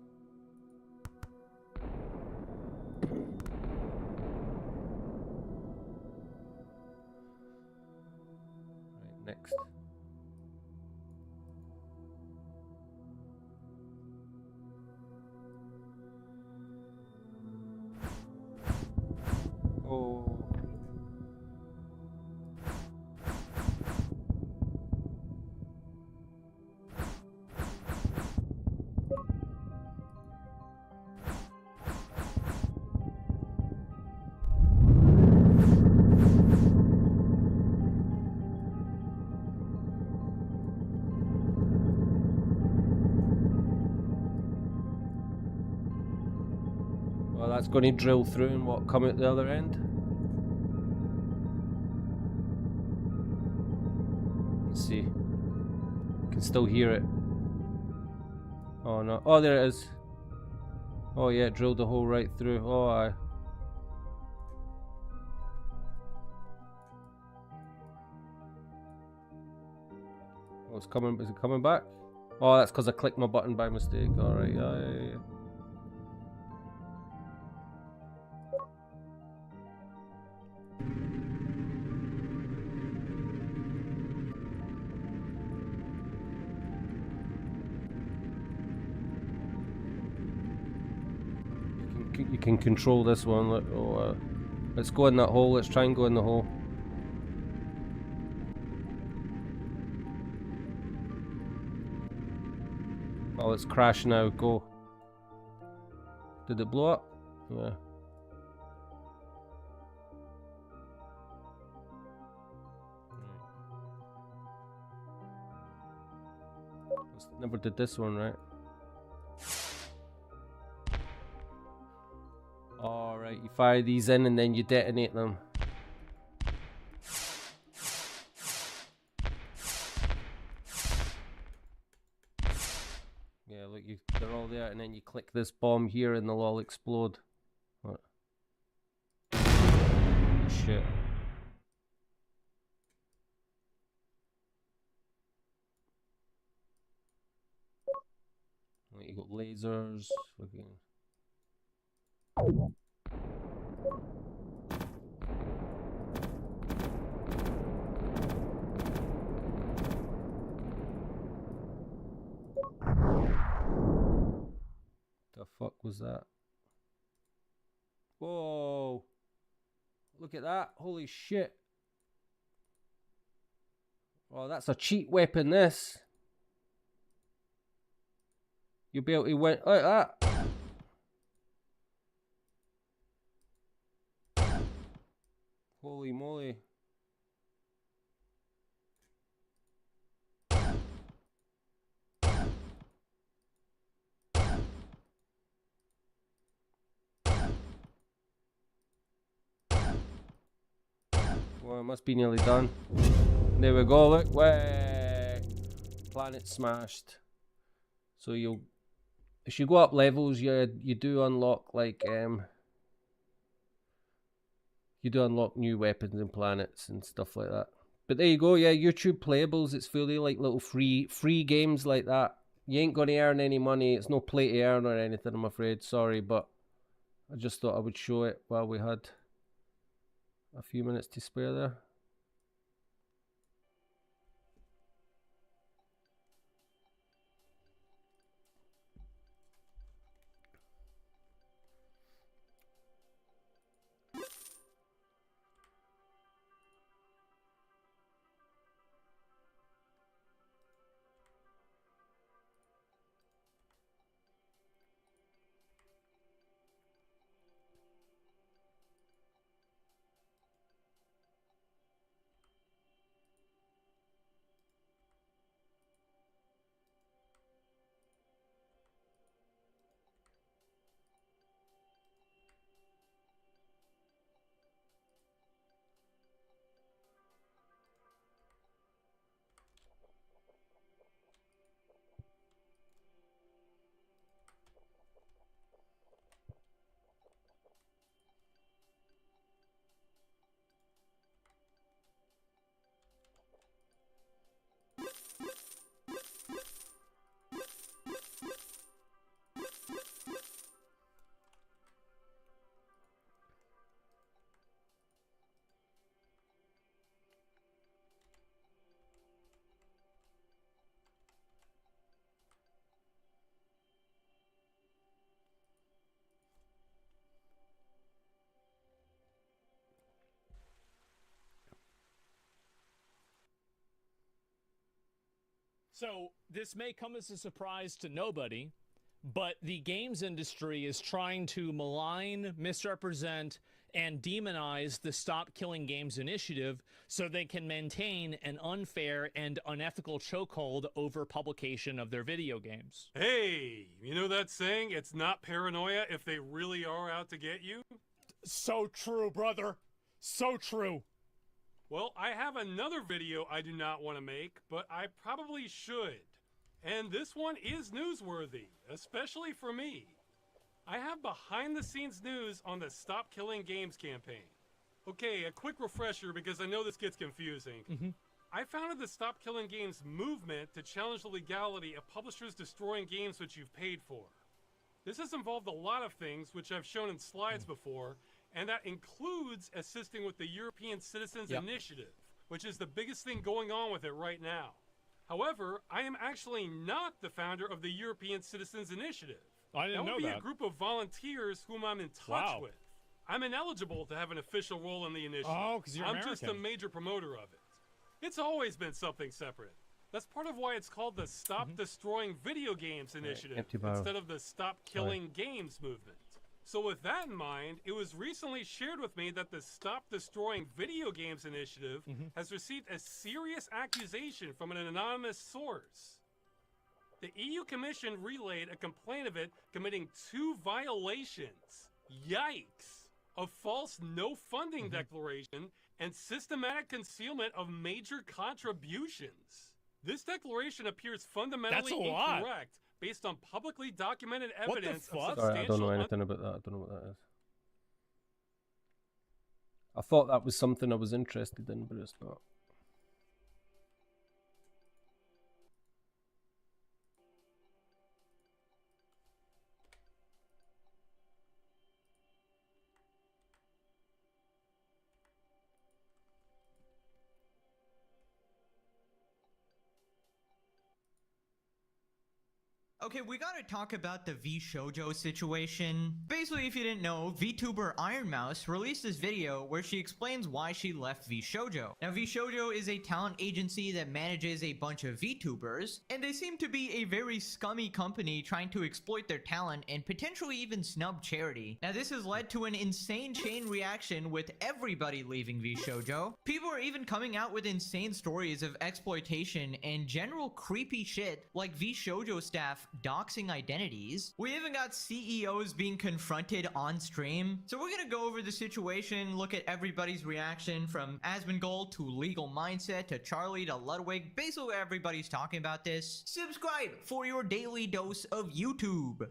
Speaker 1: Right, next. Oh. Well, that's going to drill through and what, come out the other end? Let's see. Can still hear it. Oh no. Oh, there it is. Oh yeah, it drilled a hole right through. Oh, aye. Oh, it's coming. Is it coming back? Oh, that's because I clicked my button by mistake. Alright, yeah. you can control this one. Look, oh, let's go in that hole. Let's try and go in the hole. Oh, it's crash now. Go. Did it blow up? Yeah. Never did this one right. Alright, you fire these in and then you detonate them. Yeah, look, they're all there, and then you click this bomb here and they'll all explode. What? Shit. You got lasers. Fucking. The fuck was that? Whoa! Look at that! Holy shit! Oh, that's a cheat weapon. This. You'll be able to win like that. Holy moly. Well, it must be nearly done. There we go, look. Way. Planet smashed. So you'll, as you go up levels, you do unlock like you do unlock new weapons and planets and stuff like that. But there you go, yeah, YouTube playables. It's fully like little free games like that. You ain't gonna earn any money. It's no play to earn or anything, I'm afraid. Sorry, but I just thought I would show it while we had a few minutes to spare there.
Speaker 4: So this may come as a surprise to nobody, but the games industry is trying to malign, misrepresent, and demonize the Stop Killing Games initiative so they can maintain an unfair and unethical chokehold over publication of their video games.
Speaker 5: Hey, you know that saying, it's not paranoia if they really are out to get you?
Speaker 4: So true, brother. So true.
Speaker 5: Well, I have another video I do not want to make, but I probably should. And this one is newsworthy, especially for me. I have behind-the-scenes news on the Stop Killing Games campaign. Okay, a quick refresher because I know this gets confusing. I founded the Stop Killing Games movement to challenge the legality of publishers destroying games which you've paid for. This has involved a lot of things, which I've shown in slides before, and that includes assisting with the European Citizens Initiative, which is the biggest thing going on with it right now. However, I am actually not the founder of the European Citizens Initiative.
Speaker 4: I didn't
Speaker 5: That
Speaker 4: know
Speaker 5: would be
Speaker 4: that.
Speaker 5: a group of volunteers whom I'm in touch
Speaker 4: Wow.
Speaker 5: with. I'm ineligible to have an official role in the initiative.
Speaker 4: Oh, because you're
Speaker 5: I'm
Speaker 4: American.
Speaker 5: just a major promoter of it. It's always been something separate. That's part of why it's called the Stop Destroying Video Games Initiative
Speaker 1: empty barrel.
Speaker 5: instead of the Stop Killing Games movement. So with that in mind, it was recently shared with me that the Stop Destroying Video Games Initiative has received a serious accusation from an anonymous source. The EU Commission relayed a complaint of it committing 2 violations. Yikes! Of false no funding declaration and systematic concealment of major contributions. This declaration appears fundamentally
Speaker 4: That's a lot.
Speaker 5: incorrect based on publicly documented
Speaker 4: What the
Speaker 5: evidence
Speaker 4: fuck?
Speaker 5: of
Speaker 1: Sorry, I don't know
Speaker 5: substantial
Speaker 1: anything about that. I don't know what that is. I thought that was something I was interested in, but it's not.
Speaker 6: Okay, we gotta talk about the V-Shoujo situation. Basically, if you didn't know, VTuber Iron Mouse released this video where she explains why she left V-Shoujo. Now, V-Shoujo is a talent agency that manages a bunch of VTubers, and they seem to be a very scummy company trying to exploit their talent and potentially even snub charity. Now, this has led to an insane chain reaction with everybody leaving V-Shoujo. People are even coming out with insane stories of exploitation and general creepy shit like V-Shoujo staff doxing identities. We even got CEOs being confronted on stream. So we're gonna go over the situation, look at everybody's reaction from Asmongold to Legal Mindset to Charlie to Ludwig. Basically everybody's talking about this. Subscribe for your daily dose of YouTube.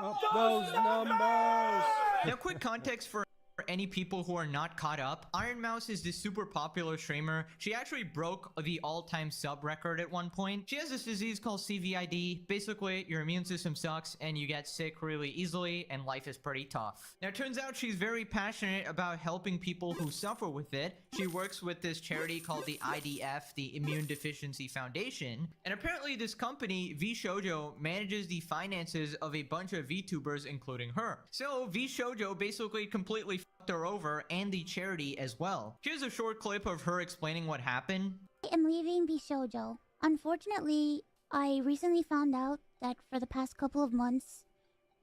Speaker 1: Up those numbers!
Speaker 6: Now, quick context for any people who are not caught up. Iron Mouse is this super popular streamer. She actually broke the all-time sub record at one point. She has this disease called CVID. Basically, your immune system sucks and you get sick really easily and life is pretty tough. Now, it turns out she's very passionate about helping people who suffer with it. She works with this charity called the IDF, the Immune Deficiency Foundation. And apparently this company, V-Shoujo, manages the finances of a bunch of VTubers, including her. So V-Shoujo basically completely fucked her over and the charity as well. Here's a short clip of her explaining what happened.
Speaker 2: I am leaving Bishoujo. Unfortunately, I recently found out that for the past couple of months,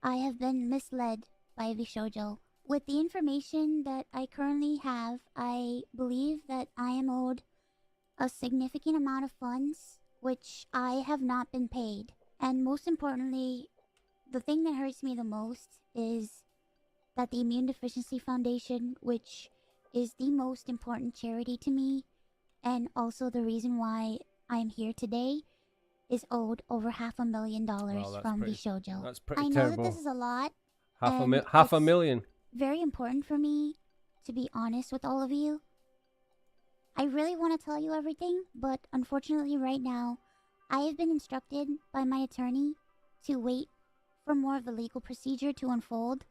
Speaker 2: I have been misled by Bishoujo. With the information that I currently have, I believe that I am owed a significant amount of funds, which I have not been paid. And most importantly, the thing that hurts me the most is that the Immune Deficiency Foundation, which is the most important charity to me, and also the reason why I'm here today, is owed over $500,000
Speaker 1: Wow, that's
Speaker 2: from
Speaker 1: pretty-
Speaker 2: Bishoujo.
Speaker 1: That's pretty
Speaker 2: I know
Speaker 1: terrible.
Speaker 2: that this is a lot.
Speaker 1: half
Speaker 2: and
Speaker 1: a
Speaker 2: it's
Speaker 1: million.
Speaker 2: very important for me to be honest with all of you. I really want to tell you everything, but unfortunately right now, I have been instructed by my attorney to wait for more of the legal procedure to unfold.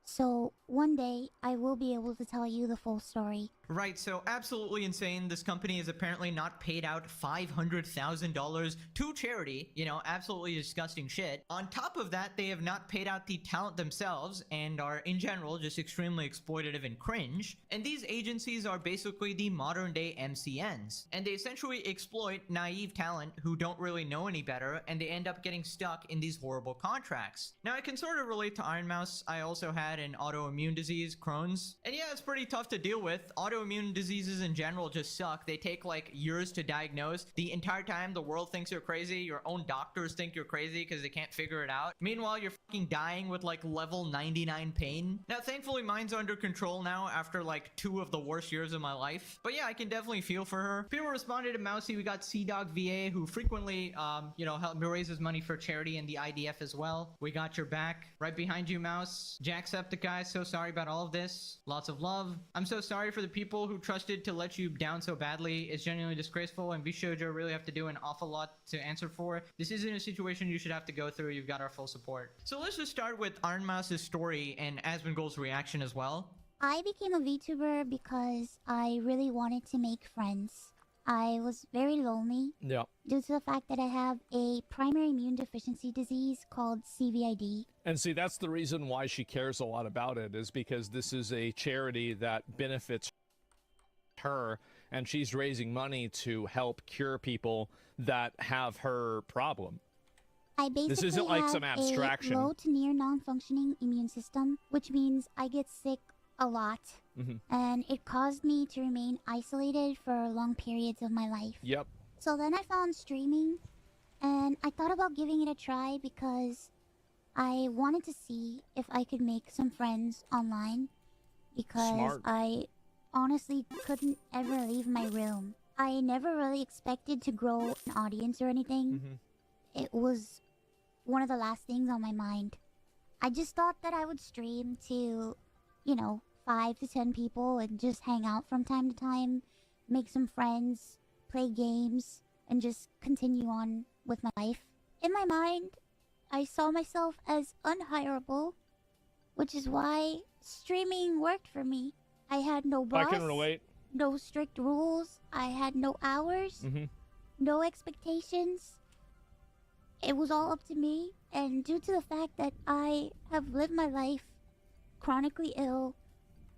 Speaker 2: So one day I will be able to tell you the full story.
Speaker 6: Right, so absolutely insane. This company has apparently not paid out $500,000 to charity. You know, absolutely disgusting shit. On top of that, they have not paid out the talent themselves and are, in general, just extremely exploitative and cringe. And these agencies are basically the modern day MCNs. And they essentially exploit naive talent who don't really know any better, and they end up getting stuck in these horrible contracts. Now, I can sort of relate to Iron Mouse. I also had an autoimmune disease, Crohn's. And yeah, it's pretty tough to deal with. Autoimmune diseases in general just suck. They take like years to diagnose. The entire time the world thinks you're crazy. Your own doctors think you're crazy because they can't figure it out. Meanwhile, you're fucking dying with like level 99 pain. Now, thankfully, mine's under control now after like 2 of the worst years of my life. But yeah, I can definitely feel for her. People responded to Mousy. We got C-Dog VA, who frequently, help raises money for charity and the IDF as well. We got your back. Right behind you, Mouse. Jacksepticeye, so sorry about all of this. Lots of love. I'm so sorry for the people who trusted to let you down so badly. It's genuinely disgraceful, and Bishoujo really have to do an awful lot to answer for. This isn't a situation you should have to go through. You've got our full support. So let's just start with Iron Mouse's story and Asmongold's reaction as well.
Speaker 2: I became a VTuber because I really wanted to make friends. I was very lonely
Speaker 4: Yeah.
Speaker 2: due to the fact that I have a primary immune deficiency disease called CVID.
Speaker 4: And see, that's the reason why she cares a lot about it, is because this is a charity that benefits her, and she's raising money to help cure people that have her problem.
Speaker 2: I basically
Speaker 4: isn't like
Speaker 2: have
Speaker 4: some abstraction.
Speaker 2: a low to near non-functioning immune system, which means I get sick a lot, and it caused me to remain isolated for long periods of my life.
Speaker 4: Yep.
Speaker 2: So then I found streaming, and I thought about giving it a try because I wanted to see if I could make some friends online, because
Speaker 4: Smart.
Speaker 2: I honestly couldn't ever leave my room. I never really expected to grow an audience or anything. It was one of the last things on my mind. I just thought that I would stream to, 5 to 10 people and just hang out from time to time, make some friends, play games, and just continue on with my life. In my mind, I saw myself as unhireable, which is why streaming worked for me. I had no boss,
Speaker 4: I can relate.
Speaker 2: no strict rules, I had no hours, no expectations. It was all up to me, and due to the fact that I have lived my life chronically ill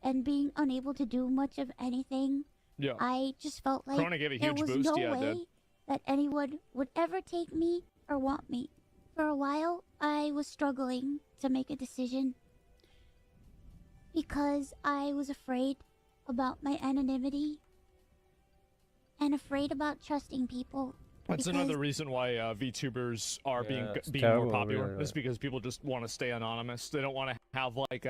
Speaker 2: and being unable to do much of anything,
Speaker 4: Yeah.
Speaker 2: I just felt like
Speaker 4: Corona gave a
Speaker 2: there
Speaker 4: huge
Speaker 2: was
Speaker 4: boost,
Speaker 2: no
Speaker 4: yeah, it
Speaker 2: way
Speaker 4: did.
Speaker 2: that anyone would ever take me or want me. For a while, I was struggling to make a decision because I was afraid about my anonymity and afraid about trusting people.
Speaker 4: That's
Speaker 2: because
Speaker 4: another reason why VTubers are
Speaker 1: it's
Speaker 4: being
Speaker 1: terrible,
Speaker 4: more popular.
Speaker 1: really.
Speaker 4: Is because people just want to stay anonymous. They don't want to have like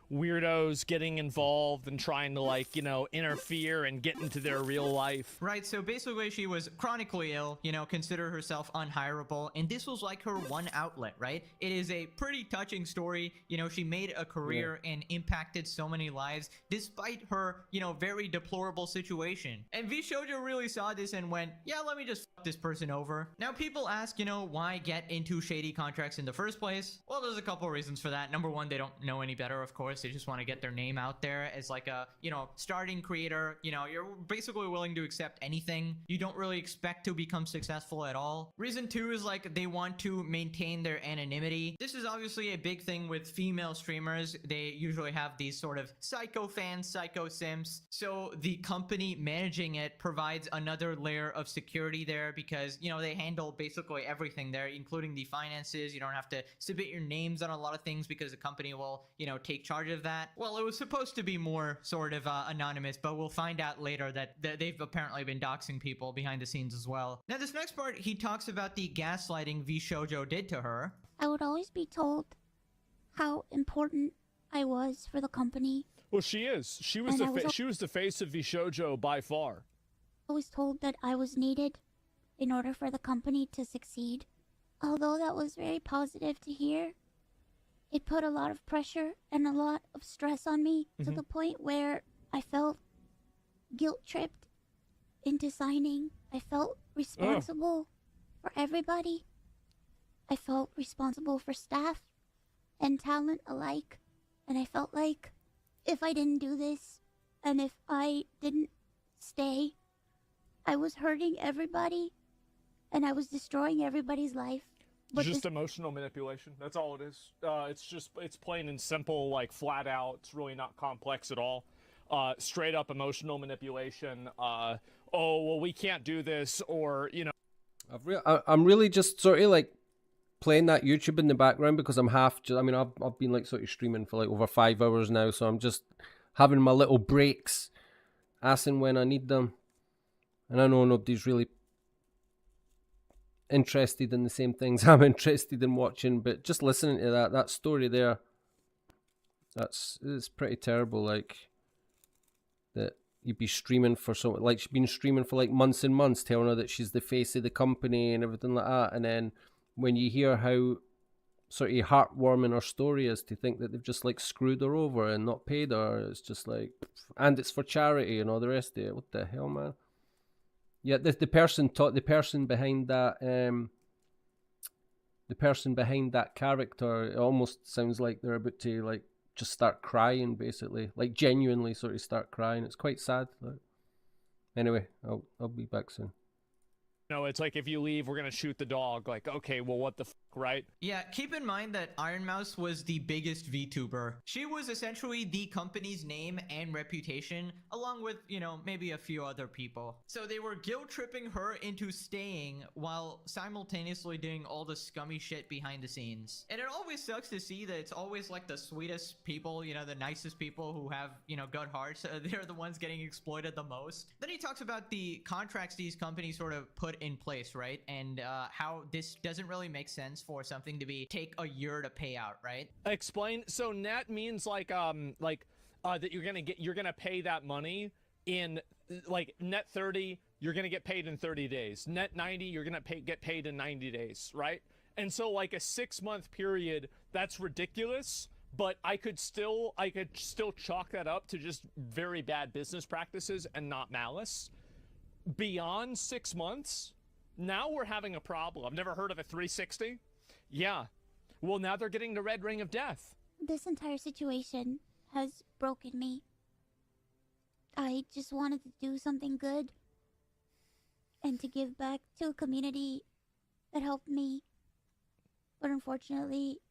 Speaker 4: weirdos getting involved and trying to interfere and get into their real life.
Speaker 6: Right, so basically she was chronically ill, consider herself unhireable, and this was like her one outlet, right? It is a pretty touching story. She made a career and impacted so many lives despite her, very deplorable situation. And V Shoujo really saw this and went, yeah, let me just fuck this person over. Now people ask, why get into shady contracts in the first place? Well, there's a couple reasons for that. Number one, they don't know any better, of course. They just want to get their name out there as like a, starting creator. You're basically willing to accept anything. You don't really expect to become successful at all. Reason two is like they want to maintain their anonymity. This is obviously a big thing with female streamers. They usually have these sort of psycho fans, psycho simps. So the company managing it provides another layer of security there because, they handle basically everything there, including the finances. You don't have to submit your names on a lot of things because the company will, take charge of that. Well, it was supposed to be more sort of anonymous, but we'll find out later that they've apparently been doxing people behind the scenes as well. Now, this next part, he talks about the gaslighting V Shoujo did to her.
Speaker 2: I would always be told how important I was for the company.
Speaker 4: Well, she is. She was she was the face of VShojo by far.
Speaker 2: I was told that I was needed in order for the company to succeed. Although that was very positive to hear, it put a lot of pressure and a lot of stress on me to the point where I felt guilt-tripped into signing. I felt responsible for everybody. I felt responsible for staff and talent alike. And I felt like if I didn't do this and if I didn't stay, I was hurting everybody and I was destroying everybody's life. But
Speaker 4: Just emotional manipulation. That's all it is. It's plain and simple, like flat out. It's really not complex at all. Straight up emotional manipulation. Oh, well, we can't do this, or
Speaker 1: I'm really just sort of like playing that YouTube in the background because I'm I've been like sort of streaming for like over 5 hours now, so I'm just having my little breaks, as and when I need them. And I know nobody's really interested in the same things I'm interested in watching, but just listening to that story there, it's pretty terrible. Like that you'd be streaming for something, like she's been streaming for like months and months, telling her that she's the face of the company and everything like that, and then when you hear how sort of heartwarming her story is, to think that they've just like screwed her over and not paid her, it's just like, and it's for charity and all the rest of it. What the hell, man? Yeah, the person behind that character, it almost sounds like they're about to like just start crying, basically, like genuinely sort of start crying. It's quite sad. Like, Anyway, I'll be back soon.
Speaker 4: No, it's like if you leave, we're gonna shoot the dog. Like, okay, well, what the fuck, right?
Speaker 6: Yeah, keep in mind that Iron Mouse was the biggest VTuber. She was essentially the company's name and reputation, along with, you know, maybe a few other people. So they were guilt-tripping her into staying while simultaneously doing all the scummy shit behind the scenes. And it always sucks to see that it's always like the sweetest people, you know, the nicest people who have, you know, good hearts. They're the ones getting exploited the most. Then he talks about the contracts these companies sort of put in place, right? And how this doesn't really make sense for something to take a year to pay out, right?
Speaker 4: Explain. So net means that you're gonna pay that money in like net 30, you're gonna get paid in 30 days. Net 90, you're gonna get paid in 90 days, right? And so like a 6-month period, that's ridiculous. But I could still chalk that up to just very bad business practices and not malice. Beyond 6 months, now we're having a problem. I've never heard of a 360. Yeah. Well, now they're getting the red ring of death.
Speaker 2: This entire situation has broken me. I just wanted to do something good and to give back to a community that helped me. But unfortunately,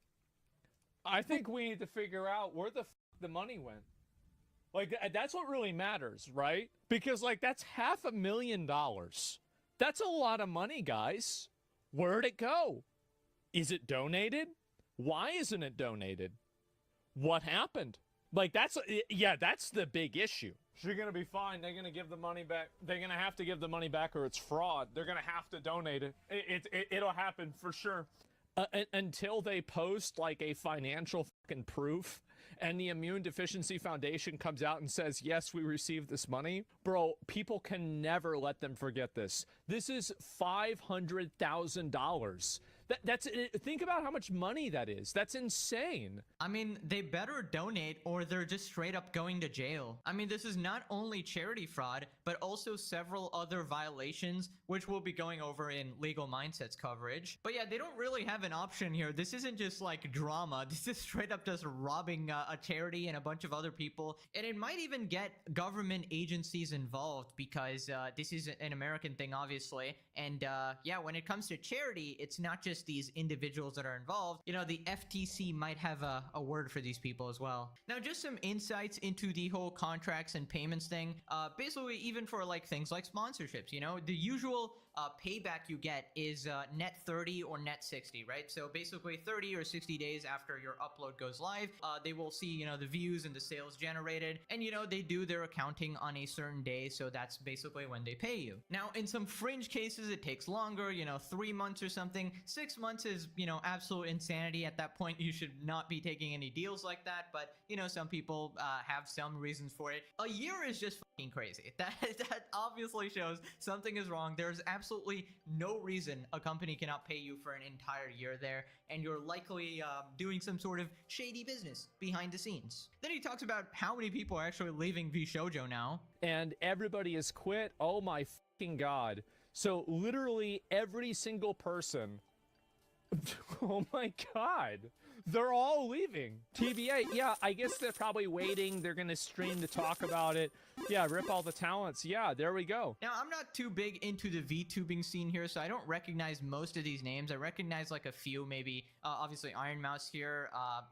Speaker 4: I think we need to figure out where the money went. Like, that's what really matters, right? Because, like, that's $500,000. That's a lot of money, guys. Where'd it go? Is it donated? Why isn't it donated? What happened? Like, that's the big issue. You're going to be fine. They're going to give the money back. They're going to have to give the money back or it's fraud. They're going to have to donate it. It'll happen for sure. Until they post, like, a financial fucking proof and the Immune Deficiency Foundation comes out and says, yes, we received this money. Bro, people can never let them forget this. This is $500,000. That's think about how much money that is. That's insane.
Speaker 6: I mean, they better donate or they're just straight up going to jail. I mean, this is not only charity fraud, but also several other violations, which we'll be going over in Legal Mindsets coverage. But yeah, they don't really have an option here. This isn't just like drama. This is straight up just robbing a charity and a bunch of other people. And it might even get government agencies involved because this is an American thing, obviously. And yeah, when it comes to charity, it's not just these individuals that are involved. You know, the FTC might have a word for these people as well. Now, just some insights into the whole contracts and payments thing. Basically, even for like things like sponsorships, you know, the usual payback you get is net 30 or net 60, right? So basically 30 or 60 days after your upload goes live, they will see, you know, the views and the sales generated, and, you know, they do their accounting on a certain day, so that's basically when they pay you. Now, in some fringe cases, it takes longer, you know, 3 months or something. 6 months is, you know, absolute insanity. At that point, you should not be taking any deals like that, but, you know, some people have some reasons for it. A year is just fucking crazy. That obviously shows something is wrong. There's absolutely no reason a company cannot pay you for an entire year there, and you're likely doing some sort of shady business behind the scenes. Then he talks about how many people are actually leaving VShojo now.
Speaker 4: And everybody has quit. Oh my fucking god. So literally every single person. Oh my god. They're all leaving. TVA, yeah, I guess they're probably waiting. They're gonna stream to talk about it. Yeah, rip all the talents. Yeah, there we go.
Speaker 6: Now, I'm not too big into the VTubing scene here, so I don't recognize most of these names. I recognize like a few, maybe, obviously Iron Mouse here,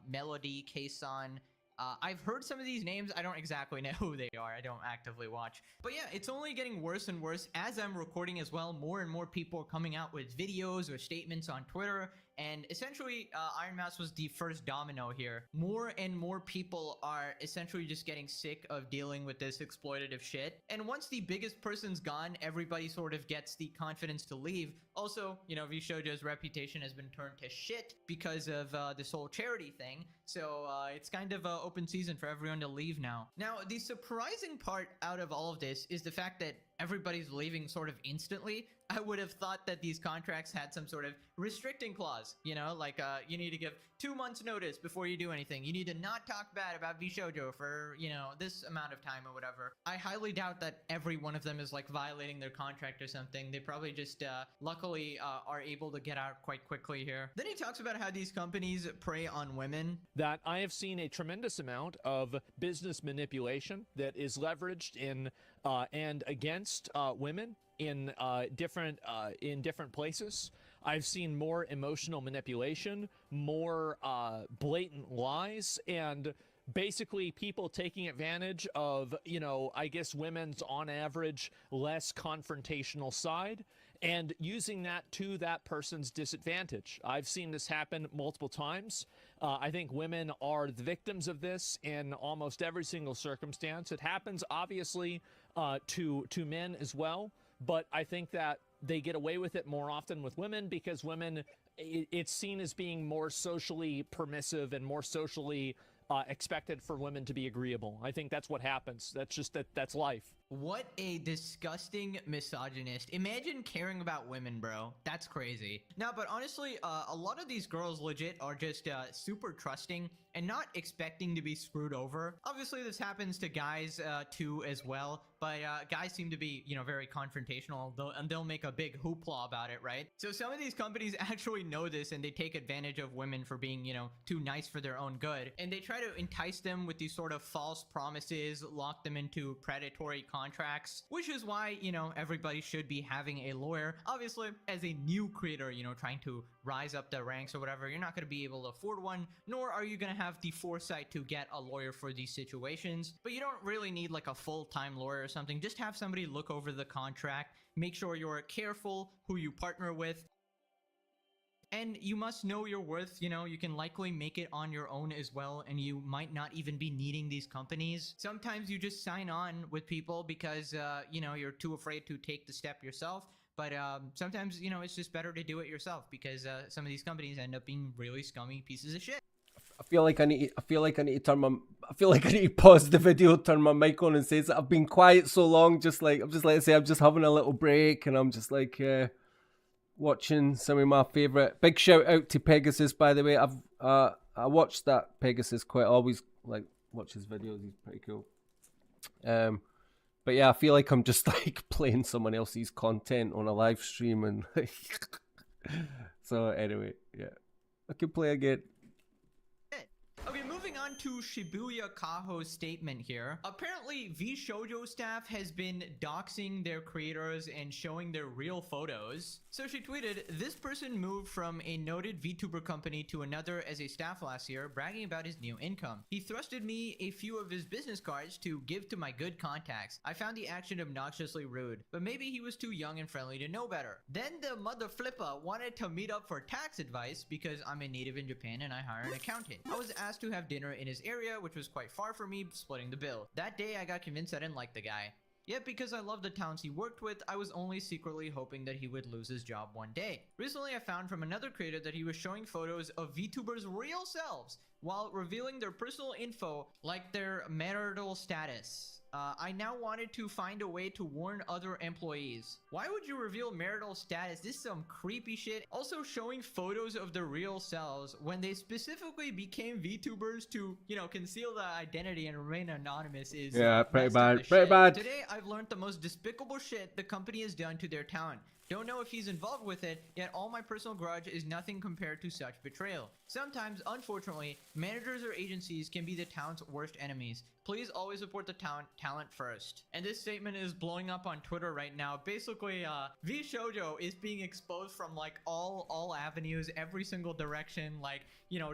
Speaker 6: Melody, Kson. I've heard some of these names. I don't exactly know who they are. I don't actively watch. But yeah, it's only getting worse and worse. As I'm recording as well, more and more people are coming out with videos or statements on Twitter. And essentially, Iron Mouse was the first domino here. More and more people are essentially just getting sick of dealing with this exploitative shit. And once the biggest person's gone, everybody sort of gets the confidence to leave. Also, you know, VShojo's reputation has been turned to shit because of this whole charity thing. So it's kind of an open season for everyone to leave now. Now, the surprising part out of all of this is the fact that everybody's leaving sort of instantly. I would have thought that these contracts had some sort of restricting clause, you know, like you need to give 2 months notice before you do anything. You need to not talk bad about VShojo for, you know, this amount of time or whatever. I highly doubt that every one of them is like violating their contract or something. They probably just luckily are able to get out quite quickly here. Then he talks about how these companies prey on women.
Speaker 4: That I have seen a tremendous amount of business manipulation that is leveraged in and against women in different places. I've seen more emotional manipulation, more blatant lies, and basically people taking advantage of, I guess women's on average less confrontational side and using that to that person's disadvantage. I've seen this happen multiple times. I think women are the victims of this in almost every single circumstance. It happens obviously to men as well, but I think that they get away with it more often with women because women, it's seen as being more socially permissive and more socially expected for women to be agreeable. I think that's what happens. That's just that's life.
Speaker 6: What a disgusting misogynist. Imagine caring about women, bro. That's crazy. No, but honestly, a lot of these girls legit are just super trusting and not expecting to be screwed over. Obviously, this happens to guys too as well, but guys seem to be, very confrontational, and they'll make a big hoopla about it, right? So some of these companies actually know this, and they take advantage of women for being, too nice for their own good, and they try to entice them with these sort of false promises, lock them into predatory contracts, which is why, everybody should be having a lawyer. Obviously, as a new creator, trying to rise up the ranks or whatever, you're not going to be able to afford one, nor are you going to have the foresight to get a lawyer for these situations. But you don't really need like a full-time lawyer or something. Just have somebody look over the contract, make sure you're careful who you partner with, and you must know your worth. You can likely make it on your own as well, and you might not even be needing these companies. Sometimes you just sign on with people because, you're too afraid to take the step yourself. But sometimes, it's just better to do it yourself because some of these companies end up being really scummy pieces of shit.
Speaker 1: I feel like I need to pause the video, turn my mic on, and say that I've been quiet so long. I'm just having a little break, and I'm just like watching some of my favorite. Big shout out to Pegasus, by the way. I watched that Pegasus quite. Always like watch his videos. He's pretty cool. But yeah, I feel like I'm just like playing someone else's content on a live stream, and so anyway, yeah, I can play again.
Speaker 6: Okay, moving on to Shibuya Kaho's statement here. Apparently, VShojo staff has been doxing their creators and showing their real photos. So she tweeted, "This person moved from a noted VTuber company to another as a staff last year, bragging about his new income. He thrusted me a few of his business cards to give to my good contacts. I found the action obnoxiously rude, but maybe he was too young and friendly to know better. Then the mother flipper wanted to meet up for tax advice because I'm a native in Japan and I hire an accountant. I was asked to have dinner in his area, which was quite far from me, splitting the bill. That day, I got convinced I didn't like the guy. Yet because I loved the towns he worked with, I was only secretly hoping that he would lose his job one day. Recently, I found from another creator that he was showing photos of VTubers' real selves while revealing their personal info like their marital status. I now wanted to find a way to warn other employees. Why would you reveal marital status? This is some creepy shit. Also showing photos of their real selves when they specifically became VTubers to, conceal their identity and remain anonymous is
Speaker 1: pretty bad.
Speaker 6: Today, I've learned the most despicable shit the company has done to their talent. Don't know if he's involved with it, yet all my personal grudge is nothing compared to such betrayal. Sometimes, unfortunately, managers or agencies can be the talent's worst enemies. Please always support the talent first." And this statement is blowing up on Twitter right now. Basically, VShojo is being exposed from like all avenues, every single direction, like,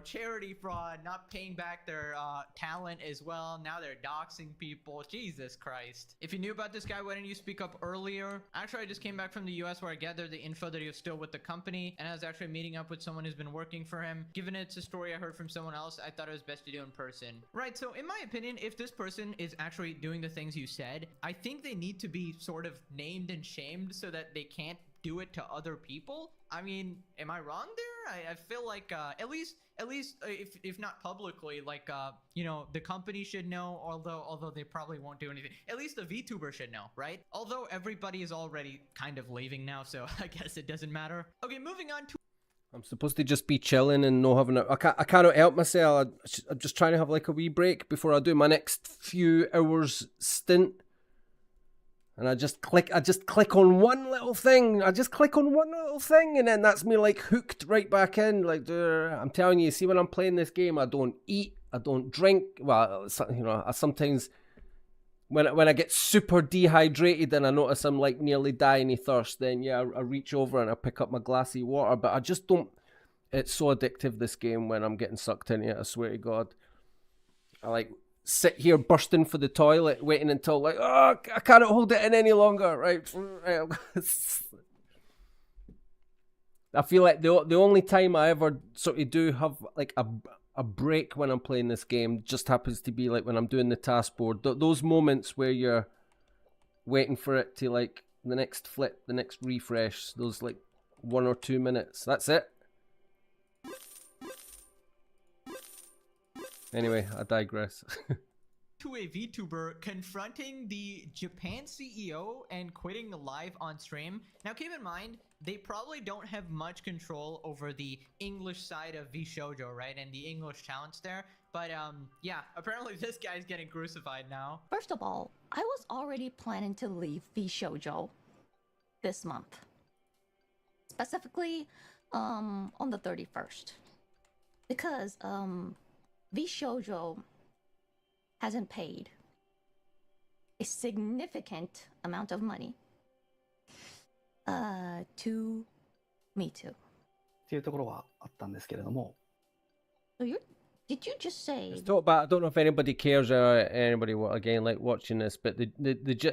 Speaker 6: charity fraud, not paying back their talent as well. Now they're doxing people. Jesus Christ. If you knew about this guy, why didn't you speak up earlier? Actually, I just came back from the US where I gathered the info that he was still with the company, and I was actually meeting up with someone who's been working for him. Given it's a story I heard from someone else, I thought it was best to do in person. Right, so in my opinion, if this person is actually doing the things you said, I think they need to be sort of named and shamed so that they can't do it to other people. I mean, am I wrong there? I feel like at least if not publicly, like the company should know, although they probably won't do anything. At least the VTuber should know, right? Although everybody is already kind of leaving now, so I guess it doesn't matter. Okay, moving on to...
Speaker 1: I'm supposed to just be chilling and not having I cannot help myself. I'm just trying to have like a wee break before I do my next few hours stint. And I just click on one little thing. And then that's me like hooked right back in. Like, I'm telling you, see, when I'm playing this game, I don't eat, I don't drink. Well, I sometimes when I get super dehydrated and I notice I'm like nearly dying of thirst, then yeah, I reach over and I pick up my glassy water. But I just don't. It's so addictive, this game, when I'm getting sucked into it. I swear to God, I like sit here bursting for the toilet, waiting until like, oh, I can't hold it in any longer. Right. I feel like the only time I ever sort of do have like a break when I'm playing this game just happens to be like when I'm doing the task board. Those moments where you're waiting for it to like the next flip, the next refresh, those like 1 or 2 minutes. That's it. Anyway, I digress.
Speaker 6: To a VTuber confronting the Japan CEO and quitting live on stream. Now keep in mind, they probably don't have much control over the English side of VShojo, right? And the English talents there. But yeah, apparently this guy's getting crucified now.
Speaker 7: First of all, I was already planning to leave VShojo this month. Specifically, on the 31st. Because, VShojo hasn't paid a significant amount of money to me too.
Speaker 8: っていうところはあったんですけれども、
Speaker 7: So did you just say
Speaker 1: It's not bad. I don't know if anybody cares or anybody again like watching this, but the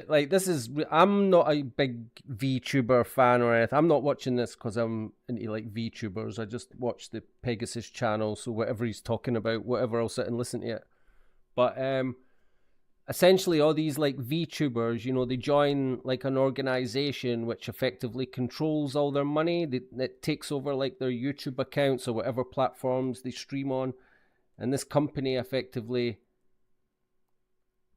Speaker 1: like this is. I'm not a big VTuber fan or anything. I'm not watching this because I'm into like VTubers. I just watch the Pegasus channel, so whatever he's talking about, whatever, I'll sit and listen to it. But essentially all these like VTubers, you know, they join like an organization which effectively controls all their money. It takes over like their YouTube accounts or whatever platforms they stream on. And this company effectively,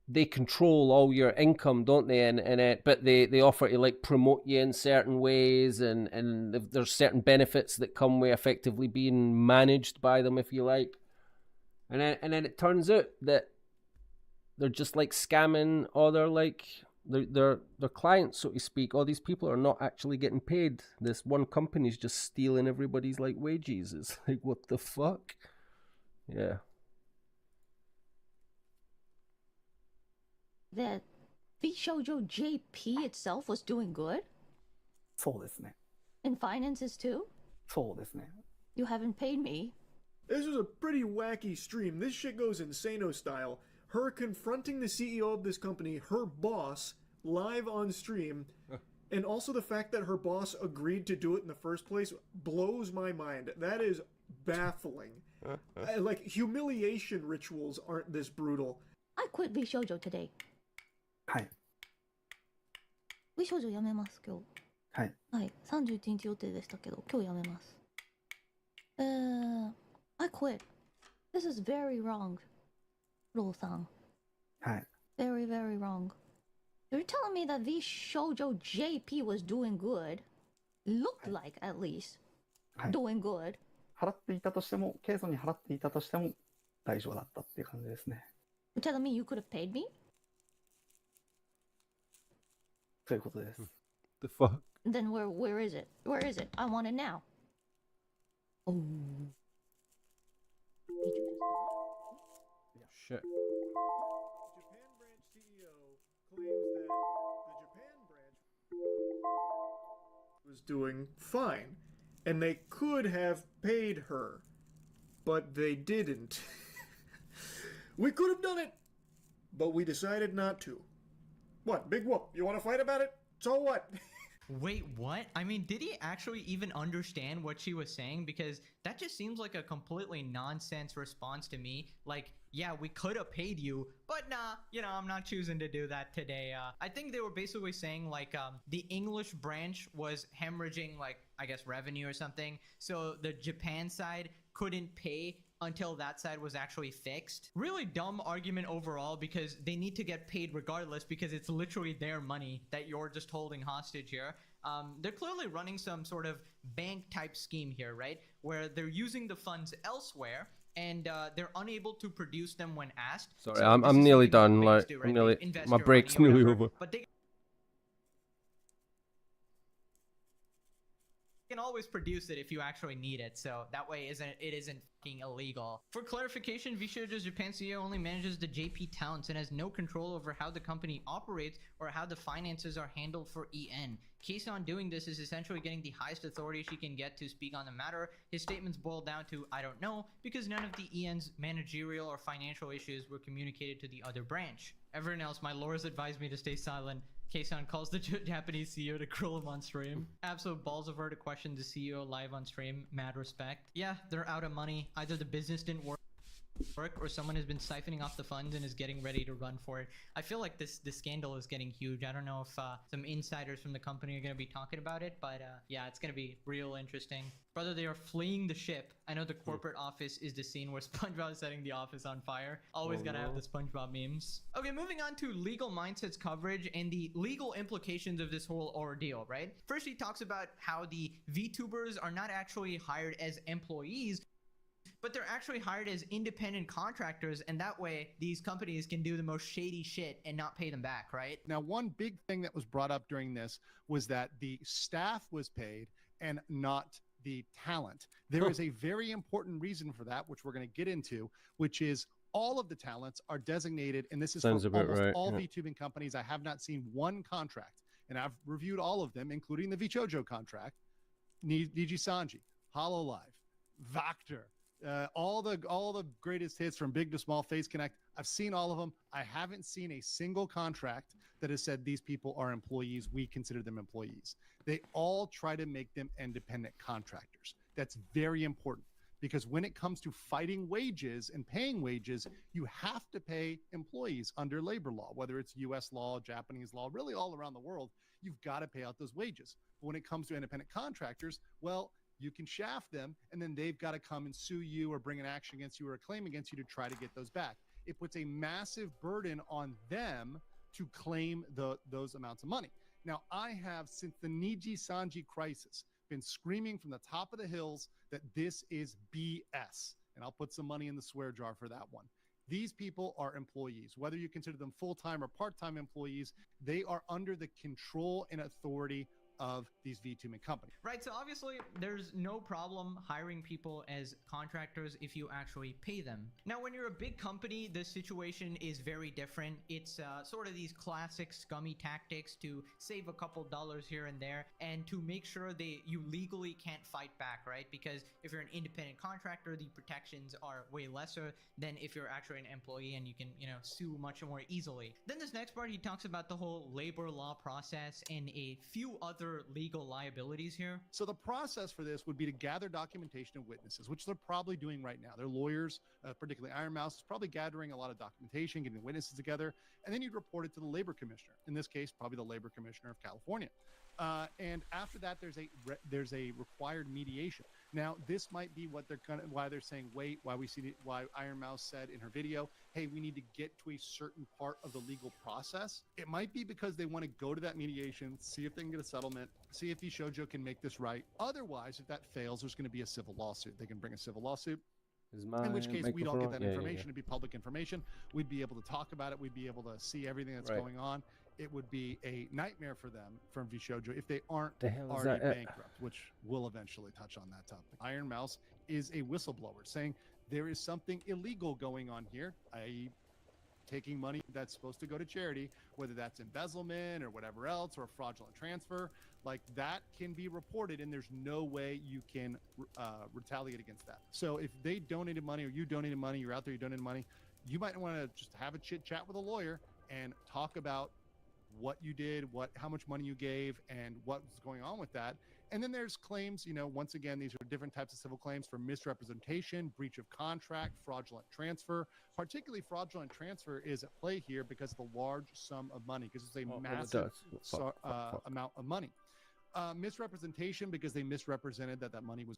Speaker 1: they control all your income, don't they? But they offer to like promote you in certain ways, and there's certain benefits that come with effectively being managed by them, if you like. And then it turns out that they're just like scamming other like their clients, so to speak. All these people are not actually getting paid. This one company's just stealing everybody's like wages. It's like, what the fuck? Yeah.
Speaker 7: that VShojo JP itself was doing good?
Speaker 8: そうですね。
Speaker 7: In finances too?
Speaker 8: そうですね。
Speaker 7: You haven't paid me.
Speaker 9: This was a pretty wacky stream. This shit goes insano style. Her confronting the CEO of this company, her boss, live on stream, and also the fact that her boss agreed to do it in the first place blows my mind. That is baffling. Like, humiliation rituals aren't this brutal.
Speaker 7: I quit VShojo today.
Speaker 8: はい。
Speaker 7: VShojo やめます今日。
Speaker 8: はい。
Speaker 7: はい、31日予定でしたけど、今日やめます。I quit. This is very wrong. ローさん。
Speaker 8: はい。
Speaker 7: Very, very wrong. You're telling me that VShojo JP was doing good? Looked like, at least.
Speaker 8: はい。
Speaker 7: Doing good.
Speaker 8: 払っていたとしても、ケイソンに払っていたとしても大丈夫だったっていう感じですね。
Speaker 7: You're telling me you could have paid me?
Speaker 8: ということです。
Speaker 1: The fuck?
Speaker 7: Then where is it? Where is it? I want it now. Oh.
Speaker 1: Shit.
Speaker 9: Japan branch CEO claims that the Japan branch was doing fine, and they could have paid her, but they didn't. We could have done it, but we decided not to. What, big whoop? You want to fight about it? So what?
Speaker 6: Wait, what? I mean, did he actually even understand what she was saying? Because that just seems like a completely nonsense response to me. Like, yeah, we could have paid you, but nah, you know, I'm not choosing to do that today. I think they were basically saying like the English branch was hemorrhaging like, I guess, revenue or something. So the Japan side couldn't pay until that side was actually fixed. Really dumb argument overall, because they need to get paid regardless, because it's literally their money that you're just holding hostage here. They're clearly running some sort of bank type scheme here, right? Where they're using the funds elsewhere and they're unable to produce them when asked.
Speaker 1: Sorry,
Speaker 6: So
Speaker 1: I'm
Speaker 6: this is
Speaker 1: nearly
Speaker 6: something
Speaker 1: done.
Speaker 6: that
Speaker 1: Like,
Speaker 6: banks do,
Speaker 1: I'm
Speaker 6: right?
Speaker 1: nearly,
Speaker 6: They invest
Speaker 1: my
Speaker 6: your
Speaker 1: break's
Speaker 6: money or
Speaker 1: nearly
Speaker 6: whatever,
Speaker 1: over.
Speaker 6: but they can always produce it if you actually need it, so that way it isn't fucking illegal. For clarification, Vishojo's Japan CEO only manages the JP talents and has no control over how the company operates or how the finances are handled for EN. Keisan doing this is essentially getting the highest authority she can get to speak on the matter. His statements boil down to "I don't know" because none of the EN's managerial or financial issues were communicated to the other branch. Everyone else, my lawyers advised me to stay silent. Keisan calls the Japanese CEO to grill him on stream. Absolute balls of her to question the CEO live on stream. Mad respect. Yeah, they're out of money. Either the business didn't work or someone has been siphoning off the funds and is getting ready to run for it. I feel like this scandal is getting huge. I don't know if some insiders from the company are going to be talking about it, but yeah, it's going to be real interesting. Brother, they are fleeing the ship. I know the corporate office is the scene where SpongeBob is setting the office on fire. Always gotta have the SpongeBob memes. Okay, moving on to legal mindsets coverage and the legal implications of this whole ordeal, right? First, he talks about how the VTubers are not actually hired as employees, but they're actually hired as independent contractors, and that way these companies can do the most shady shit and not pay them back, right?
Speaker 10: Now, one big thing that was brought up during this was that the staff was paid and not the talent. There is a very important reason for that, which we're going to get into, which is all of the talents are designated, and this is
Speaker 1: Sounds
Speaker 10: for
Speaker 1: about
Speaker 10: almost
Speaker 1: right,
Speaker 10: all
Speaker 1: yeah.
Speaker 10: VTubing companies. I have not seen one contract, and I've reviewed all of them, including the VChojo contract, Niji Sanji, HoloLive, Vector, all the greatest hits from big to small, Face Connect. I've seen all of them. I haven't seen a single contract that has said these people are employees. We consider them employees. They all try to make them independent contractors. That's very important because when it comes to fighting wages and paying wages, you have to pay employees under labor law, whether it's US law, Japanese law, really all around the world. You've got to pay out those wages. But when it comes to independent contractors, well, you can shaft them, and then they've got to come and sue you or bring an action against you or a claim against you to try to get those back. It puts a massive burden on them to claim those amounts of money. Now, I have, since the Niji Sanji crisis, been screaming from the top of the hills that this is BS. And I'll put some money in the swear jar for that one. These people are employees. Whether you consider them full-time or part-time employees, they are under the control and authority of these VTubing companies.
Speaker 6: Right, so obviously there's no problem hiring people as contractors if you actually pay them. Now, when you're a big company, the situation is very different. It's sort of these classic scummy tactics to save a couple dollars here and there and to make sure you legally can't fight back, right? Because if you're an independent contractor, the protections are way lesser than if you're actually an employee and you can, sue much more easily. Then this next part, he talks about the whole labor law process and a few other legal liabilities here.
Speaker 10: So the process for this would be to gather documentation of witnesses, which they're probably doing right now. Their lawyers, particularly Iron Mouse, is probably gathering a lot of documentation, getting witnesses together, and then you'd report it to the labor commissioner. In this case, probably the labor commissioner of California. And after that, there's a required mediation. Now, this might be what why they're saying wait, why Iron Mouse said in her video, hey, we need to get to a certain part of the legal process. It might be because they want to go to that mediation, see if they can get a settlement, see if Vishojo can make this right. Otherwise, if that fails, there's going to be a civil lawsuit. They can bring a civil lawsuit. In which case, we'd all get that information. It'd be public information. We'd be able to talk about it. We'd be able to see everything that's going on. It would be a nightmare for them from Vishojo if they aren't already bankrupt, which we'll eventually touch on that topic. Iron Mouse is a whistleblower saying there is something illegal going on here, i.e. taking money that's supposed to go to charity, whether that's embezzlement or whatever else, or a fraudulent transfer, like that can be reported, and there's no way you can retaliate against that. So if they donated money or you donated money, you're out there, you donated money, you might want to just have a chit chat with a lawyer and talk about what you did, how much money you gave, and what's going on with that. And then there's claims, once again, these are different types of civil claims for misrepresentation, breach of contract, fraudulent transfer. Particularly fraudulent transfer is at play here because of the large sum of money, because it's a massive amount of money. Misrepresentation because they misrepresented that money was.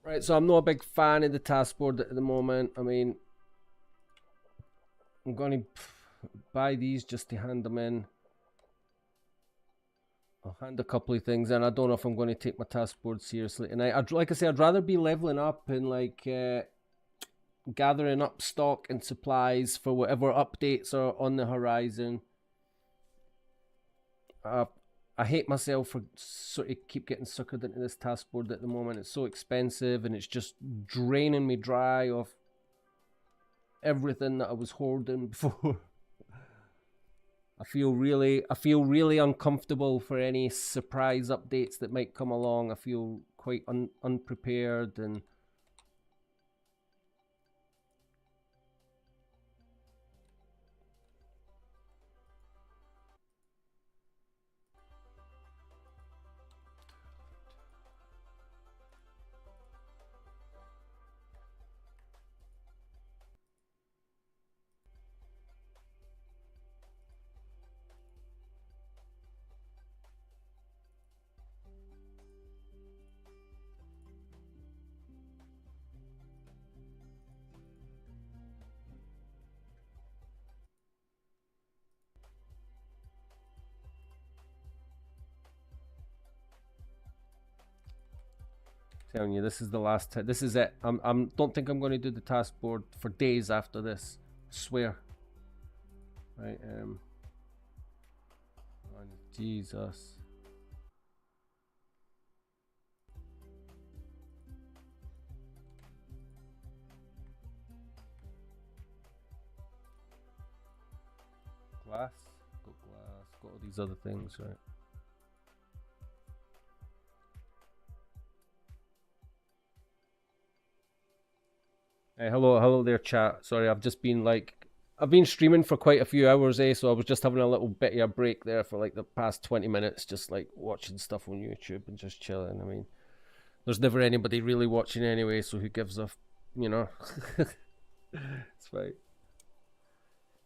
Speaker 1: Right, so I'm not a big fan of the task board at the moment. I mean, I'm going to buy these just to hand them in. I'll hand a couple of things in. I don't know if I'm going to take my task board seriously. And like I say, I'd rather be leveling up and like gathering up stock and supplies for whatever updates are on the horizon. I hate myself for sort of keep getting suckered into this task board at the moment. It's so expensive and it's just draining me dry of everything that I was hoarding before. I feel really uncomfortable for any surprise updates that might come along. I feel quite unprepared and telling you, this is the last time. This is it. Don't think I'm going to do the task board for days after this. I swear. Right. Oh, Jesus. Glass. Got glass. Got all these other things, right? Hey, hello there, chat. Sorry, I've been streaming for quite a few hours, so I was just having a little bit of a break there for like the past 20 minutes, just like watching stuff on YouTube and just chilling. I mean, there's never anybody really watching anyway, so who gives a, you know? It's fine.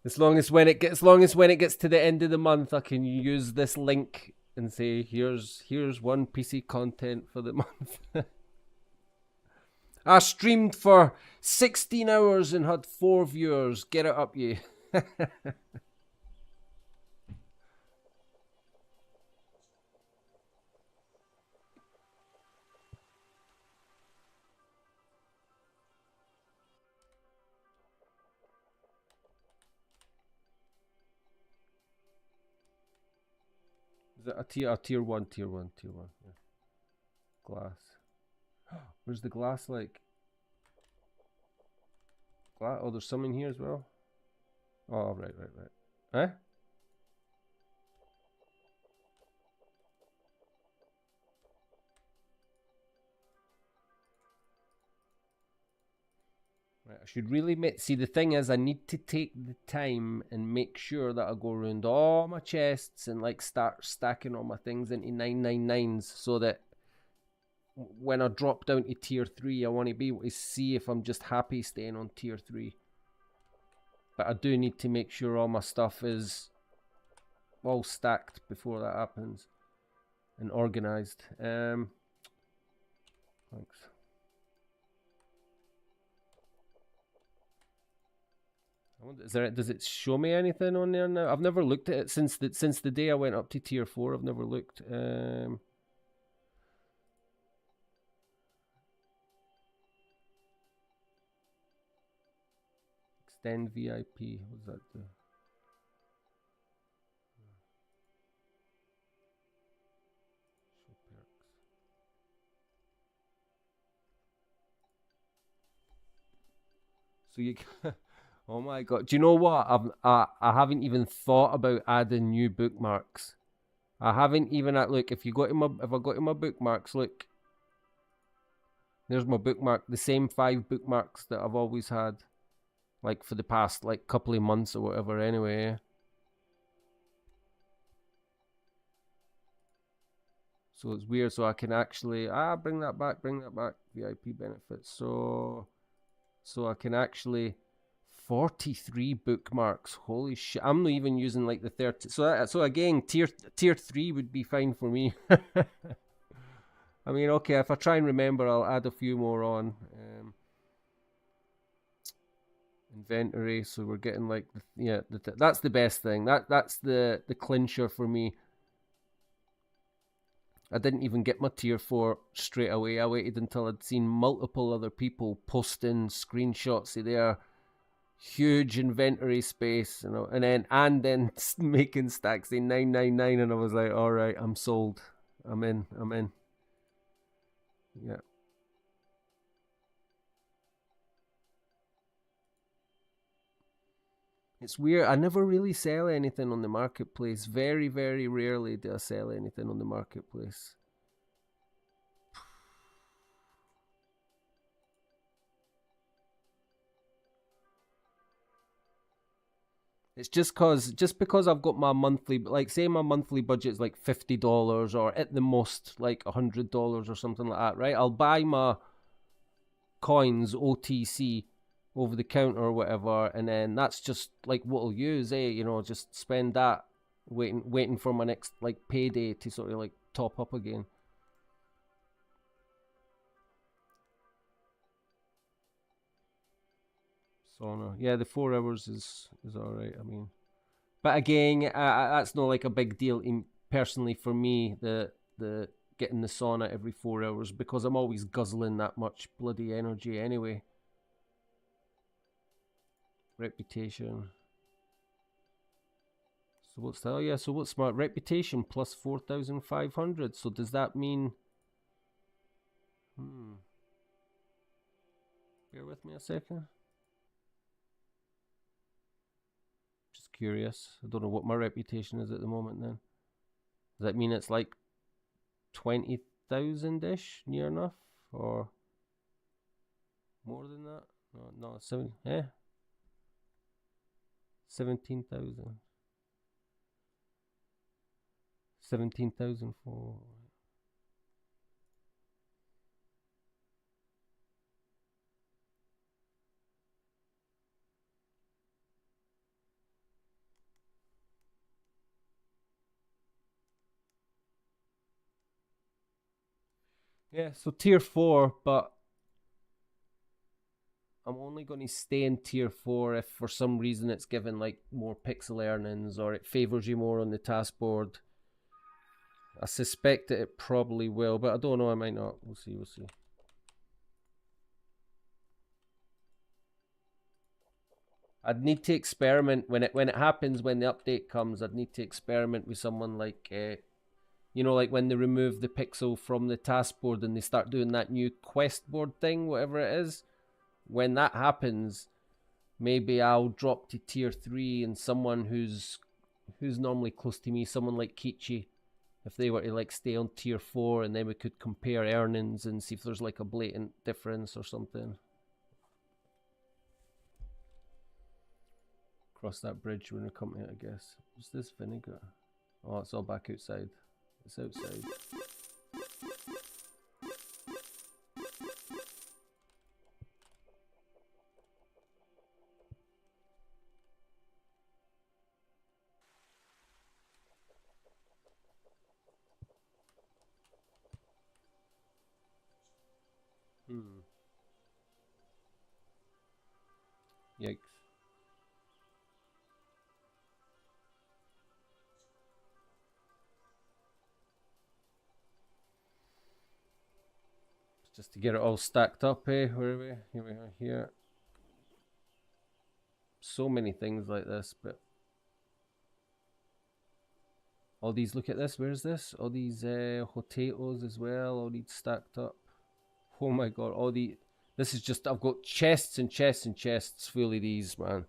Speaker 1: As long as when it gets to the end of the month, I can use this link and say, here's one PC content for the month. I streamed for 16 hours and had 4 viewers. Get it up, you. Is it a tier one? Yeah. Glass. Where's the glass like? Glass? Oh, there's some in here as well. Oh, right. Eh? Right, I should really see, the thing is, I need to take the time and make sure that I go around all my chests and like start stacking all my things into 999s so that when I drop down to tier 3, I want to be able to see if I'm just happy staying on tier 3. But I do need to make sure all my stuff is all stacked before that happens and organized. Thanks. I wonder, does it show me anything on there now? I've never looked at it since the day I went up to tier 4. I've never looked. Extend VIP. What does that do? Show perks. So you. Oh my god! Do you know what? I haven't even thought about adding new bookmarks. I haven't even look. If I go to my bookmarks, look. There's my bookmark. The same 5 bookmarks that I've always had, like for the past like couple of months or whatever. Anyway. So it's weird. So I can actually bring that back. VIP benefits. So I can actually. 43 bookmarks. Holy shit. I'm not even using like the 30. So again, tier 3 would be fine for me. I mean, okay, if I try and remember, I'll add a few more on. Inventory. So we're getting like, that's the best thing. That's the clincher for me. I didn't even get my tier 4 straight away. I waited until I'd seen multiple other people posting screenshots of their huge inventory space, you know, and then making stacks in 999, and I was like, all right, I'm sold. I'm in. Yeah. It's weird. I never really sell anything on the marketplace. Very, very rarely do I sell anything on the marketplace. It's just because I've got my monthly, like, say my monthly budget's like $50 or at the most like $100 or something like that, right? I'll buy my coins OTC over the counter or whatever, and then that's just like what I'll use, you know, just spend that waiting for my next like payday to sort of like top up again. Sauna, yeah, the 4 hours is all right. I mean, but again, that's not like a big deal personally for me. The getting the sauna every 4 hours, because I'm always guzzling that much bloody energy anyway. Reputation. So what's that? Oh yeah, so what's my reputation plus 4,500? So does that mean? Bear with me a second. Just curious. I don't know what my reputation is at the moment then. Does that mean it's like 20,000-ish, near enough? Or more than that? No, 17,000. 17,004. Yeah, so tier 4, but I'm only going to stay in tier 4 if for some reason it's given like more pixel earnings or it favors you more on the task board. I suspect that it probably will, but I don't know, I might not. We'll see. I'd need to experiment when it happens, when the update comes. I'd need to experiment with someone like, you know, like when they remove the pixel from the task board and they start doing that new quest board thing, whatever it is. When that happens, maybe I'll drop to tier 3 and someone who's normally close to me, someone like Kichi, if they were to like stay on tier 4, and then we could compare earnings and see if there's like a blatant difference or something. Cross that bridge when we come to it, I guess. What's this vinegar? Oh, it's all back outside. It's outside. Yikes. Just to get it all stacked up, eh? Where are we? Here we are, here. So many things like this, but all these, look at this, where's this? All these potatoes as well, all these stacked up. Oh my god, all the, this is just, I've got chests and chests and chests full of these, man.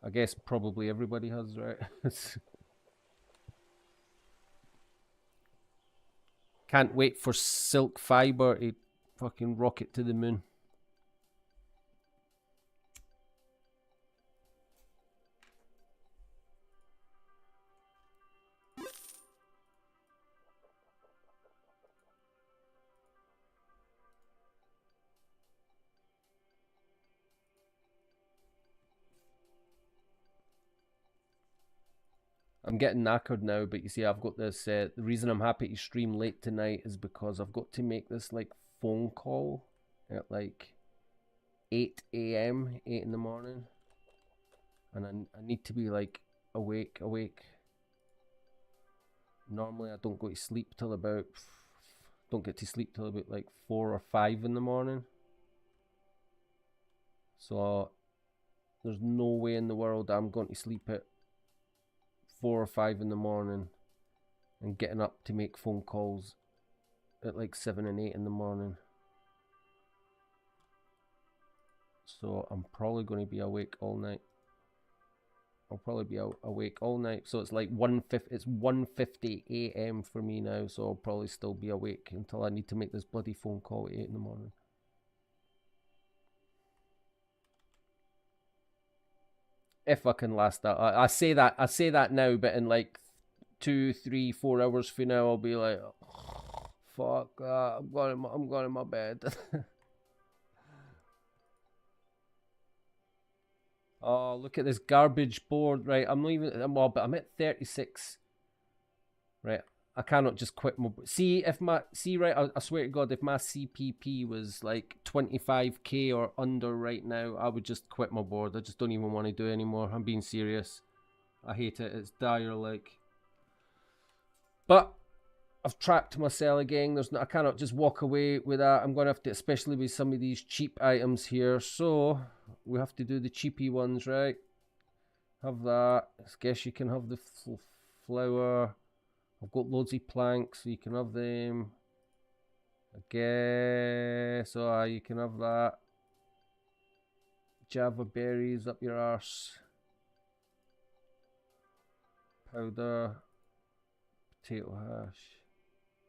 Speaker 1: I guess probably everybody has, right? Can't wait for silk fiber to fucking rocket to the moon. I'm getting knackered now, but you see, I've got this. The reason I'm happy to stream late tonight is because I've got to make this like phone call at like 8 a.m., 8 in the morning, and I need to be like awake, Normally I don't go to sleep till about, don't get to sleep till about like 4 or 5 in the morning. So there's no way in the world I'm going to sleep at 4 or 5 in the morning and getting up to make phone calls at like 7 and 8 in the morning. So I'm probably going to be awake all night. I'll probably be awake all night. So it's like 1:50 a.m. for me now. So I'll probably still be awake until I need to make this bloody phone call at 8 in the morning. If I can last that. I say that now, but in like 2, 3, 4 hours from now, I'll be like, oh, fuck, I'm going in my bed. Oh, look at this garbage board, right? I'm not even, well, but I'm at 36. Right, I cannot just quit my, right, I swear to God, if my CPP was like 25k or under right now, I would just quit my board. I just don't even want to do it anymore. I'm being serious. I hate it. It's dire, like. But I've trapped myself again. I cannot just walk away with that. I'm going to have to, especially with some of these cheap items here. So we have to do the cheapy ones, right? Have that. I guess you can have the flower. I've got loads of planks, so you can have them. I guess. Oh, you can have that. Java berries up your arse. Powder. Potato hash.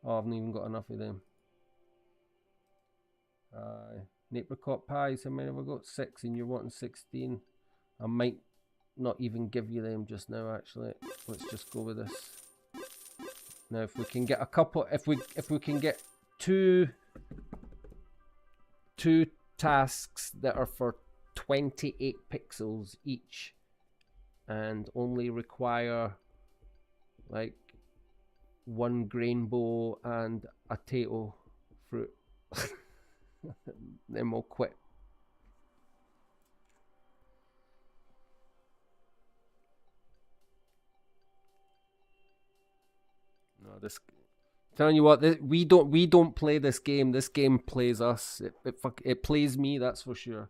Speaker 1: Oh, I've not even got enough of them. Apricot pies, how many have I got? 6, and you're wanting 16. I might not even give you them just now, actually. Let's just go with this. Now, if we can get a couple, if we can get two tasks that are for 28 pixels each, and only require like 1 grainbow and a potato fruit, then we'll quit. No, this. Telling you what, we don't play this game. This game plays us. It plays me. That's for sure.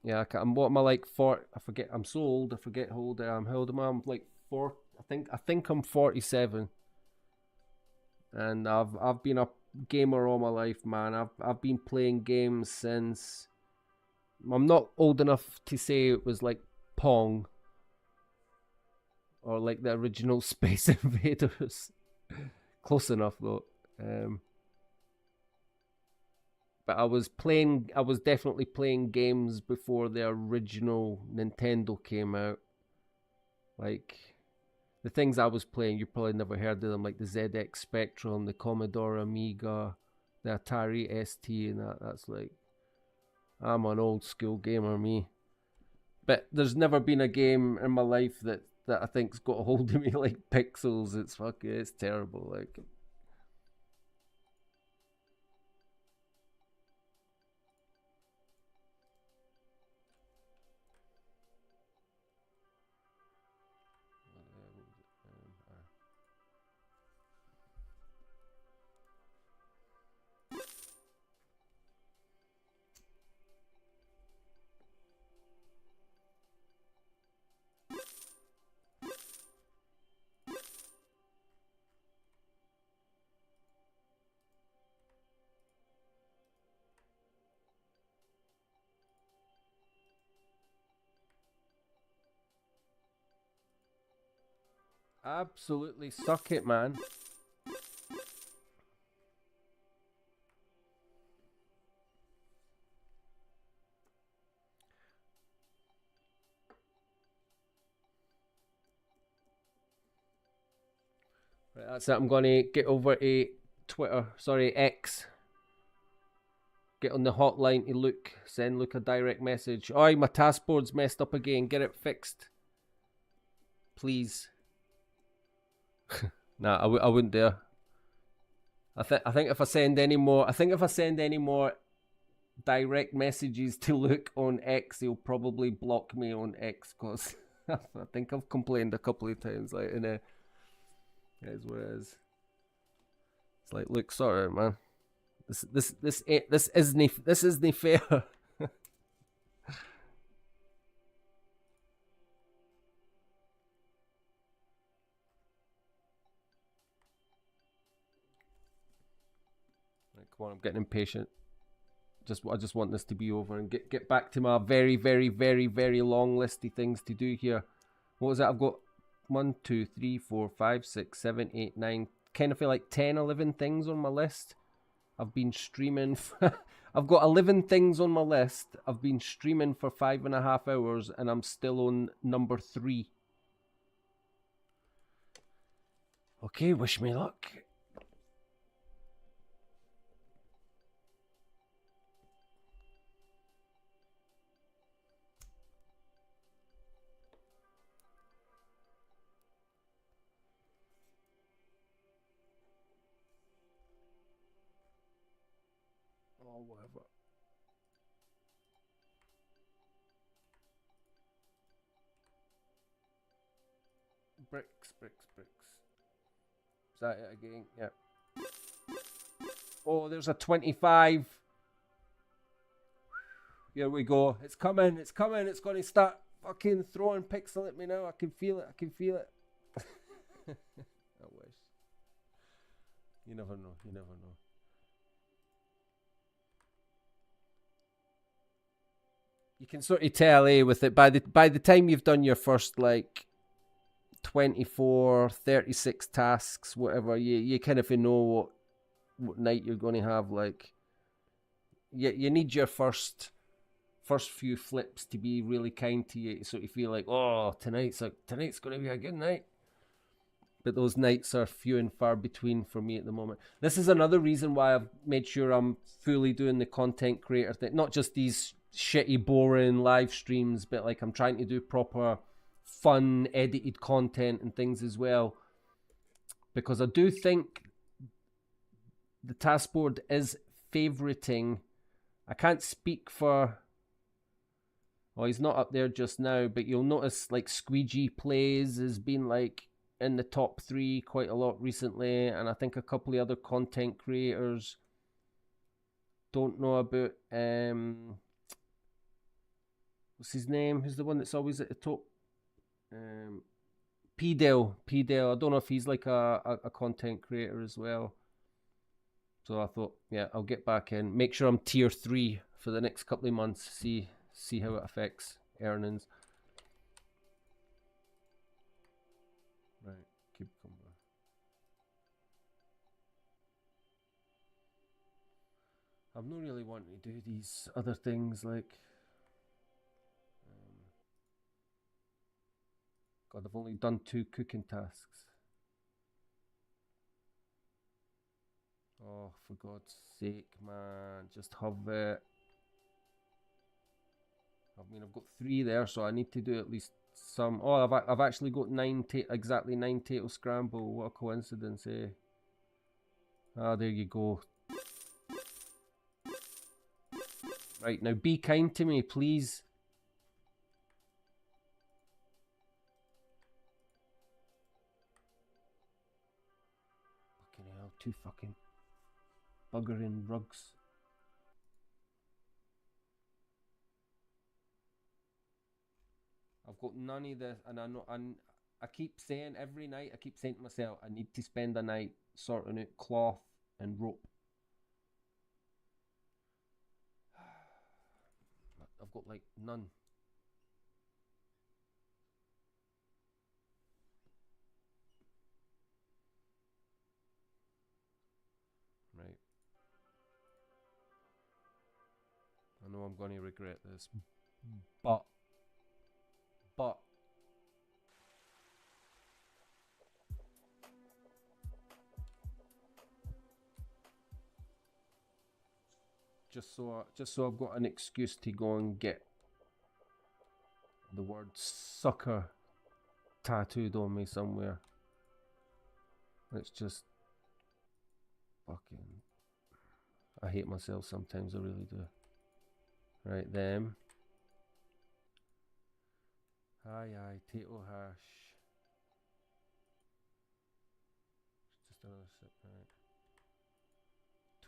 Speaker 1: Yeah, I'm what am I like 40? I forget. I'm so old. I forget how old I am. How old am I? I'm like 4. I think I'm 47. And I've been a gamer all my life, man. I've been playing games since. I'm not old enough to say it was like Pong. Or like the original Space Invaders. Close enough though. But I was definitely playing games before the original Nintendo came out. Like, the things I was playing, you probably never heard of them, like the ZX Spectrum, the Commodore Amiga, the Atari ST, and that's like, I'm an old school gamer, me. But there's never been a game in my life that I think's got a hold of me like Pixels. It's terrible, like. Absolutely suck it, man. Right, that's it. I'm going to get over to X. Get on the hotline to Luke. Send Luke a direct message. Oi, my task board's messed up again. Get it fixed. Please. Nah, I wouldn't dare. I think if I send any more direct messages to Luke on X, he'll probably block me on X, cause I think I've complained a couple of times, like, in a, is what it is. It's like, look, sort it out, man. This isn't fair. Come on, I'm getting impatient. I just want this to be over and get back to my very, very, very, very long list of things to do here. What was it? I've got 1, 2, 3, 4, 5, 6, 7, 8, 9. Kind of feel like 10, 11 things on my list. I've been streaming. I've got 11 things on my list. I've been streaming for 5.5 hours, and I'm still on number 3. Okay, wish me luck. Oh, whatever. Bricks. Is that it again? Yep. Oh, there's a 25. Here we go. It's coming. It's going to start fucking throwing pixel at me now. I can feel it. I wish. You never know. You can sort of tell, with it, by the time you've done your first, like, 24, 36 tasks, whatever, you kind of know what night you're going to have. Like, you need your first few flips to be really kind to you, so you feel like, oh, tonight's going to be a good night. But those nights are few and far between for me at the moment. This is another reason why I've made sure I'm fully doing the content creator thing, not just these shitty, boring live streams, but like I'm trying to do proper, fun, edited content and things as well. Because I do think the task board is favoriting. I can't speak for. Well, he's not up there just now, but you'll notice like Squeegee Plays has been like in the top 3 quite a lot recently, and I think a couple of other content creators. Don't know about what's his name? Who's the one that's always at the top? P-Dale. I don't know if he's like a content creator as well. So I thought, yeah, I'll get back in. Make sure I'm tier 3 for the next couple of months. See how it affects earnings. Right, keep coming. I'm not really wanting to do these other things like. God, I've only done 2 cooking tasks. Oh, for God's sake, man. Just have it. I mean, I've got 3 there, so I need to do at least some. Oh, I've actually got exactly 9 tato scramble. What a coincidence, eh? Ah, there you go. Right, now be kind to me, please. Fucking hell, 2 fucking buggering rugs. I've got none of this, and I know, and I keep saying every night, I keep saying to myself, I need to spend a night sorting out cloth and rope. I've got like none. Right. I know I'm going to regret this, but just so I've got an excuse to go and get the word sucker tattooed on me somewhere. It's just fucking. I hate myself sometimes, I really do. Right, them. Aye, aye, Tato hash. Just another sip, right.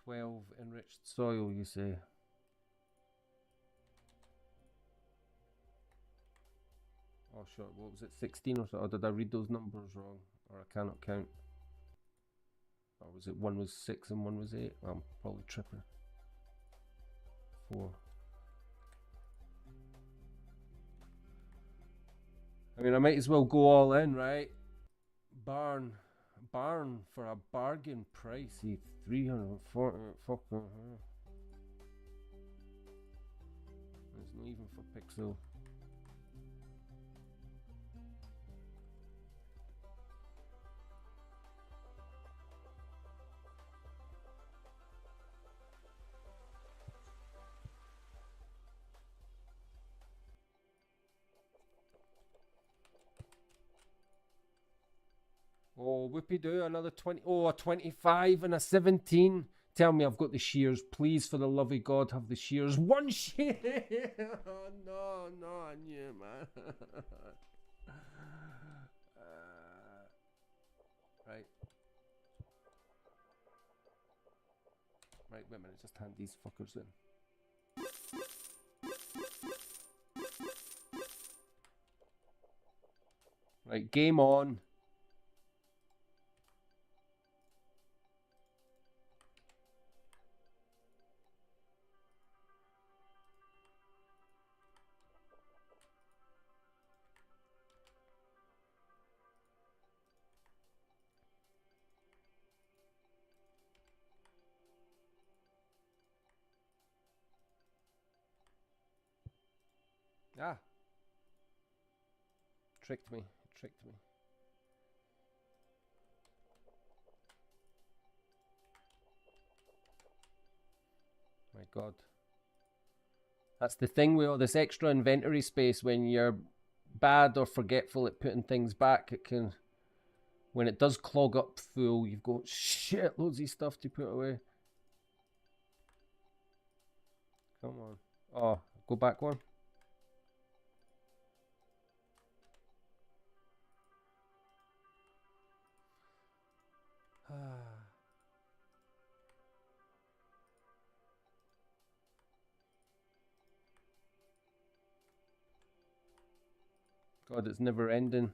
Speaker 1: 12 enriched soil, you say? Oh, sure. What was it? 16 or so? Or did I read those numbers wrong? Or I cannot count? Or was it one was 6 and one was 8? I'm probably tripping. 4. I mean, I might as well go all in, right? Barn for a bargain price. 340. Fucking hell. It's not even for Pixel. Oh, whoopie do another 20. Oh, a 25 and a 17. Tell me I've got the shears. Please, for the love of God, have the shears. One shear. Oh, no, I knew, man. Right. Right, wait a minute. Just hand these fuckers in. Right, game on. Ah. Tricked me. My God. That's the thing with all this extra inventory space. When you're bad or forgetful at putting things back, it can... When it does clog up full, you've got shit loads of stuff to put away. Come on. Oh, go back one. God, it's never ending.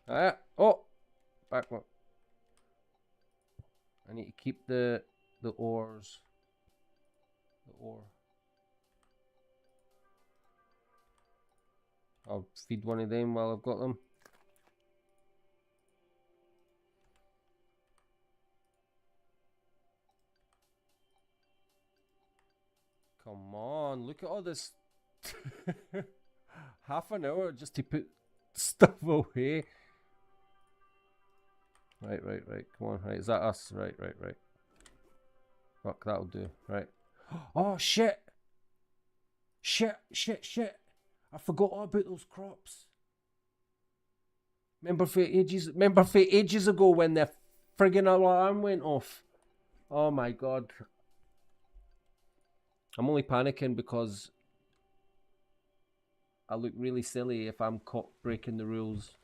Speaker 1: Ah, oh, back one. I need to keep the ores. The ore. I'll feed one of them while I've got them. Come on, look at all this. Half an hour just to put stuff away. Right. Come on. Right, is that us? Right. Fuck, that'll do. Right. Oh, shit. Shit. I forgot all about those crops. Remember for ages ago when the friggin' alarm went off? Oh my God. I'm only panicking because I look really silly if I'm caught breaking the rules.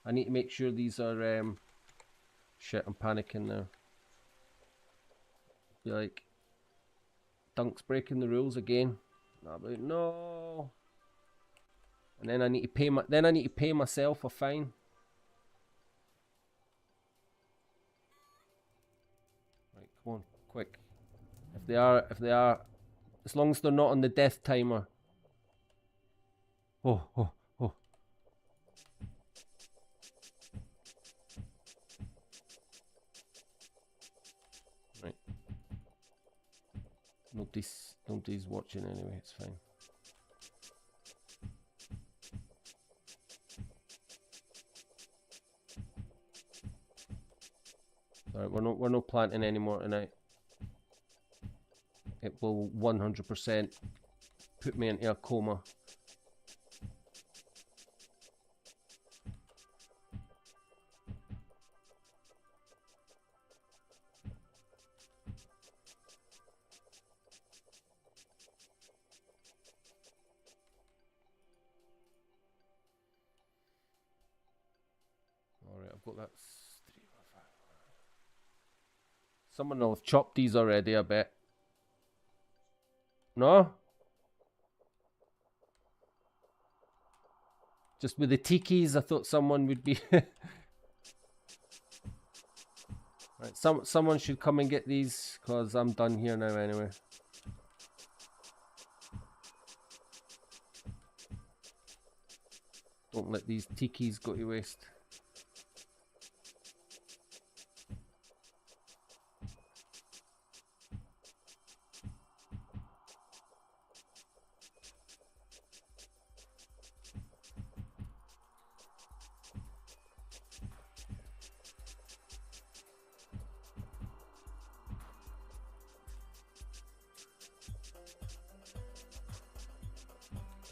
Speaker 1: I need to make sure these are... Shit, I'm panicking now. Be like... Dunk's breaking the rules again. I'll be like, no. And then I need to pay myself a fine. Right, come on, quick. If they are, as long as they're not on the death timer. Oh. Right. Nobody's watching anyway, it's fine. Alright, we're not planting anymore tonight. It will 100% put me into a coma. got that. Someone will have chopped these already, I bet. No? Just with the tikis, I thought someone would be... Right, someone should come and get these, because I'm done here now anyway. Don't let these tikis go to waste.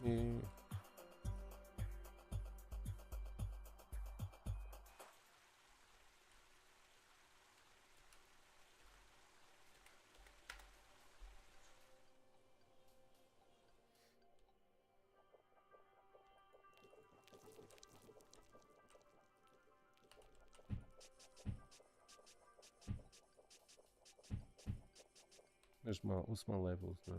Speaker 1: Yeah. What's my levels now?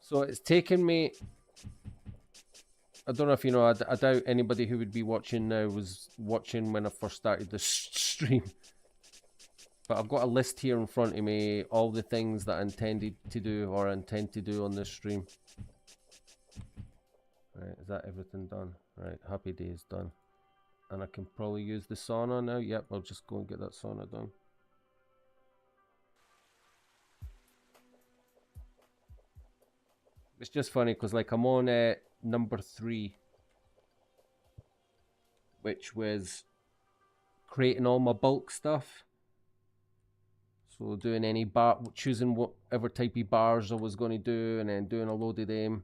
Speaker 1: So it's taken me, I don't know if you know, I doubt anybody who would be watching now was watching when I first started the stream. But I've got a list here in front of me, all the things that I intended to do or intend to do on this stream. Right, is that everything done? Right, happy days done. And I can probably use the sauna now. Yep, I'll just go and get that sauna done. It's just funny because like I'm on number 3, which was creating all my bulk stuff. So doing any bar, choosing whatever type of bars I was going to do, and then doing a load of them.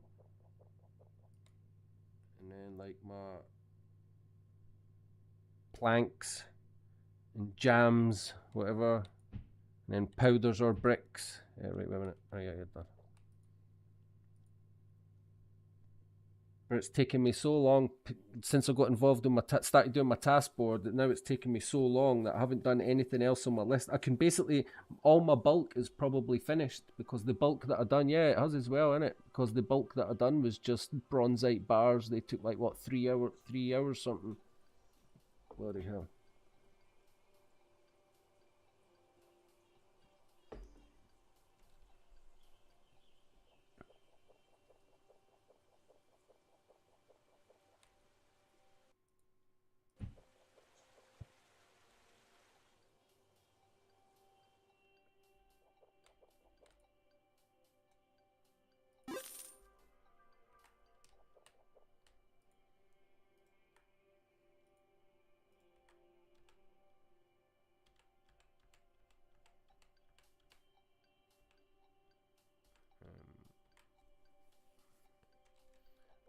Speaker 1: And then like my planks and jams, whatever. And then powders or bricks. Yeah, right, wait a minute. Oh yeah, you're done. But it's taken me so long since I got involved in my started doing my task board that now it's taken me so long that I haven't done anything else on my list. I can basically, all my bulk is probably finished because the bulk that I done, yeah, it has as well, innit? Because the bulk that I done was just bronzite bars. They took like what 3 hours something. Bloody hell.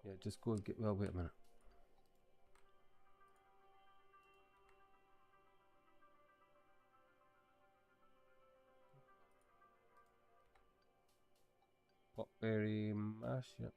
Speaker 1: Yeah, just go and get, well, wait a minute. Blackberry mash, yep.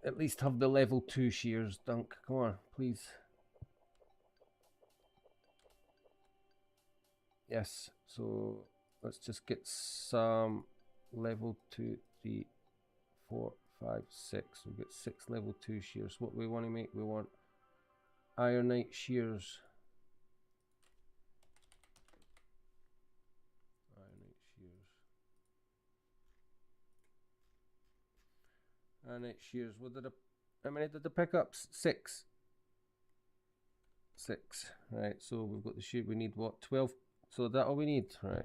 Speaker 1: At least have the level 2 shears, Dunk. Come on, please. Yes, so let's just get some level 2, 3, 4, 5, 6. We'll get 6 level 2 shears. What we want to make, we want ironite shears. Ironite shears. What did how many did I pick up? 6. 6. Right, so we've got the shoot. We need what, 12? So that all we need, right?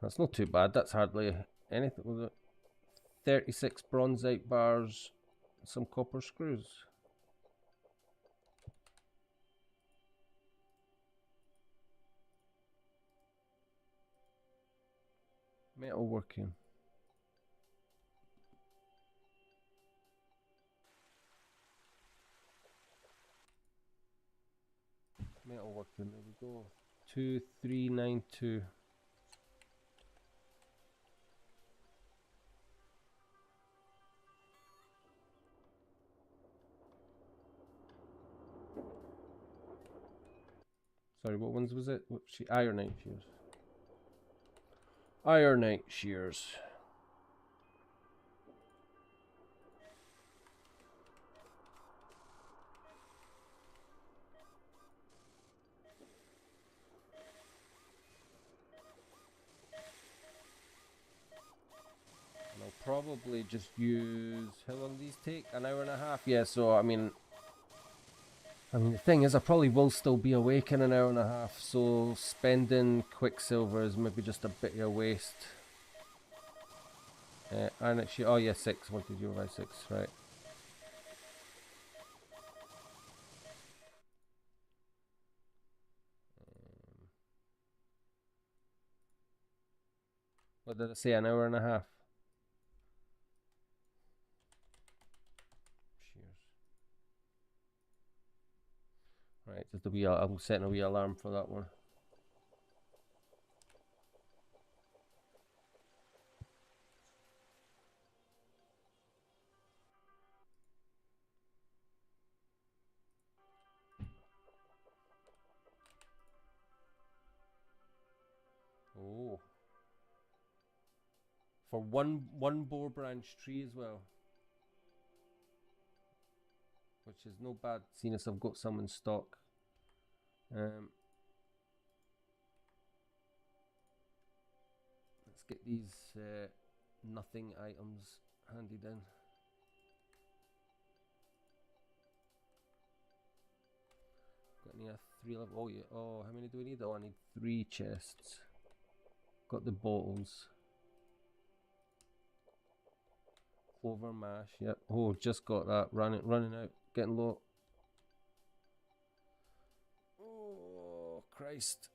Speaker 1: That's not too bad. That's hardly anything. Was it 36 bronzite bars, some copper screws? Metalworking. Metalworking, there we go. 2392. Sorry, what ones was it? What, ironite shears. Ironite shears. And I'll probably just use, how long do these take? An hour and a half? Yeah, so I mean the thing is, I probably will still be awake in an hour and a half, so spending Quicksilver is maybe just a bit of a waste. And actually, oh yeah, 6, 1, 2, 0, 5, 6, right. What did I say, an hour and a half? Right, just a wee, I'm setting a wee alarm for that one. Oh. For one boar branch tree as well. Which is no bad, seeing as I've got some in stock. Let's get these nothing items handed in. Got any 3 level? Oh yeah. Oh, how many do we need? Oh, I need 3 chests. Got the bottles. Clover mash. Yep. Oh, just got that. Running out. Getting low. Oh Christ.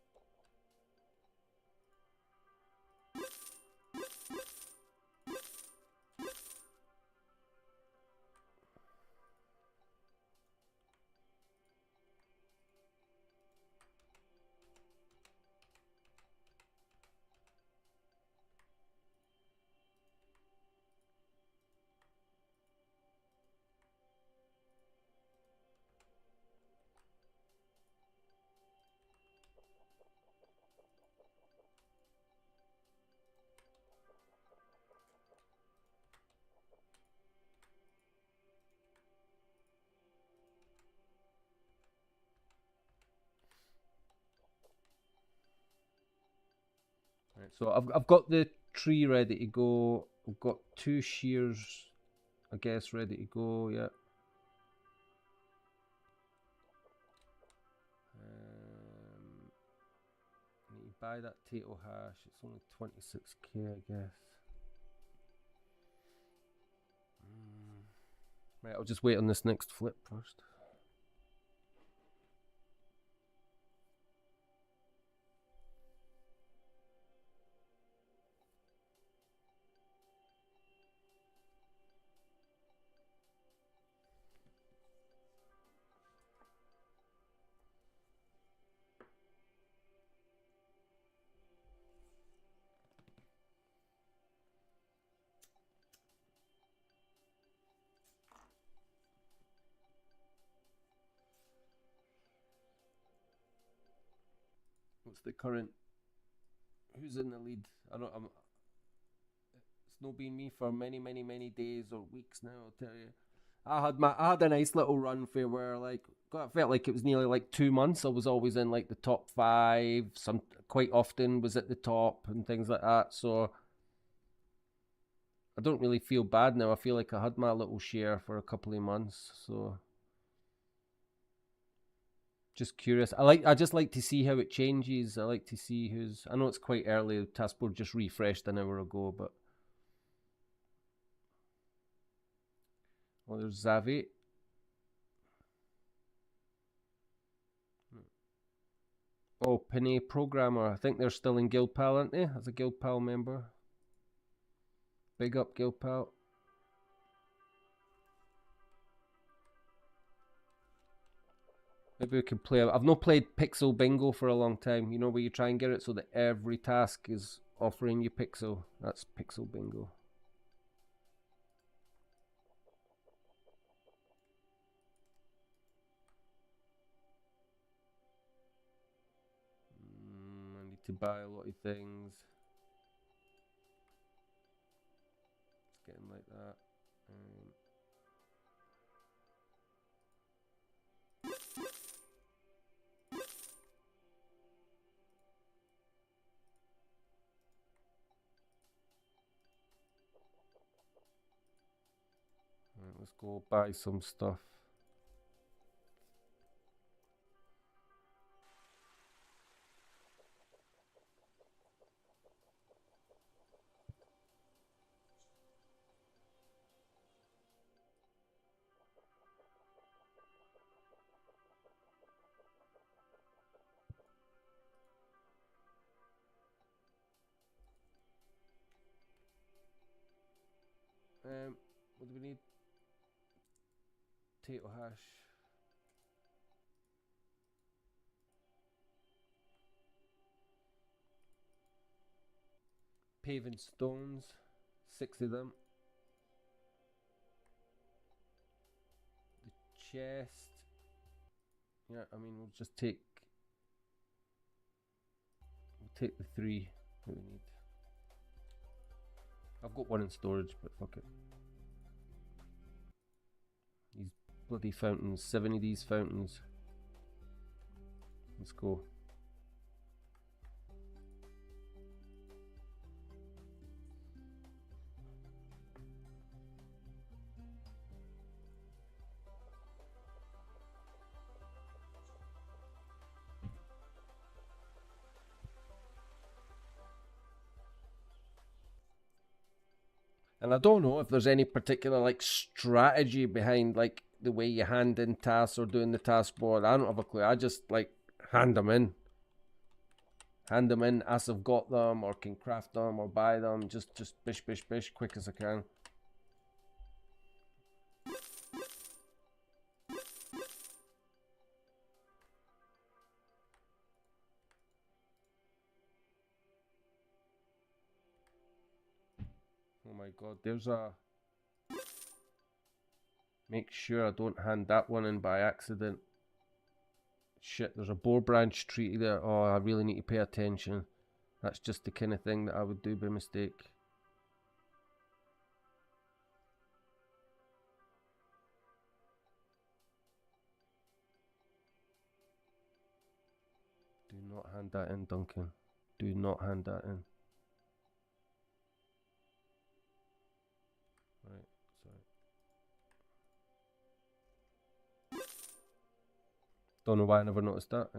Speaker 1: Right, so I've got the tree ready to go. I've got 2 shears, I guess, ready to go. Yeah. I need to buy that potato hash. It's only 26k, I guess. Right, I'll just wait on this next flip first. What's the current? Who's in the lead? I don't. It's not been me for many days or weeks now. I'll tell you. I had a nice little run for where I felt like it was nearly like 2 months. I was always in like the top 5. Some quite often was at the top and things like that. So I don't really feel bad now. I feel like I had my little share for a couple of months. So Just curious. I just like to see how it changes. I like to see who's. I know it's quite early. The taskboard just refreshed an hour ago, but oh, there's Zavi. Oh, Panay Programmer. I think they're still in Guild Pal, aren't they? As a Guild Pal member. Big up, Guild Pal. Maybe we can play. I've not played Pixel Bingo for a long time. You know, where you try and get it so that every task is offering you Pixel. That's Pixel Bingo. I need to buy a lot of things. It's getting like that. Right, let's go buy some stuff. What do we need? Potato hash. Paving stones. 6 of them. The chest. Yeah, I mean, we'll just take. We'll take the 3 that we need. I've got 1 in storage, but fuck it. These bloody fountains. 7 of these fountains. Let's go. And I don't know if there's any particular like strategy behind like the way you hand in tasks or doing the task board. I don't have a clue. I just like hand them in. Hand them in as I've got them or can craft them or buy them. Just bish bish bish quick as I can. Oh my god, there's a... Make sure I don't hand that one in by accident. Shit, there's a boar branch tree there. Oh, I really need to pay attention. That's just the kind of thing that I would do by mistake. Do not hand that in, Duncan. Do not hand that in. Right, sorry. Don't know why I never noticed that.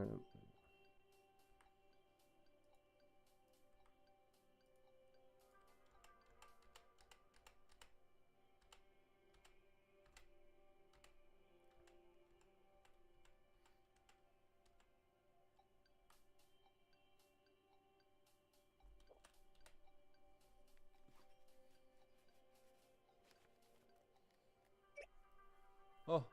Speaker 1: Oh.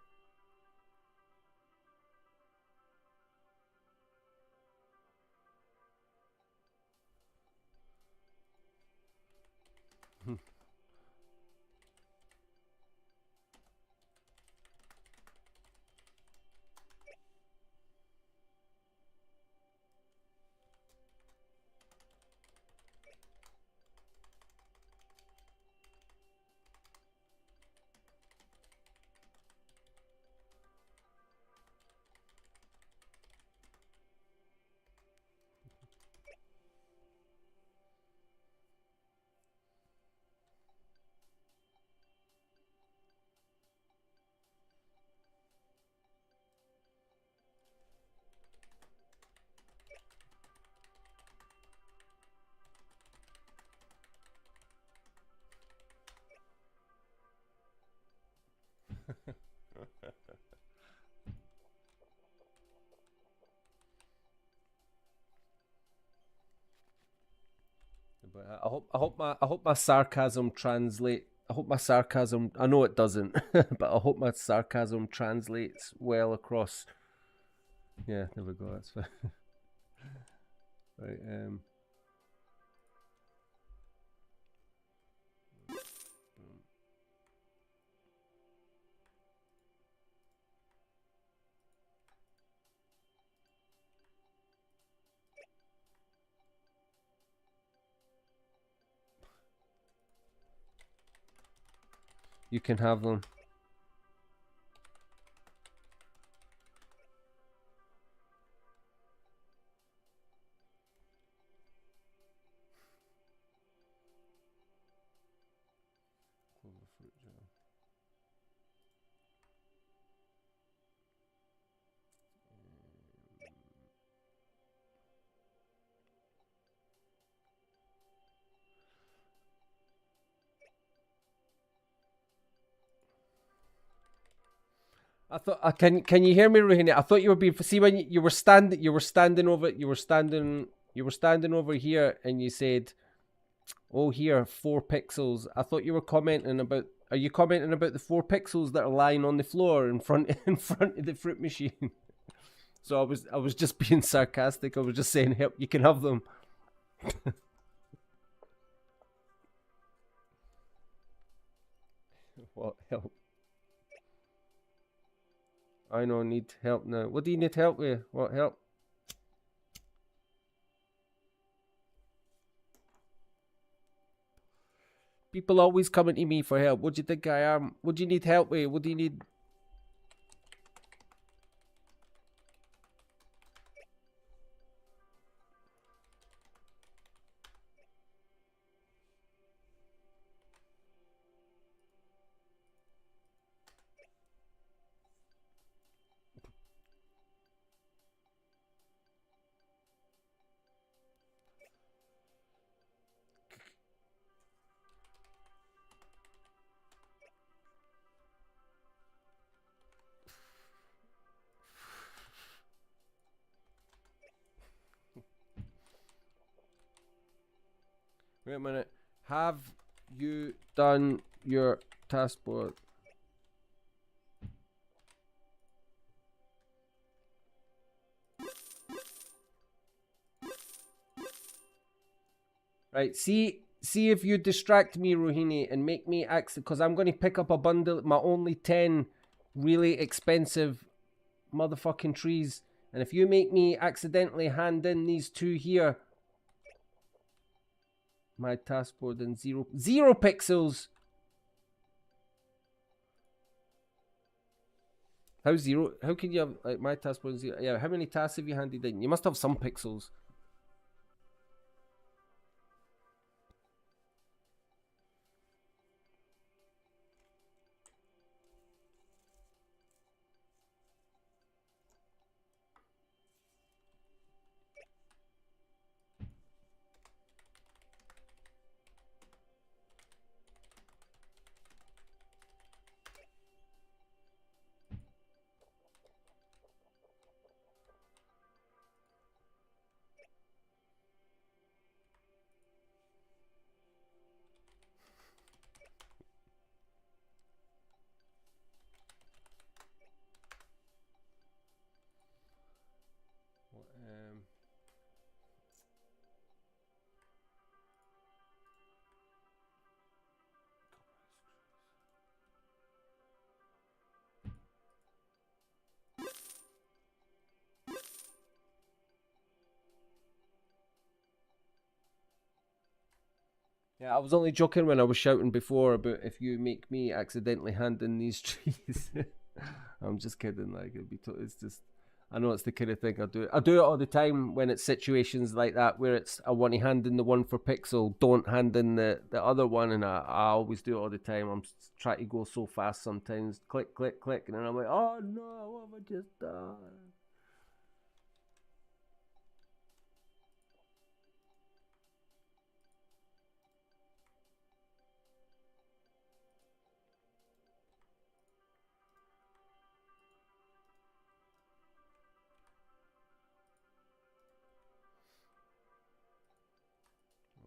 Speaker 1: I hope my sarcasm translate. I hope my sarcasm. I know it doesn't, but I hope my sarcasm translates well across. Yeah, there we go. That's fine. Right. You can have them. I thought, can you hear me, Rohini? I thought you were being, see when you were standing over here, and you said, "Oh, here 4 pixels." I thought you were commenting about. Are you commenting about the 4 pixels that are lying on the floor in front of the fruit machine? So I was just being sarcastic. I was just saying, help, you can have them. What help? I know, need help now. What do you need help with? What help? People always coming to me for help. What do you think I am? What do you need help with? What do you need? Wait a minute. Have you done your task board? Right, see if you distract me, Rohini, and make me accident, because I'm going to pick up a bundle, my only 10 really expensive motherfucking trees, and if you make me accidentally hand in these 2 here, my task board in 0 pixels. How 0? How can you have, like, my task board in 0? Yeah, how many tasks have you handed in? You must have some pixels. Yeah, I was only joking when I was shouting before about if you make me accidentally hand in these trees. I'm just kidding. Like, it's just, I know it's the kind of thing I do. I do it all the time when it's situations like that where it's I want to hand in the one for Pixel, don't hand in the other one, and I always do it all the time. I'm trying to go so fast sometimes. Click, click, click, and then I'm like, oh no, what have I just done?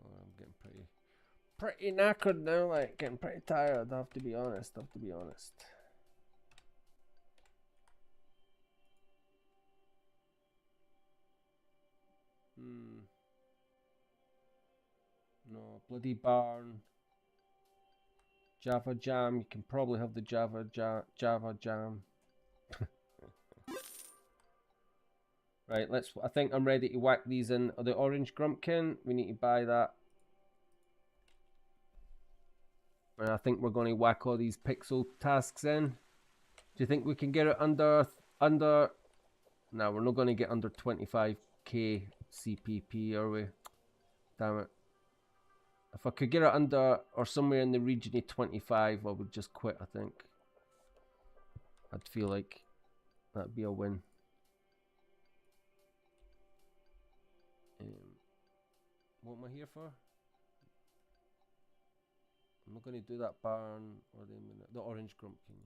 Speaker 1: I'm getting pretty pretty knackered now, like getting pretty tired. I have to be honest. No, bloody barn. Java jam. You can probably have the Java jam. Right, I think I'm ready to whack these in. The orange grumpkin, we need to buy that. And I think we're going to whack all these pixel tasks in. Do you think we can get it under? No, we're not going to get under 25k CPP, are we? Damn it. If I could get it under or somewhere in the region of 25, I would just quit, I think. I'd feel like that'd be a win. What am I here for? I'm not going to do that barn or the orange grumpkin.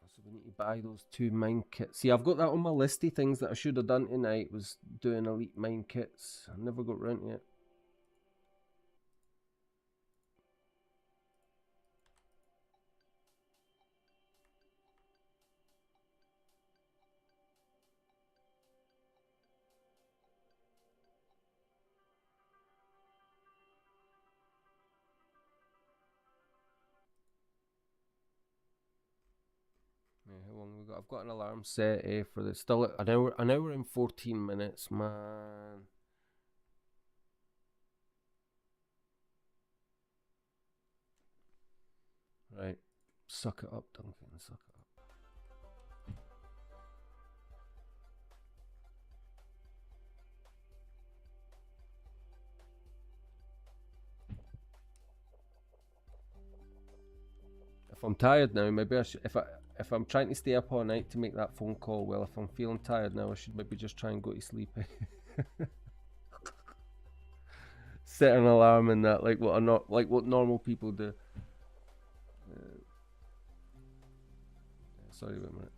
Speaker 1: So we need to buy those 2 mine kits. See, I've got that on my listy. Things that I should have done tonight was doing elite mine kits. I never got round to it. How long we got? I've got an alarm set for the still an hour and 14 minutes, man. Right, suck it up, Duncan. Suck it up. If I'm tired now, maybe I should. If I'm trying to stay up all night to make that phone call, well, if I'm feeling tired now, I should maybe just try and go to sleep. Set an alarm in that, like what normal people do. Sorry, wait a minute.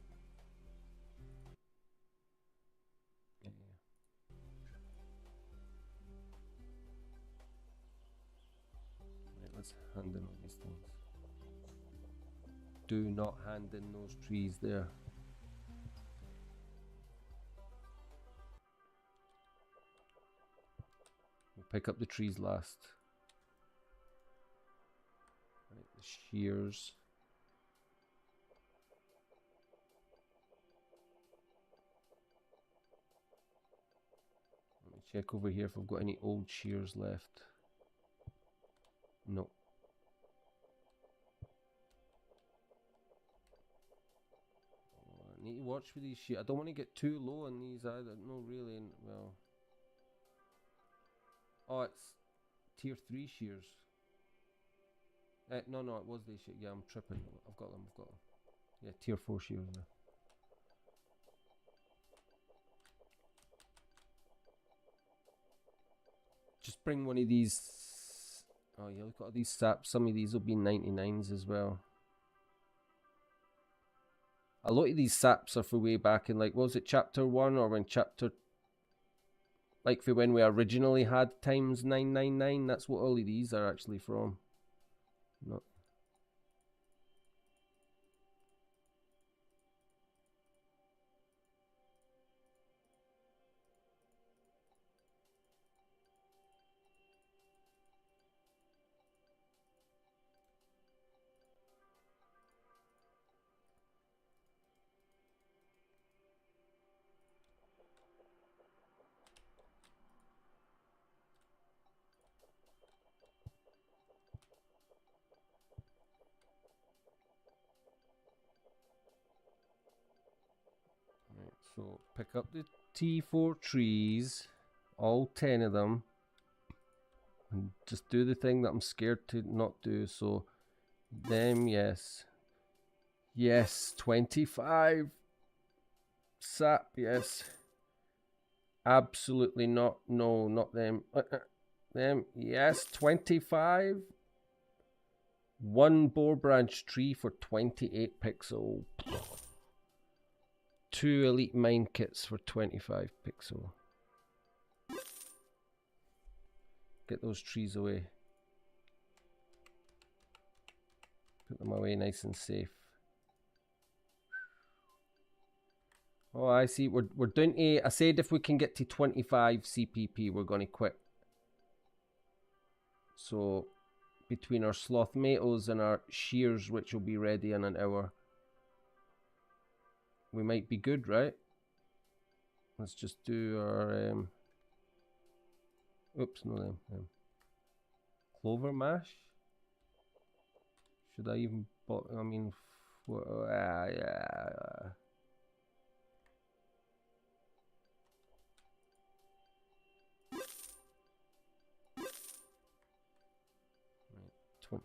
Speaker 1: Right, let's hand in all these things. Do not hand in those trees there. We'll pick up the trees last. Right, the shears. Let me check over here if I've got any old shears left. No. I need to watch with these shears. I don't want to get too low on these either. No, really. Well. Oh, it's tier 3 shears. No, it was these shears. Yeah, I'm tripping. I've got them. Yeah, tier 4 shears there. Just bring one of these. Oh yeah, look at all these saps. Some of these will be 99s as well. A lot of these saps are for way back in, like, what was it, chapter 1 or when chapter, like for when we originally had times 999. That's what all of these are actually from. Not. So pick up the T4 trees, all 10 of them, and just do the thing that I'm scared to not do. So them, yes. Yes, 25. Sap, yes. Absolutely not. No, not them. Them, yes, 25. One boar branch tree for 28 pixel. 2 elite mine kits for 25 pixel. Get those trees away. Put them away nice and safe. Oh, I see. We're down to. I said if we can get to 25 CPP, we're going to quit. So between our sloth tomatoes and our shears, which will be ready in an hour, we might be good, right? Let's just do our oops, no them. Clover mash. Should I even? I mean, yeah. 20.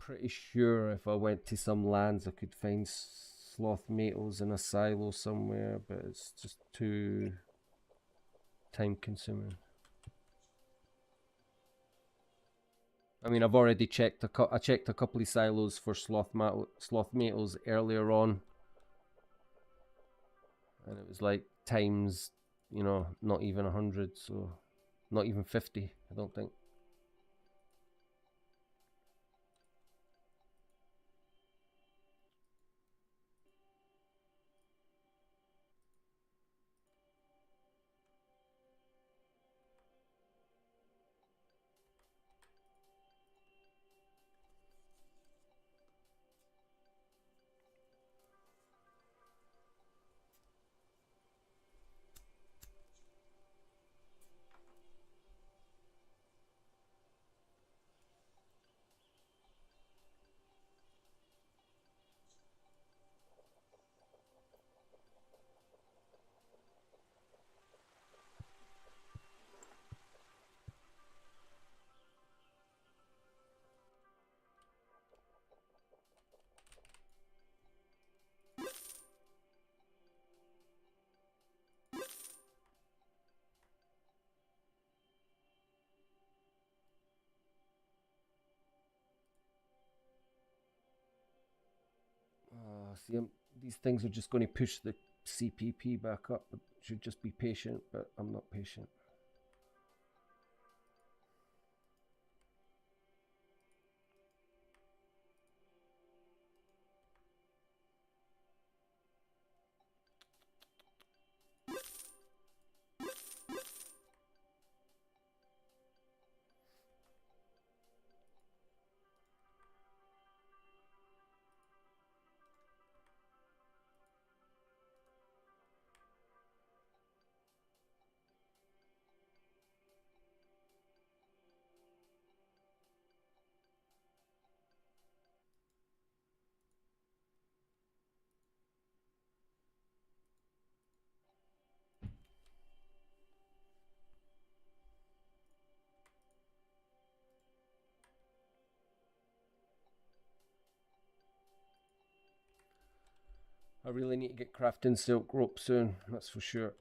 Speaker 1: Pretty sure if I went to some lands I could find sloth tomatoes in a silo somewhere, but it's just too time consuming. I mean, I've already checked I checked a couple of silos for sloth tomatoes earlier on, and it was like times, you know, not even 100, so not even 50, I don't think. See, these things are just going to push the CPP back up. I should just be patient, but I'm not patient. I really need to get crafting silk rope soon, that's for sure.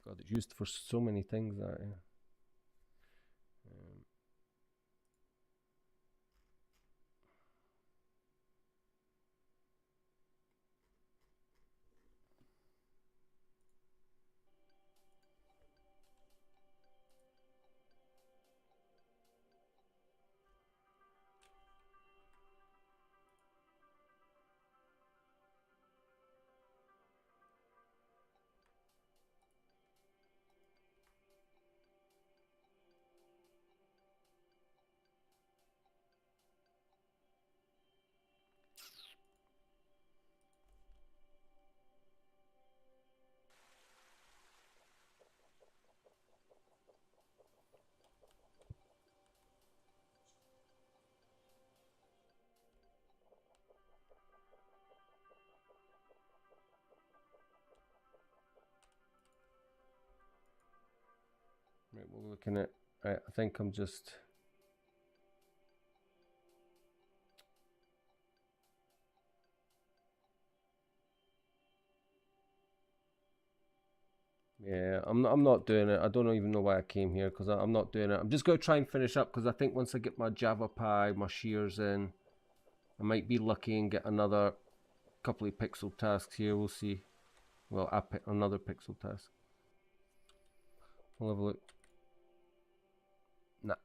Speaker 1: God, it's used for so many things, that, yeah. Right, we're looking at... Right, I think I'm just... Yeah, I'm not doing it. I don't even know why I came here, because I'm not doing it. I'm just going to try and finish up, because I think once I get my Java Pie, my shears in, I might be lucky and get another couple of pixel tasks here. We'll see. Well, another pixel task. We'll have a look. Nah.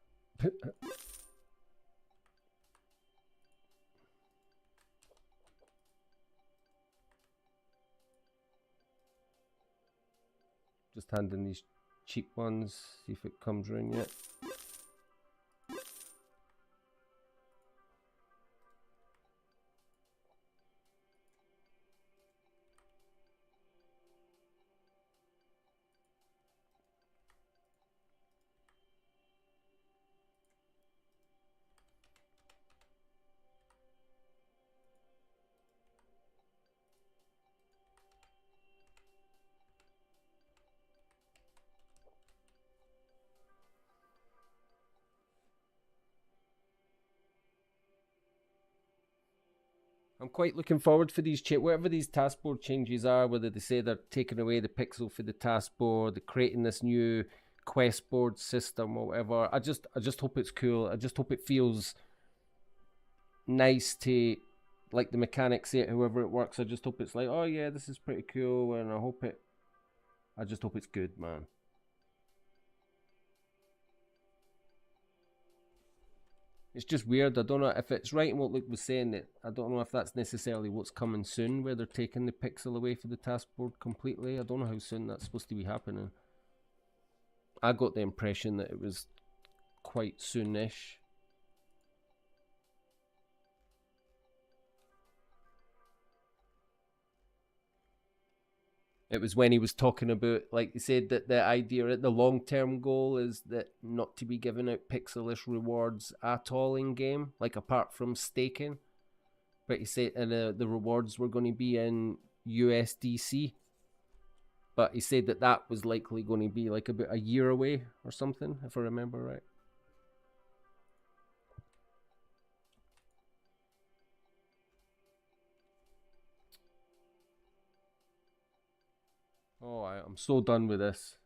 Speaker 1: Just handing these cheap ones, see if it comes in yet. I'm quite looking forward for these whatever these taskboard changes are, whether they say they're taking away the pixel for the taskboard, they're creating this new quest board system or whatever. I just hope it's cool. I just hope it feels nice to, like the mechanics say it, however it works. I just hope it's like, oh yeah, this is pretty cool, and I just hope it's good, man. It's just weird. I don't know if it's right in what Luke was saying, that I don't know if that's necessarily what's coming soon, where they're taking the pixel away for the taskboard completely. I don't know how soon that's supposed to be happening. I got the impression that it was quite soonish. It was when he was talking about, like he said, that the idea, the long-term goal is that not to be giving out pixelish rewards at all in game, like apart from staking. But he said the rewards were going to be in USDC. But he said that that was likely going to be like about a year away or something, if I remember right. Oh, I'm so done with this.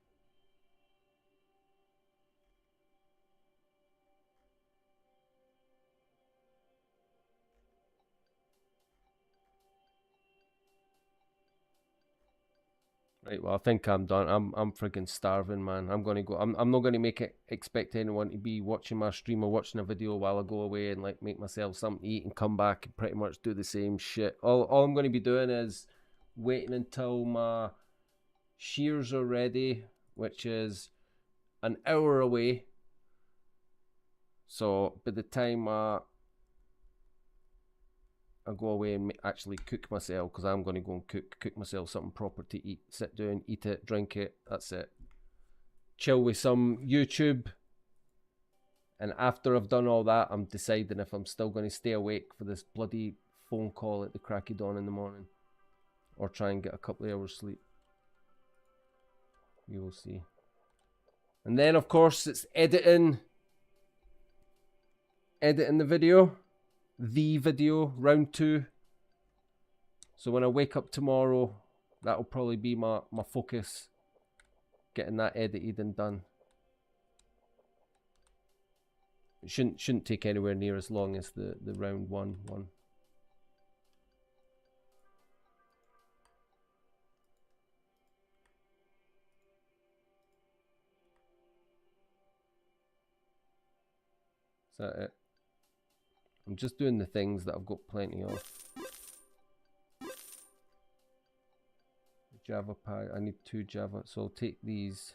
Speaker 1: Right, well, I think I'm done. I'm friggin' starving, man. I'm gonna go. I'm not gonna expect anyone to be watching my stream or watching a video while I go away and like make myself something to eat and come back and pretty much do the same shit. All I'm gonna be doing is waiting until my shears are ready, which is an hour away. So by the time I go away and actually cook myself, because I'm going to go and cook myself something proper to eat, sit down, eat it, drink it, that's it. Chill with some YouTube, and after I've done all that, I'm deciding if I'm still going to stay awake for this bloody phone call at the crack of dawn in the morning, or try and get a couple of hours sleep. We will see. And then of course it's editing the video, round 2. So when I wake up tomorrow, that'll probably be my focus, getting that edited and done. It shouldn't take anywhere near as long as the round 1 one. Is that it? I'm just doing the things that I've got plenty of. Java Pie, I need 2 Java, so I'll take these.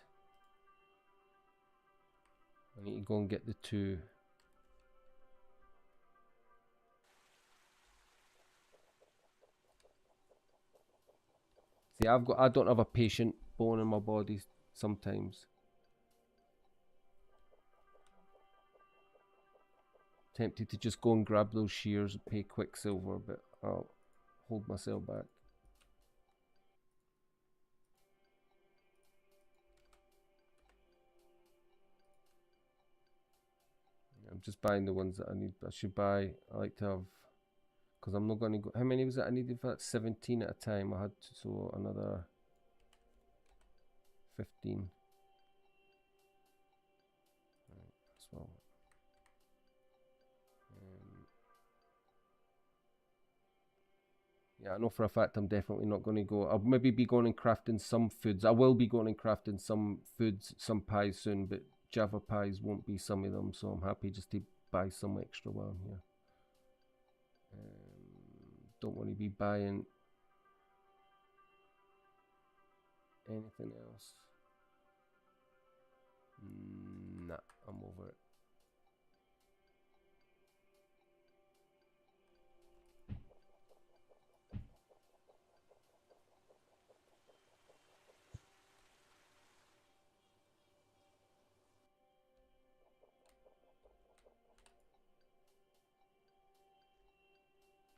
Speaker 1: I need to go and get the 2. See, I don't have a patient bone in my body sometimes. Tempted to just go and grab those shears and pay Quicksilver, but I'll hold myself back. I'm just buying the ones that I need. I should buy. I like to have, because I'm not going to go. How many was it I needed for that? 17 at a time. I had to, so another 15. Right, as well. Yeah, I know for a fact I'm definitely not going to go. I'll maybe be going and crafting some foods. I will be going and crafting some foods, some pies soon, but Java pies won't be some of them, so I'm happy just to buy some extra while I'm here. Don't want to be buying anything else. Nah, I'm over it.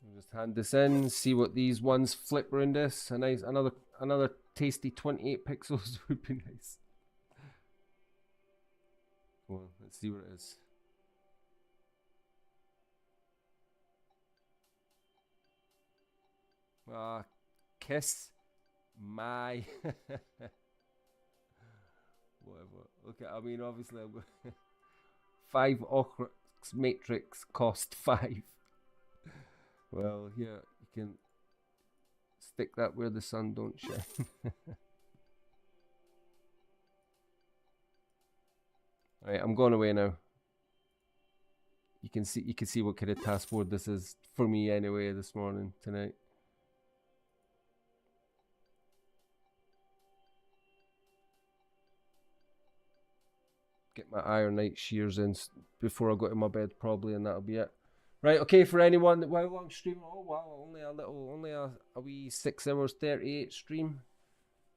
Speaker 1: I'll just hand this in, see what these ones flip around this. A nice, another tasty 28 pixels would be nice. Well, let's see what it is. Kiss my whatever. Okay, I mean obviously I'm 5 Ocrux matrix cost 5. Well, here you can stick that where the sun don't shine. Alright, I'm going away now. You can see what kind of task board this is for me anyway this morning, tonight. Get my Ironite shears in before I go to my bed probably, and that'll be it. Right, okay, for anyone that, how long stream? Oh wow, only a wee 6 hours 38 stream.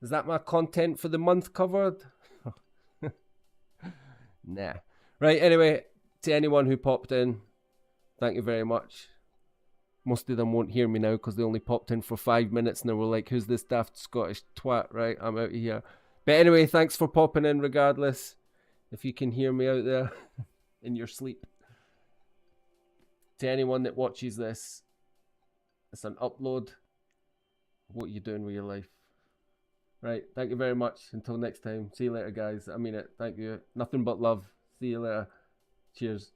Speaker 1: Is that my content for the month covered? Nah. Right, anyway, to anyone who popped in, thank you very much. Most of them won't hear me now because they only popped in for 5 minutes and they were like, who's this daft Scottish twat? Right, I'm out of here. But anyway, thanks for popping in regardless. If you can hear me out there in your sleep. To anyone that watches this, it's an upload. What are you doing with your life? Right, thank you very much. Until next time. See you later, guys. I mean it. Thank you. Nothing but love. See you later. Cheers.